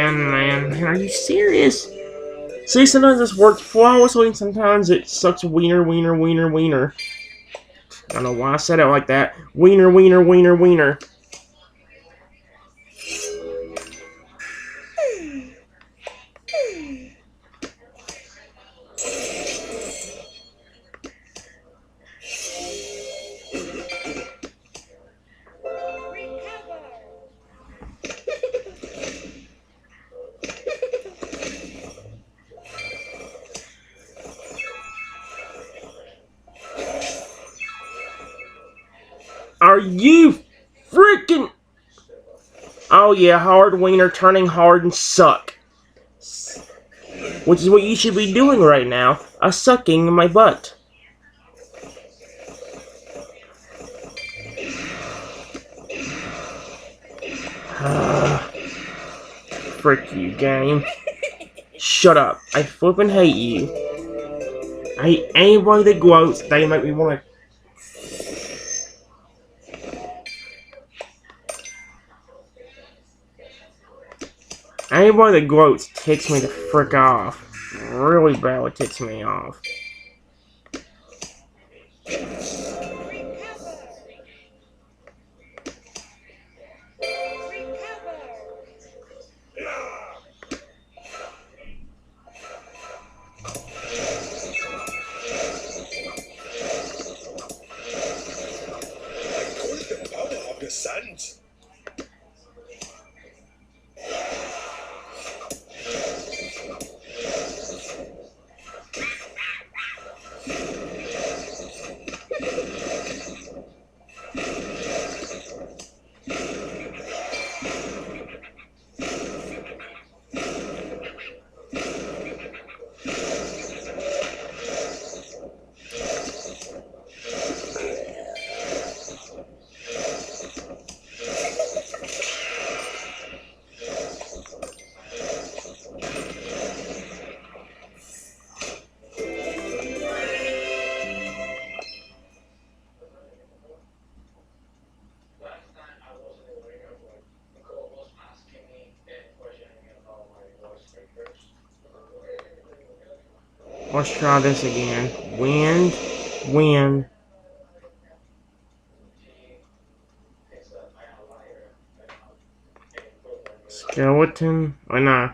Man, are you serious? See, sometimes this works flawlessly, and sometimes it sucks wiener. I don't know why I said it like that. Wiener. Are you freaking... Oh yeah, hard wiener turning hard and suck. Which is what you should be doing right now. A sucking in my butt. Frick you, game. Shut up. I flippin' hate you. I hate anybody that gloats. They make me wanna... Anybody that gloats ticks me the frick off. Really badly ticks me off. I call the power of the sands. Let's try this again. Wind. Skeleton. Or nah.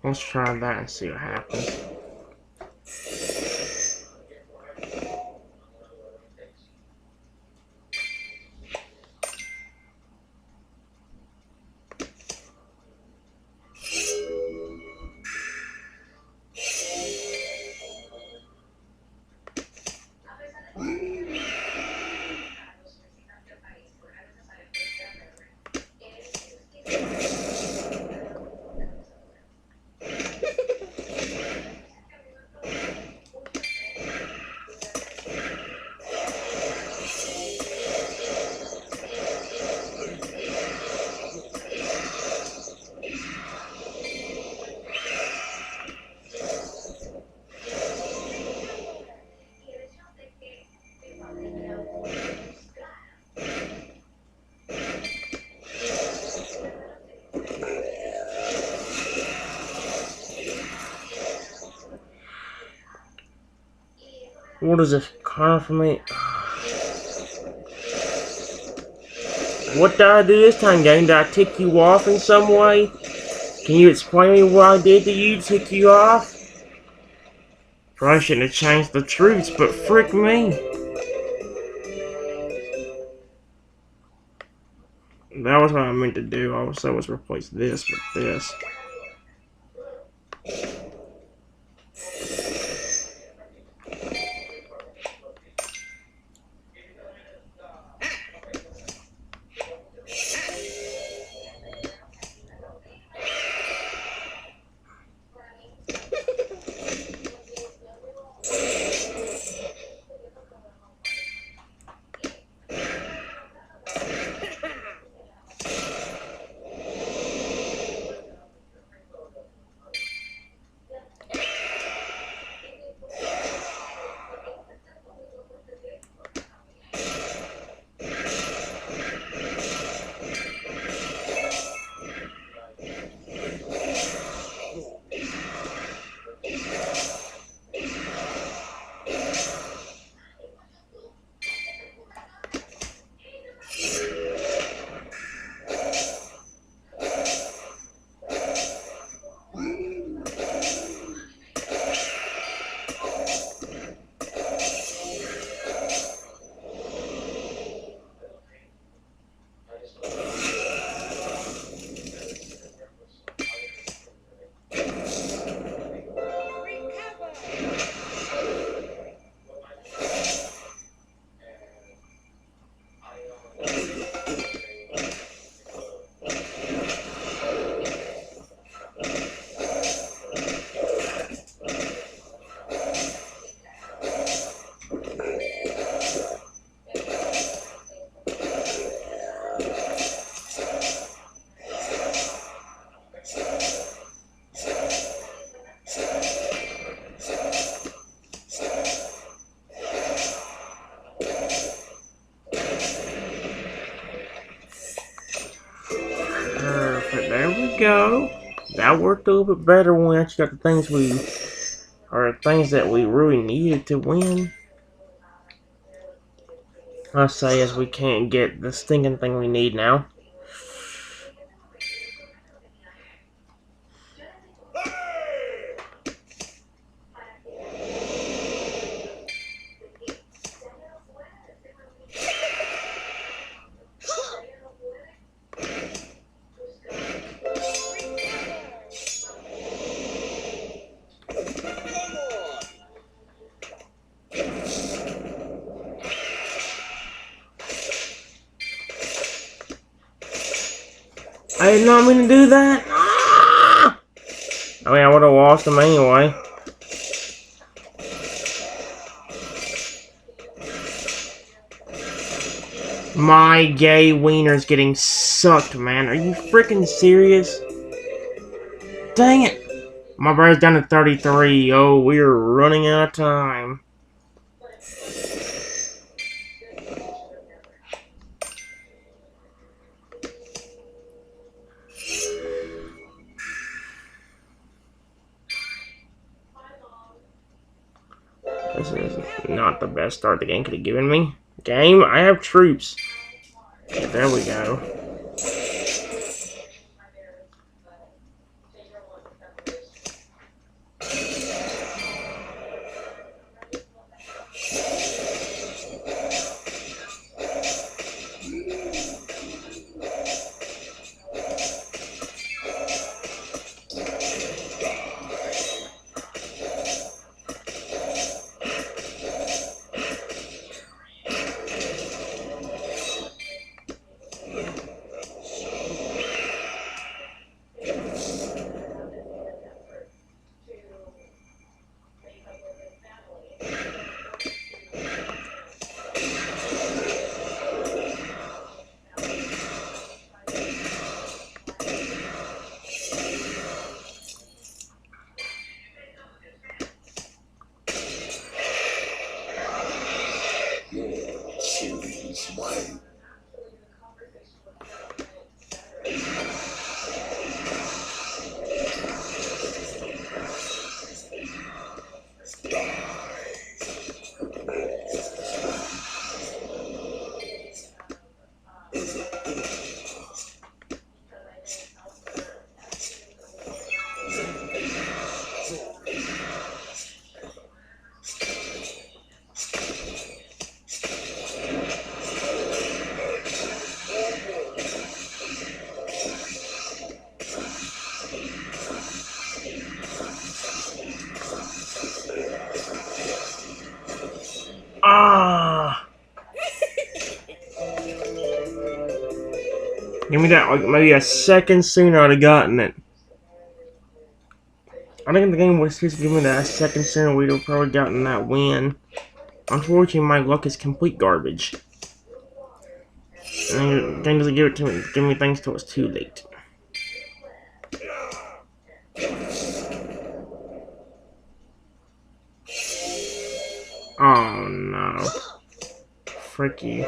Let's try that and see what happens. What is this? Confirmate. What did I do this time, game? Did I tick you off in some way? Can you explain me what I did to you to tick you off? Probably shouldn't have changed the truths, but frick me. That was what I meant to do. All I said was replace this with this. go. That worked a little bit better when we actually got the things that we really needed to win. I say as we can't get the stinking thing we need now. I did not mean to do that. Ah! I mean, I would have lost him anyway. My gay wiener's getting sucked, man. Are you freaking serious? Dang it. My brain's down to 33. Oh, we're running out of time. This is not the best start the game could have given me. Game, I have troops. Yeah, there we go. Ah! Give me that, like, maybe a second sooner I'd have gotten it. I think if the game was just giving me that a second sooner, we'd have probably gotten that win. Unfortunately, my luck is complete garbage. And the game doesn't give me things till it's too late. Oh no. Frick you.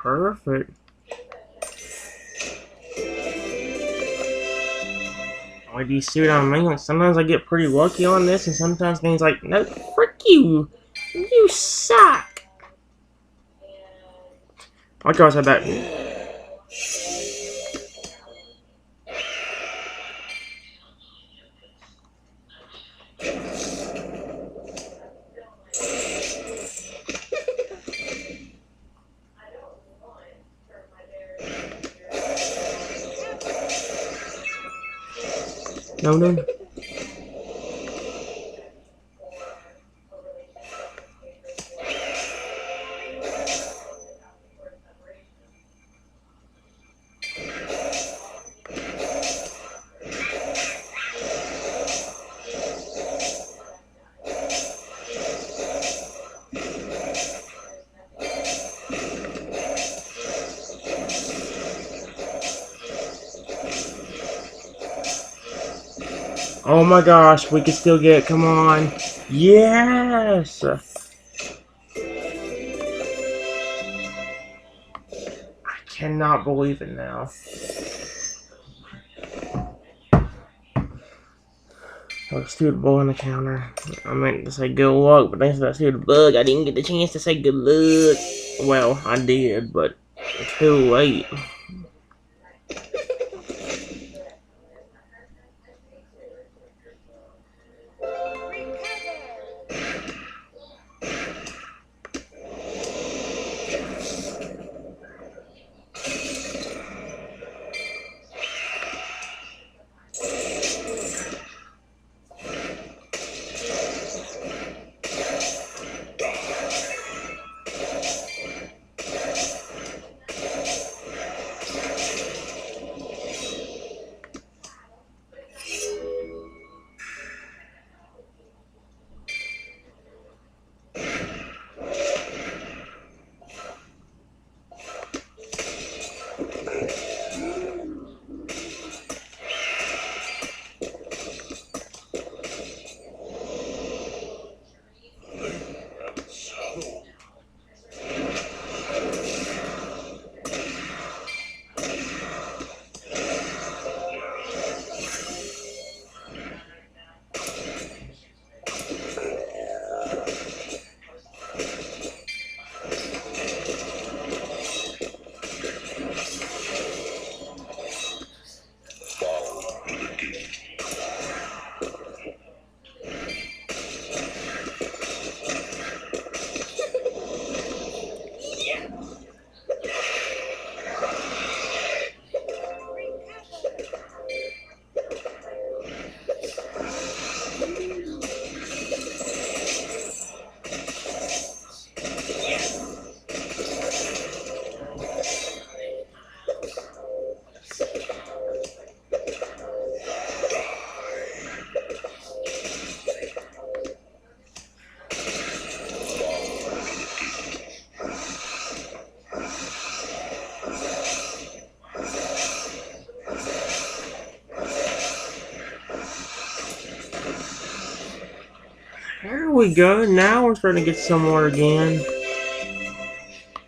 Perfect. Why do you see what I mean? Like, sometimes I get pretty lucky on this, and sometimes games like, no, frick you! You suck! I always had that. No, no, no. Oh my gosh, we can still get it. Come on. Yes! I cannot believe it now. Oh, stupid bug on the counter. I meant to say good luck, but thanks to that stupid bug, I didn't get the chance to say good luck. Well, I did, but too late. There we go. Now we're starting to get somewhere again.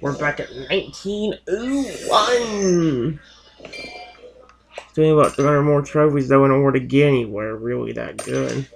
We're back at 1901. Still about 300 more trophies though in order to get anywhere really that good.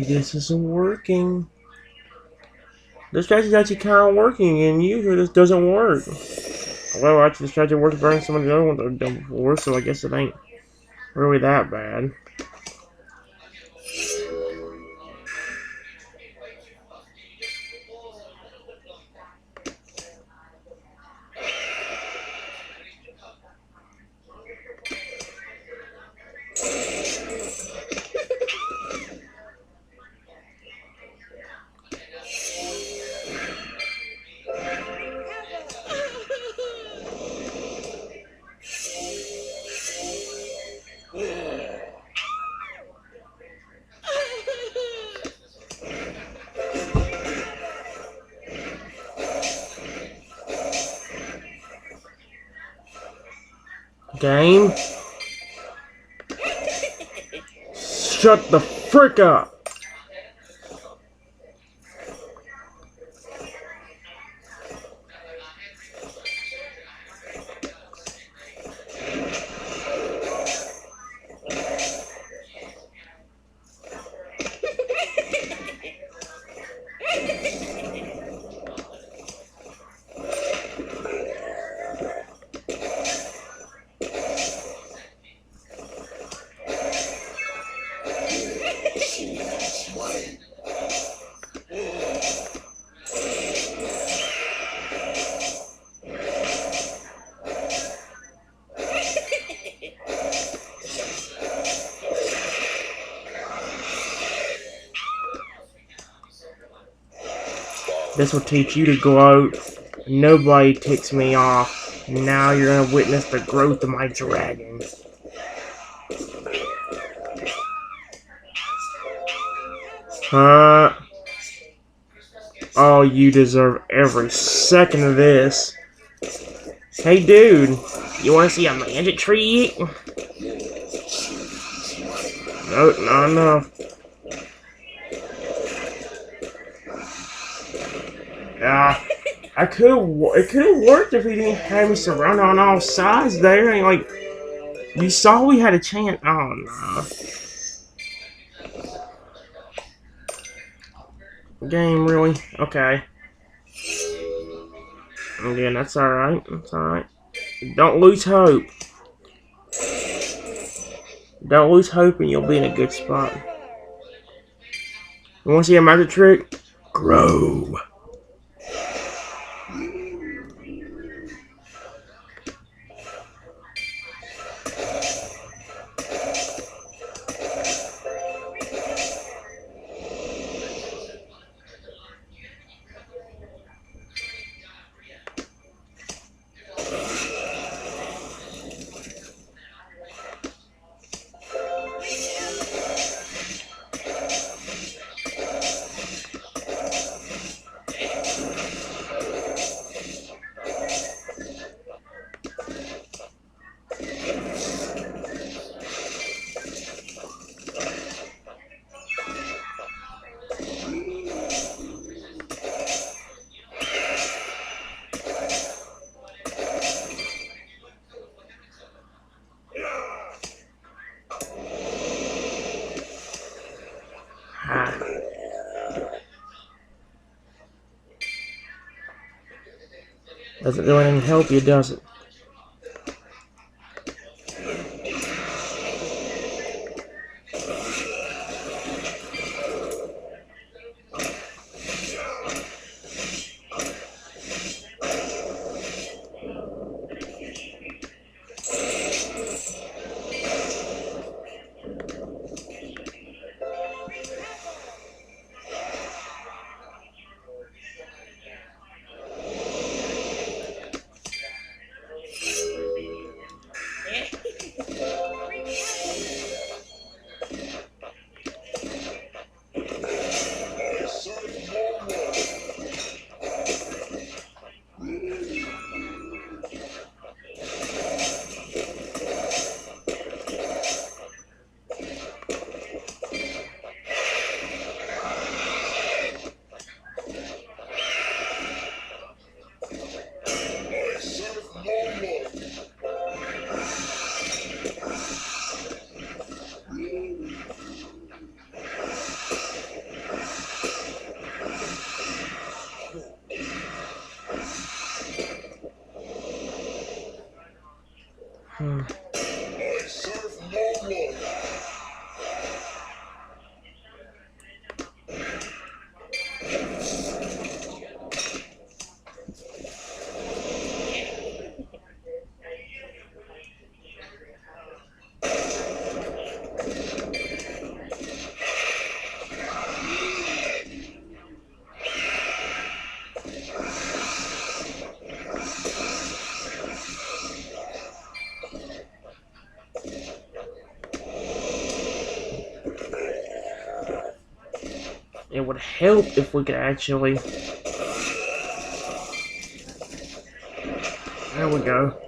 this isn't working. This strategy's actually kind of working, and usually this doesn't work. Well, actually, the strategy works better than some of the other ones I've done before, so I guess it ain't really that bad. Game? Shut the frick up! This will teach you to gloat. Nobody ticks me off. Now you're gonna witness the growth of my dragon. Huh? Oh, you deserve every second of this. Hey, dude. You wanna see a magic trick? Nope, not enough. Yeah. It could have worked if he didn't have me surrounded on all sides there. And, like, you saw we had a chance. Oh, no. Game, really? Okay. Again, that's alright. That's alright. Don't lose hope. Don't lose hope and you'll be in a good spot. You want to see a magic trick? Grow. Doesn't do anything to help you, does it? I serve no one. It would help if we could actually. There we go.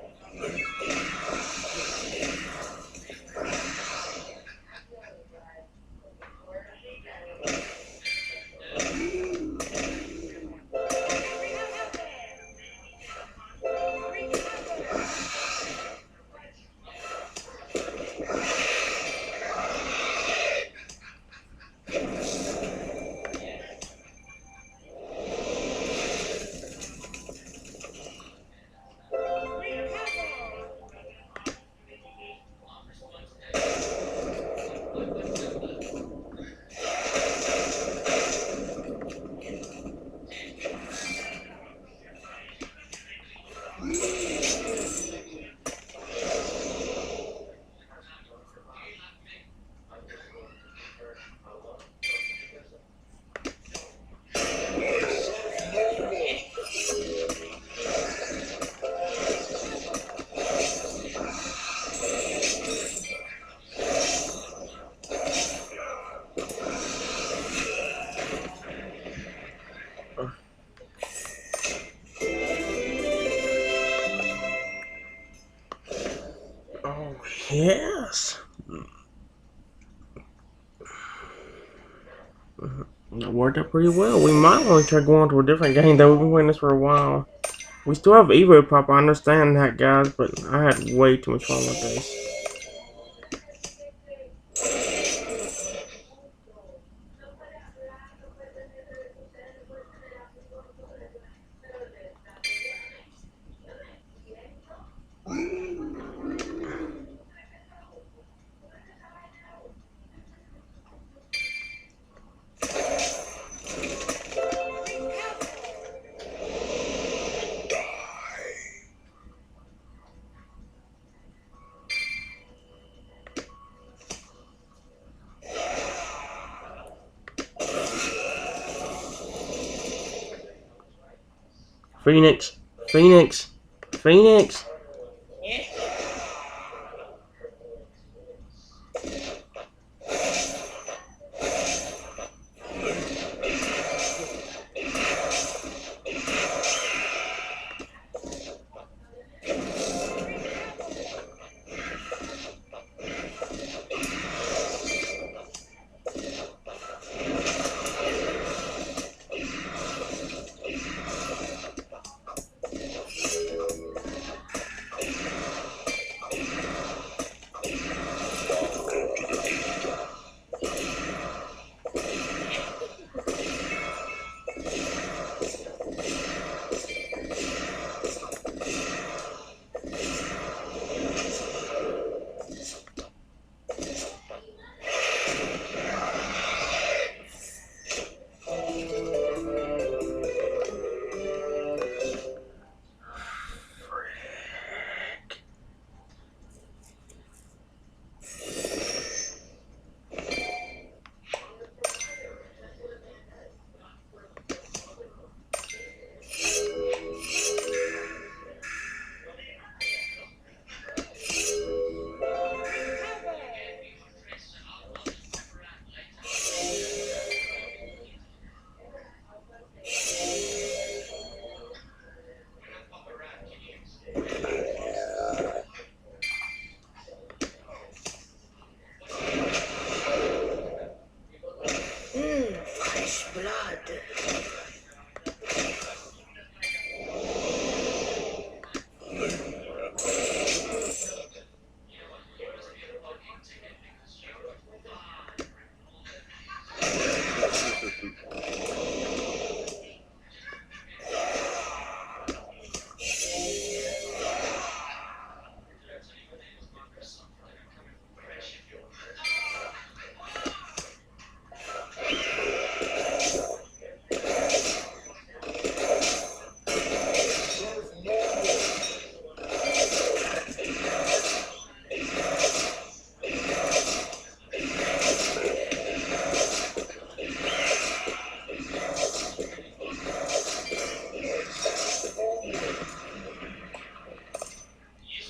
Oh, yes. That worked out pretty well. We might want to try going to a different game, though. We've been playing this for a while. We still have Evopop, I understand that, guys, but I had way too much fun with this. Phoenix! Phoenix! Phoenix!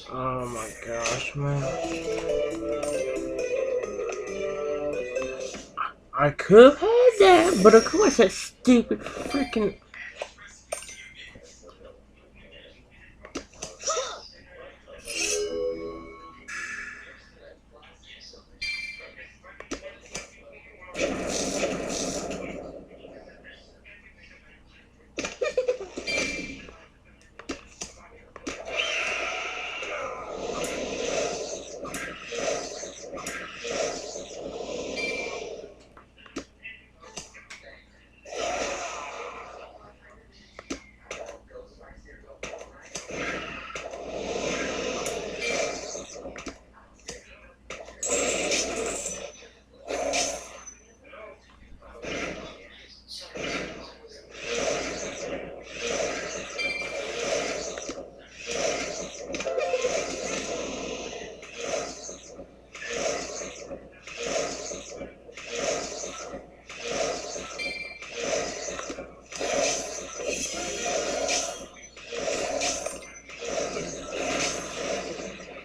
Oh my gosh, man. I could have had that, but of course that stupid freaking.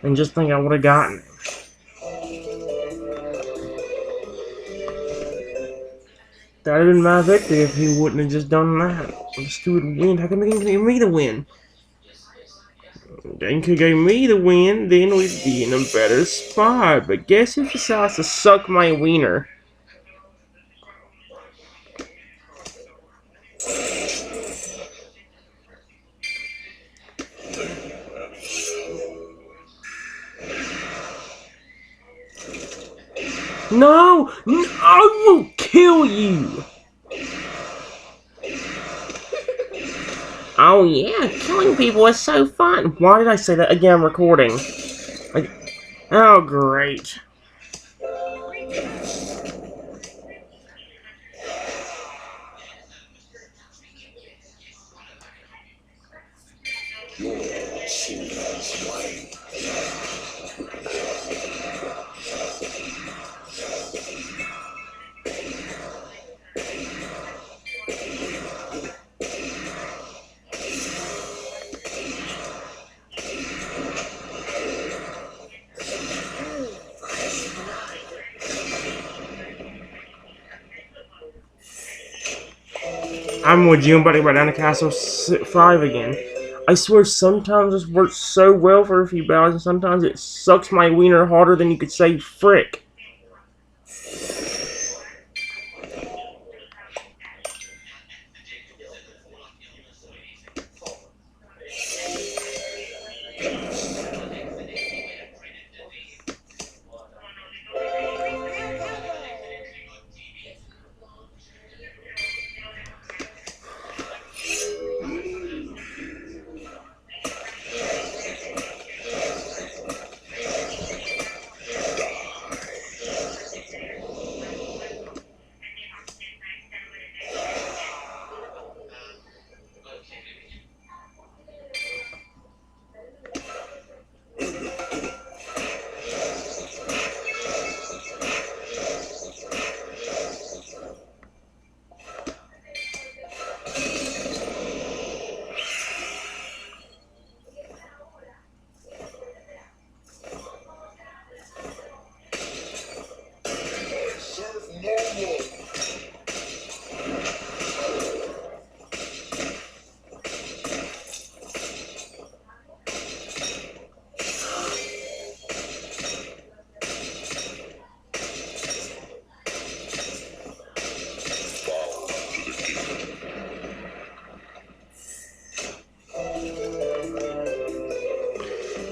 And just think I would have gotten it. That would have been my victory if he wouldn't have just done that. The stupid win. How come he didn't give me the win? Then could gave me the win, then we'd be in a better spot. But guess who decides to suck my wiener? No! No! I will kill you! Oh yeah, killing people is so fun. Why did I say that? Again, I'm recording. Like, oh great. I'm with you. I'm about to go down to Castle 5 again. I swear sometimes this works so well for a few battles, and sometimes it sucks my wiener harder than you could say frick.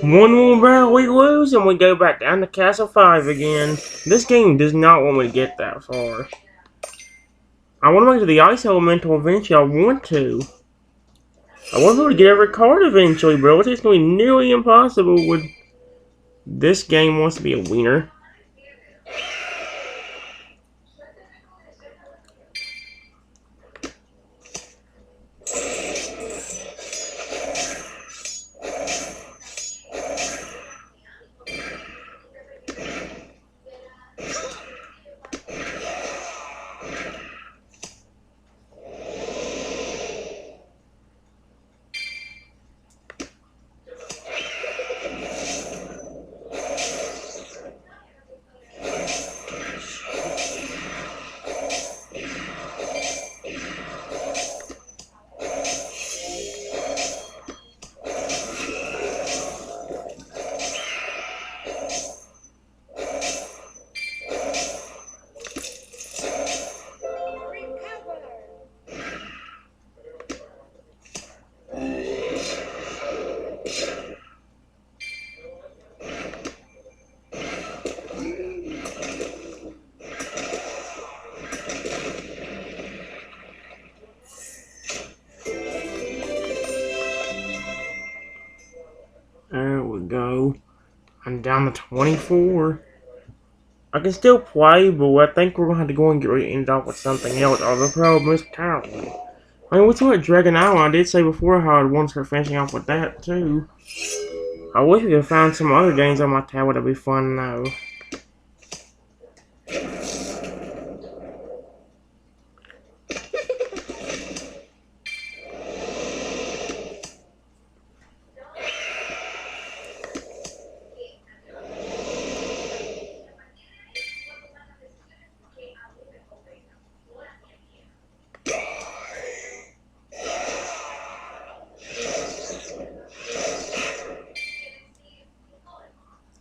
One more battle we lose and we go back down to Castle 5 again. This game does not want me to get that far. I want to make it to the Ice Elemental eventually. I want to. I want to be able to get every card eventually, bro. It's going to be nearly impossible with this game wants to be a wiener. I'm down to 24. I can still play, but I think we're gonna have to go and get ready to end off with something else. Oh, the problem is time. I mean, what's what Dragon Island? I did say before how I'd want to start finishing off with that too. I wish we could find some other games on my tablet that'd be fun though.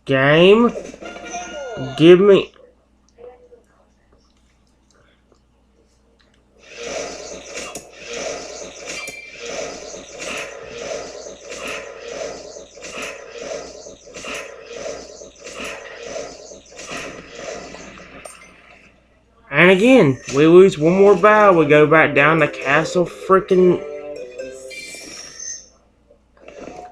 Game, give me. And again, we lose one more battle. We go back down to Castle Frickin'.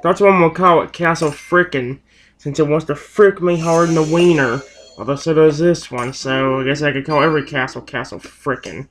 That's what I'm gonna call it, Castle Frickin', since it wants to frick me hard in the wiener. Although so does this one, so I guess I could call every castle Castle Frickin'.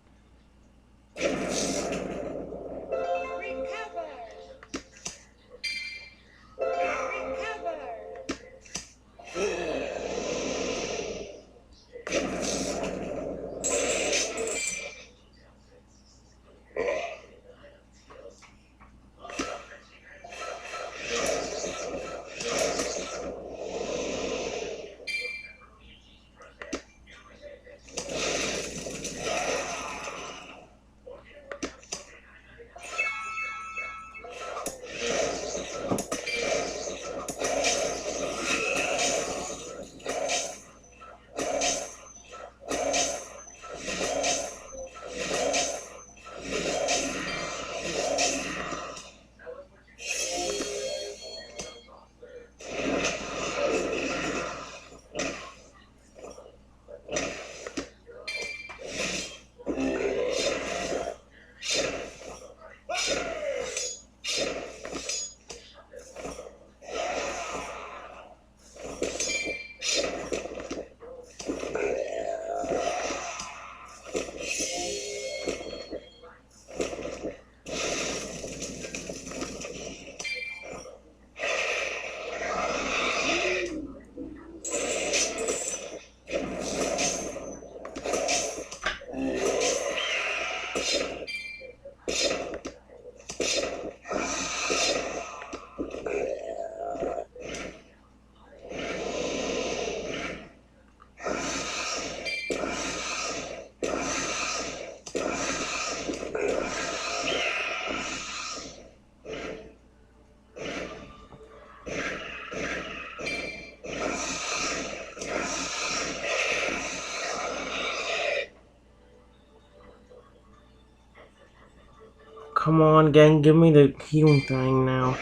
Come on, gang, give me the healing thing now.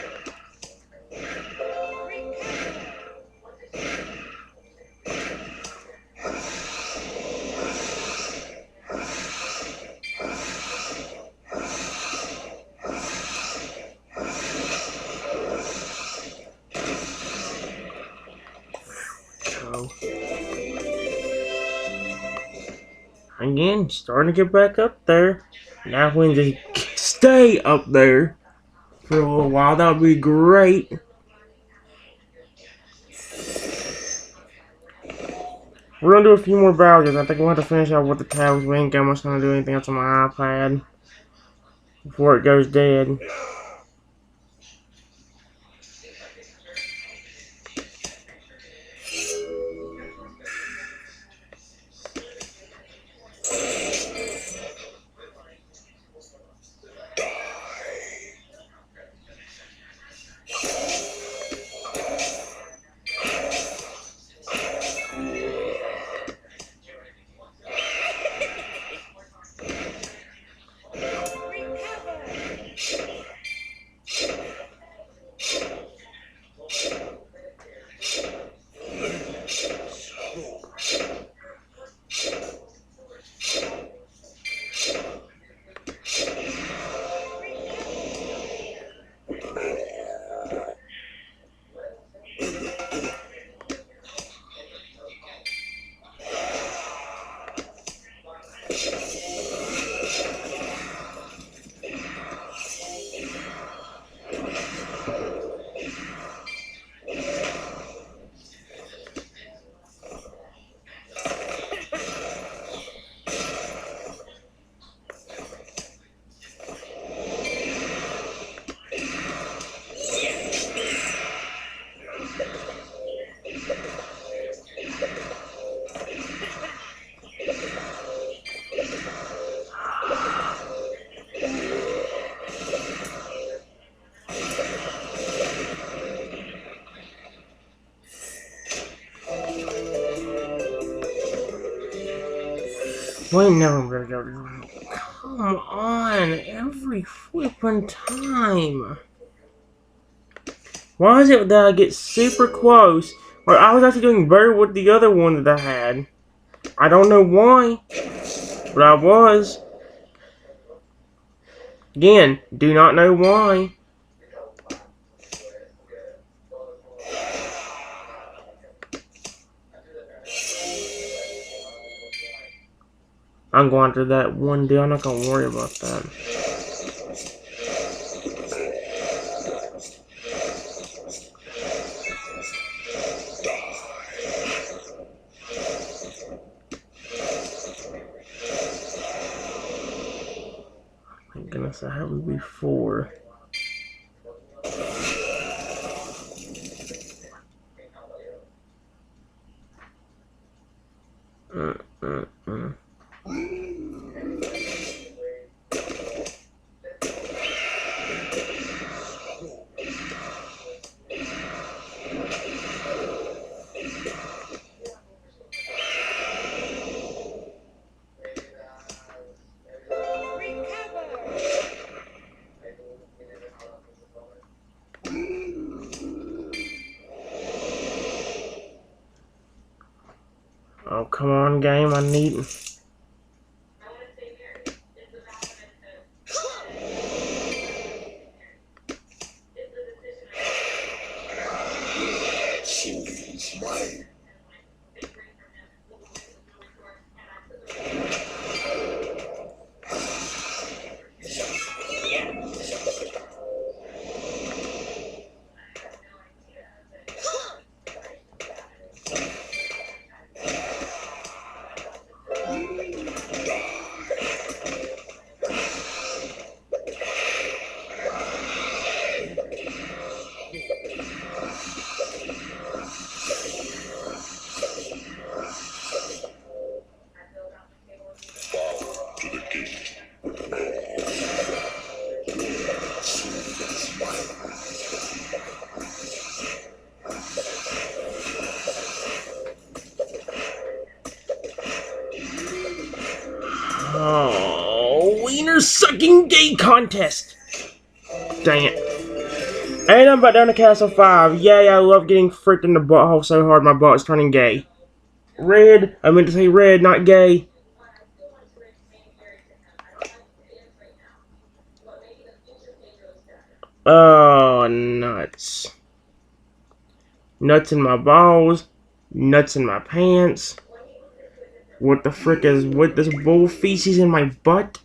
So, again, starting to get back up there. Now if we can just stay up there for a little while, that would be great. We're gonna do a few more battles. I think we'll have to finish out with the tablets. We ain't got much time to do anything else on my iPad before it goes dead. Wait, no. Come on, every flippin' time. Why is it that I get super close? Or I was actually doing better with the other one that I had. I don't know why, but I was. Again, do not know why. I'm going to that one deal. I'm not gonna worry about that. Thank goodness I haven't before. Mm, mm, mm. Oh, come on, game. I need. She's mine. Oh, wiener sucking gay contest. Dang it. And I'm about down to Castle 5. Yay, I love getting fricked in the butthole so hard my butt is turning gay. Red. I meant to say red, not gay. Oh, nuts. Nuts in my balls. Nuts in my pants. What the frick is with this bull feces in my butt?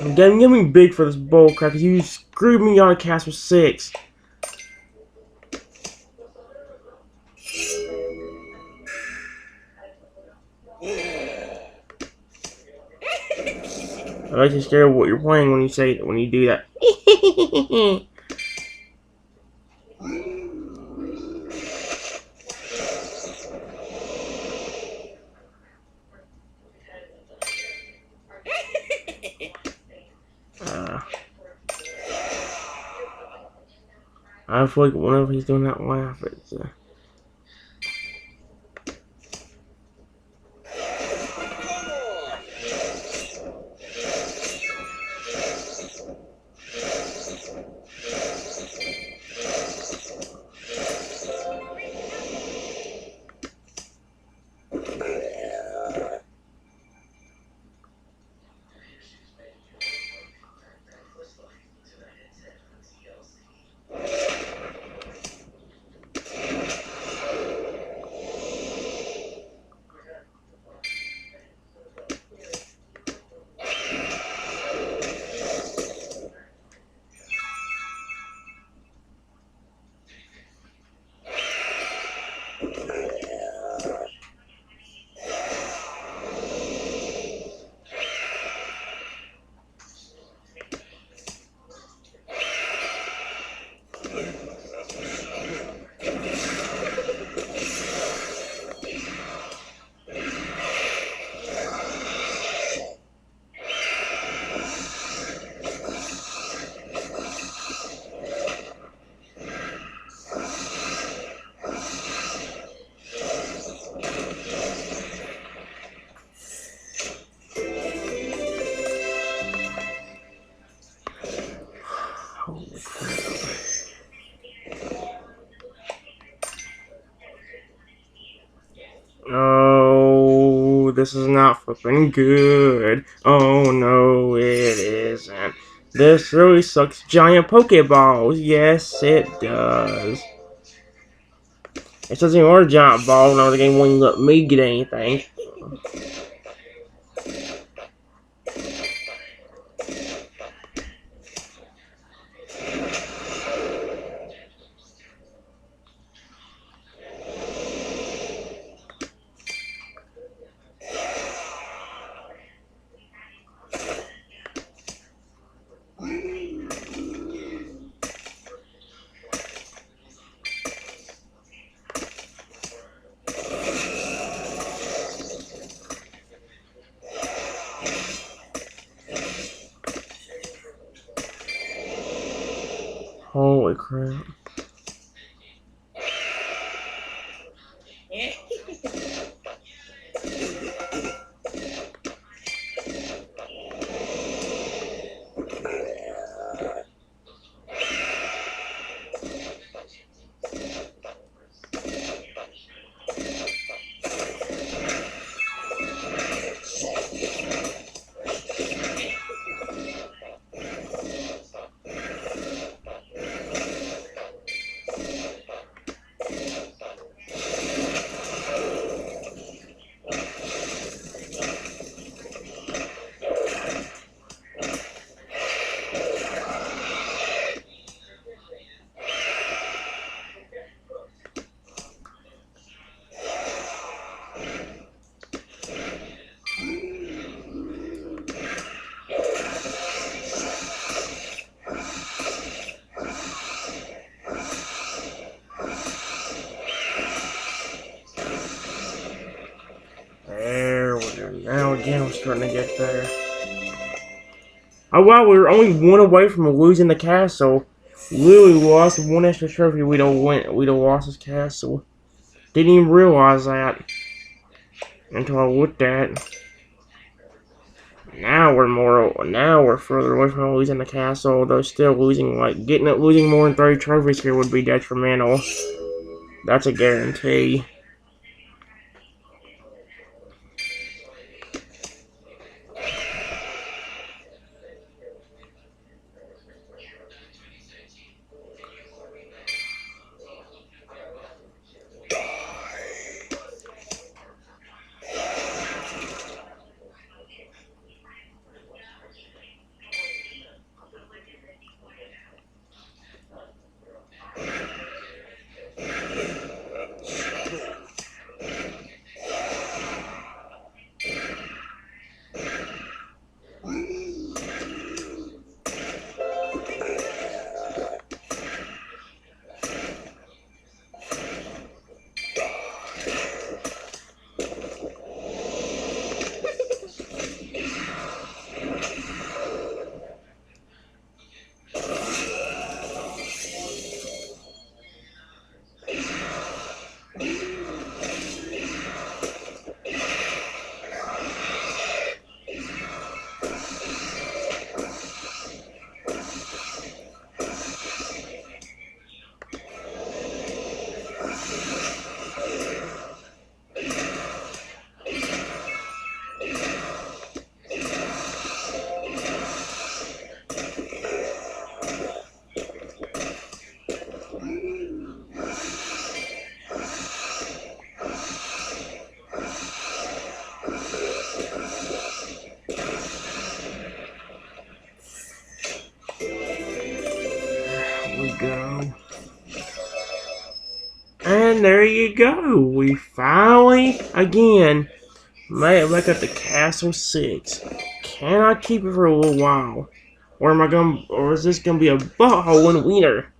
I'm getting big for this bull crap because you screwed me on a Castle 6. I'm actually scared of what you're playing when you do that. I feel like whenever he's doing that laugh, it's Holy crap. Oh, this is not flipping good. Oh no, it isn't. This really sucks. Giant Pokeballs. Yes, it does. It doesn't even order giant ball. No, the game won't let me get anything. Holy crap. There we go. Now again, we're starting to get there. Oh wow, we were only one away from losing the castle. Literally lost one extra trophy. We'd have lost this castle. Didn't even realize that until I looked at it. Now we're further away from losing the castle, though still losing losing more than 30 trophies here would be detrimental. That's a guarantee. We go. And there you go. We finally, again, made it back up to Castle 6. Can I keep it for a little while? Or is this gonna be a butthole and wiener?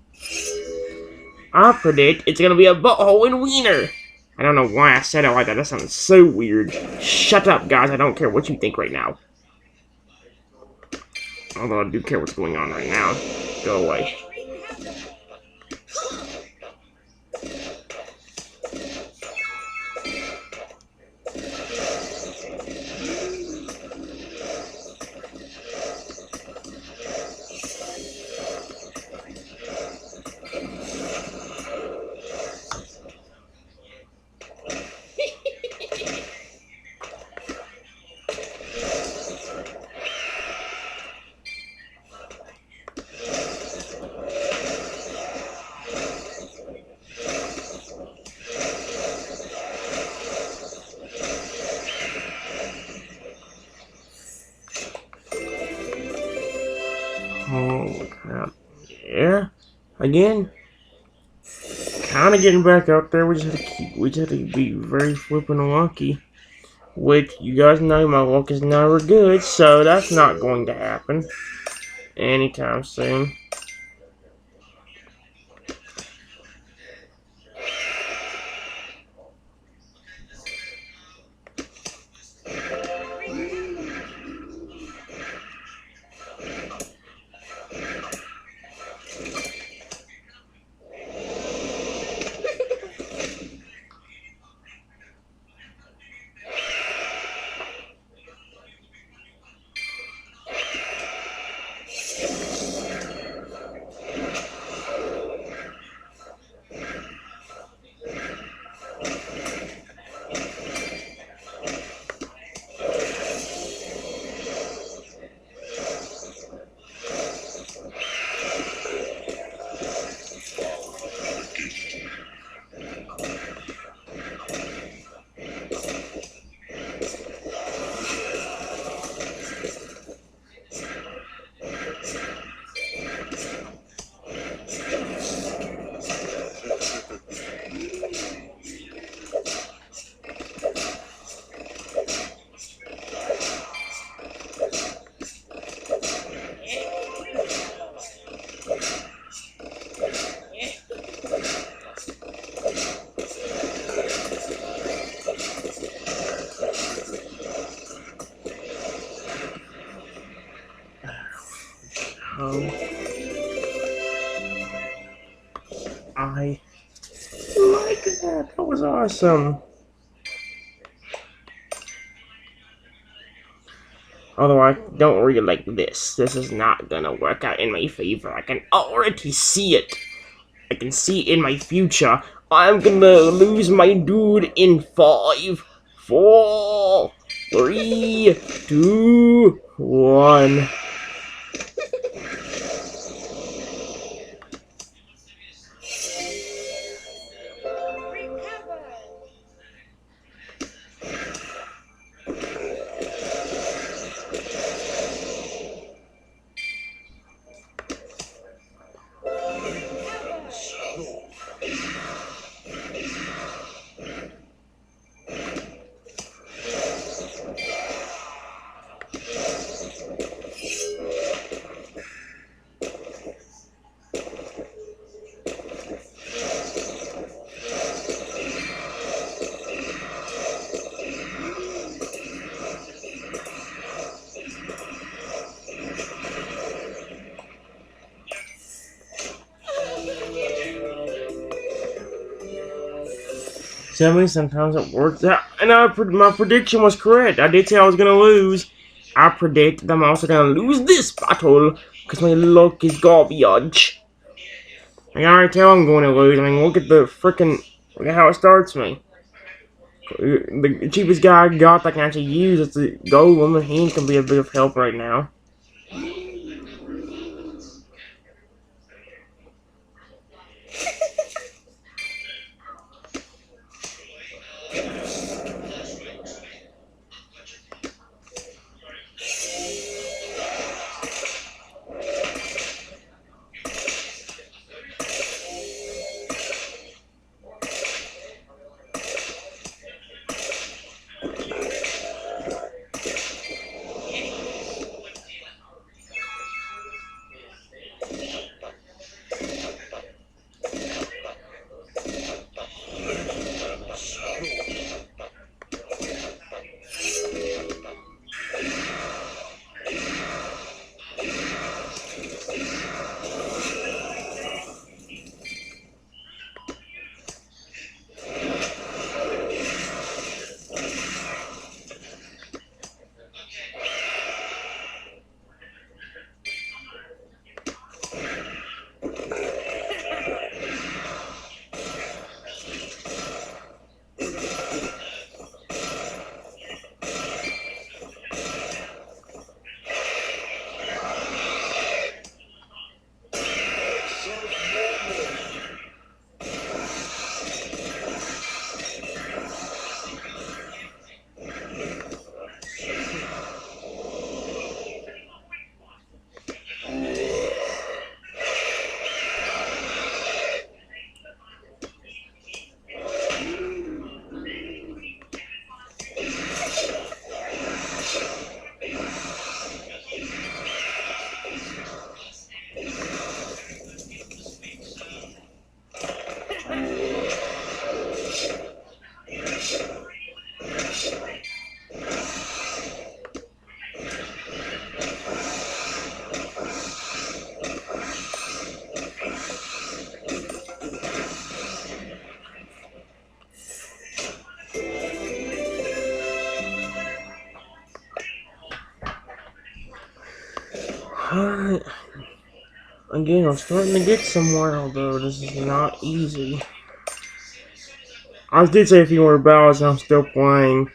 I predict it's gonna be a butthole and wiener. I don't know why I said it like that. That sounds so weird. Shut up, guys. I don't care what you think right now. Although I do care what's going on right now. Go away. Holy crap. Yeah. Again. Kinda getting back out there. We just have to be very flippin' lucky. Which you guys know my luck is never good, so that's not going to happen anytime soon. I like that. That was awesome. Although I don't really like this. This is not gonna work out in my favor. I can already see it. I can see in my future. I'm gonna lose my dude in 5, 4, 3, 2, 1. Tell me sometimes it works out. And my prediction was correct. I did say I was going to lose. I predict that I'm also going to lose this battle because my luck is garbage. I can already tell I'm going to lose. I mean, look at the freaking. Look at how it starts me. The cheapest guy I got that I can actually use is the golem, and he can be a bit of help right now. Alright. Again, I'm starting to get somewhere, although this is not easy. I did say a few more battles and I'm still playing.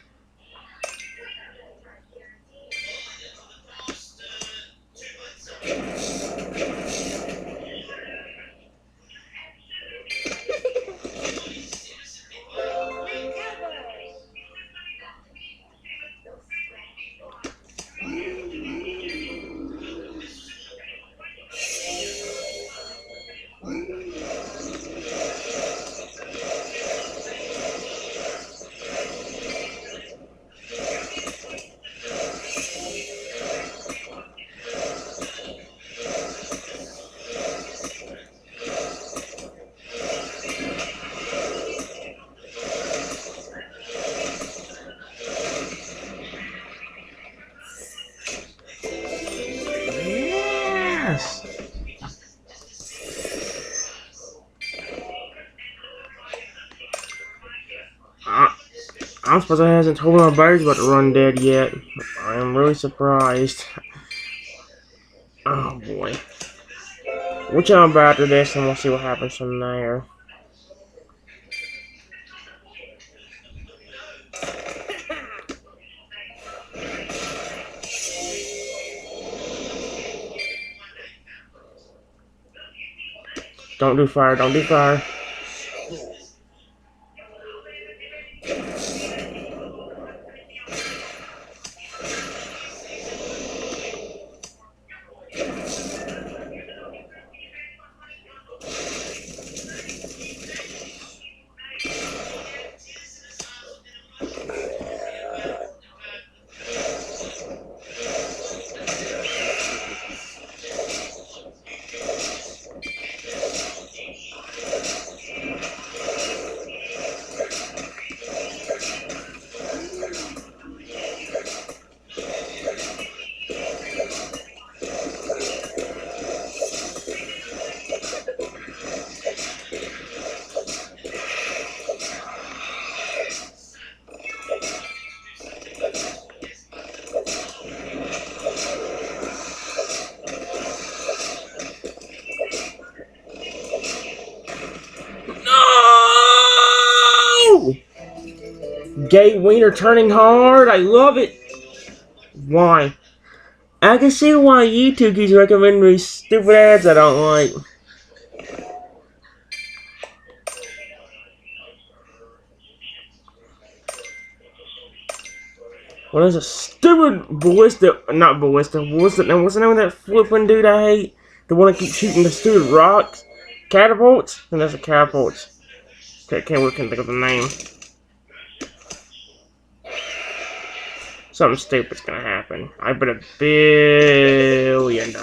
Yes! I'm surprised I hasn't told my birds about to run dead yet. I am really surprised. Oh boy. We'll jump after this and we'll see what happens from there. Don't do fire, don't do fire. No! Gay wiener turning hard. I love it. Why? I can see why YouTube keeps recommending these stupid ads I don't like. What is a stupid ballista? Not ballista. What's the name of that flipping dude I hate? The one that keeps shooting the stupid rocks? Catapults? And that's a catapult. Can't think of the name. Something stupid's gonna happen. I bet $1 billion.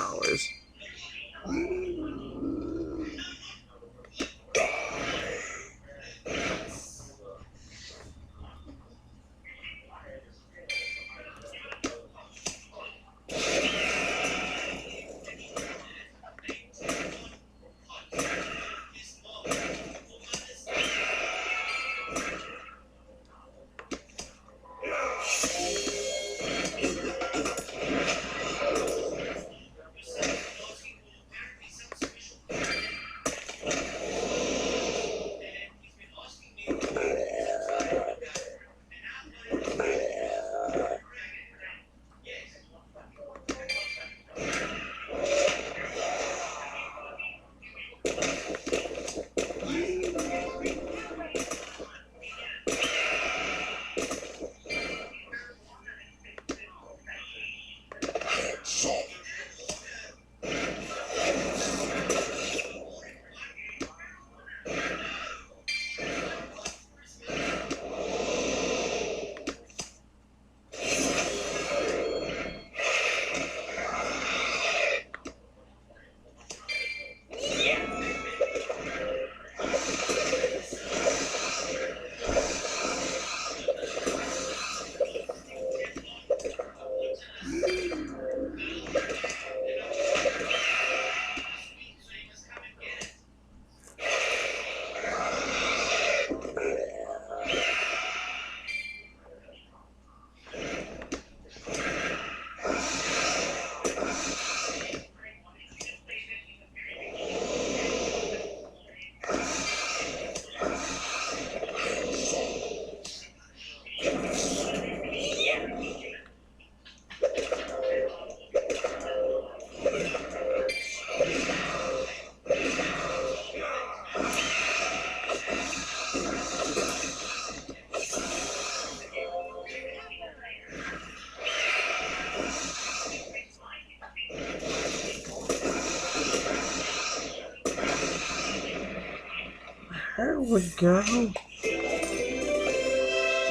There we go.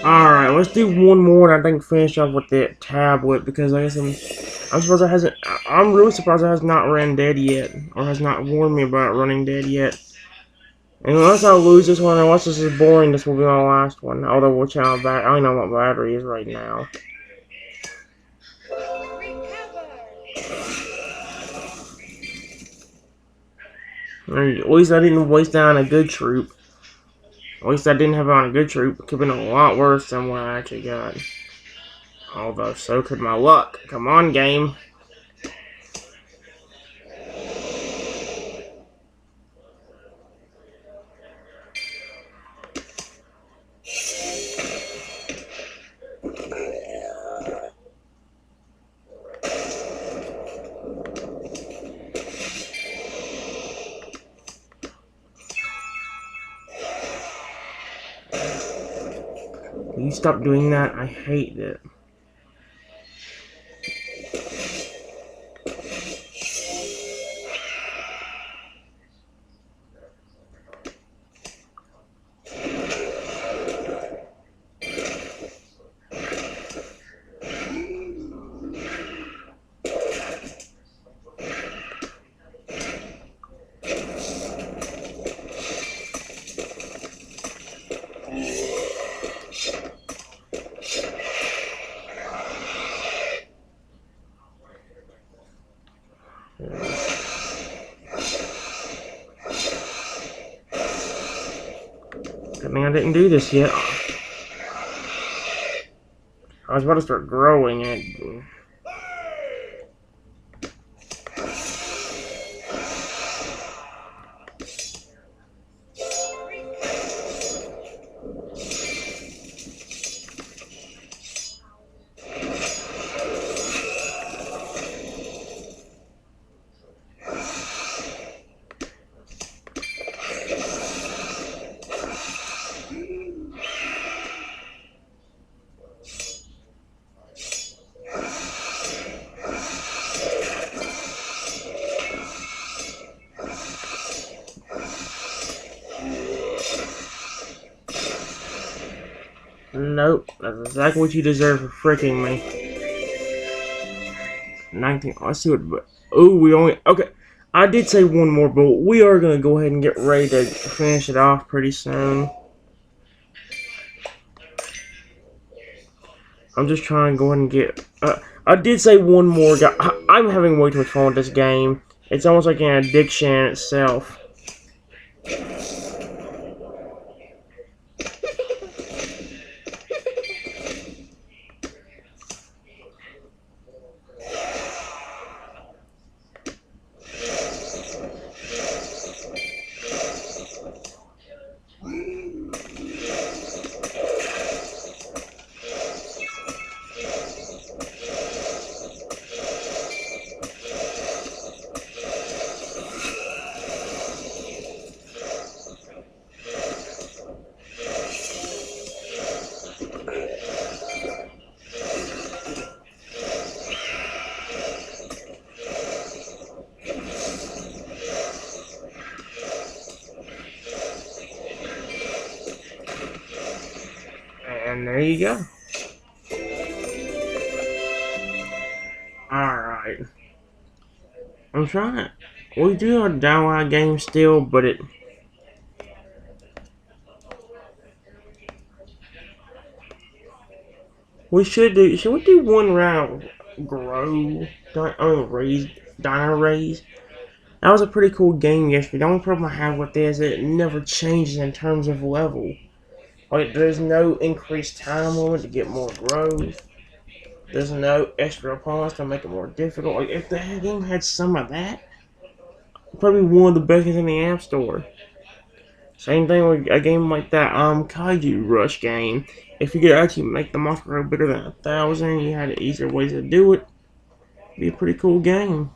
Alright, let's do one more and I think finish off with the tablet because I guess I'm surprised it hasn't. I'm really surprised it has not ran dead yet, or has not warned me about running dead yet. And unless I lose this one, unless this is boring, this will be my last one. Although we'll check out I don't know what battery is right now. At least I didn't waste that on a good troop. At least I didn't have it on a good troop. It could have been a lot worse than what I actually got. Although, so could my luck. Come on, game. Will you stop doing that? I hate it. Good thing I didn't do this yet. I was about to start growing it. Nope, that's exactly what you deserve for freaking me. 19, let's see what, oh, we only, okay. I did say one more, but we are going to go ahead and get ready to finish it off pretty soon. I'm just trying to go ahead and get, I did say one more, I'm having way too much fun with this game. It's almost like an addiction in itself. And there you go. Alright. I'm trying to, we do have a download game still, but should we do one round of Grow, Raise, Dino Raise? That was a pretty cool game yesterday. The only problem I have with it is it never changes in terms of level. Like, there's no increased time limit to get more growth. There's no extra pawns to make it more difficult. Like, if the game had some of that, probably one of the best games in the App Store. Same thing with a game like that, Kaiju Rush game. If you could actually make the monster grow bigger than 1,000, you had easier ways to do it. It'd be a pretty cool game.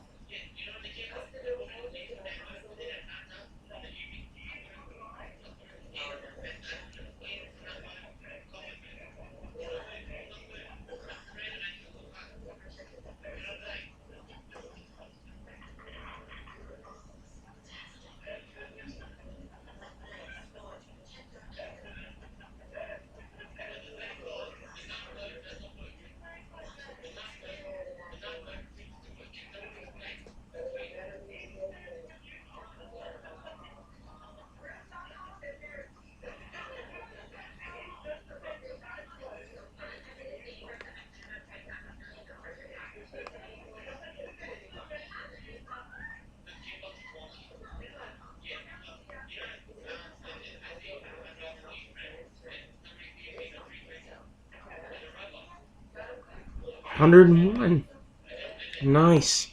101. Nice.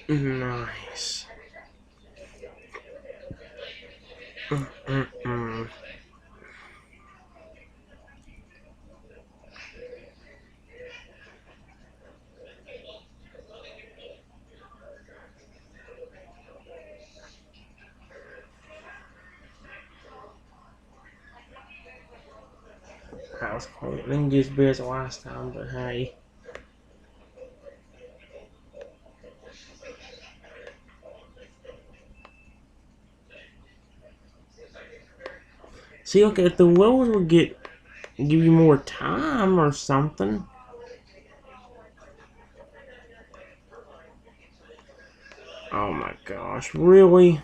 Nice. Mm-mm-mm. That was cool. Didn't get as big as the last time, but hey. See, okay, if the levels would give you more time or something. Oh my gosh, really?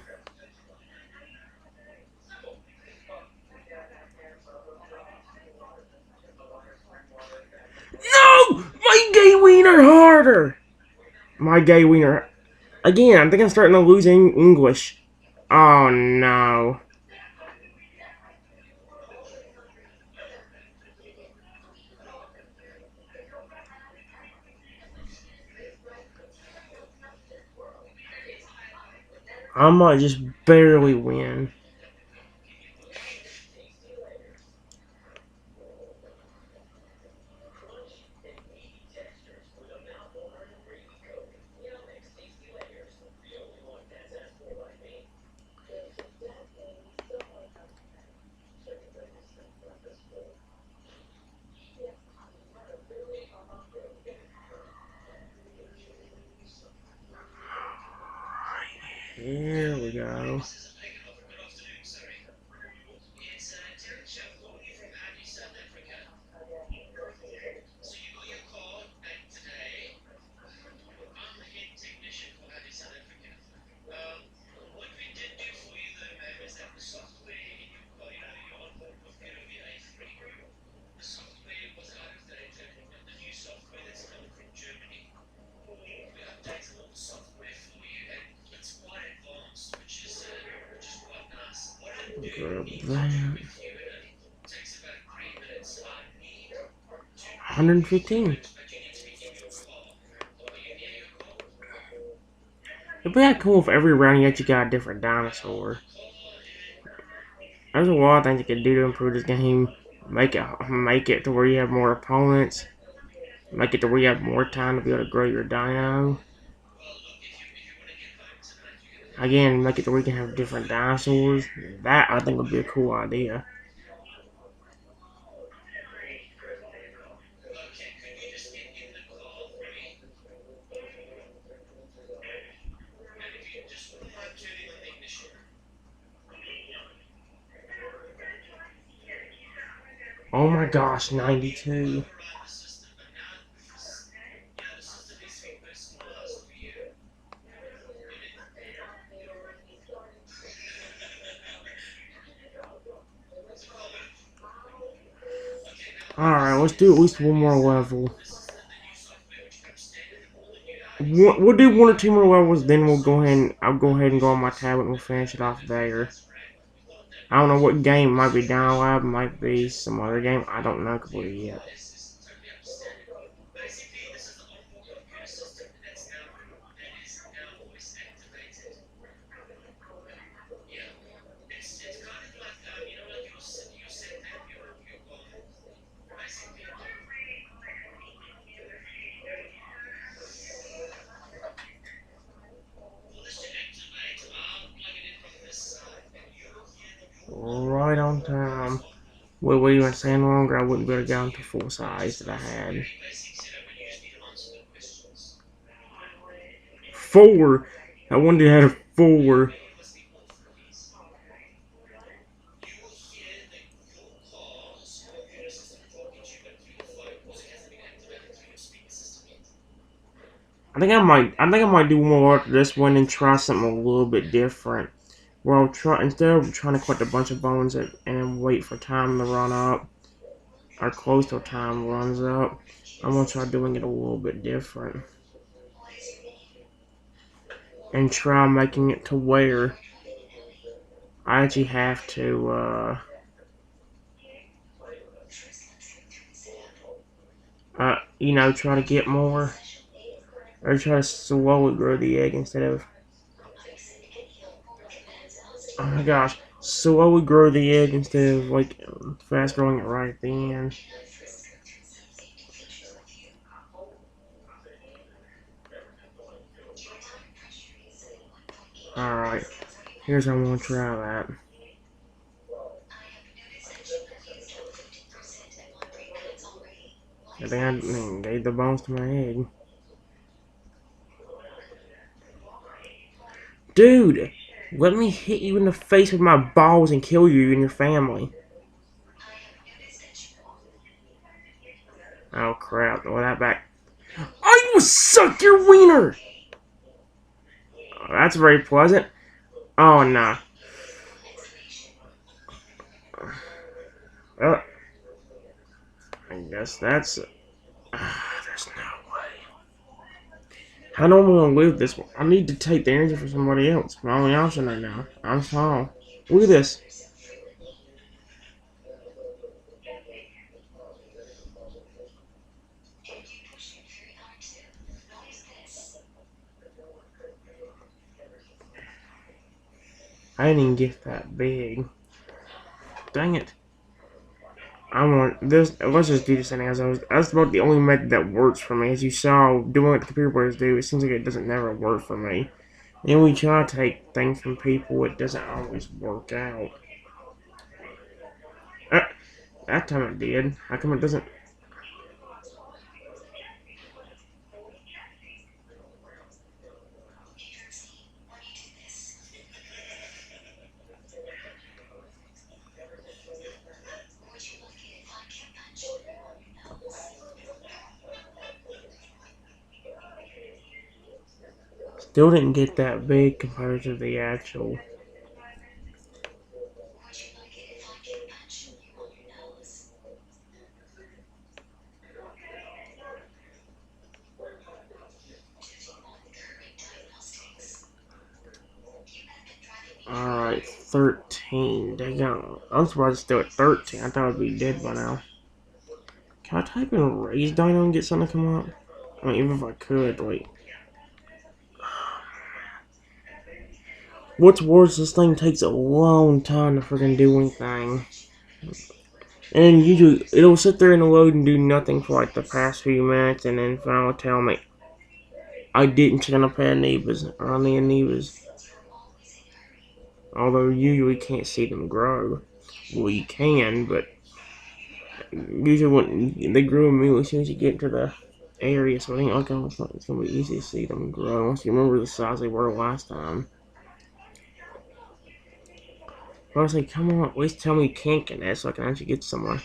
No! My gay wiener harder! My gay wiener. Again, I think I'm starting to lose English. Oh no. I might just barely win. Here we go. Grab that. 115. It'd be that cool if every round you actually got a different dinosaur. There's a lot of things you could do to improve this game. Make it to where you have more opponents. Make it to where you have more time to be able to grow your dino. Again, make it to where you can have different dinosaurs. That I think would be a cool idea. Oh my gosh, 92. Alright, let's do at least one more level. We'll do one or two more levels, then I'll go ahead and go on my tablet and we'll finish it off there. I don't know what game. It might be Down Lab, might be some other game. I don't know completely yet. Right on time. Well, what you were saying longer, I wouldn't be able to get on to full size that I had. 4. I wanted to have a 4. I think I might do one more after this one and try something a little bit different. Where I'll try, instead of trying to collect a bunch of bones and wait for time to run up, or close till time runs up. I'm gonna try doing it a little bit different. And try making it to where I actually have to, try to get more. Or try to slowly grow the egg instead of, oh my gosh, slowly grow the egg instead of, like, fast growing it right at the end. Alright, here's how I'm gonna try that. I think I gave the bones to my egg. Dude, let me hit you in the face with my balls and kill you and your family. Oh crap, throw that back. I will suck your wiener! Oh, that's very pleasant. Oh, nah. Well, I guess that's... there's no way. How do I want to live this one? I need to take the energy from somebody else. My only option right now. I'm sorry. Look at this. I didn't even get that big. Dang it. I want this. Let's just do this thing as I was. That's about the only method that works for me. As you saw, doing what the computer players do, it seems like it doesn't never work for me. And when we try to take things from people, it doesn't always work out. Uh, that time it did. How come it doesn't? Still didn't get that big compared to the actual. Alright, 13. Dang on. I'm surprised it's still at 13. I thought it would be dead by now. Can I type in raise dino and get something to come up? I mean, even if I could, like. What's worse, this thing takes a long time to freaking do anything. And usually, it'll sit there in the load and do nothing for like the past few minutes, and then finally tell me I didn't check on the pad nevas or on the nevas. Although you usually can't see them grow. Well, you can, but usually when they grow immediately as soon as you get into the area, so I think it's gonna be easy to see them grow once you remember the size they were last time. But I was like, come on, at least tell me you can't get that so I can actually get somewhere.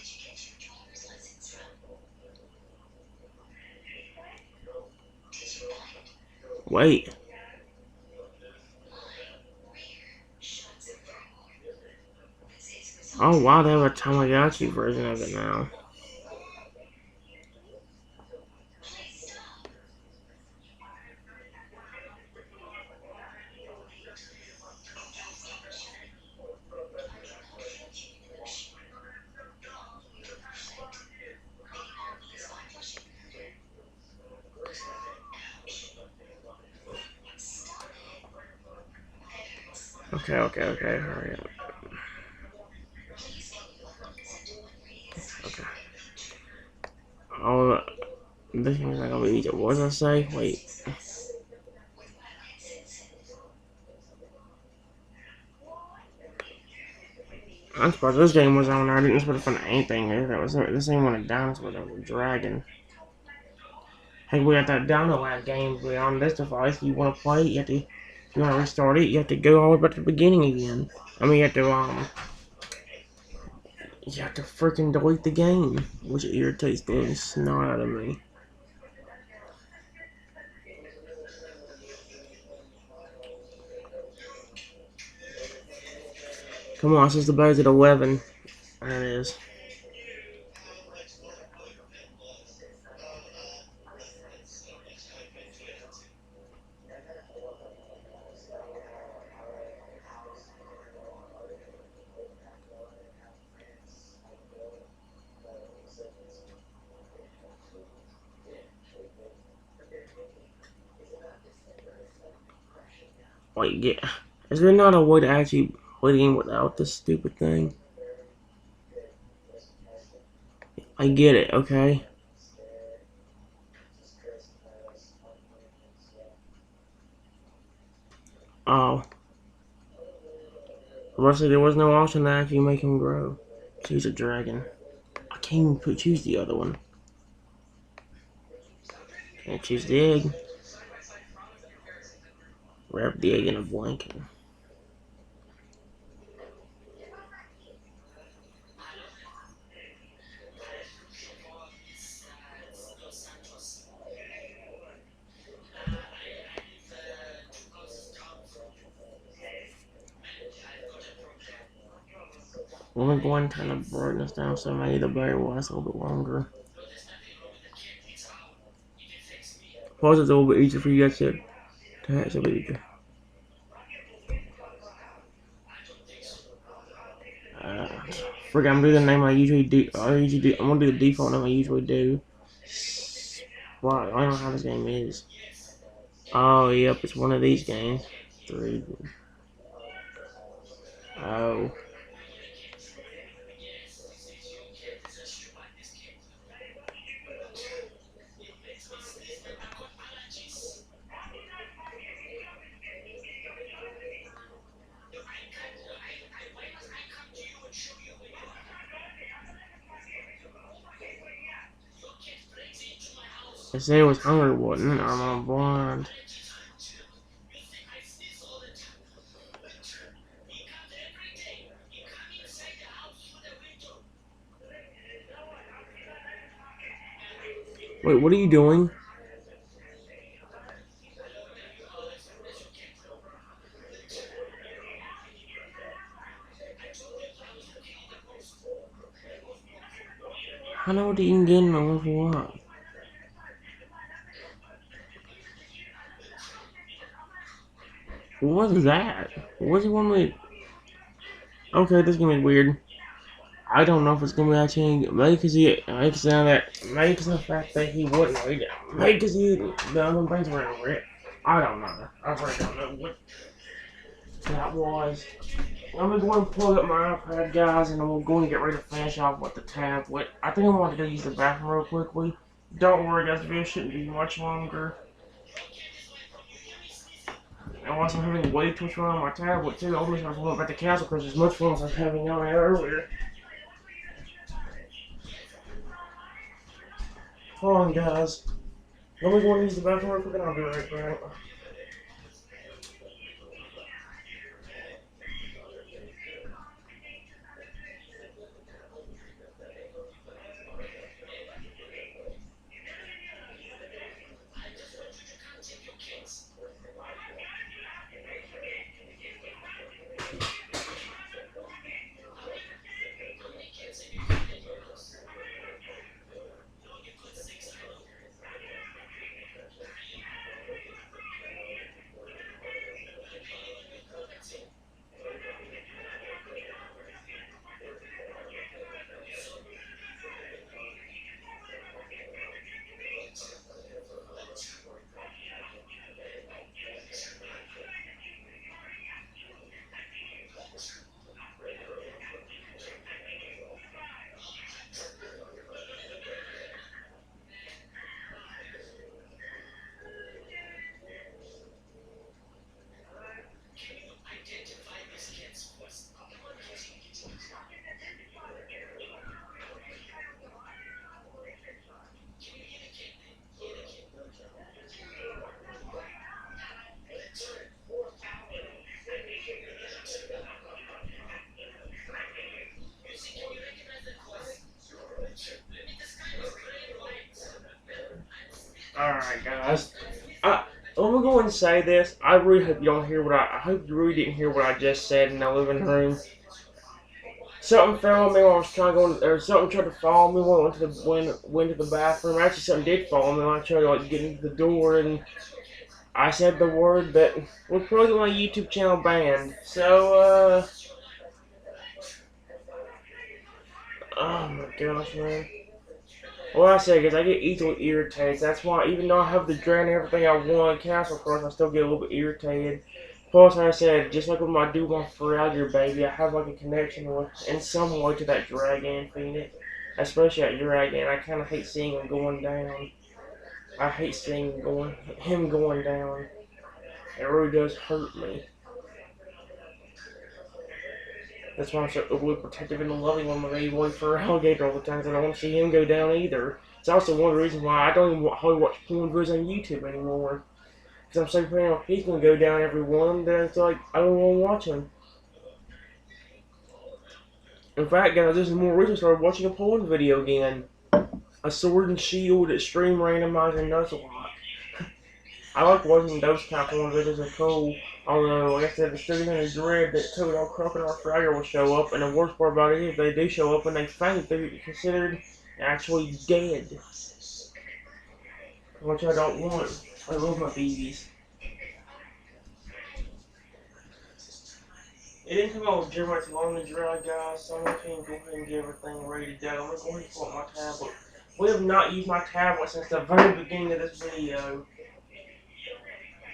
Wait. Oh wow, they have a Tamagotchi version of it now. Okay, hurry up. Okay. Oh, this thing's not gonna be easy. What was I say? Wait. I'm surprised this game was on there. I didn't expect to find anything here. This ain't one of dinosaurs, that was a dragon. Hey, we got that download last game on this device. You wanna play it, if you wanna restart it, you have to go all the way back to the beginning again. I mean you have to freaking delete the game, which irritates the living snot out of me. Come on, this is the base at 11. There it is. Wait, get. Is there not a way to actually play the game without this stupid thing? I get it, okay? Oh. Honestly, there was no option to actually make him grow. Choose a dragon. I can't even choose the other one. Can't choose the egg. Wrap the egg in a blanket. Let me go and turn the brightness down so maybe the berry will last a little bit longer. Pause it's a little bit easier for you guys to hatch a bit. Forgot I'm doing the name I usually do. I'm gonna do the default name I usually do. Wow, I don't know how this game is. Oh, yep, it's one of these games. Three. Oh. They said it was hungry, wasn't it? I'm blind. Wait, what are you doing? I know what you can get in a level up. What is that? What does he want me? Okay, this is gonna be weird. I don't know if it's gonna be actually maybe because maybe because of the fact that he wouldn't read it, maybe because the other brains were over it. I don't know. I really don't know what that was. I'm gonna go and plug up my iPad, guys, and I'm going to get ready to finish off with the tablet. I think I want to go use the bathroom real quickly. Don't worry, guys. The video shouldn't be much longer. And once I'm having way too much fun on my tablet too, I'll make sure I want back to Castle because as much fun as I was having on it earlier. Hold on, guys. Let me go and use the bathroom real quick and I'll be right back. Alright, guys. I'm gonna go and say this. I really hope you don't hear I hope you really didn't hear what I just said in the living room. Something fell on me when I was trying to go, or something tried to follow me when I went to the bathroom. Actually, something did follow me when I tried to get into the door, and I said the word that would probably get my YouTube channel banned. So, oh my gosh, man. What I say is I get easily irritated. That's why even though I have the drain and everything I want, Castle Cross, I still get a little bit irritated. Plus, like I said, just like with my Duma Forever baby, I have like a connection with, in some way, to that Dragon Phoenix. Especially at Dragon, I kind of hate seeing him going down. I hate seeing him going down. It really does hurt me. That's why I'm so overly protective and loving when my baby boy for alligator all the time. 'Cause I don't want to see him go down either. It's also one of the reasons why I don't even hardly watch porn videos on YouTube anymore. Because I'm so afraid he's gonna go down every one. Then it's like I don't want to watch him. In fact, guys, this is more recently started watching a porn video again. A Sword and Shield Extreme Randomizer Nuzlocke. I like watching those kind of porn videos. They're cool. Although, like I said, the still in dread that Toad Crocodile Fragger will show up, and the worst part about it is if they do show up and they faint, they're considered actually dead. Which I don't want. I love my babies. It didn't come out with Jeremiah too long and dry, guys, so I'm going to go ahead and get everything ready to go. I'm going to go ahead and pull up my tablet. We have not used my tablet since the very beginning of this video.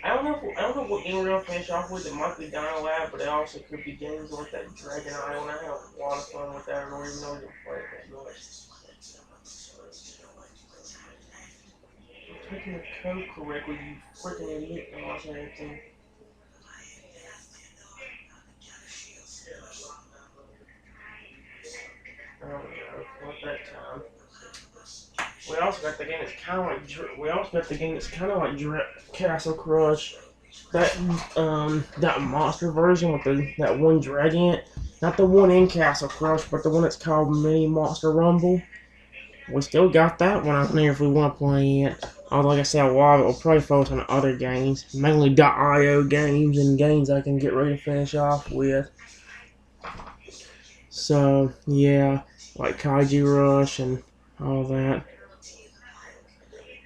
I don't know what game we're gonna finish off with. It might be Dino Lab, but it also could be games like that Dragon Island. I have a lot of fun with that. I don't even know what to play it that much. I'm taking the code correctly, you freaking idiot. I'm watching everything. Oh no, not that time. We also got the game that's kind of like. We also got the game that's kind of like Castle Crush. That monster version with that one dragon. Not the one in Castle Crush, but the one that's called Mini Monster Rumble. We still got that one out there if we want to play it. Although, like I said, a lot of it will probably focus on other games. Mainly .io games and games I can get ready to finish off with. So, yeah, like Kaiju Rush and all that.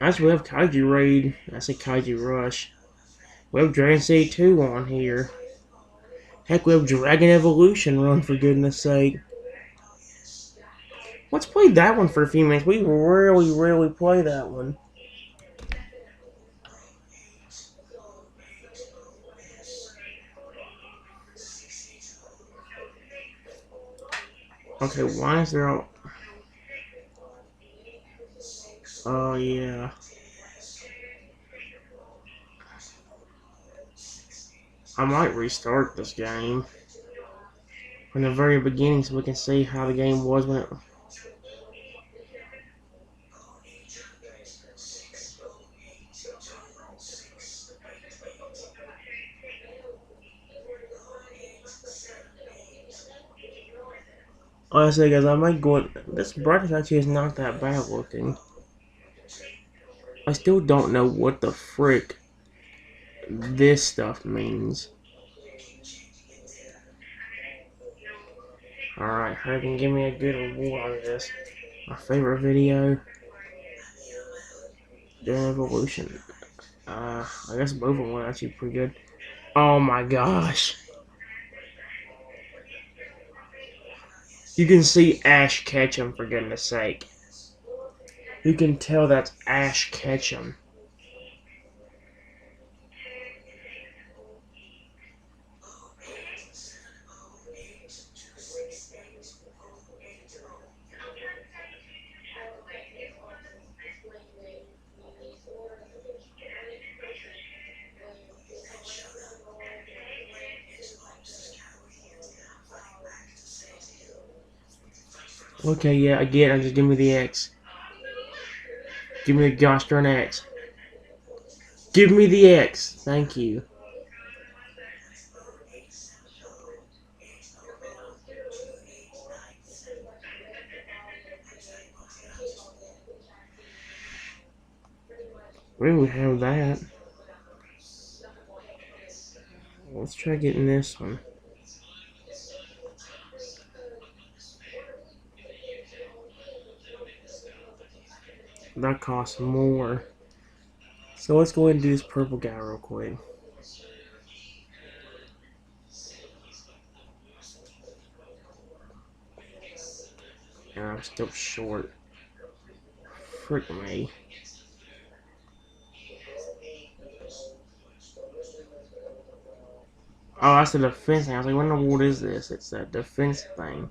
Actually, we have Kaiju Raid. I say Kaiju Rush. We have Dragon City 2 on here. Heck, we have Dragon Evolution Run, for goodness sake. Let's play that one for a few minutes. We rarely play that one. Okay, why is there all... Oh, yeah. I might restart this game from the very beginning so we can see how the game was when it... Honestly, guys, I might go... This brightness actually is not that bad looking. I still don't know what the frick this stuff means. Alright, hurry and give me a good reward out of this. My favorite video. The Evolution. I guess both of them were actually pretty good. Oh my gosh. You can see Ash Ketchum, for goodness sake. You can tell that's Ash Ketchum. Okay, yeah, again, just give me the X. Give me the gosh darn X. Give me the X. Thank you. We would have that. Let's try getting this one. That costs more. So let's go ahead and do this purple guy real quick. And I'm still short. Frick me. Oh, that's the defense thing. I was like, what in the world is this? It's a defense thing.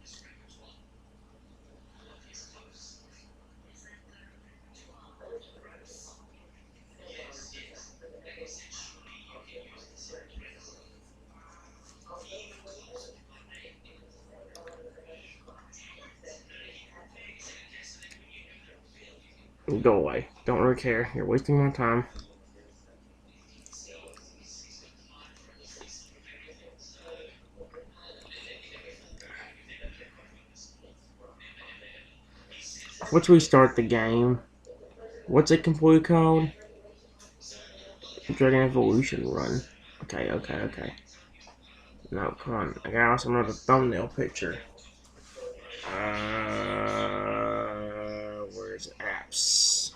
Go away. Don't really care. You're wasting my time. Let's restart the game. What's it completely called? Dragon Evolution Run. Okay. No, come on. I got also another thumbnail picture. Where's apps?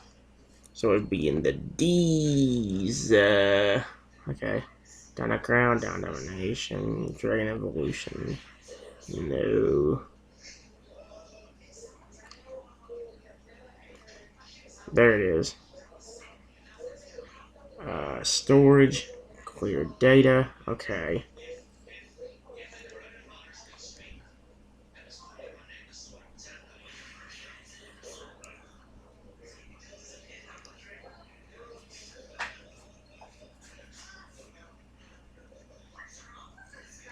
So it'd be in the D's. Okay. Down a crown, down domination, dragon evolution. No. There it is. Storage, clear data. Okay.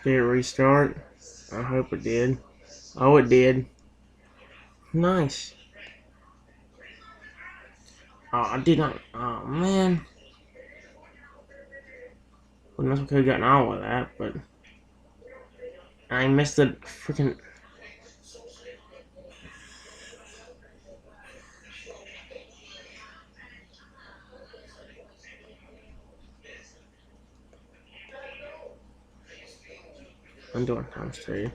Did it restart? I hope it did. Oh, it did. Nice. Oh, I did not. Oh, man. Well, I could have gotten all of that, but I missed the freaking. I'm doing times 2.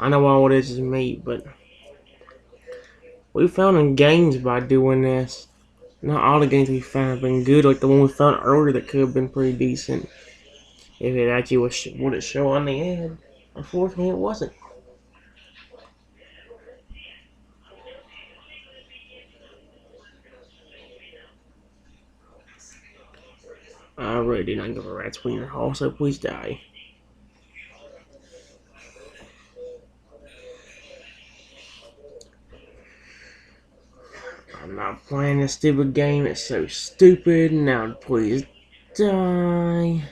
I know all it is meat, but we found in games by doing this. Not all the games we found have been good. Like the one we found earlier that could have been pretty decent if it actually was would it show on the ad. Unfortunately, it wasn't. I really did not give a rat's wiener. Also, please die. I'm not playing this stupid game. It's so stupid. Now, please die.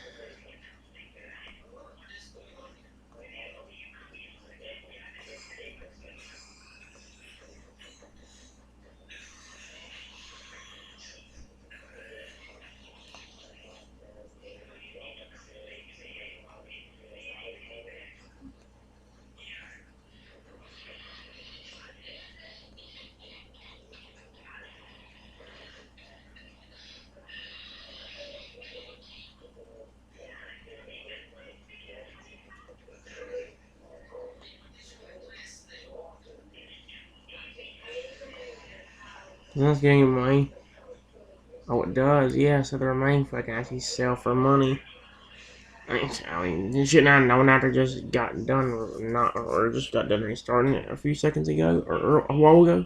Is this getting money? Oh, it does. Yeah, so the remaining I can actually sell for money. You shouldn't have known after just got done or not, or just got done restarting it a few seconds ago or a while ago.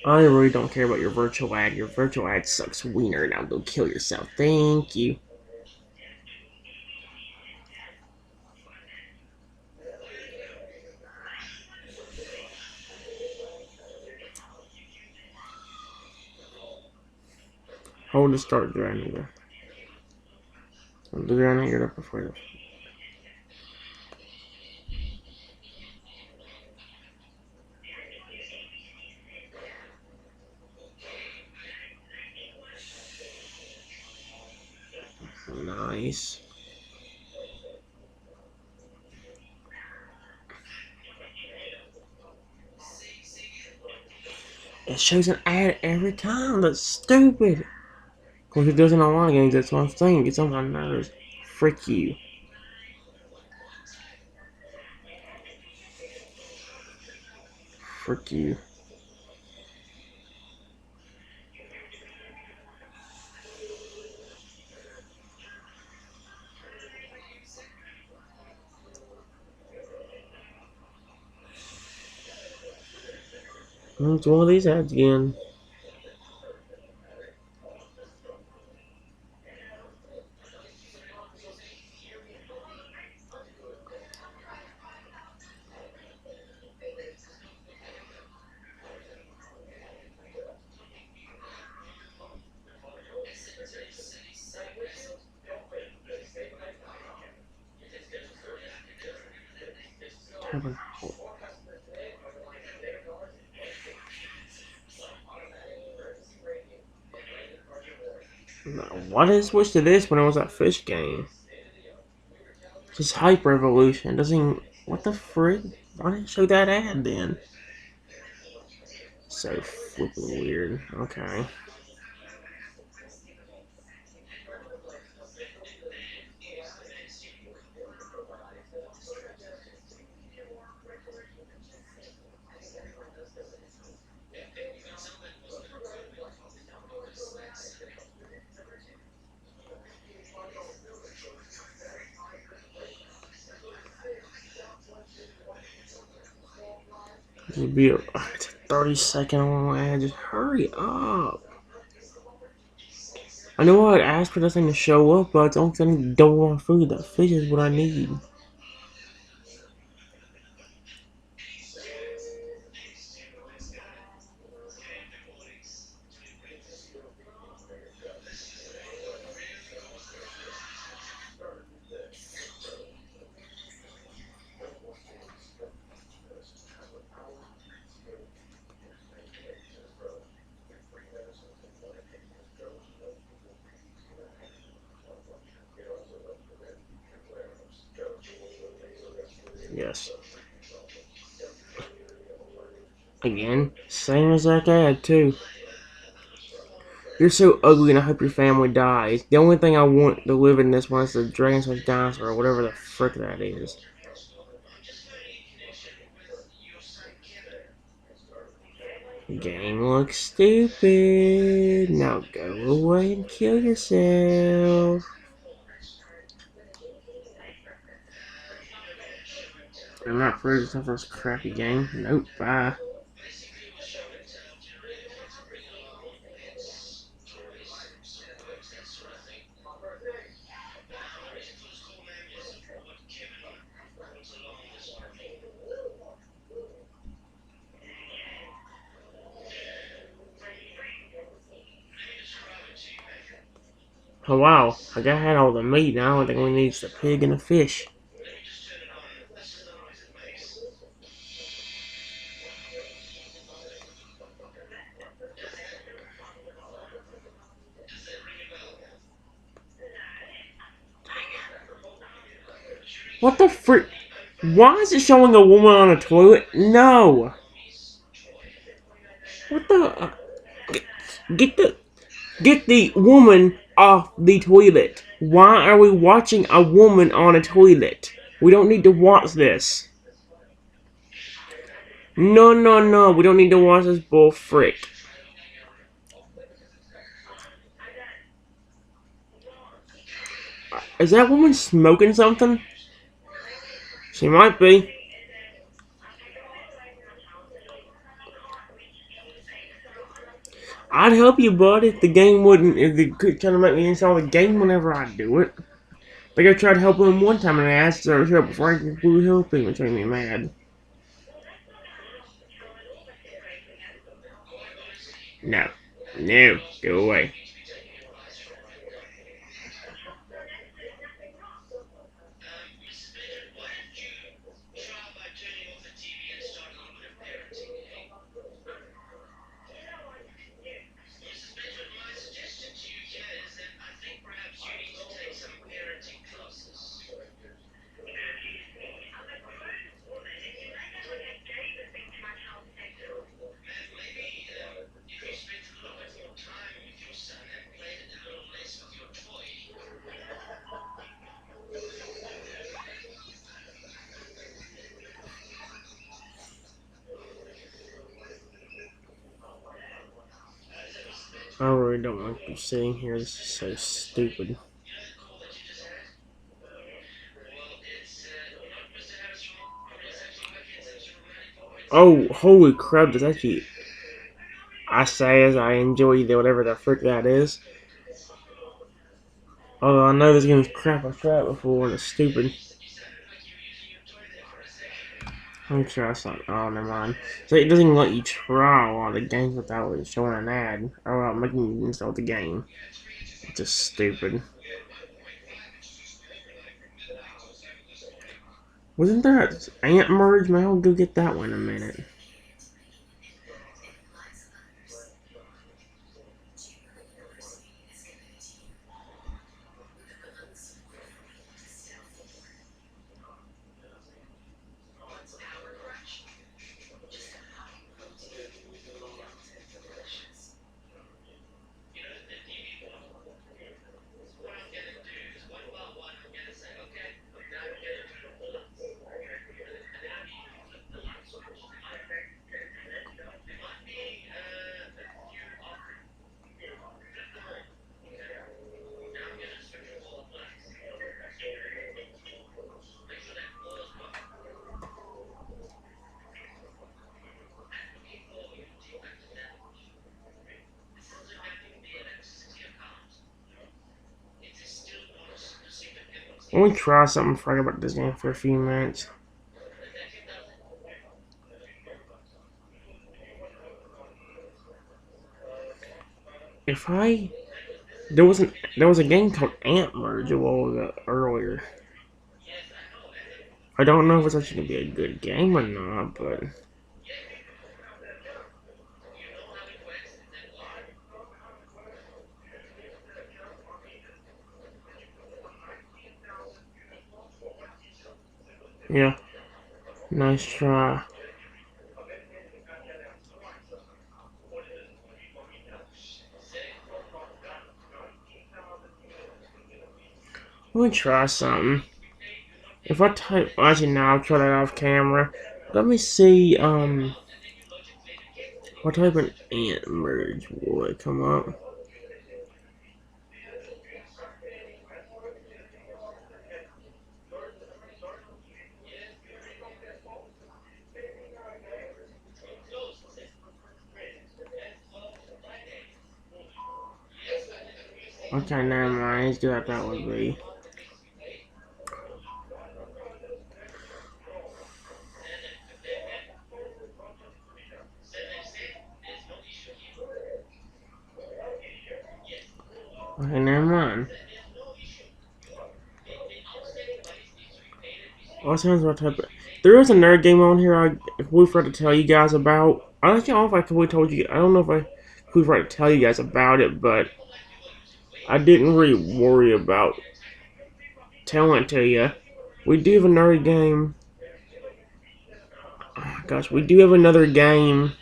I really don't care about your virtual ad. Your virtual ad sucks wiener. Now go kill yourself. Thank you. Hold the start dragon. The dragon get up before this. Nice. It shows an ad every time. That's stupid. Of course, it does in a lot of games. That's what I'm saying. It's on my nerves. Frick you. Frick you. It's one of these ads again. Why did it switch to this when it was that fish game? Just Hyper Evolution doesn't. What the frick? Why didn't it show that ad then? So flipping weird. Okay. It'd be it's a 30-second long ad. Just hurry up. I know I'd ask for this thing to show up, but it's only 'cause I need to double on food. That fish is what I need. Yes. Again, same exact ad too. You're so ugly and I hope your family dies. The only thing I want to live in this one is the Dragon Slash Dinosaur or whatever the frick that is. Game looks stupid. Now go away and kill yourself. I'm not afraid of this crappy game. Nope, bye. Oh wow, I had all the meat now. I think we need the pig and the fish. What the frick? Why is it showing a woman on a toilet? No! What the? Get the woman off the toilet. Why are we watching a woman on a toilet? We don't need to watch this. No, no, no. We don't need to watch this bull frick. Is that woman smoking something? She might be. I'd help you, bud, if the game wouldn't, if they could kind of make me install the game whenever I do it. Like I tried to help him one time and I asked her to help before I could help him, which made me mad. No. No. Go away. I really don't want to keep sitting here. This is so stupid. Oh, holy crap, that's actually... I say as I enjoy the whatever the frick that is. Although I know this game's crap, I've tried it before and it's stupid. I'm sure that's not... Oh, never mind. So it doesn't even let you try a lot of the games without it showing an ad. Or without making you install the game. It's just stupid. Wasn't there an ant merge? Maybe I'll go get that one in a minute. Let me try something before I go back to this game for a few minutes. If I there was a game called Ant Merge a while ago, earlier. I don't know if it's actually gonna be a good game or not, but yeah, nice try. Let me try something. If I type, actually, now I'll try that off camera. Let me see. If I type an ant merge, will it come up? Okay, never mind. Let's do that would be. Okay, never mind. What sounds about type? There is a nerd game on here. We forgot to tell you guys about. I don't know if I completely told you. I don't know if we forgot to tell you guys about it, but I didn't really worry about telling it to you. We do have another game. Oh gosh, we do have another game.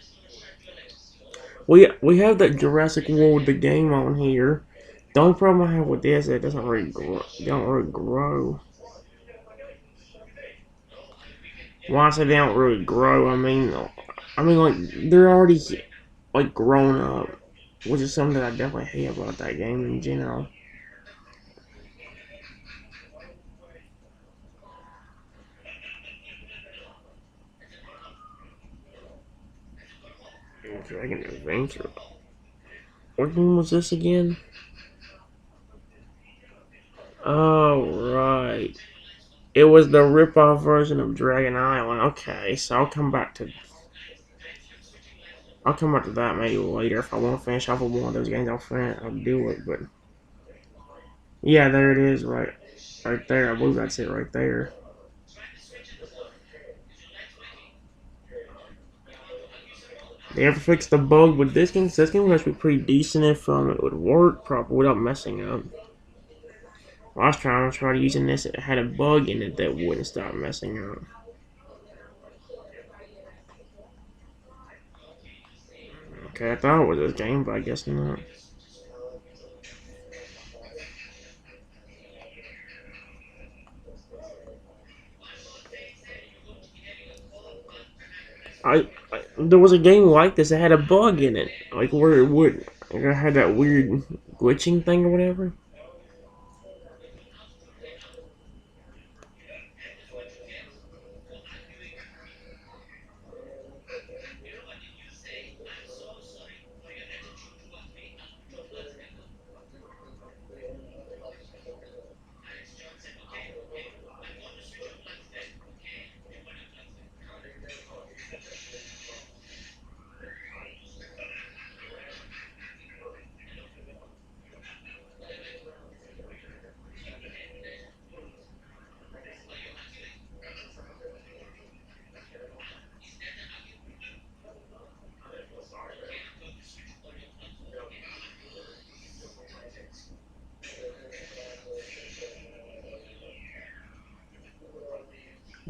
We have that Jurassic World the game on here. The only problem I have with this, it doesn't really grow. Don't really grow. Why I say they don't really grow? I mean, like they're already like grown up, which is something that I definitely hate about that game in general. Dragon Adventure. What game was this again? Oh right, it was the rip-off version of Dragon Island. Okay, so I'll come back to that maybe later if I want to finish off with one of those games. I'll do it. But yeah, there it is, right there. I believe that's it right there. They ever fix the bug with this game? This game would actually be pretty decent if it would work properly without messing up. Last time I tried using this, it had a bug in it that wouldn't stop messing up. Okay, I thought it was this game, but I guess not. There was a game like this that had a bug in it, like where it had that weird glitching thing or whatever.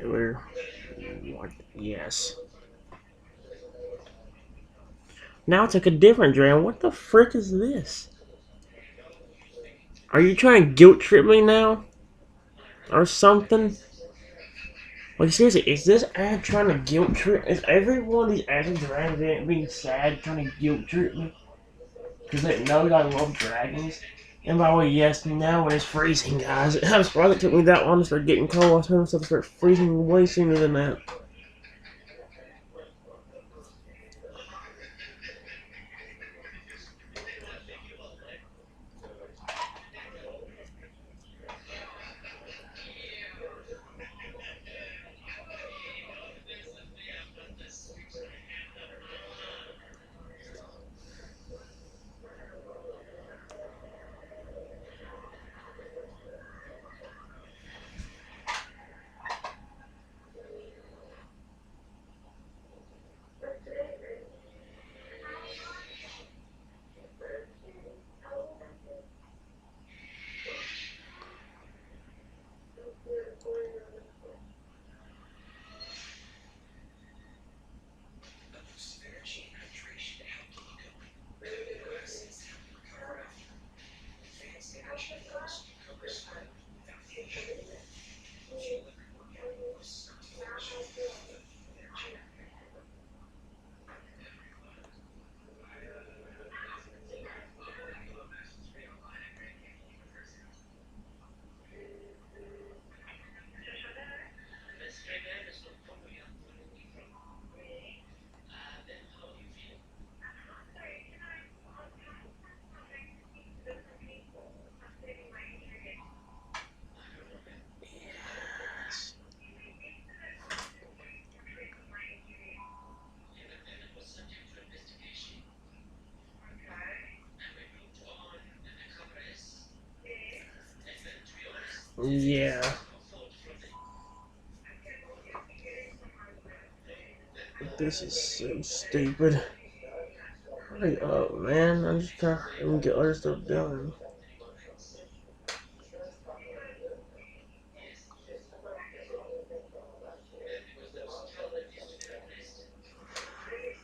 We're what? Yes. Now it's like a different dragon. What the frick is this? Are you trying to guilt trip me now? Or something? Like seriously, is this ad trying to guilt trip? Is every one of these ads and dragons in it being sad trying to guilt trip me? Because they know I love dragons. And by the way, yes, now it is freezing, guys. I'm surprised it took me that long to start getting cold. I was hoping stuff to start freezing way sooner than that. Yeah. This is so stupid. Hurry up, man. I'm just trying to get other stuff done.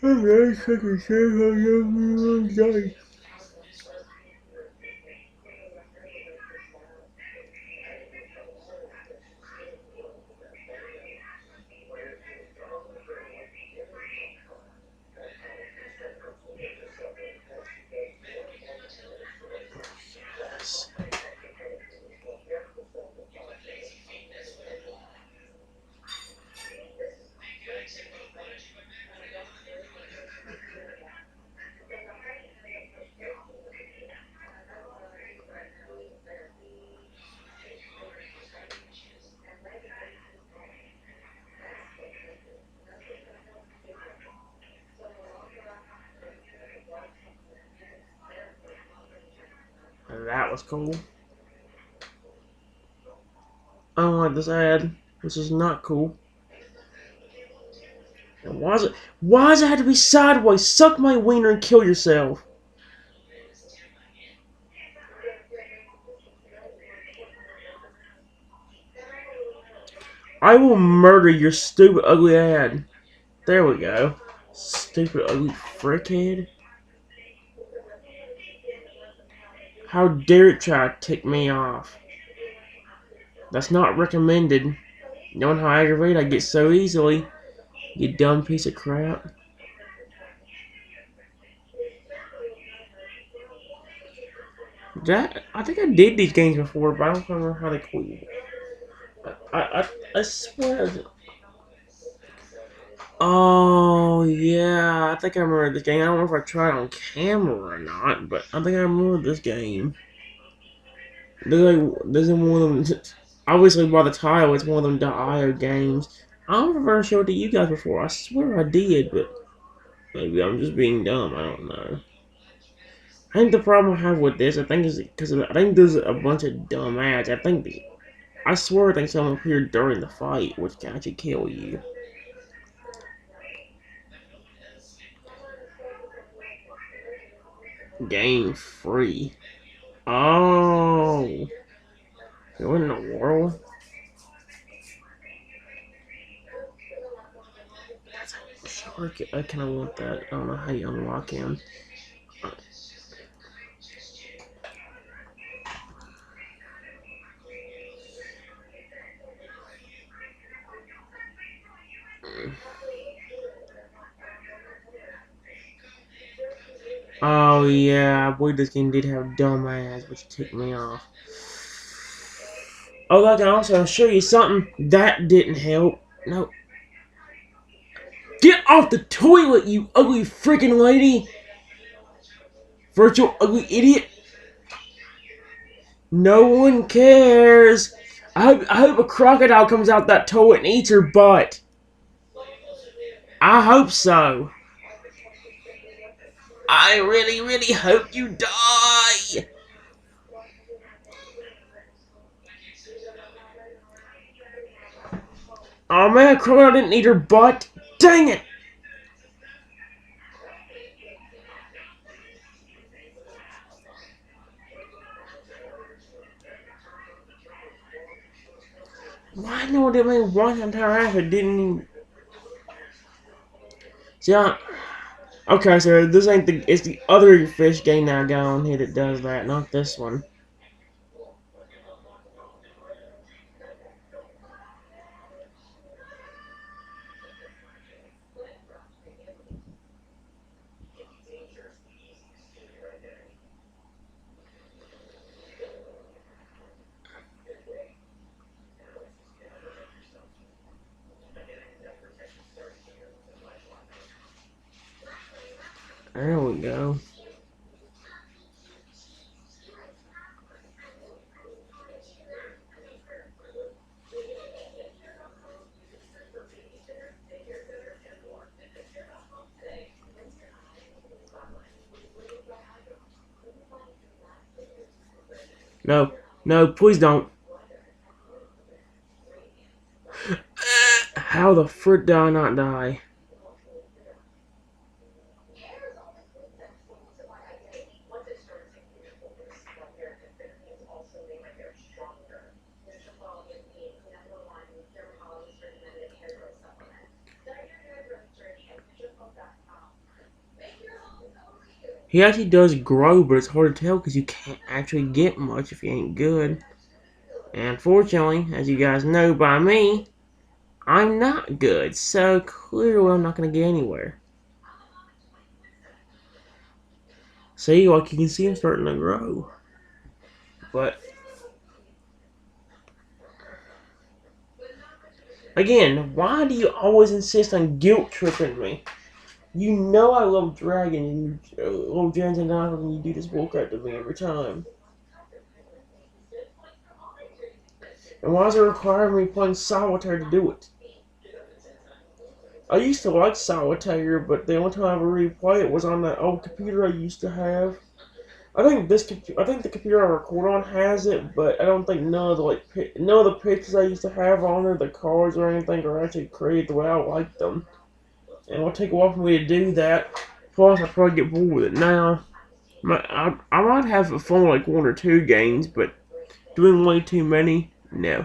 I'm very sick of saying that was cool. I don't like this ad. This is not cool. And why does it have to be sideways? Suck my wiener and kill yourself. I will murder your stupid ugly ad. There we go. Stupid ugly frickhead. How dare it try to tick me off? That's not recommended. Knowing how aggravated I get so easily. You dumb piece of crap. I think I did these games before, but I don't remember how they call you. I swear. Oh yeah, I think I remember this game. I don't know if I tried it on camera or not, but I think I remember this game. There's one of them. Obviously, by the title, it's one of them .io games. I don't know if I ever showed it to you guys before. I swear I did, but maybe I'm just being dumb. I don't know. I think the problem I have with this, I think, is because I think there's a bunch of dumb ads. I swear I think some appeared during the fight, which can actually kill you. Game free. Oh. What in the world? I kind of want that. I don't know how you unlock him. Oh yeah, I believe this game did have dumbass, which ticked me off. Oh, I can also show you something that didn't help. No. Get off the toilet, you ugly freaking lady! Virtual ugly idiot! No one cares! I hope a crocodile comes out that toilet and eats her butt. I hope so. I really, really hope you die! Oh man, crocodile didn't eat her butt! Dang it! Why no one did me one entire half? It didn't even. See, okay, so this ain't the. It's the other fish game that I got on here that does that, not this one. There we go. No, no, please don't. How the frick did I not die? He actually does grow, but it's hard to tell because you can't actually get much if you ain't good. And fortunately, as you guys know by me, I'm not good, so clearly I'm not going to get anywhere. See, like you can see I'm starting to grow. But, again, why do you always insist on guilt tripping me? You know I love dragons, and love dragons and knives, and you do this bullcrap to me every time. And why does it require me playing solitaire to do it? I used to like solitaire, but the only time I ever really played it was on that old computer I used to have. I think the computer I record on has it, but I don't think none of the pictures I used to have on there, the cards or anything, are actually created the way I like them. And it'll take a while for me to do that. Plus, I probably get bored with it now. I might have a fun like one or two games, but doing way too many, no.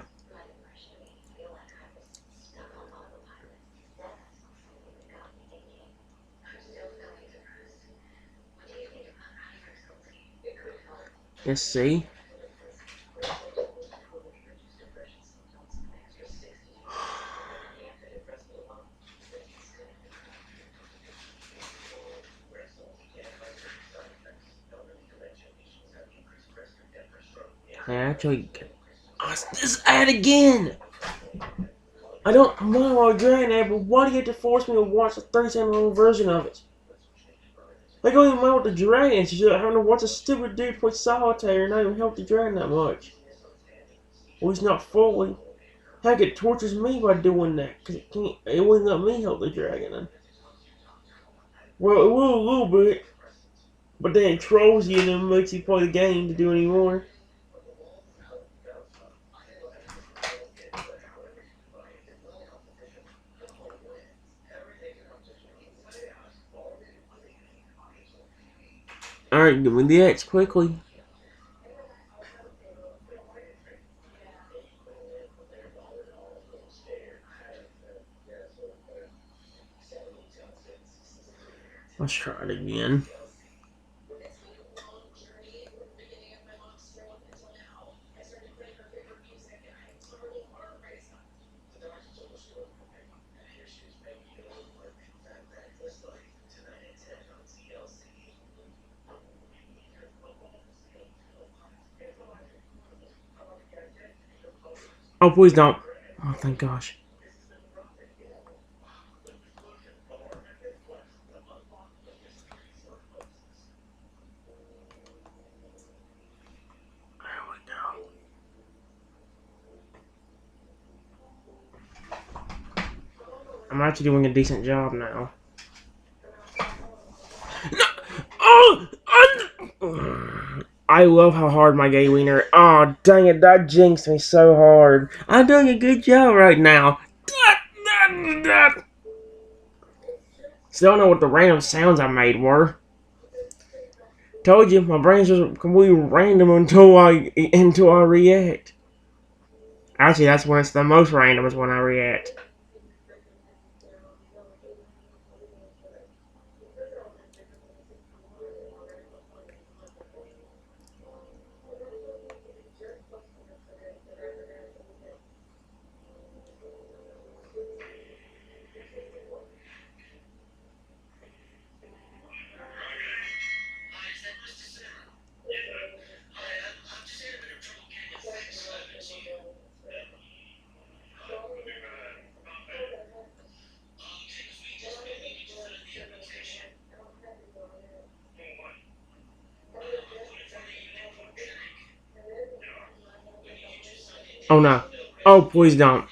Let's see. I actually. Oh, this ad again! I don't mind while Dragon Ad, but why do you have to force me to watch the 37-minute version of it? Like, I don't even mind with the dragons, you having to watch a stupid dude play solitaire and not even help the dragon that much. Well, he's not fully. Heck, it tortures me by doing that, because it wouldn't let me help the dragon. Well, it will a little bit, but then it trolls you and then makes you play the game to do any more. Alright, give me the X quickly. Let's try it again. Oh, please don't. Oh, thank gosh. There we go. I'm actually doing a decent job now. No! Oh! I love how hard my gay wiener. Oh, dang it, that jinxed me so hard. I'm doing a good job right now. Still don't know what the random sounds I made were. Told you, my brain's just completely random until I react. Actually, that's when it's the most random is when I react. Oh no. Oh, please don't.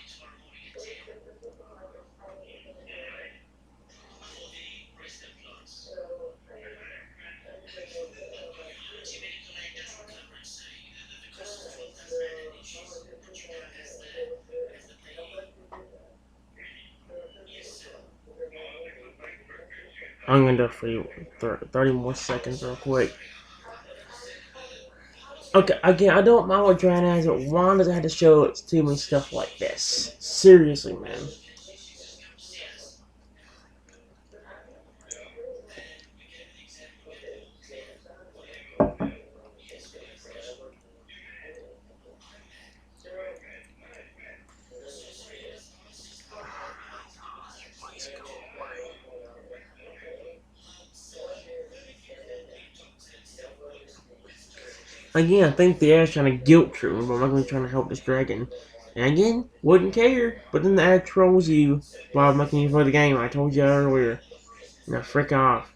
I'm gonna do it for 30 more seconds real quick. Okay, again, I don't mind what Dran has, but why does it have to show it to me stuff like this? Seriously, man. Again, I think the ad's trying to guilt trip me, but I'm not really trying to help this dragon. And again, wouldn't care, but then the ad trolls you while making you play the game. I told you earlier. Now, frick off.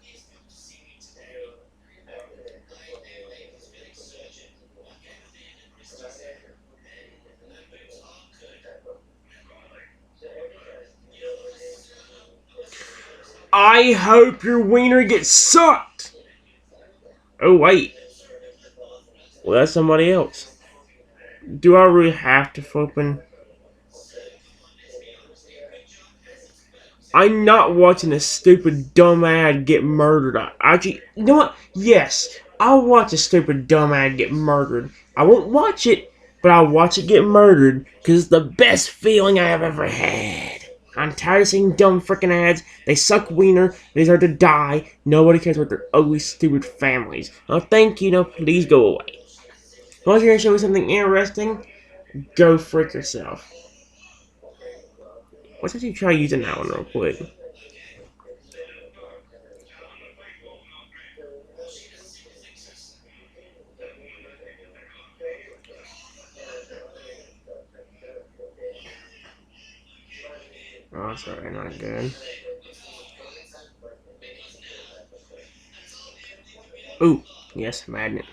I hope your wiener gets sucked! Oh, wait. Well, that's somebody else. Do I really have to open? I'm not watching a stupid dumb ad get murdered. Actually, you know what? Yes, I'll watch a stupid dumb ad get murdered. I won't watch it, but I'll watch it get murdered because it's the best feeling I have ever had. I'm tired of seeing dumb freaking ads. They suck wiener. They deserve to die. Nobody cares about their ugly, stupid families. Oh, thank you. No, please go away. Unless you're gonna show me something interesting, go frick yourself. Let's actually try using that one real quick. Oh, sorry, not good. Ooh, yes, magnet.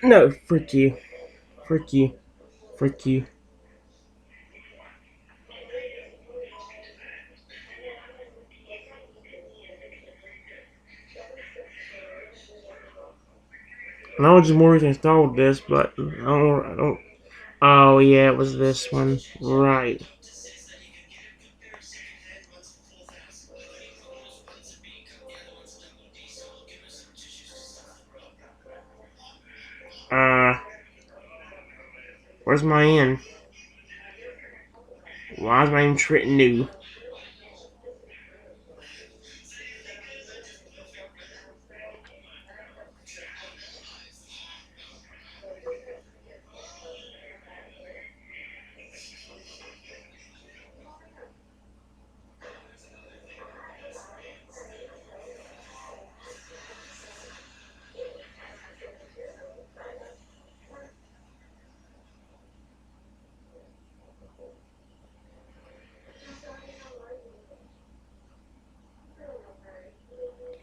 No, frick you. Frick you. Frick you. And I was just more installed this, but I don't. Oh yeah, it was this one, right? Uh, where's my in? Why is my name Trit new?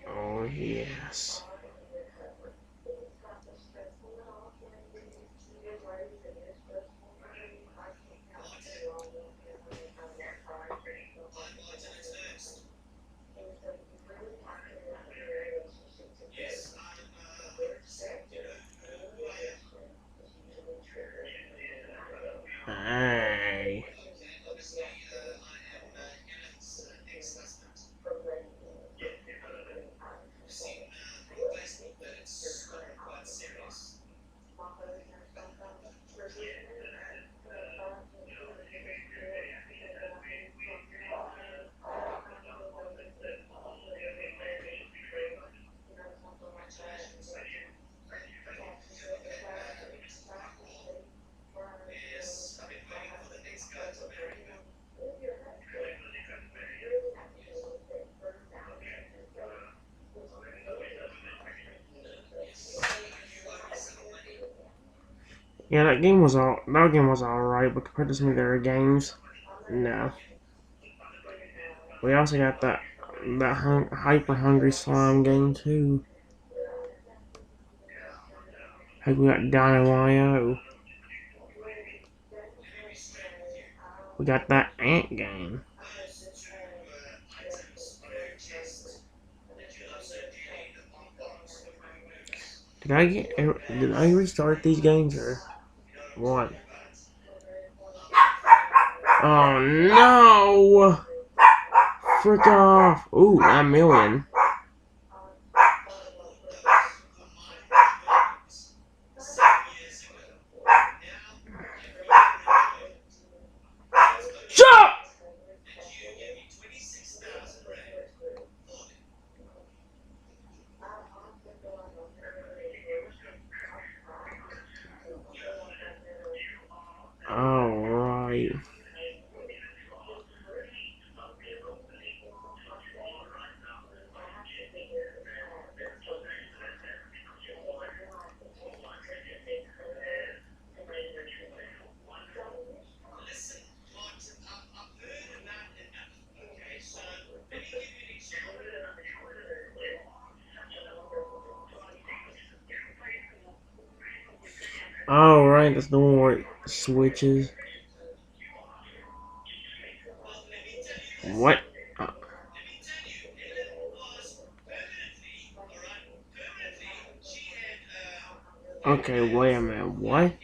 Oh yes. Hey. Yeah, that game was alright, but compared to some of the other games, no. We also got that hyper hungry slime game too. Like we got Dino. We got that ant game. Did I restart these games or what? Oh no! Frick off! Ooh, a million. Shut up! Alright. Alright, that's the one where it switches. What? Uh, Okay, wait a minute. What?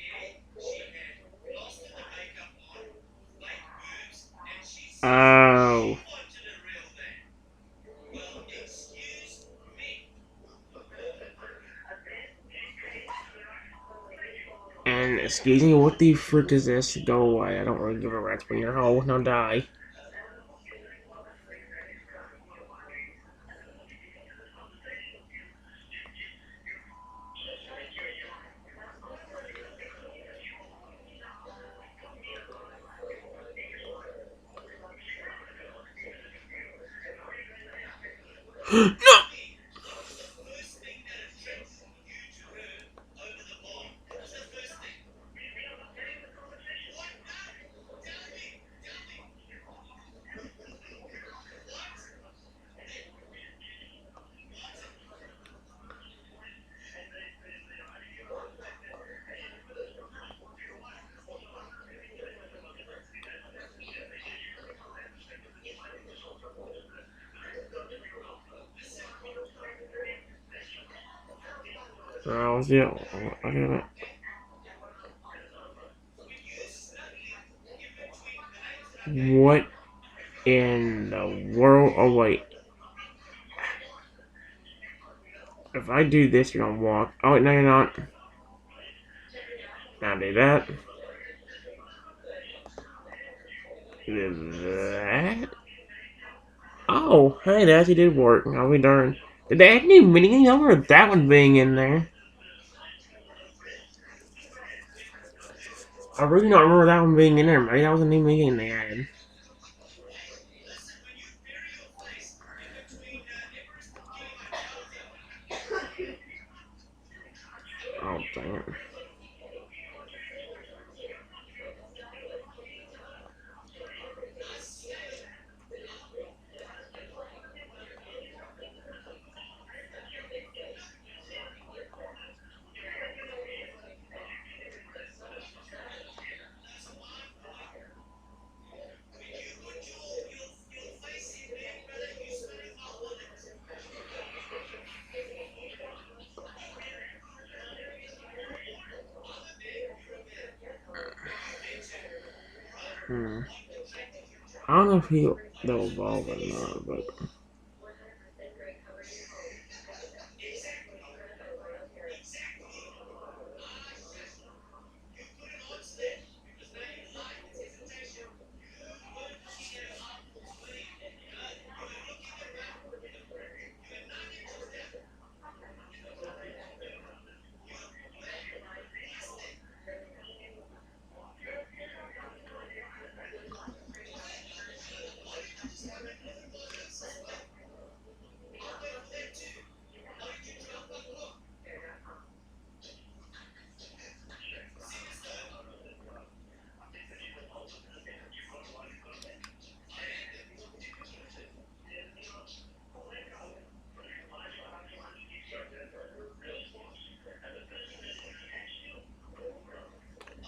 Oh. And excuse me, what the frick is this? Go away. I don't really give a rat's when you're whole. Now die. No! Oh, yeah. I got it. What in the world? Oh, wait. If I do this, you're gonna walk. Oh, wait, no, you're not. Now do that. Do that. Oh, hey, that actually did work. I'll be darned. Did they add new mini? I remember that one being in there. I really don't remember that one being in there. Maybe that was a new mini they added. Oh, damn. Hmm. I don't know if they'll evolve or not, but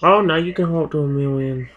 oh, now you can hold to 1,000,000.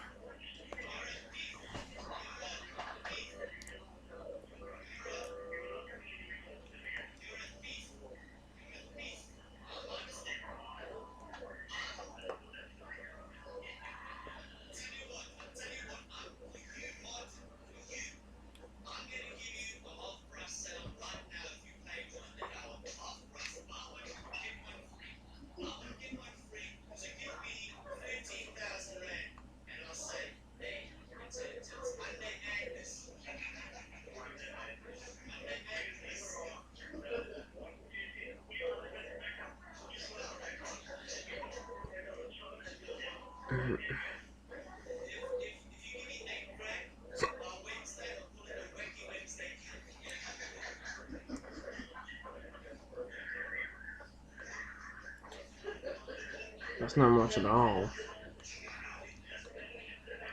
That's not much at all.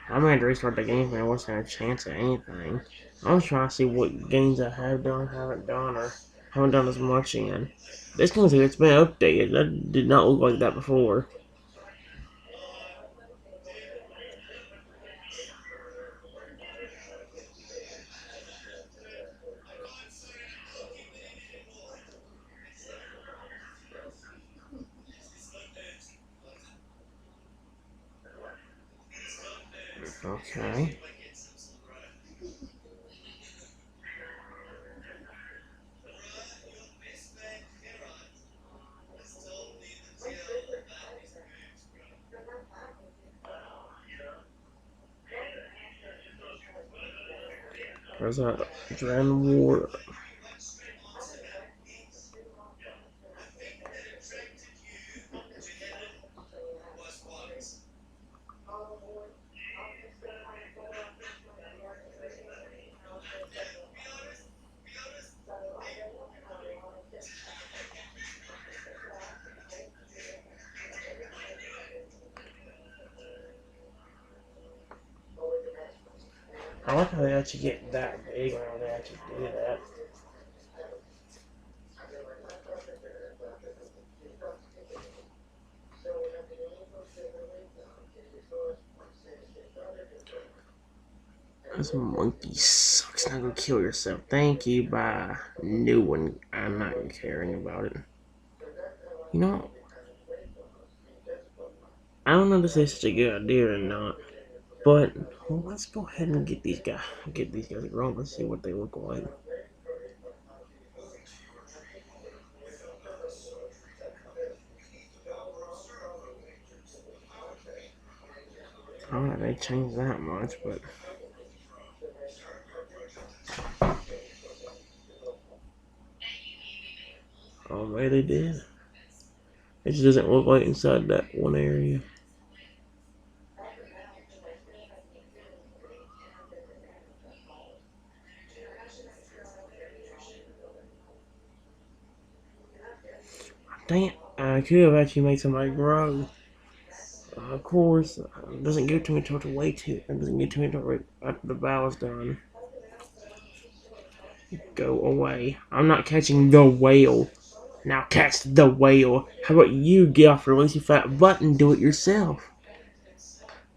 I might restart the game, but I wasn't a chance at anything. I was trying to see what games I have done, haven't done, or haven't done as much in. This game's it's been updated. That did not look like that before. Okay. There's a Dren War. I like how they actually get that big when they actually do that. This monkey sucks. Now go kill yourself. Thank you. Bye. New one. I'm not caring about it. You know, I don't know if this is such a good idea or not, but let's go ahead and get these guys grown. Let's see what they look like. I don't know if they changed that much, but oh, maybe they did. It just doesn't look like inside that one area. Dang it, I could have actually made somebody grow. Of course, it doesn't give it to me until it doesn't give it to me until right after the bow is done. Go away. I'm not catching the whale. Now catch the whale. How about you get off your lazy fat butt and do it yourself?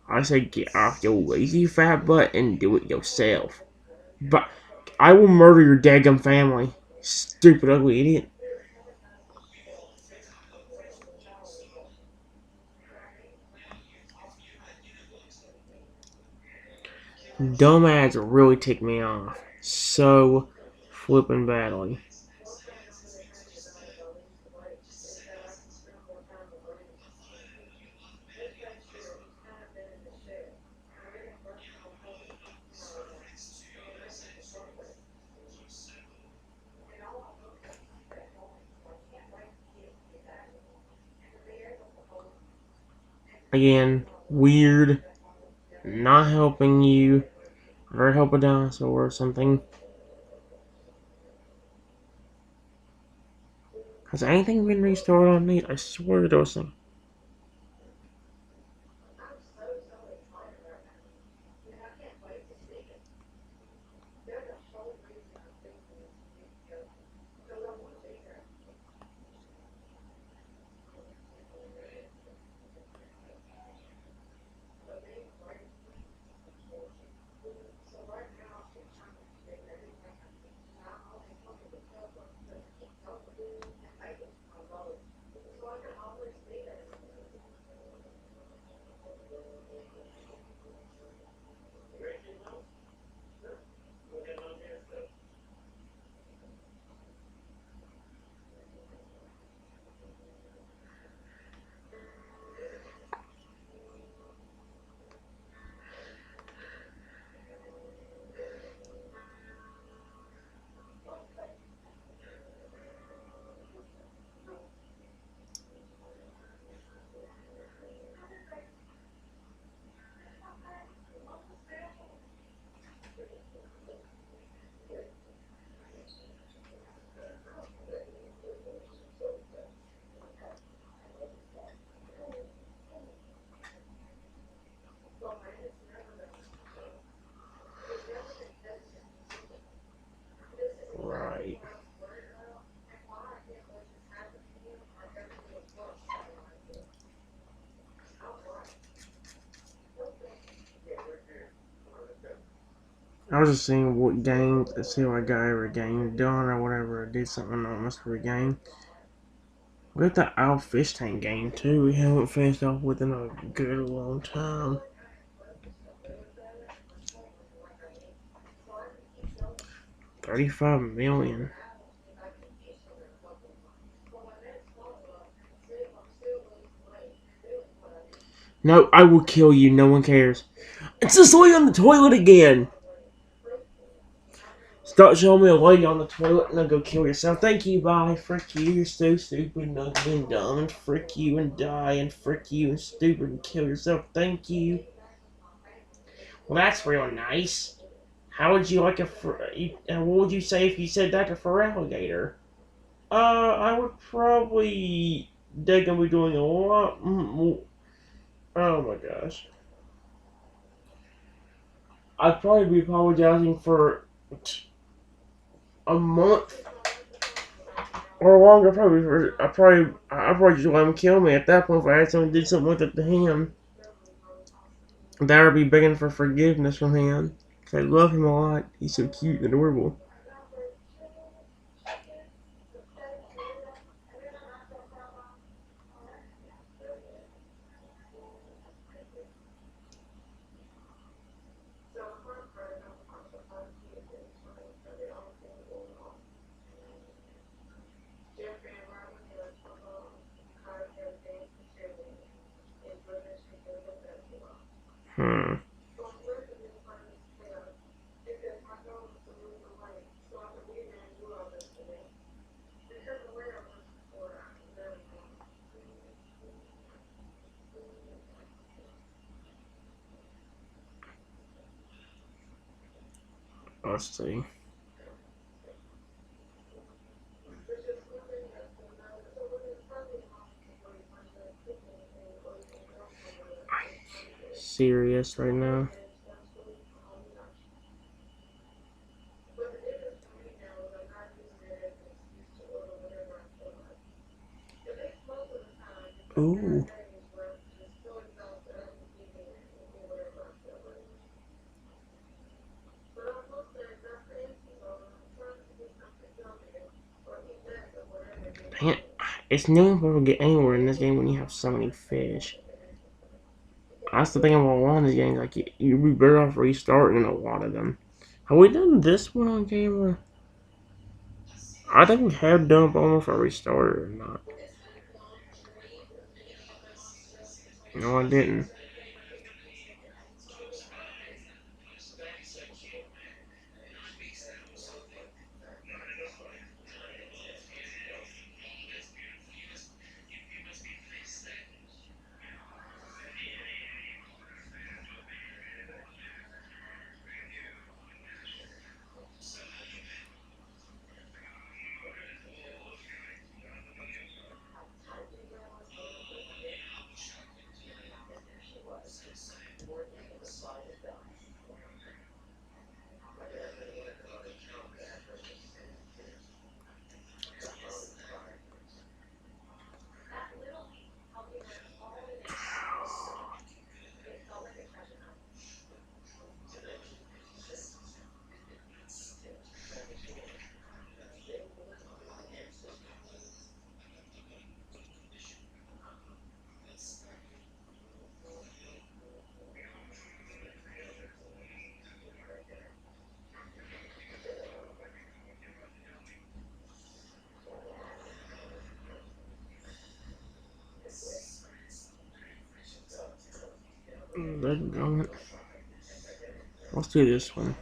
I say get off your lazy fat butt and do it yourself. But I will murder your daggum family. Stupid ugly idiot. Dumb ads really tick me off. So flippin' badly. Again, weird, not helping you, or help a dinosaur or something. Has anything been restored on me? I swear there was some. Right. I was just seeing what game, see if I got every game done or whatever. I did something on every game. We got the Owl Fish Tank game too. We haven't finished off with in a good long time. 35 million. No, I will kill you. No one cares. It's this lady on the toilet again. Stop showing me a lady on the toilet and then go kill yourself. Thank you, bye. Frick you, you're so stupid and ugly and dumb. And frick you and die. And frick you and stupid and kill yourself. Thank you. Well, that's real nice. How would you like and what would you say if you said that to for alligator? I would probably dig and be doing a lot more. Oh my gosh. I'd probably be apologizing for a month or longer. I probably just let him kill me at that point if I had someone did something with it to him. That would be begging for forgiveness from him. Cause I love him a lot. He's so cute and adorable. Hmm. Let's see. Serious right now. Ooh. Dang it. It's never get anywhere in this game when you have so many fish. That's the thing about a lot of these games. Like, you'd be better off restarting a lot of them. Have we done this one on camera? I think we have done it almost a restart or not. No, I didn't. Let's do this one.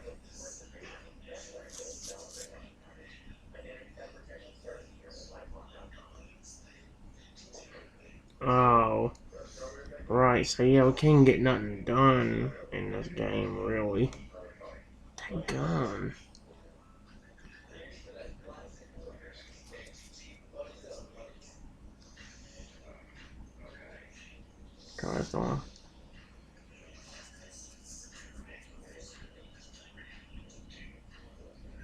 Oh, right. So yeah, we can't get nothing done in this game, really. Thank God. God,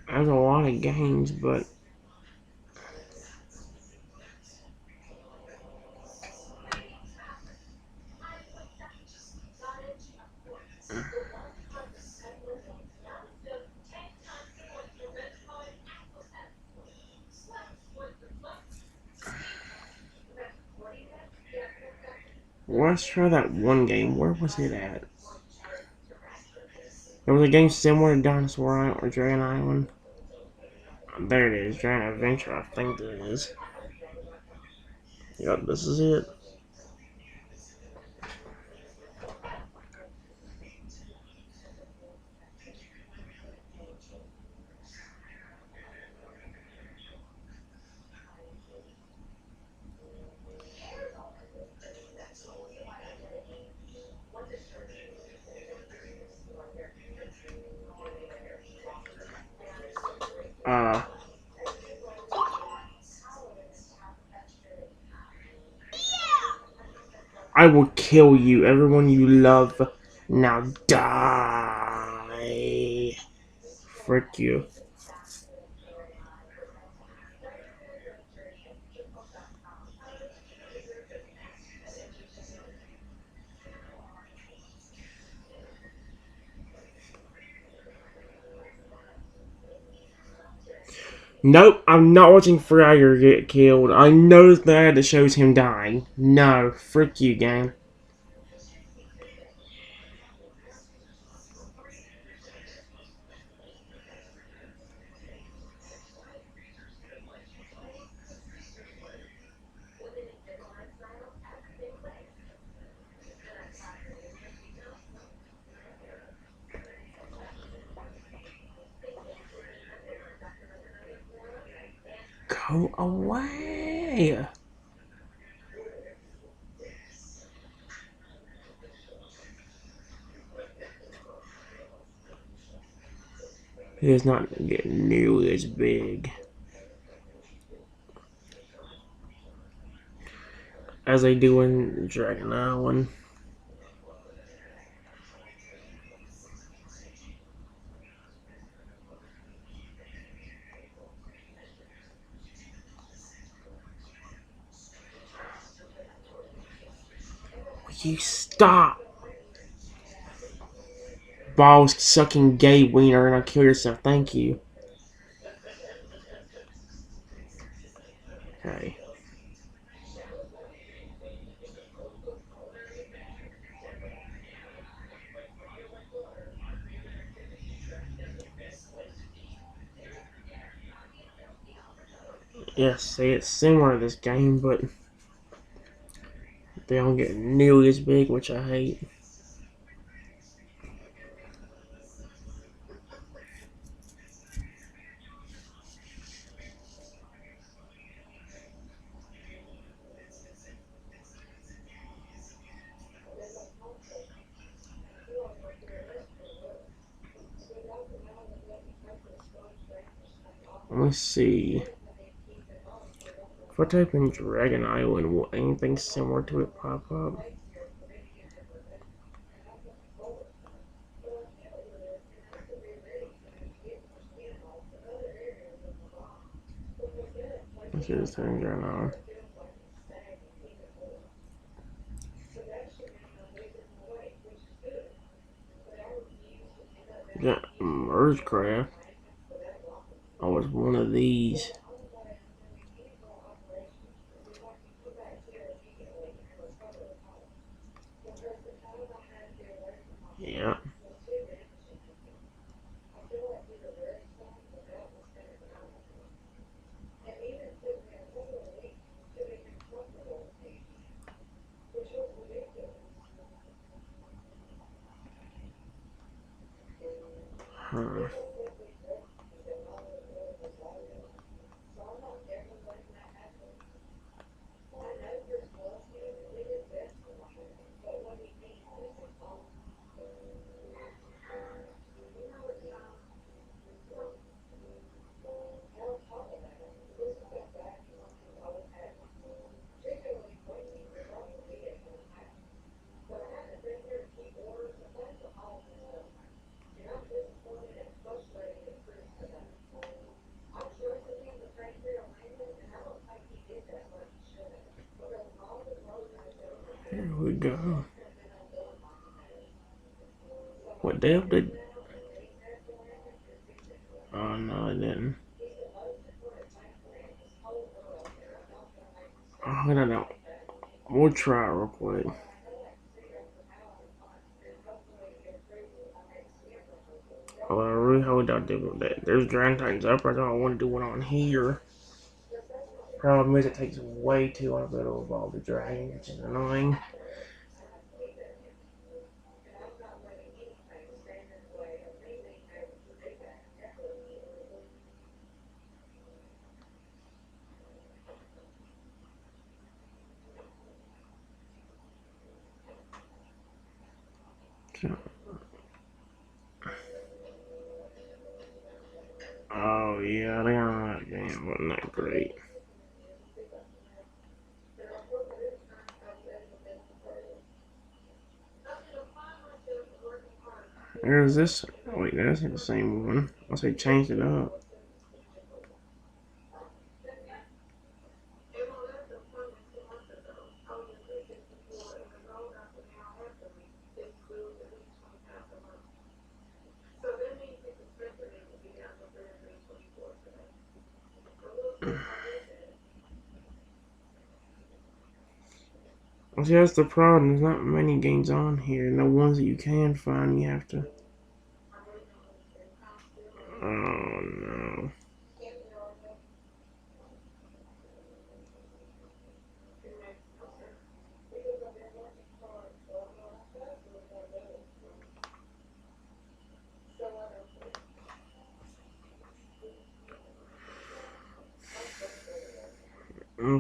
there's a lot of games, but let's try that one game. Where was it at? There was a game similar to Dinosaur Island or Dragon Island. There it is, Dragon Adventure. I think it is. Yep, this is it. Uh, I will kill you, everyone you love. Now die. Frick you. Nope, I'm not watching Fryer get killed. I know that shows him dying. No, frick you, gang. Go away. He is not getting nearly as big as they do in Dragon Island. Will you stop? Ball sucking gay wiener and I'll kill yourself. Thank you. Okay. Yes, see, it's similar to this game, but they don't get nearly as big, which I hate. Let me see. If I type in Dragon Island, will anything similar to it pop up? Let's see this thing going on. Yeah, Mergecraft. Oh, it's one of these. Yeah. Huh. Here we go. What Dale did? Oh no, I didn't. Oh, I don't know. We'll try it real quick. Oh, I really hope I do that. There's Dragon Titans up. I don't want to do one on here. Problem is, it takes way too long to evolve the dragon, which is annoying. So, oh yeah, they are that game, wasn't that great? There's this. Oh, wait, that's the same one. Unless they changed it up. See, that's the problem. There's not many games on here, and the ones that you can find, you have to. Oh no.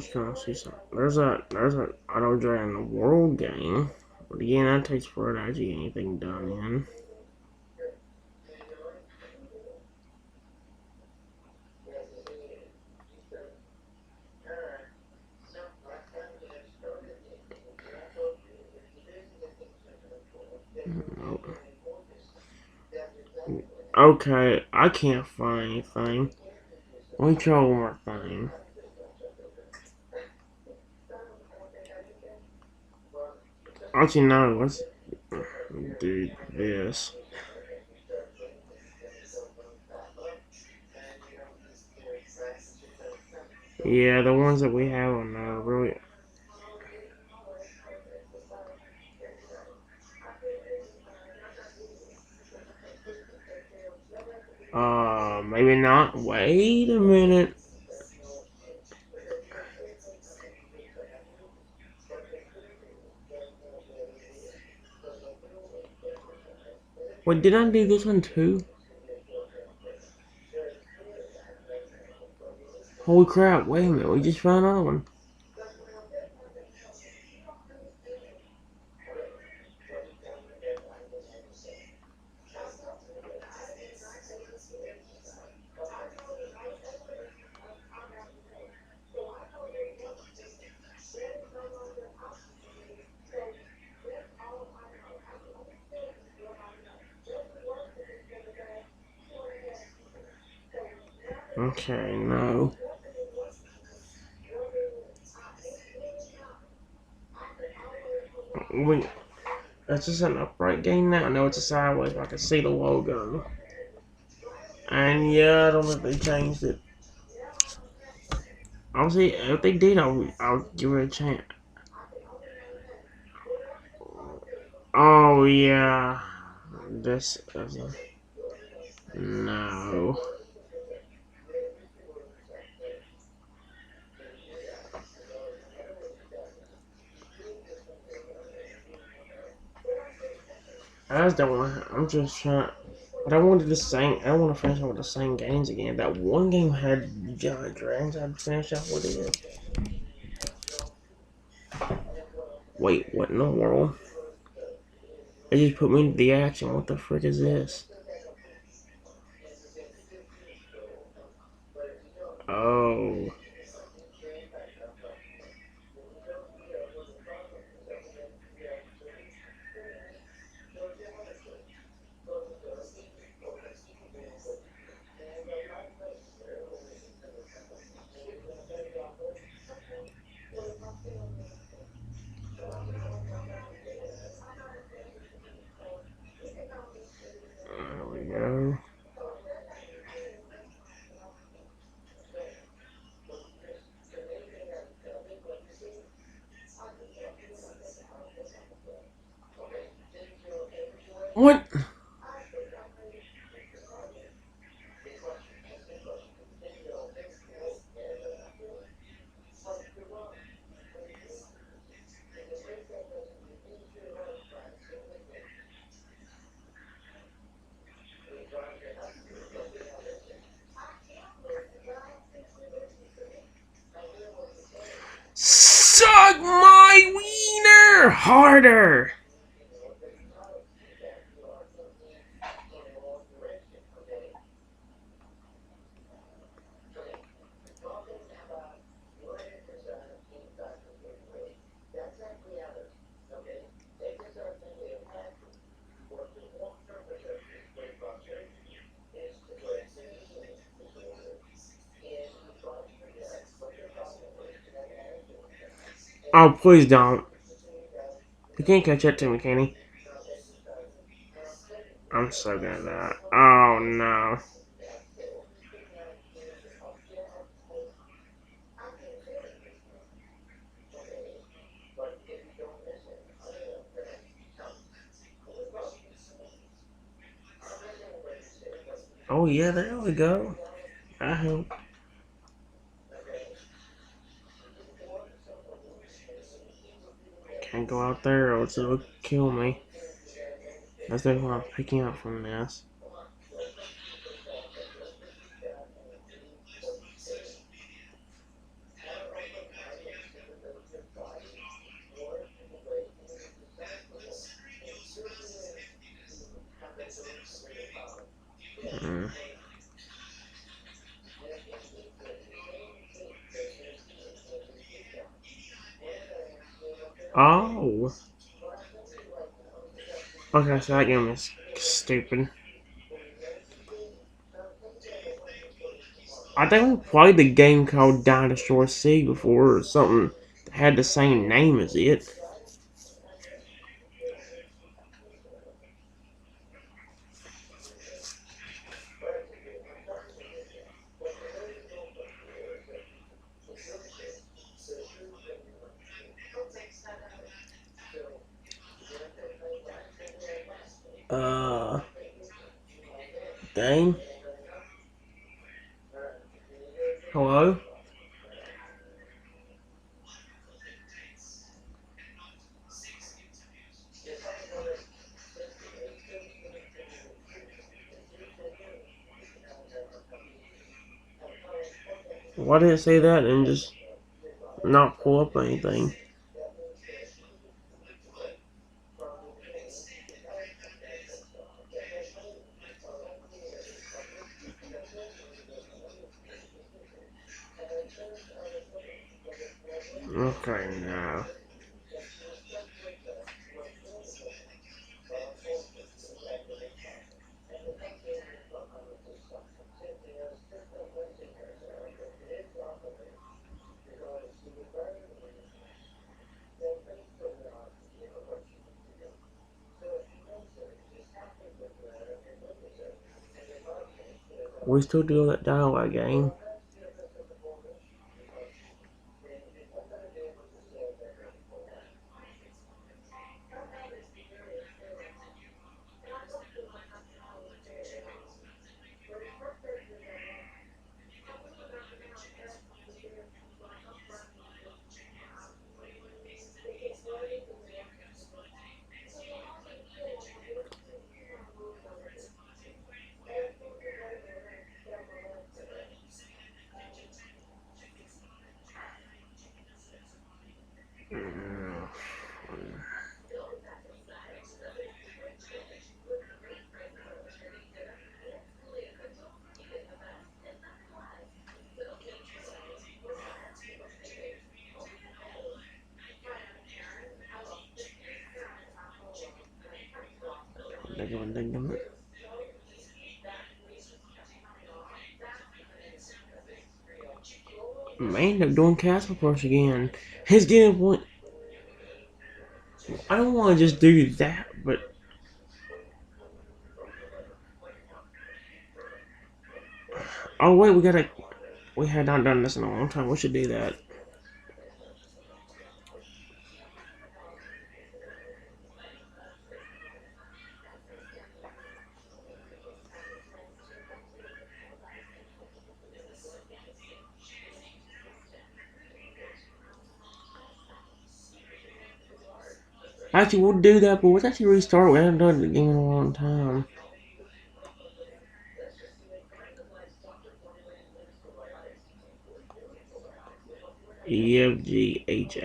just trying to see something. There's a Auto Dragon the World game. But again, that takes forever to actually get anything done in. Nope. Okay, I can't find anything. Let me try one more thing. Actually, no, let's do this. Yeah, the ones that we have on really. Maybe not. Wait a minute. Wait, did I do this one too? Holy crap, wait a minute, we just found another one. Okay, no. Wait, that's just an upright game now? No, it's a sideways, but I can see the logo. And yeah, I don't think they changed it. Obviously, if they did, I'll give it a chance. Oh yeah, this is a no. I just don't want. I'm just trying. But I wanted the same. I want to finish up with the same games again. That one game had giant dragons. I'd finish up with it. Wait, what in the world? It just put me into the action. What the frick is this? Oh. There we go. What? Suck my wiener harder! Oh, please don't. He can't catch up to me, can he? I'm so good at that. Oh no. Oh yeah, there we go. I hope. Can't go out there or else it'll kill me. That's definitely what I'm picking up from this. Oh. Okay, so that game is stupid. I think we played the game called Dinosaur Sea before, or something that had the same name as it. Uh, Dang. Hello? Why did it say that and just not pull up anything? Okay, now. We still do that dialogue game. Man, they're doing Castle Crush again. His game point. I don't want to just do that, but oh wait, we gotta. We had not done this in a long time. We should do that. Actually, we'll do that, but let's actually restart. We haven't done the game in a long time. EFGHIJK.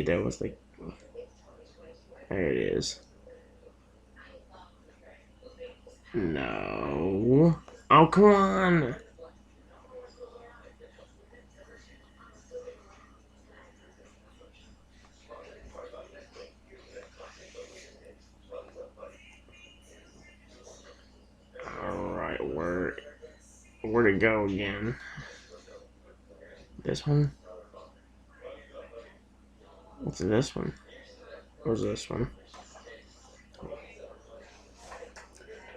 That was the. There it is. No. Oh, come on. Alright, where to go again? This one? What's this one? Where's this one?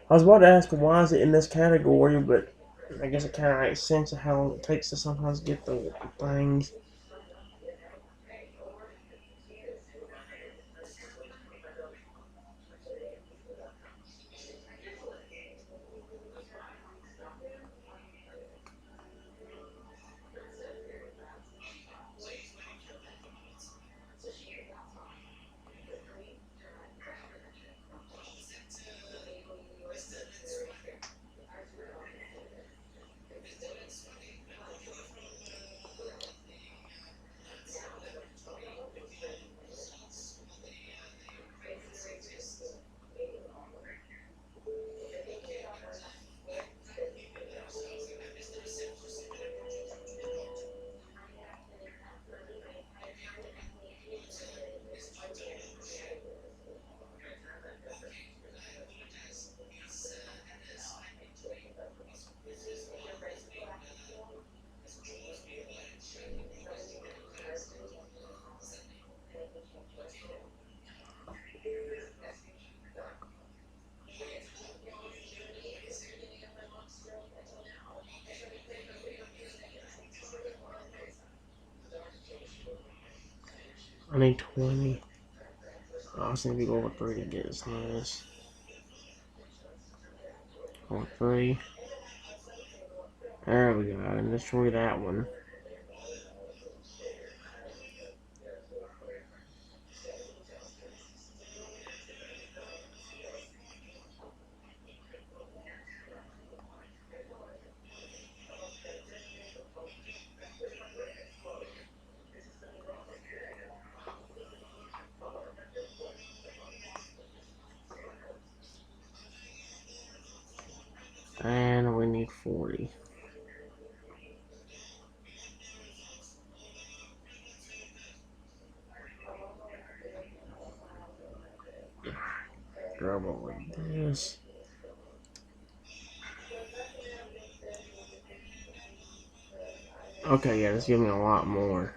I was about to ask why is it in this category, but I guess it kind of makes sense of how long it takes to sometimes get the things. I need 20. I just need to go over 3 to get this nice. Over 3. There we go. And destroy that one. And we need 40. Grab it like this. Okay, yeah, this gives me a lot more.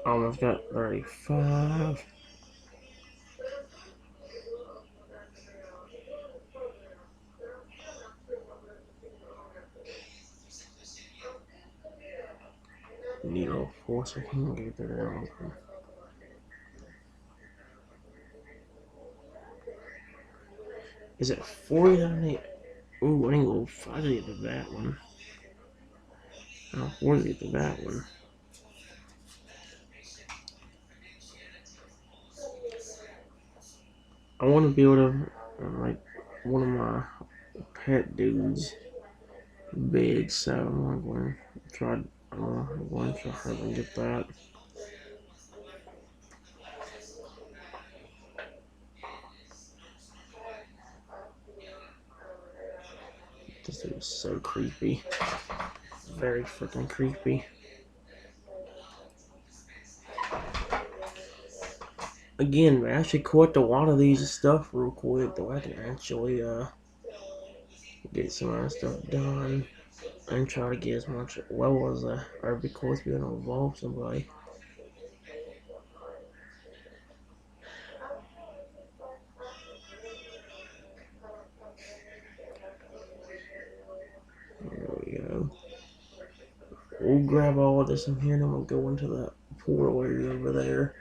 Almost got 35. Need a 4 so I can get there. Is it 40 that I need? Ooh, I need to go 5 to get to that one. No, 4 to get to that one. I want to be able to, like, one of my pet dudes big, so I'm going to try. I'm going to try and get that. This dude is so creepy. Very freaking creepy. Again, I actually collect a lot of these stuff real quick, though I can actually get some of that stuff done and try to get as much well as or be close to being able to evolve somebody. There we go. We'll grab all of this in here and then we'll go into that portal area over there.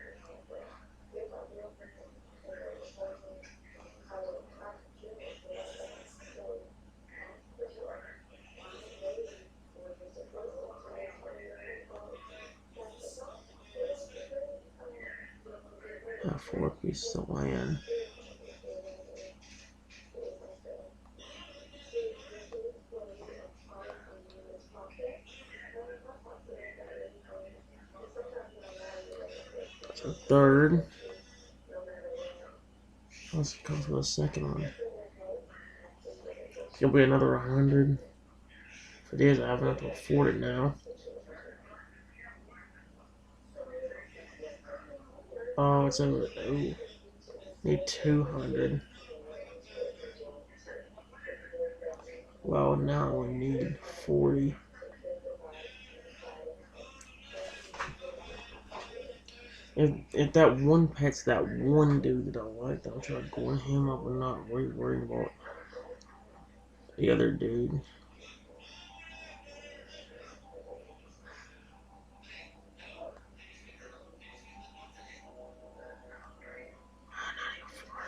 Got 4 pieces of land. That's a third. Let's go for the second one. It's gonna be another 100. If it is, I have enough to afford it now. Oh, it's over. Ooh, need 200. Well, now we need 40. If that one pet's that one dude that I like, then I'll try going him up and not really worrying about the other dude.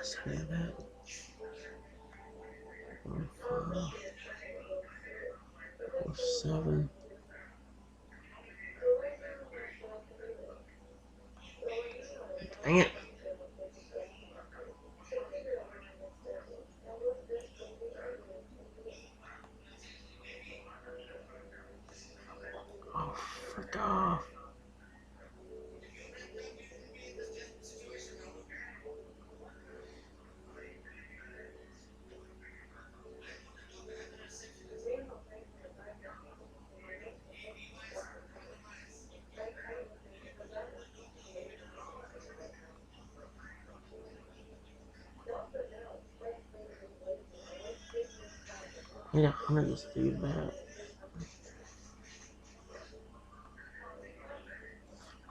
Say that. 1, 5, 7. Dang it. Oh, frick off. I need 100 just to do that.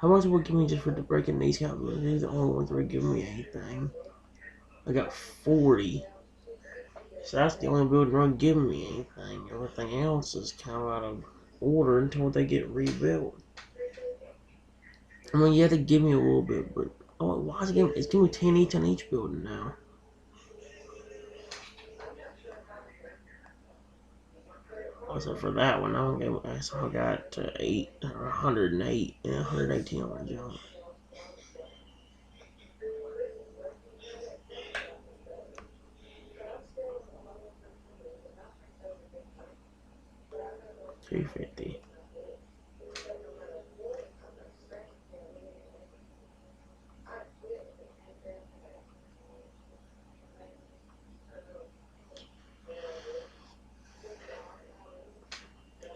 How much would give me just for the breaking these copies? These are the only ones that would give me anything. I got 40. So that's the only build that would give me anything. Everything else is kind of out of order until they get rebuilt. I mean, you have to give me a little bit, but oh, why is it giving? It's giving me 10 each on each building now. Also for that one, I got 8 or 108 and 118 on my jump. $350.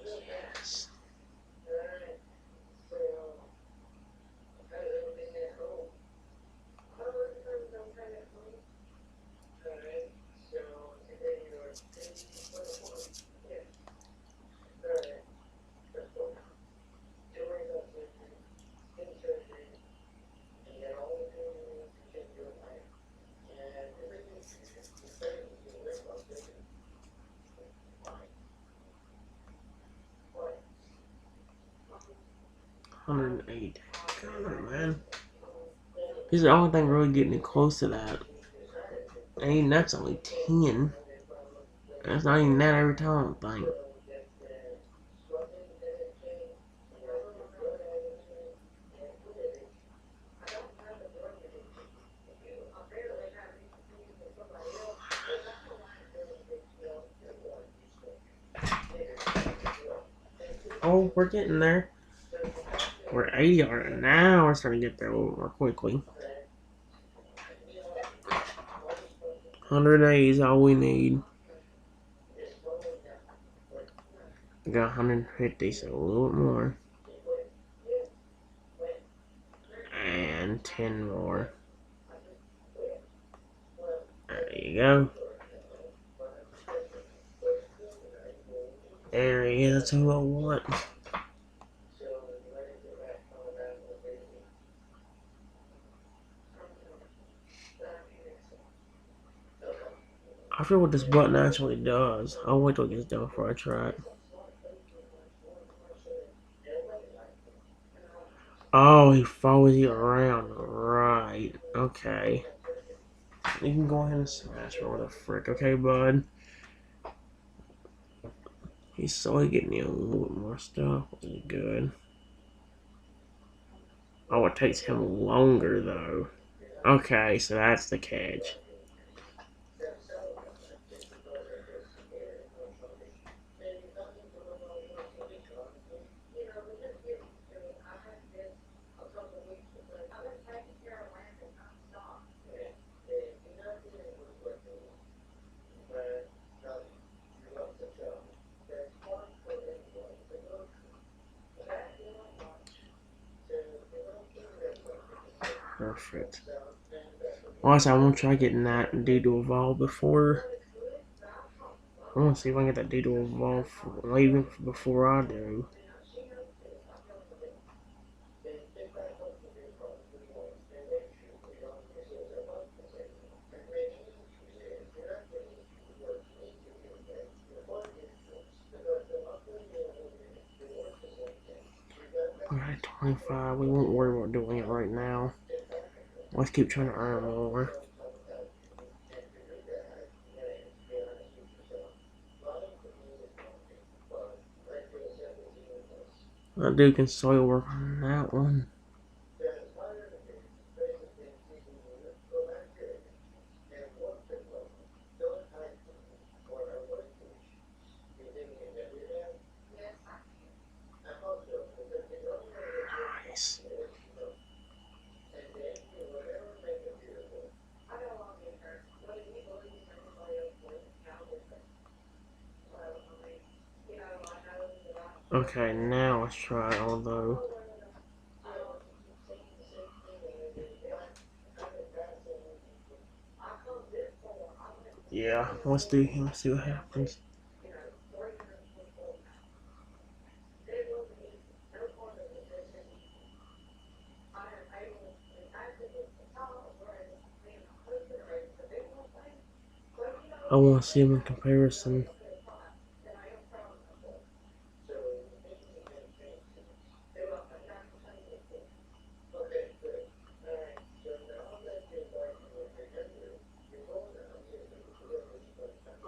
Yes. $108. God, man. This is the only thing really getting it close to that. And even that's only 10. That's not even that every time, I think. Oh, we're getting there. We're 80 already. Now we're starting to get there a little more quickly. 180 is all we need. We got 150, so a little bit more. And 10 more. There you go. There he is. That's who I want. I forget what this button actually does. I'll wait till it gets done before I try it. Oh, he follows you around. Right. Okay. You can go ahead and smash her with a frick, okay, bud? He's slowly getting you a little bit more stuff, which is good. Oh, it takes him longer, though. Okay, so that's the catch. Perfect. Also, I'm gonna try getting that dude to evolve before. I wanna see if I can get that dude to evolve even before I do. Alright, 25. We won't worry about doing it right now. Let's keep trying to earn more. That dude can soil work on that one. Nice. Okay, now let's try although. Yeah, let's do him, see what happens. I want to see them in comparison.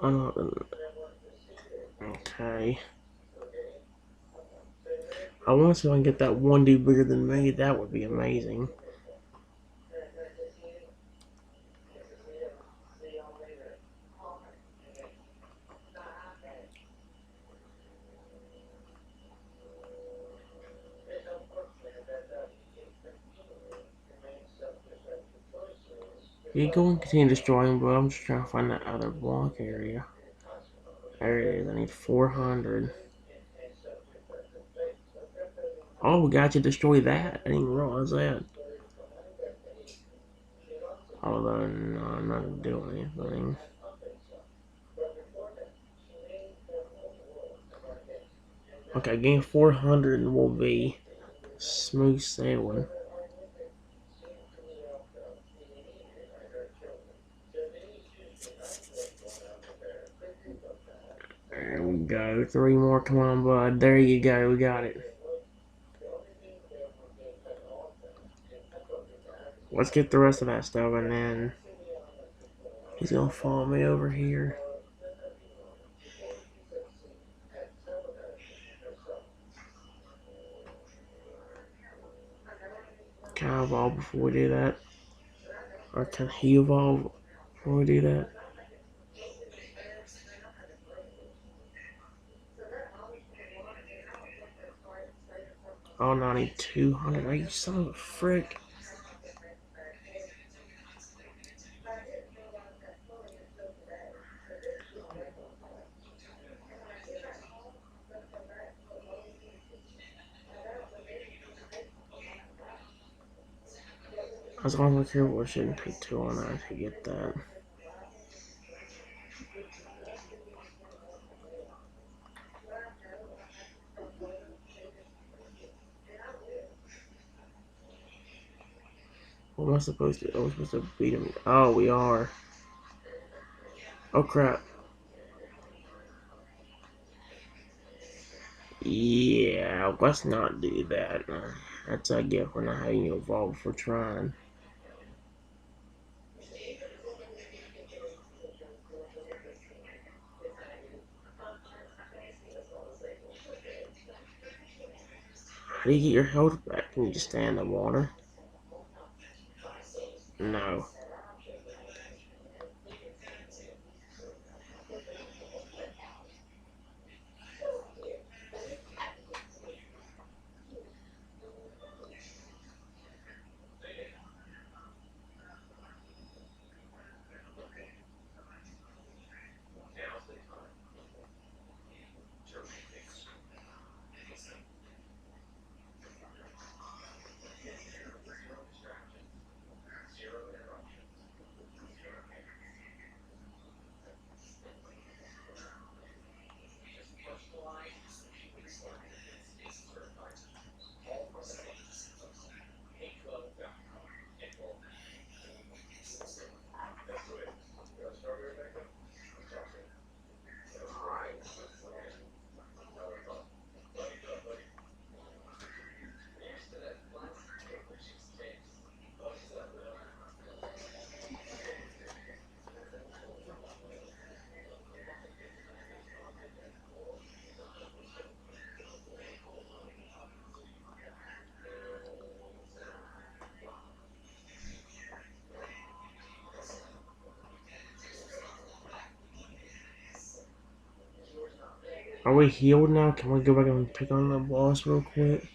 Uh, okay. I want to see if I can get that one dude bigger than me. That would be amazing. You go and continue destroying, but I'm just trying to find that other block area. There it is. I need 400. Oh, we got to destroy that. I didn't even realize that. Although, no, I'm not doing anything. Okay, gain 400 and we'll be smooth sailing. There we go. 3 more. Come on, bud. There you go. We got it. Let's get the rest of that stuff and then he's gonna follow me over here. Can I evolve before we do that? Or can he evolve before we do that? Oh, no, I need 200. Are you son of a frick? As long as we're careful, it shouldn't take too long to get that. What am I supposed to? Oh, we're supposed to beat him. Oh, we are. Oh, crap. Yeah, let's not do that. That's a gift for not having you evolve for trying. How do you get your health back? Can you just stay in the water? No. Are we healed now? Can we go back and pick on the boss real quick?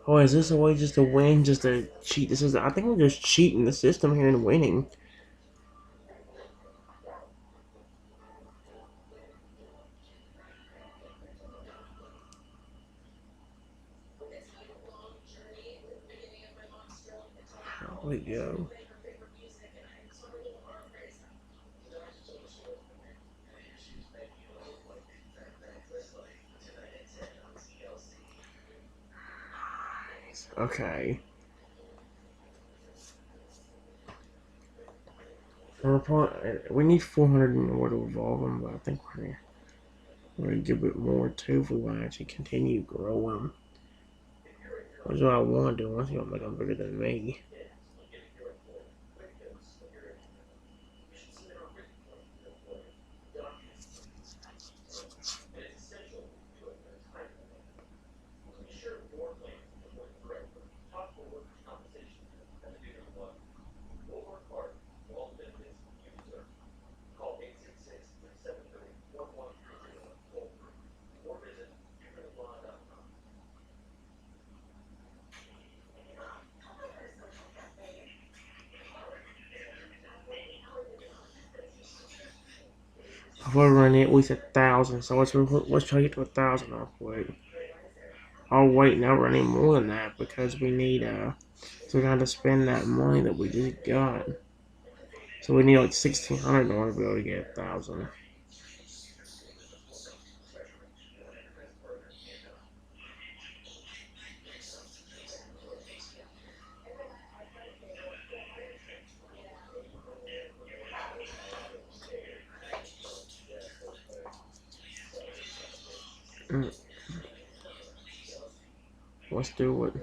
Oh, is this a way just to win, just to cheat the system? I think we're just cheating the system here and winning. Here we go. Okay. We need 400 more to evolve them, but I think we're gonna give it more too if we want to actually continue growing. That's what I want to do. Unless you want to make them bigger than me. We're running at least 1,000, so let's try to get to 1,000 real quick. Oh wait, now we're running more than that because we need so we got to spend that money that we just got. So we need like 1,600 in order to be able to get 1,000. Let's do it.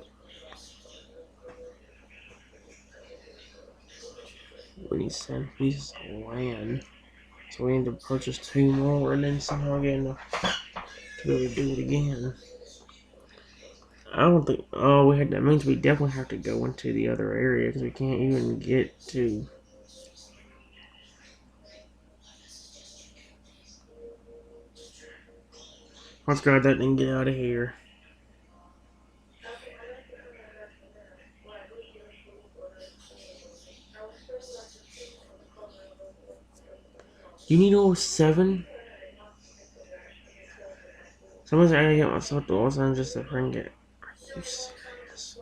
We need 7 pieces of land. So we need to purchase 2 more and then somehow get enough to be able to do it again. I don't think. Oh, that means we definitely have to go into the other area because we can't even get to. Let's grab that and get out of here. You need all 7? Someone's I gotta get myself to Los Angeles just to bring it. Are you serious?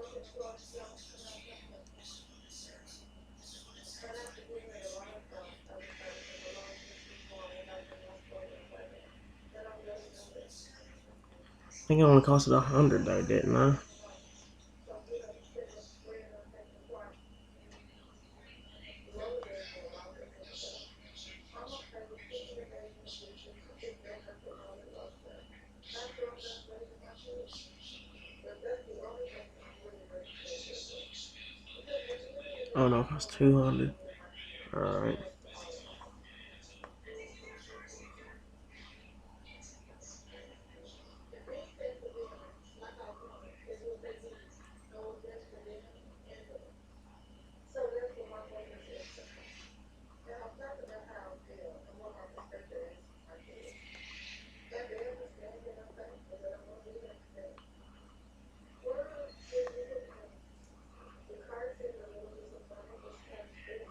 I think it only costed 100 though, didn't I? Oh no, it cost 200. Alright.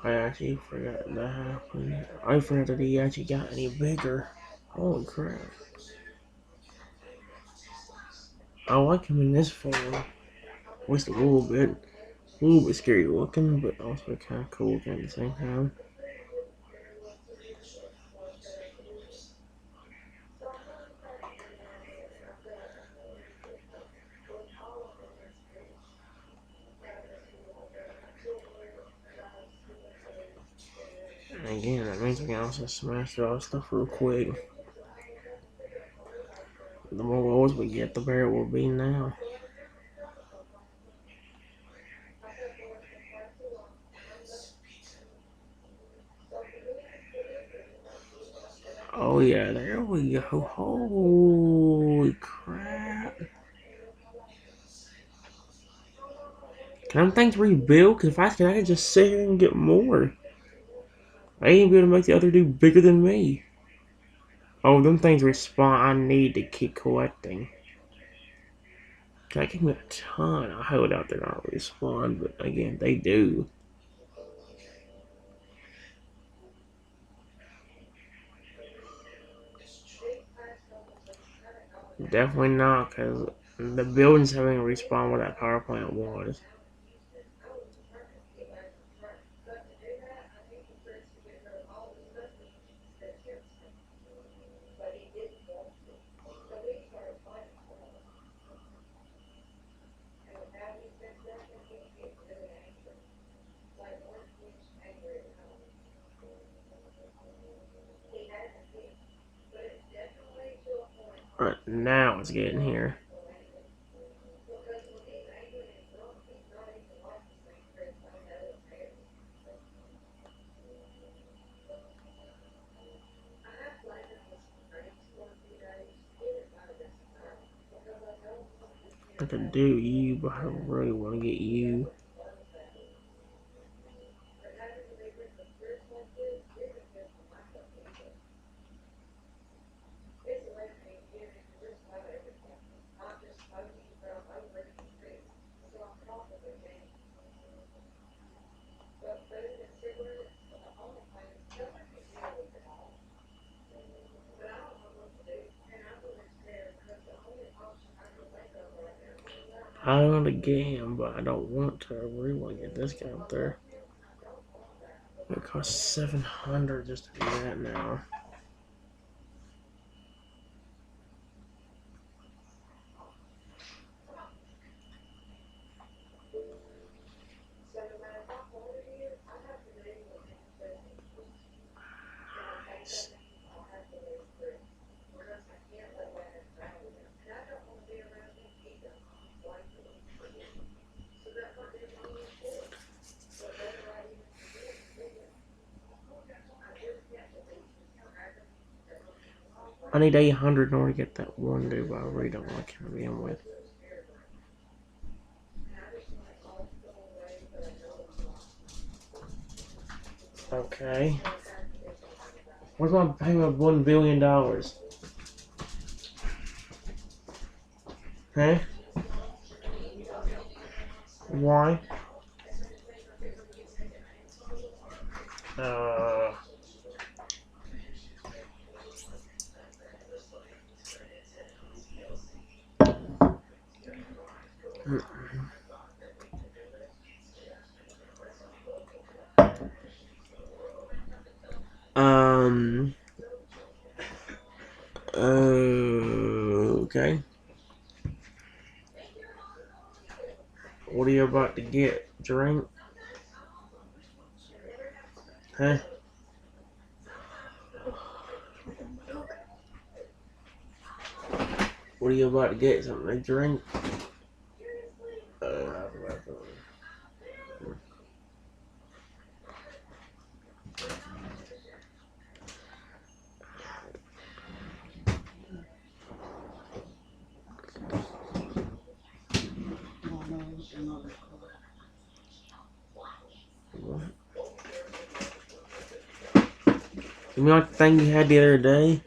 I actually forgot that happened. I forgot that he actually got any bigger. Holy crap. I like him in this form. At least a little bit. A little bit scary looking, but also kind of cool looking at the same time. And again, that means we can also smash through all this stuff real quick. The more rolls we get, the better it will be now. Oh yeah, there we go. Holy crap. Can them things rebuild? Because if I can just sit here and get more. I ain't be able to make the other dude bigger than me. Oh, them things respawn. I need to keep collecting. That gave me a ton. I hope out there don't respawn, but again, they do. Definitely not, because the buildings having respawn where that power plant was. Right now it's getting here. I could do you, but I don't really want to get you. I own the game, but I don't want to. I really want to get this guy up there. It costs 700 just to do that now. I need 800 in order to get that one dude, but I really don't want to carry him with. Okay. Where's my payment of $1 billion? Huh? Why? Uh. Um. Okay. What are you about to get? Drink? Huh? What are you about to get? Something to drink? Uh, you mean like the thing you had the other day?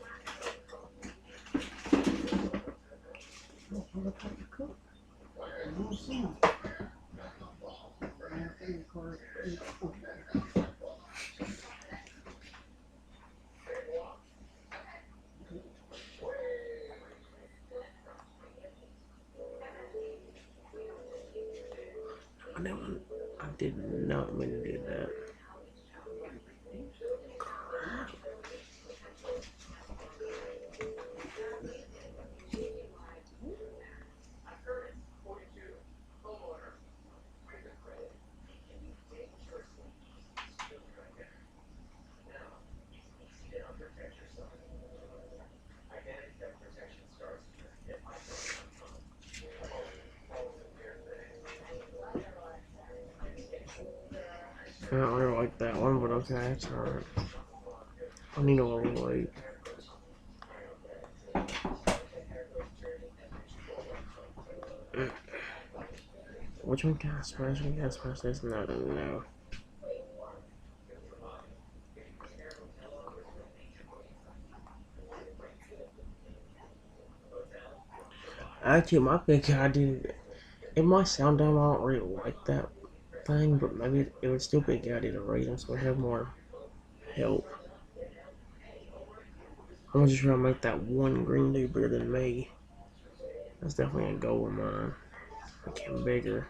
I did not mean to do that. I don't really like that one, but okay, it's alright. I need a little weight. Which one can I smash? Can I smash this? No, no. Actually, it might be a good idea. It might sound dumb. I don't really like that thing, but maybe it would still be a good idea to raise them so we have more help. I'm just trying to make that one green dude bigger than me. That's definitely a goal of mine. Make him bigger.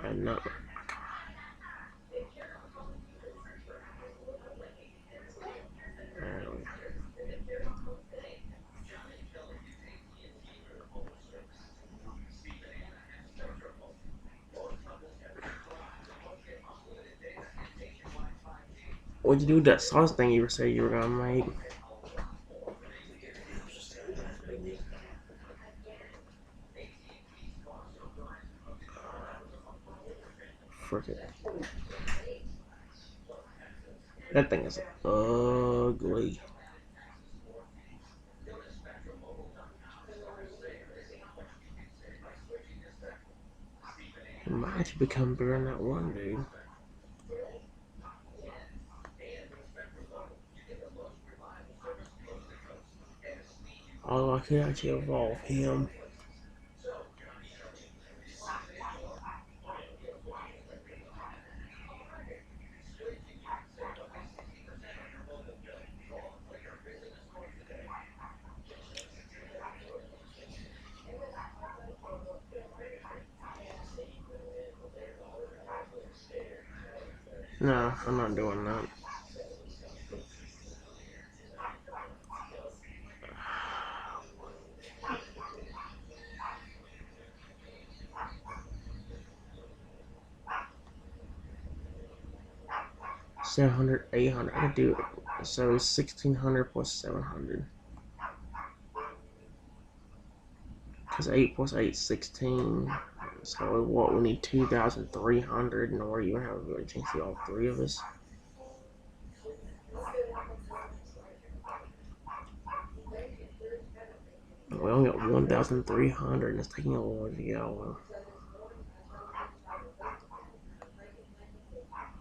And not. What'd you do with that sauce thing you were saying you were gonna make? Frick it. That thing is ugly. It might actually become bigger than that one dude. Although I could actually evolve him. No, I'm not doing that. $700, $800. I could do it. So 1600 plus 700. Because 8 plus 8 is 16. So what? We need 2,300 in order to even have a really chance to see all three of us. We only got 1,300 and it's taking a while to go.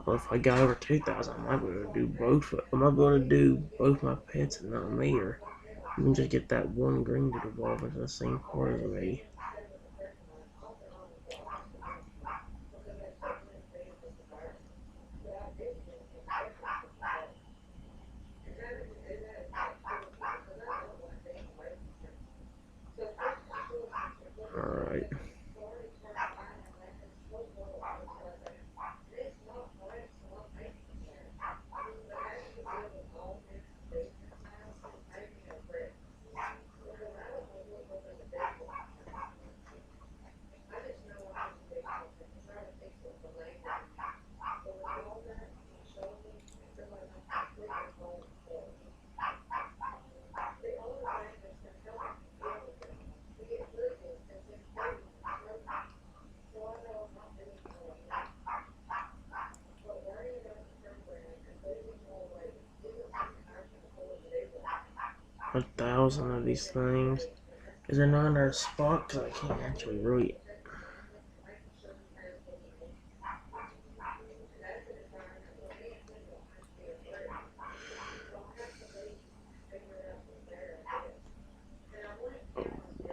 Well, if I got over 2,000, I might be able to do both. I might be able to do both my pets and not me, or even just get that one green to evolve into the same part as me. Alright. A thousand of these things. Is there not another spot? Because I can't actually really.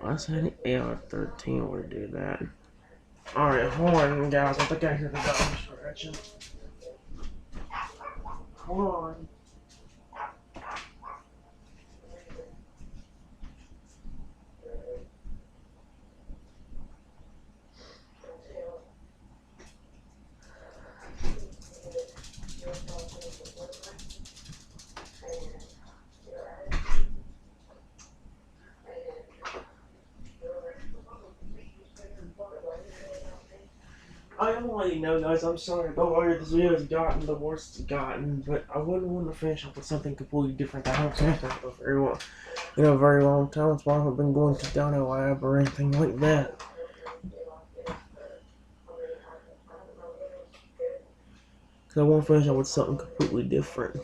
I said AR-13 would do that. Alright, hold on, guys. I think I hear the dog scratching. Hold on. I am letting you know, guys, I'm sorry about where this video has gotten, the worst it's gotten, but I wouldn't want to finish up with something completely different that I haven't finished for very long, in a very long time. That's why I haven't been going to Dino Lab or anything like that. Because I want to finish up with something completely different.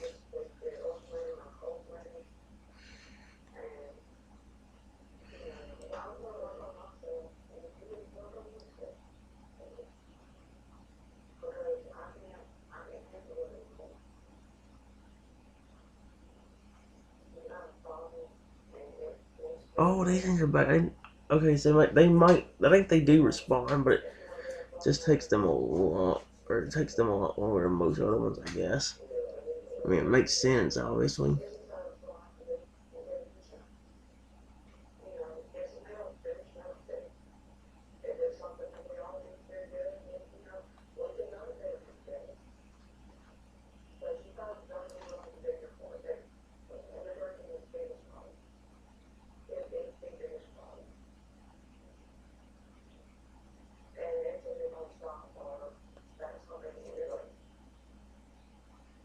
Oh, these things are bad. Okay, so they might. I think they do respond, but it just takes them a lot, or it takes them a lot longer than most other ones, I guess. I mean, it makes sense, obviously.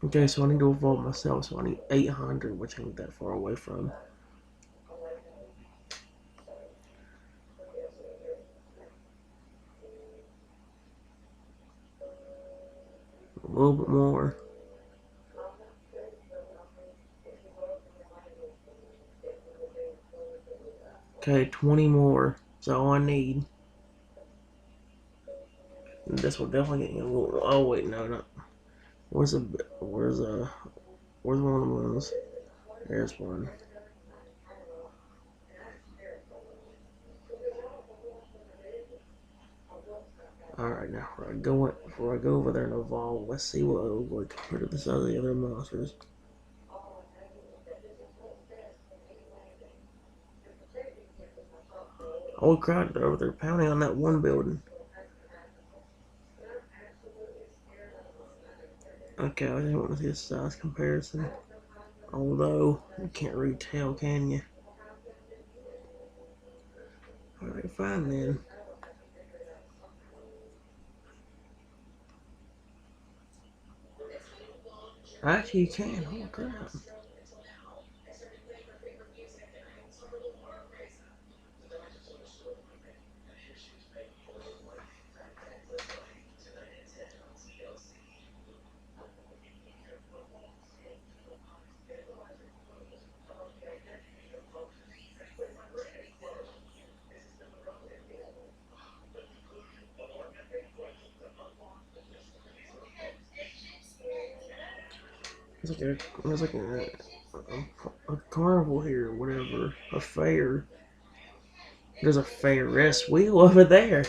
Okay, so I need to evolve myself, so I need 800, which ain't that far away from. A little bit more. Okay, 20 more. That's all I need. This will definitely get you a little. Oh wait, no, not. Where's a where's a where's one of those? There's one. All right, now before I go over there and evolve, let's see what it looks like compared to the size of the other monsters. Holy crap! They're over there pounding on that one building. Okay, I just want to see a size comparison. Although you can't really tell, can you? All right, fine then. Actually, you can. Holy crap! There's like a carnival here, or whatever, a fair. There's a Ferris wheel over there.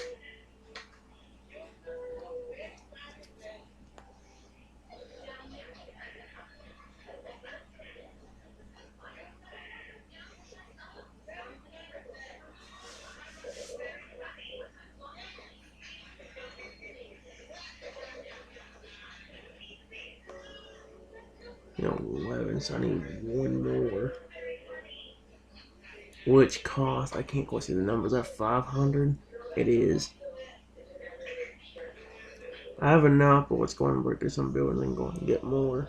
You know, 11, so I need one more. Which cost, I can't quite see the numbers, at 500? It is. I have enough, but what's going to break through some buildings and go and get more.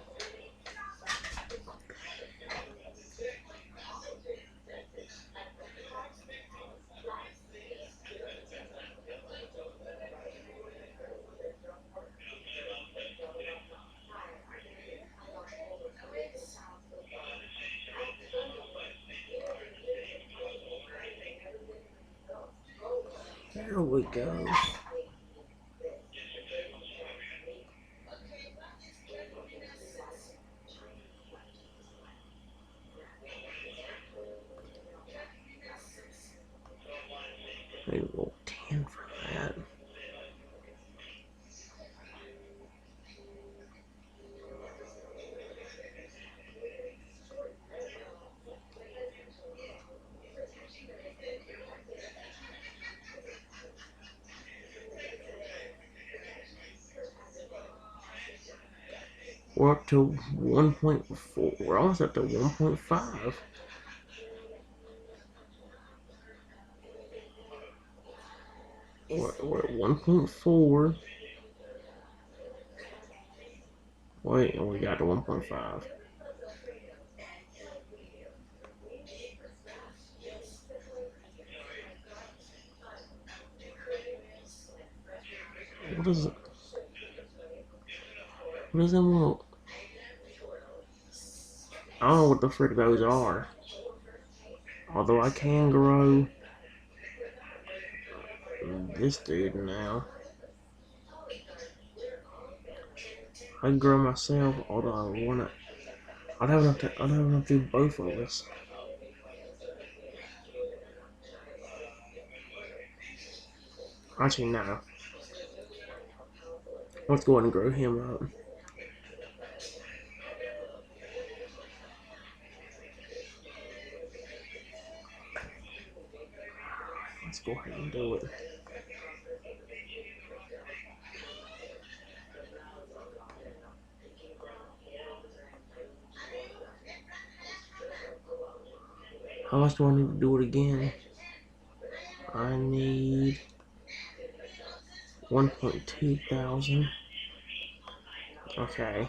There we go. I need a little 10 for that. We're up to 1.4. We're almost up to 1.5. We're at 1.4. Wait, and we got to 1.5. What is it? What does that want? I don't know what the frick those are. Although I can grow this dude now. I can grow myself, although I wanna. I'd have enough to do both of us. Actually, no. Let's go ahead and grow him up. Let's go ahead and do it. How much do I need to do it again? I need 1.2 thousand. Okay.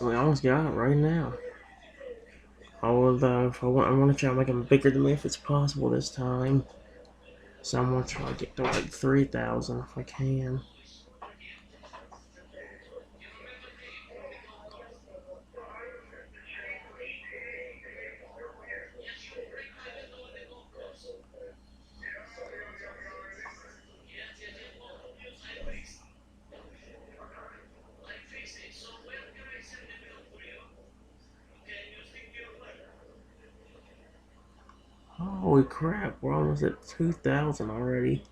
We almost got it right now. Although, if I want to try to make them bigger than me if it's possible this time. So I'm going to try to get to like 3,000 if I can. Holy crap, we're almost at 2,000 already.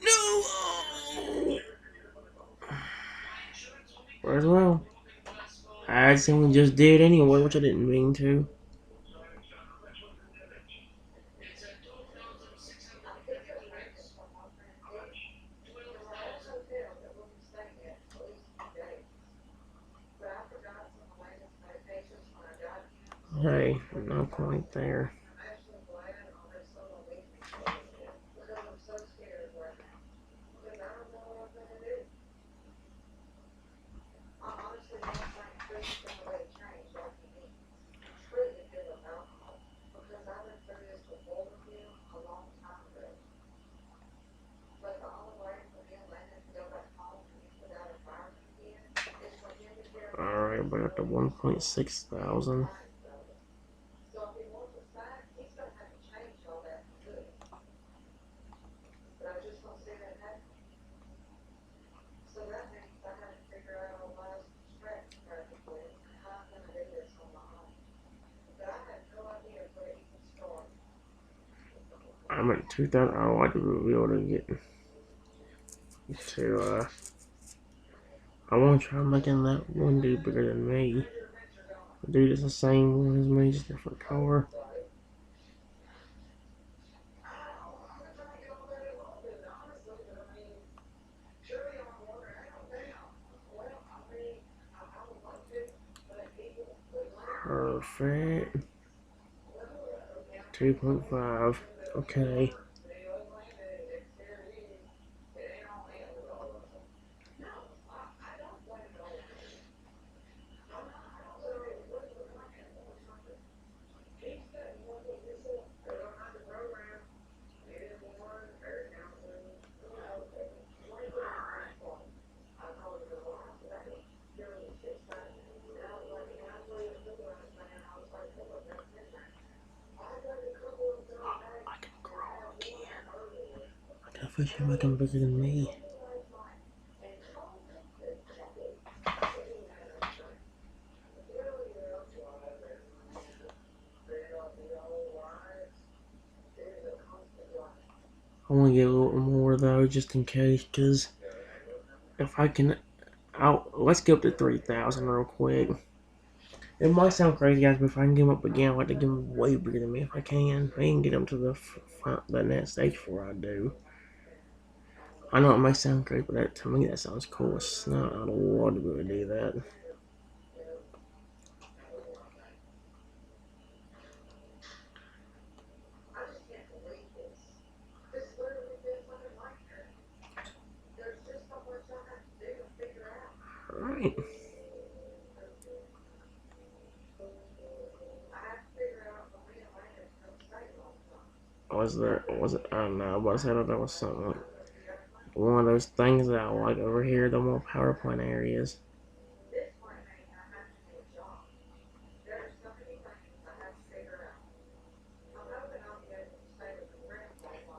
No! As well. I accidentally just did anyway, which I didn't mean to. Hey, no point there. Alright, we're up to 1.6 thousand. I'm at 2,000. I would like to be able to get to, I want to try making that one dude bigger than me. The dude is the same one as me, just different color. Perfect. 2.5. Okay. I can grow again. I can officially make him bigger than me. I want to get a little more though, just in case, because if I can, let's get up to 3,000 real quick. It might sound crazy, guys, but if I can get him up again, I'd like to get him way bigger than me if I can. I can get him to the next stage before I do. I know it might sound crazy, but to me that sounds cool. It's not out of water to be able to do that. Alright. Was it, I don't know, but I said that was something like one of those things that I like over here, the more power plant areas.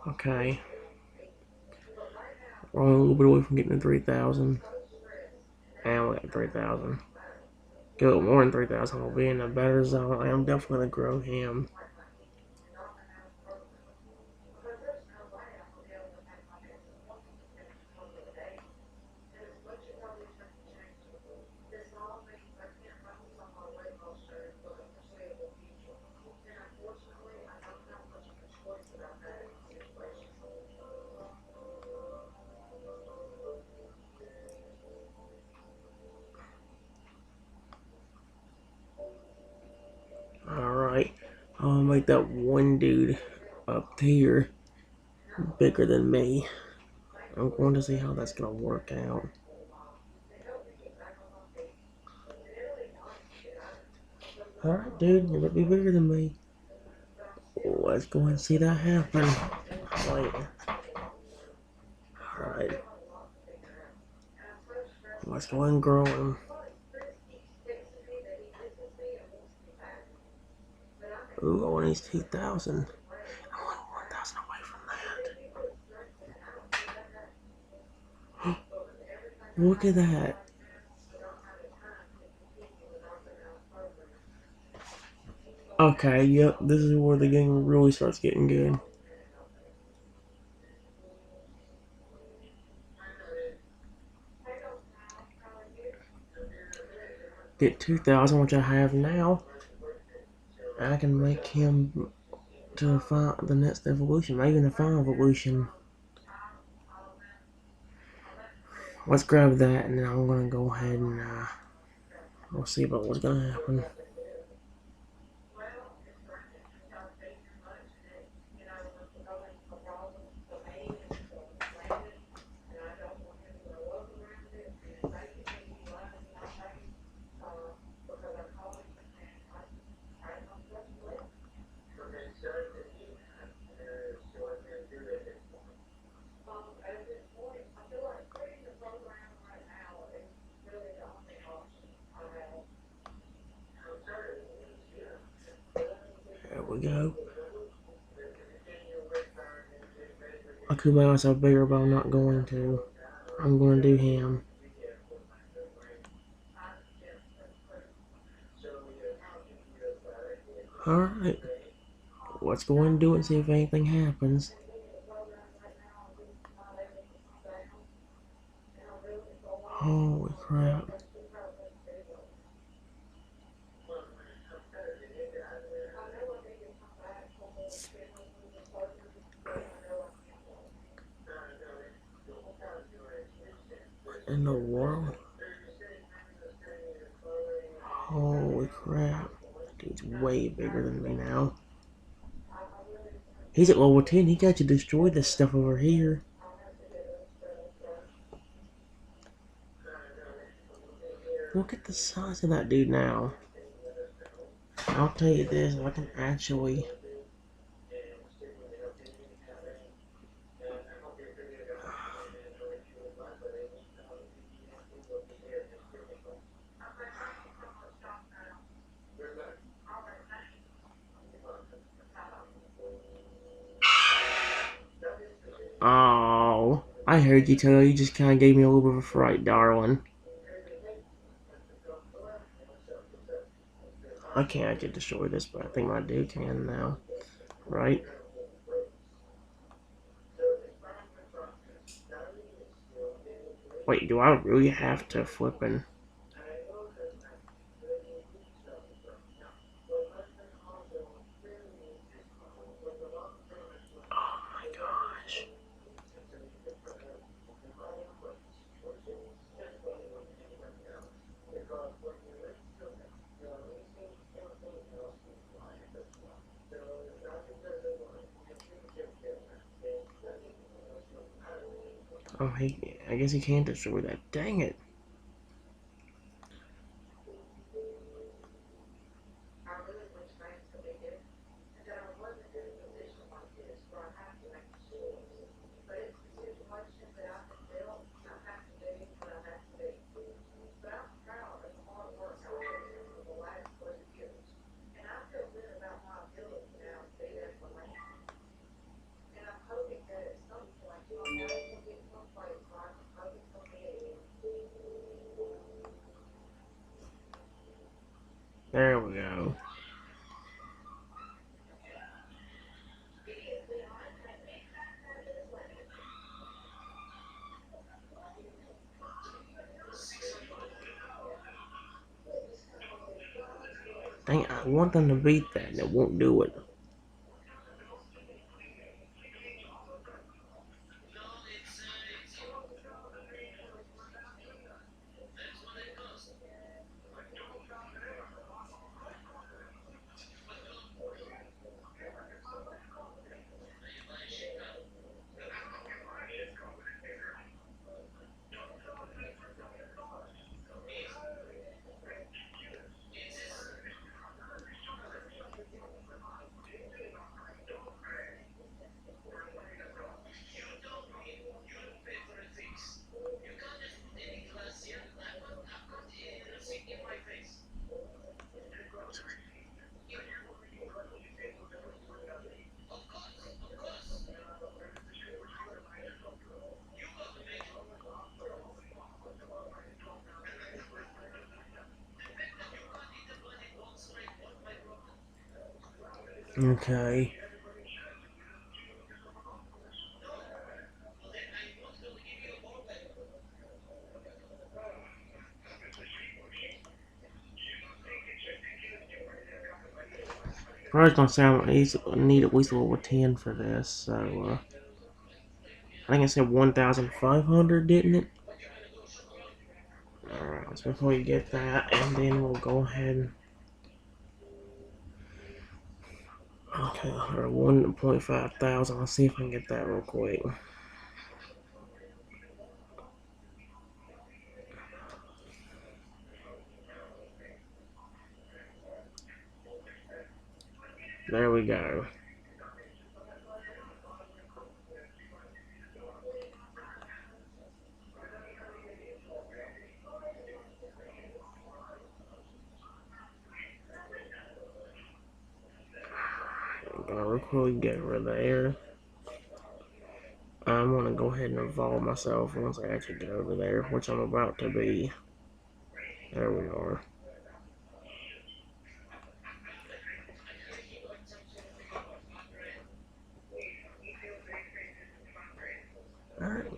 Okay. We're only a little bit away from getting to 3,000. And we got 3,000. Go more than 3,000. We'll be in a better zone. I am definitely going to grow him. Alright. I'll make that one dude up here bigger than me. I'm going to see how that's going to work out. Alright, dude, you're going to be bigger than me. Let's go and see that happen. Wait. Alright. Let's go and grow him. Ooh, I want these 2,000. I want 1,000 away from that. Look at that. Okay, yep, this is where the game really starts getting good. Get 2,000, which I have now. I can make him to the next evolution, maybe the final evolution. Let's grab that, and then I'm gonna go ahead and we'll see about what's gonna happen. There we go. I could make myself bigger, but I'm not going to. I'm going to do him. Alright. Let's go and do it and see if anything happens. Holy crap. What in the world? Holy crap. Dude's way bigger than me now. He's at level 10. He got to destroy this stuff over here. Look at the size of that dude now. I'll tell you this, I can actually... Oh, I heard you tell. You just kind of gave me a little bit of a fright, darling. I can't actually destroy this, but I think my dude can now. Right? Wait, do I really have to flip and... Oh my gosh. Oh, I guess he can't destroy that. Dang it. There we go. Dang, I want them to beat that and it won't do it. Okay. Probably gonna say I need at least level 10 for this, so I think I said 1,500, didn't it? Alright, so before you get that, and then we'll go ahead and. Okay, or 1.5 thousand. Let's see if I can get that real quick. There we go. Gonna real quick get rid of there. I'm gonna go ahead and evolve myself once I actually get over there, which I'm about to be. There we are. Alright,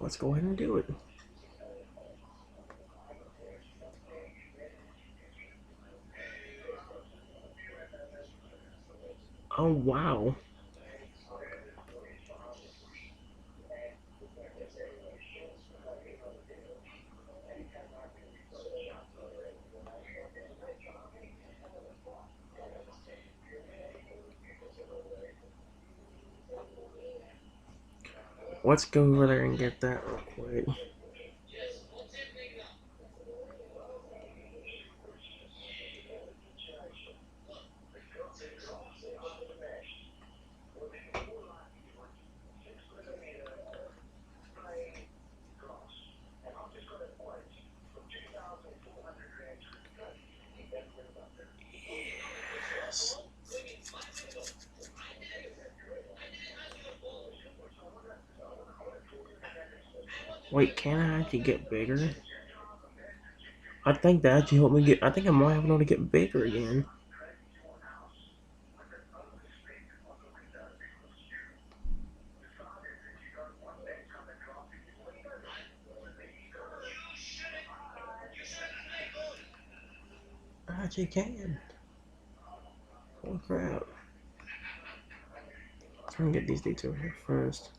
let's go ahead and do it. Oh, wow. Let's go over there and get that real quick. Yes. Wait, can I actually get bigger? I think that actually helped me get. I think I might have been able to get bigger again. I actually can. Holy crap. Let's try and get these dudes over here first.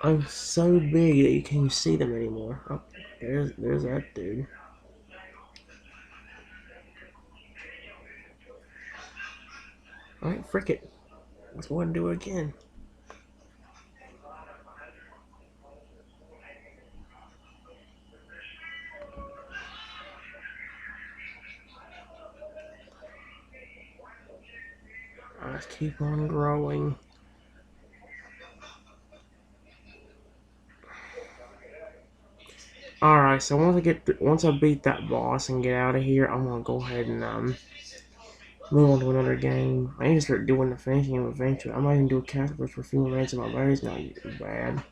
I'm so big that you can't see them anymore. Oh, there's that dude. Alright, frick it. Let's go ahead and do it again. Let's keep on growing. Alright, so once I beat that boss and get out of here, I'm gonna go ahead and move on to another game. I need to start doing the finishing eventually. I might even do a cast for a few minutes of my berries not bad.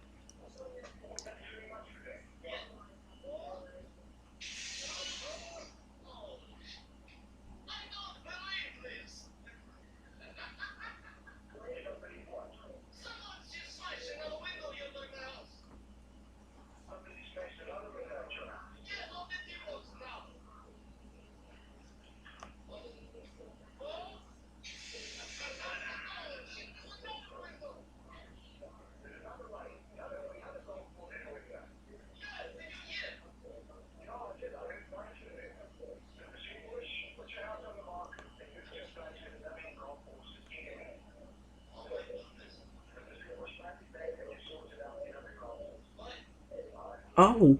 Oh,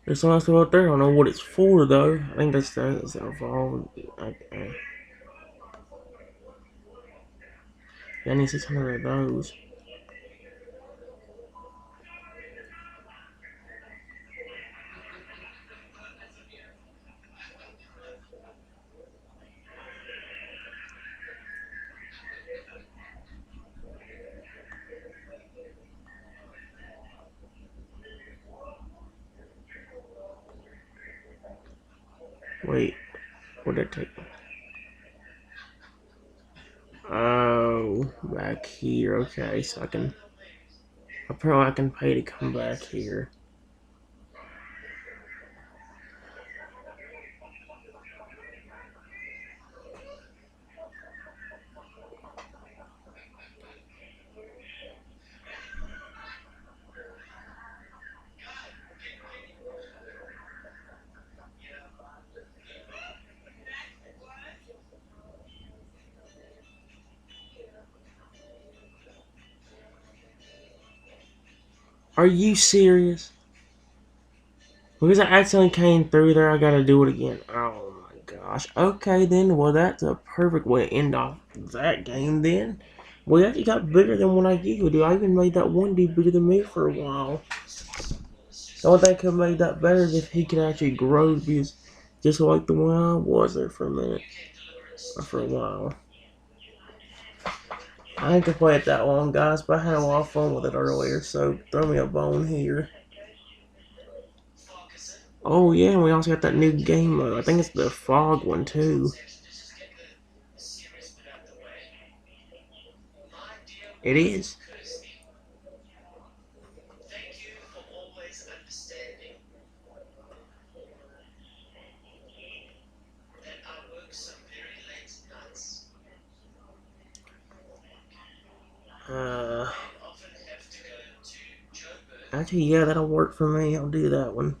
there's something else out there. I don't know what it's for though. I think that's evolved. I need 600 of those. Wait, what did it take? Oh, back here. Okay, so I can. Apparently, I can pay to come back here. Are you serious? Because I accidentally came through there, I gotta do it again. Oh my gosh. Okay then, well that's a perfect way to end off that game then. We actually got bigger than what I usually do. I even made that one dude bigger than me for a while. The only thing that could have made that better is if he could actually grow, because just like the one I was there for a minute. Or for a while. I ain't gonna play it that long, guys, but I had a lot of fun with it earlier, so throw me a bone here. Oh yeah, and we also got that new game mode. I think it's the fog one too. It is. Uh, Actually, yeah, that'll work for me. I'll do that one.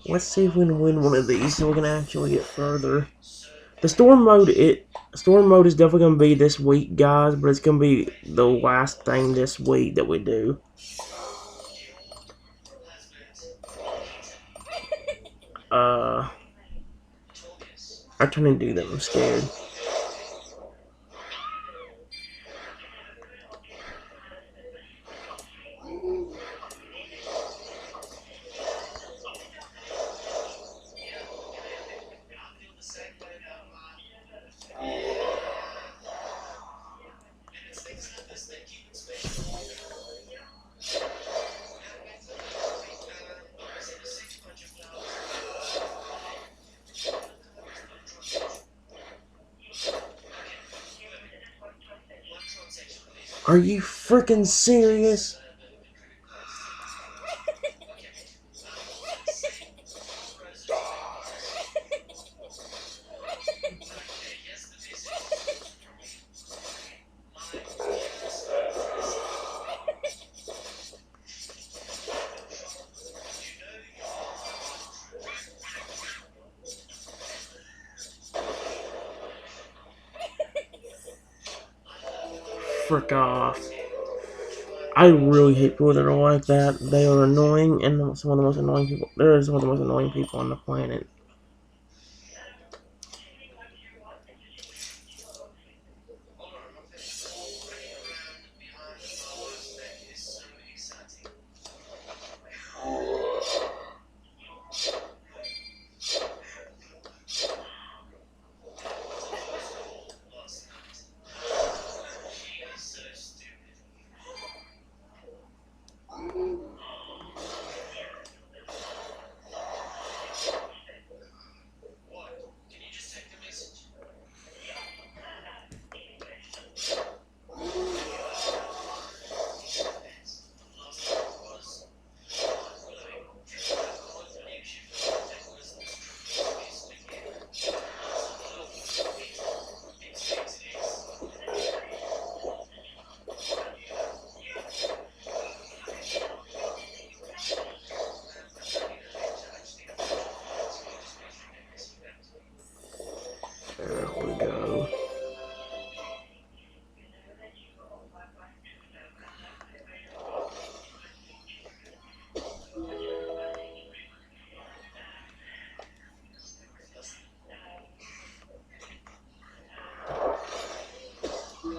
Let's see if we can win one of these so we can actually get further. The storm mode is definitely gonna be this week, guys, but it's gonna be the last thing this week that we do. Uh, I'm trying to do that. I'm scared. Are you freaking serious? Frick off. I really hate people that are like that. They are annoying, and some of the most annoying people. They're some of the most annoying people on the planet.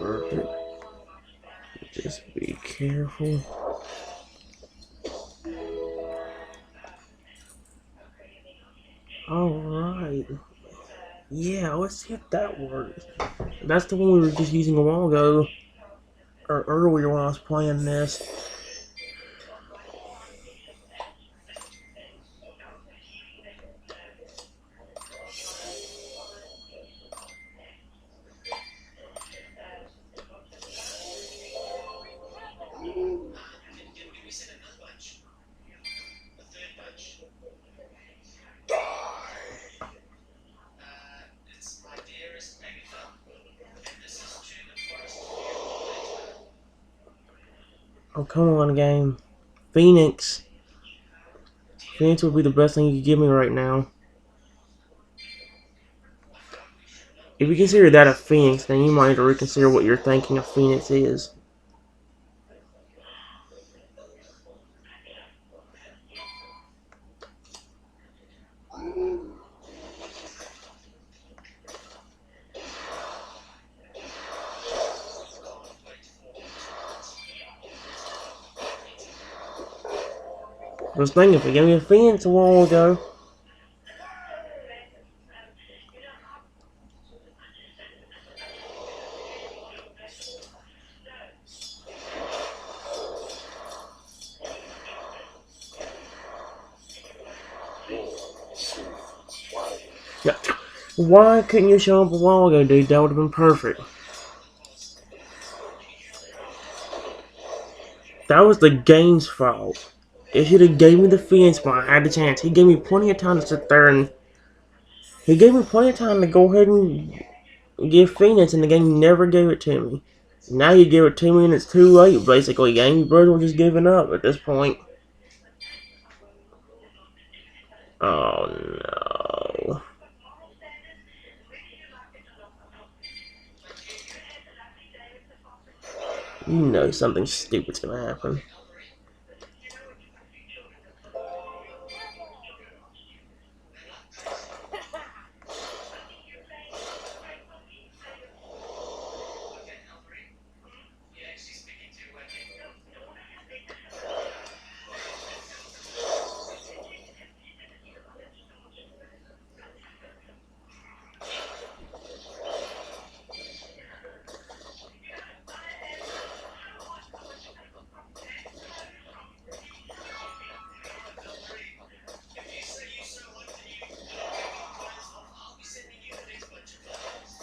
Perfect. Just be careful. Alright. Yeah, let's see if that works. That's the one we were just using a while ago. Or earlier when I was playing this. Oh, come on, game. Phoenix. Phoenix would be the best thing you could give me right now. If you consider that a Phoenix, then you might need to reconsider what you're thinking a Phoenix is. I was thinking if you gave me a Phoenix a while ago. Yeah. Why couldn't you show up a while ago, dude? That would have been perfect. That was the game's fault. It should have gave me the Phoenix when I had the chance. He gave me plenty of time to sit there and... He gave me plenty of time to go ahead and give Phoenix, and the game never gave it to me. Now you give it to me and it's too late, basically. Game, you brothers were just giving up at this point. Oh no. You know something stupid's gonna happen.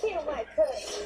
Feel my push.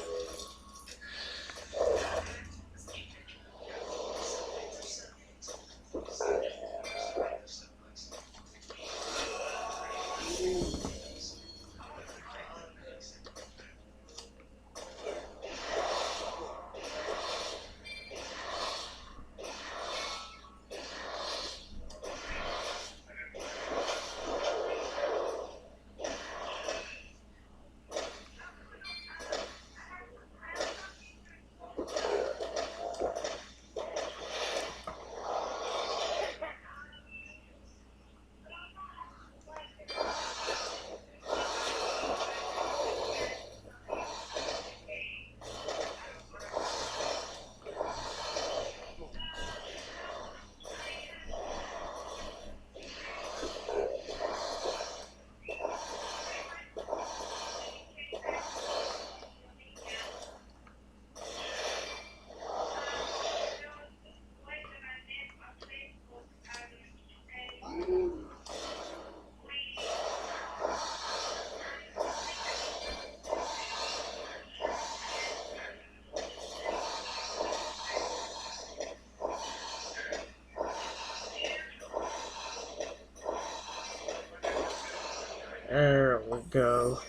There we go.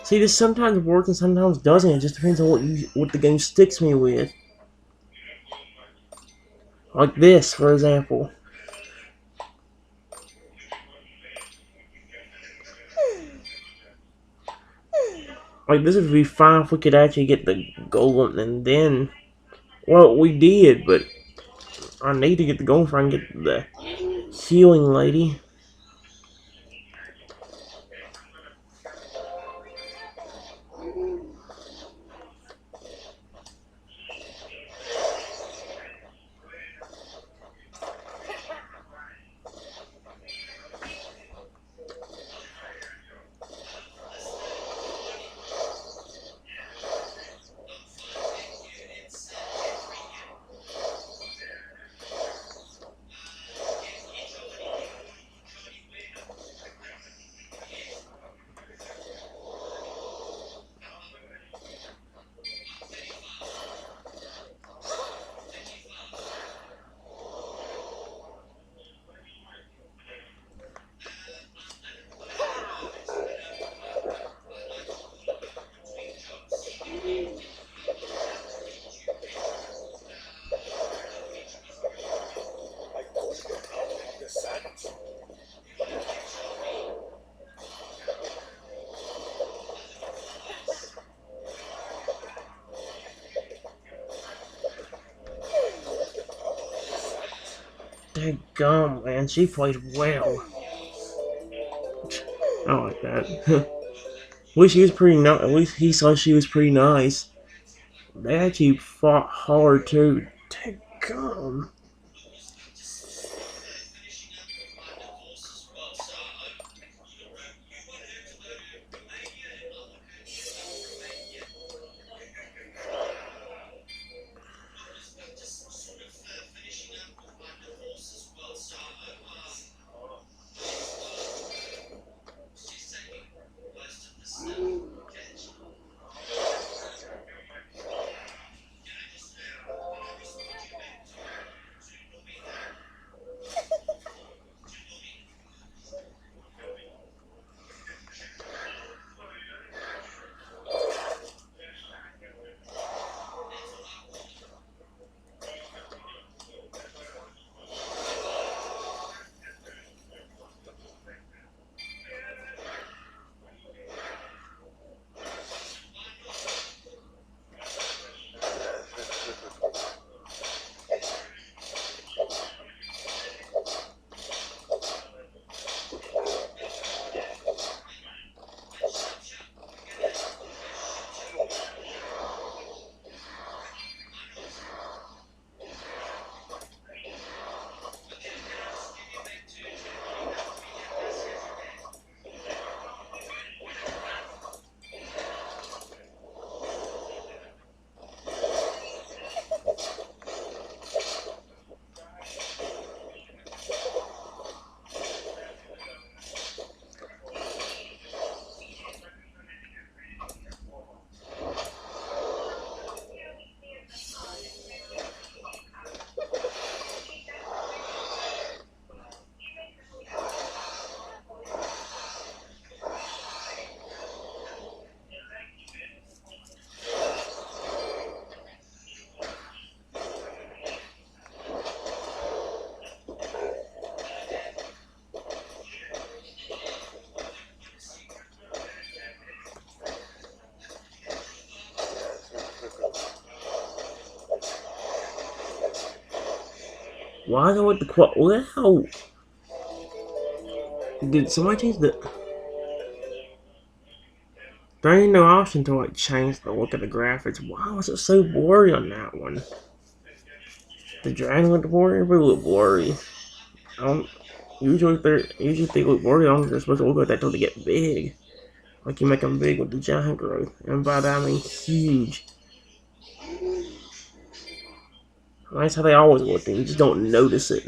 See, this sometimes works and sometimes doesn't. It just depends on what the game sticks me with. Like this, for example. Like, this would be fine if we could actually get the golem and then... Well, we did, but I need to get the golem before I can get the healing lady. Daggum, man, she played well. I like that. At least she was pretty nice. At least he saw she was pretty nice. They actually fought hard too. Daggum. Why go with the quad? Wow! Did somebody change the? There ain't no option to like change the look of the graphics. Why was it so blurry on that one? The dragon looked blurry. Everybody looked blurry. I don't. Usually they look blurry. I don't think they're supposed to look like that till they get big. Like you make them big with the giant growth, and by that I mean huge. That's how they always look. And you just don't notice it.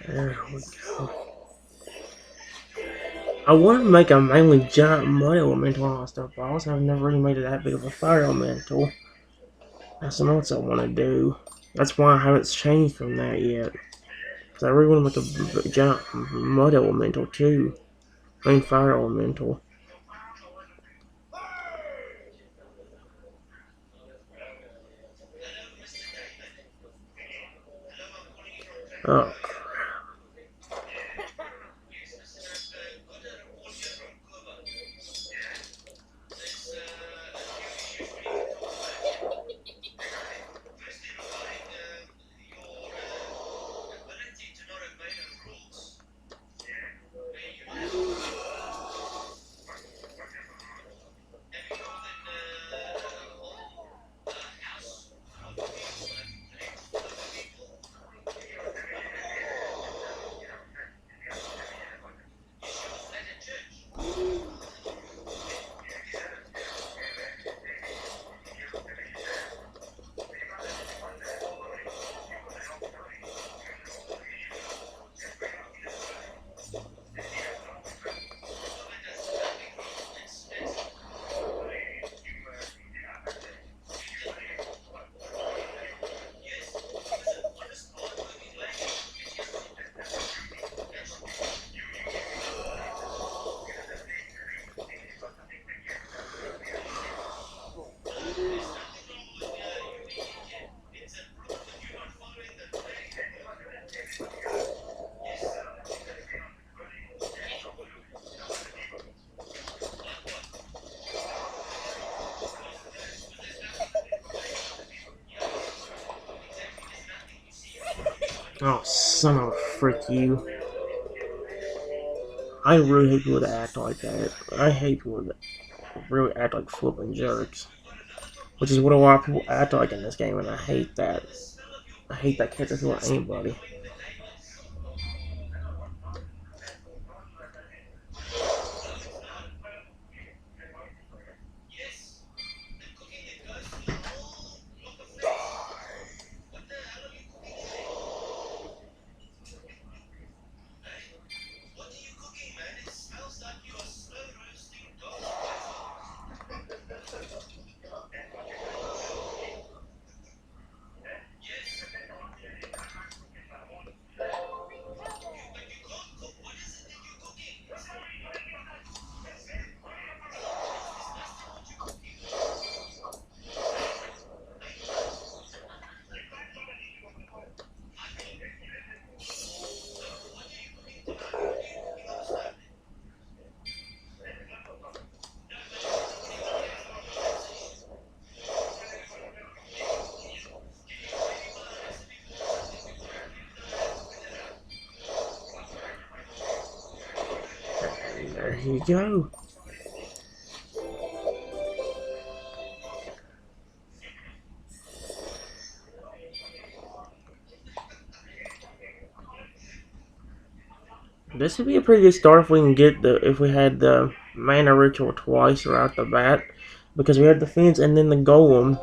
There we go. I want to make a mainly giant mud elemental and all that stuff, but I also have never really made it that big of a fire elemental. That's something else I want to do. That's why I haven't changed from that yet. Because I really want to make a giant mud elemental too. I mean fire elemental. Oh, oh, son of a frick you. I really hate people that act like that. I hate people that really act like flipping jerks. Which is what a lot of people act like in this game, and I hate that. I hate that character for anybody. And there you go. This would be a pretty good start if we can get if we had the mana ritual twice right off the bat, because we had the Phoenix and then the Golem.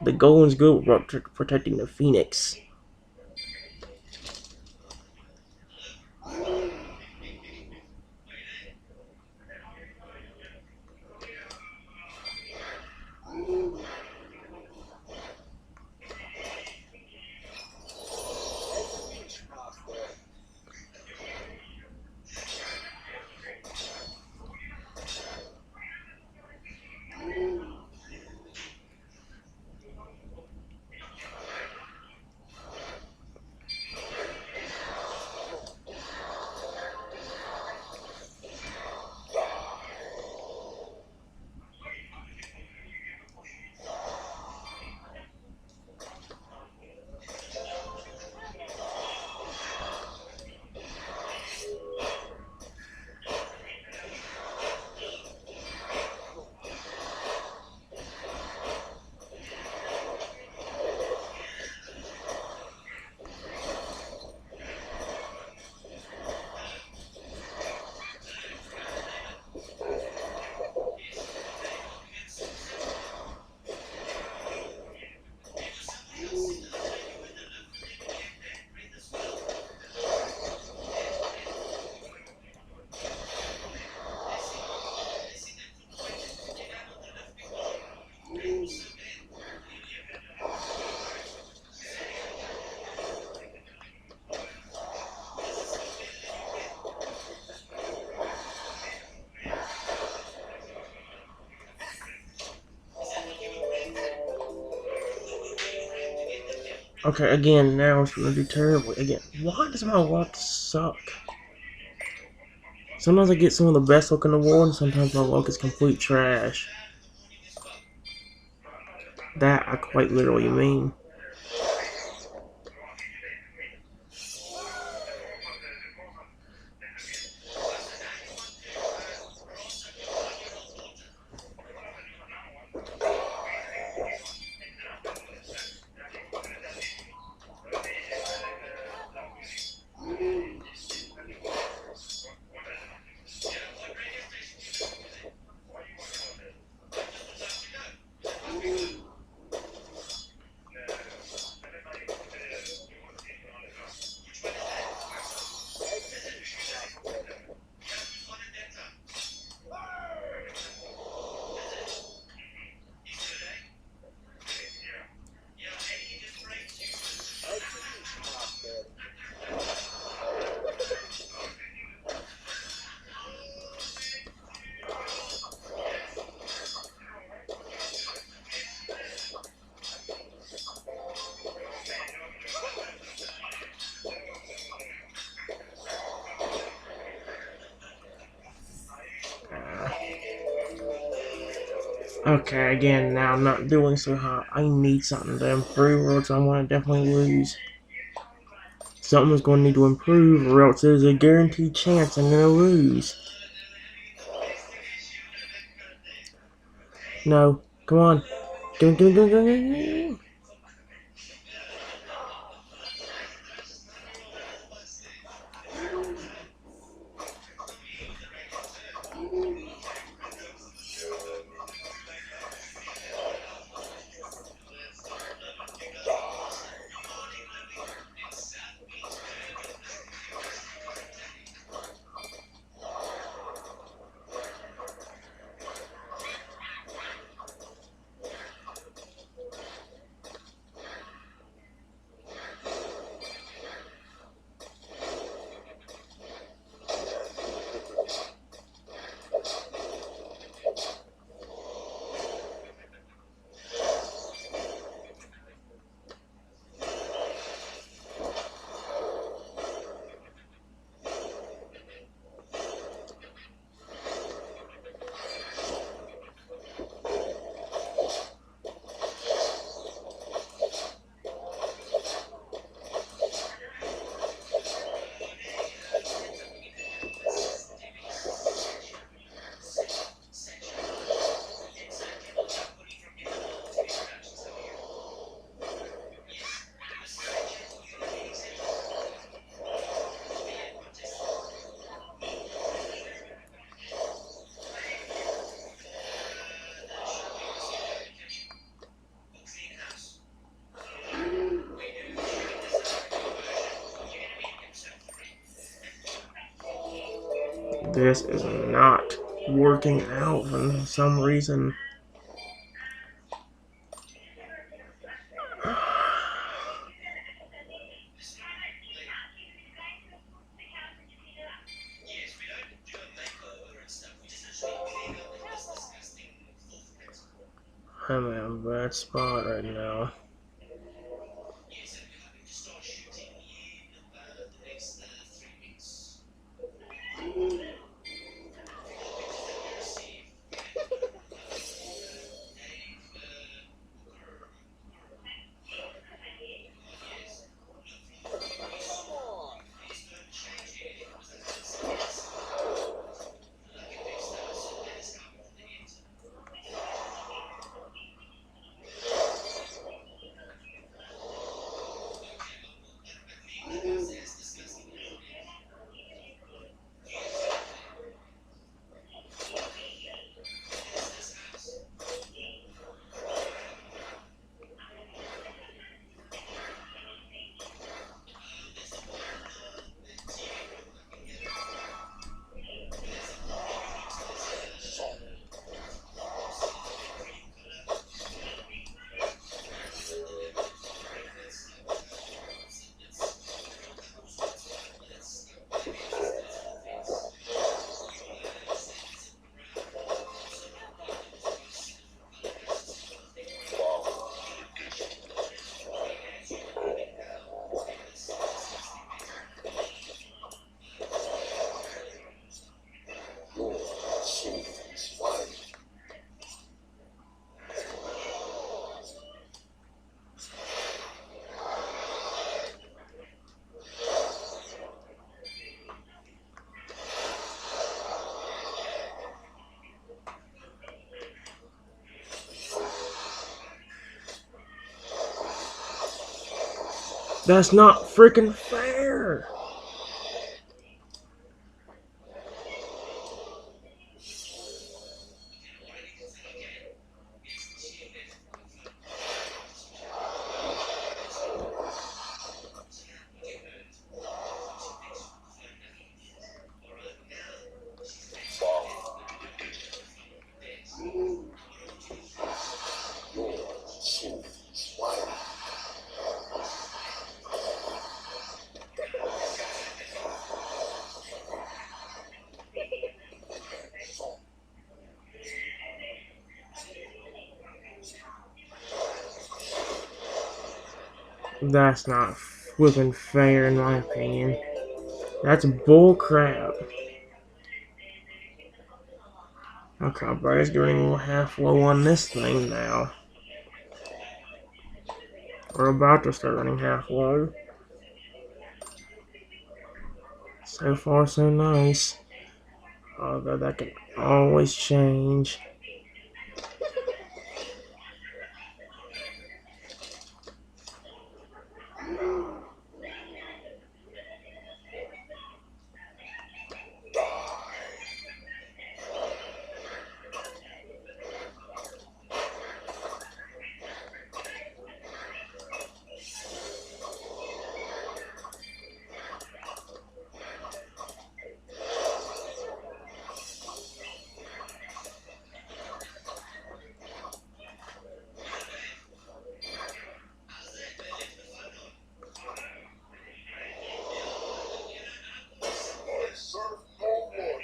The Golem's good with protecting the Phoenix. Okay, again, now it's gonna do terribly. Again, why does my luck suck? Sometimes I get some of the best luck in the world, and sometimes my luck is complete trash. That I quite literally mean. Okay, again, now I'm not doing so hot. I need something to improve, or else I'm gonna definitely lose. Something's going to need to improve, or else there's a guaranteed chance I'm gonna lose. No, come on, go. This is not working out for some reason. I'm in a bad spot right now. That's not freaking fair. That's not flipping fair in my opinion. That's bull crap. Okay, bro, it's getting half low on this thing now. We're about to start running half low. So far, so nice. Although that can always change. I serve no one.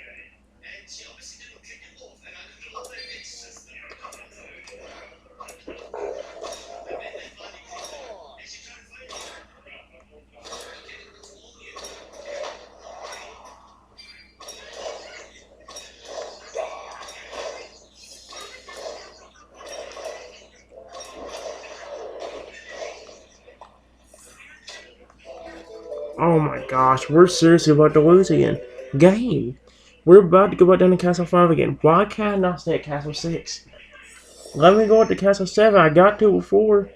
Oh my gosh, we're seriously about to lose again. Game! We're about to go back down to Castle 5 again. Why can't I not stay at Castle 6? Let me go up to Castle 7. I got to before.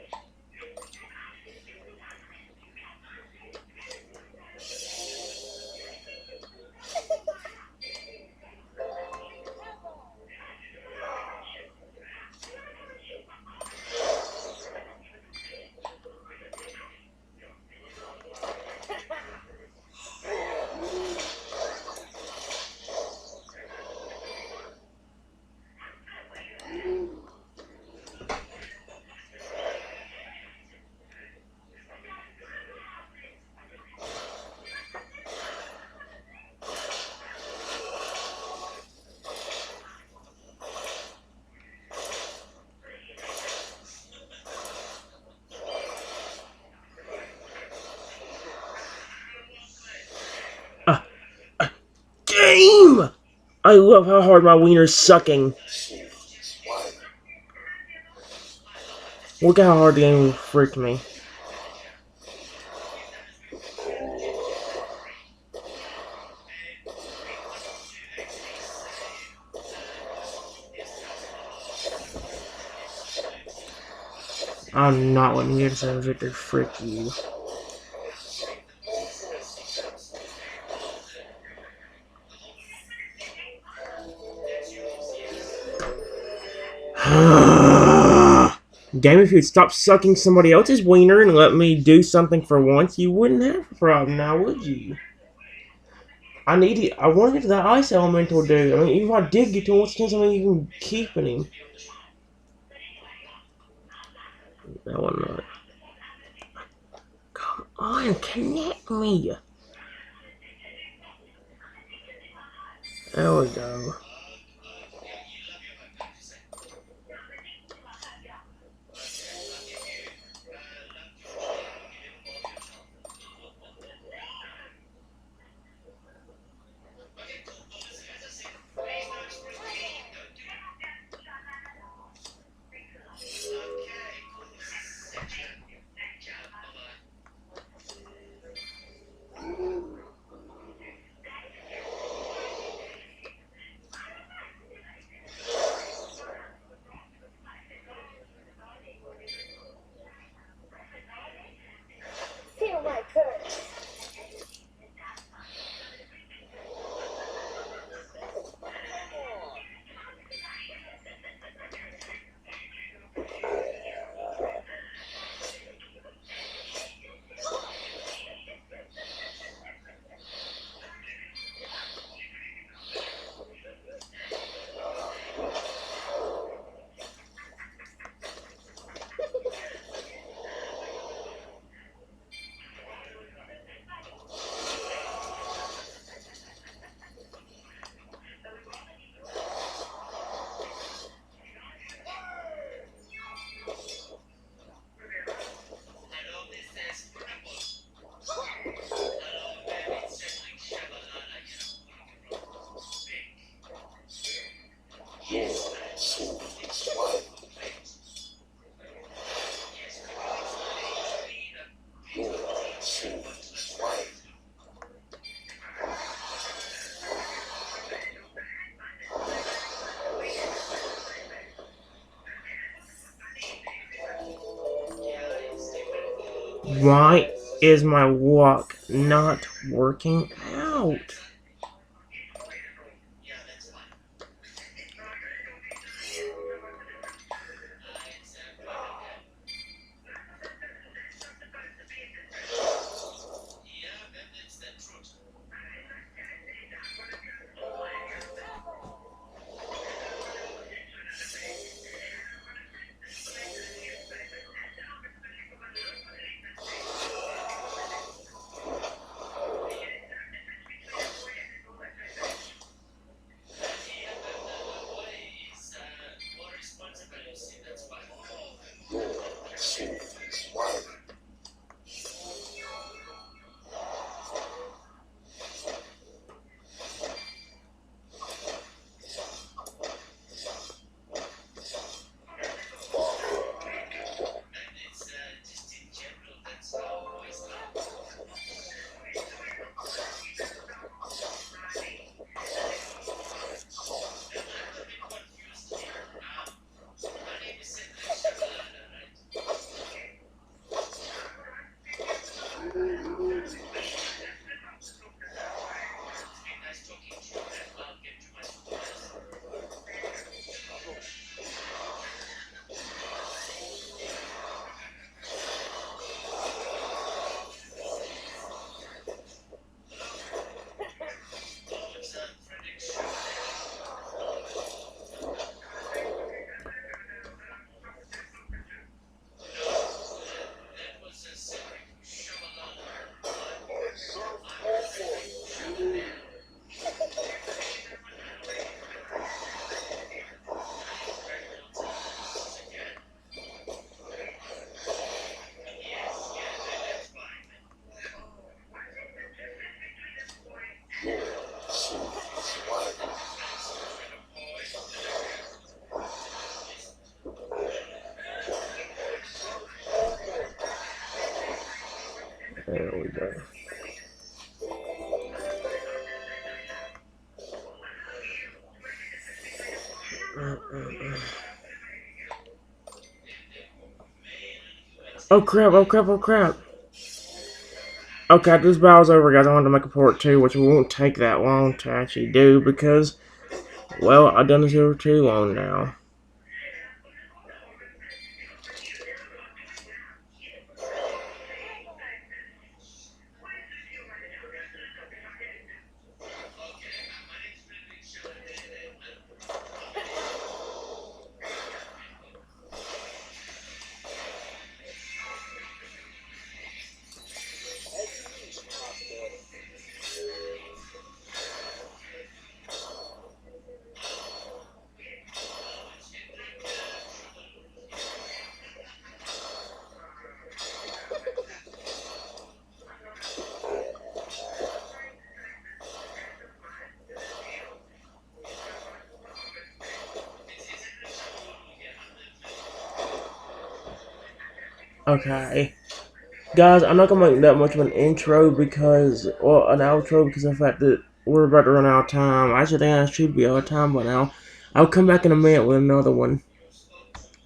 Game! I love how hard my wiener's sucking. Look how hard the game freaked me. I'm not letting you get to Victor. Frick you. Game, if you'd stop sucking somebody else's wiener and let me do something for once, you wouldn't have a problem now, would you? I need it. I want to get to that ice elemental dude. I mean, even if I did get to him, what's the chance of me even keeping him? That one not. Come on, connect me. There we go. Why is my walk not working out? There we go. Oh crap, oh crap, oh crap. Okay, this battle's over, guys. I wanted to make a part 2, which won't take that long to actually do because, well, I've done this over too long now. Okay. Guys, I'm not gonna make that much of an intro because, well, an outro because of the fact that we're about to run out of time. I actually think I should be out of time by now. I'll come back in a minute with another one.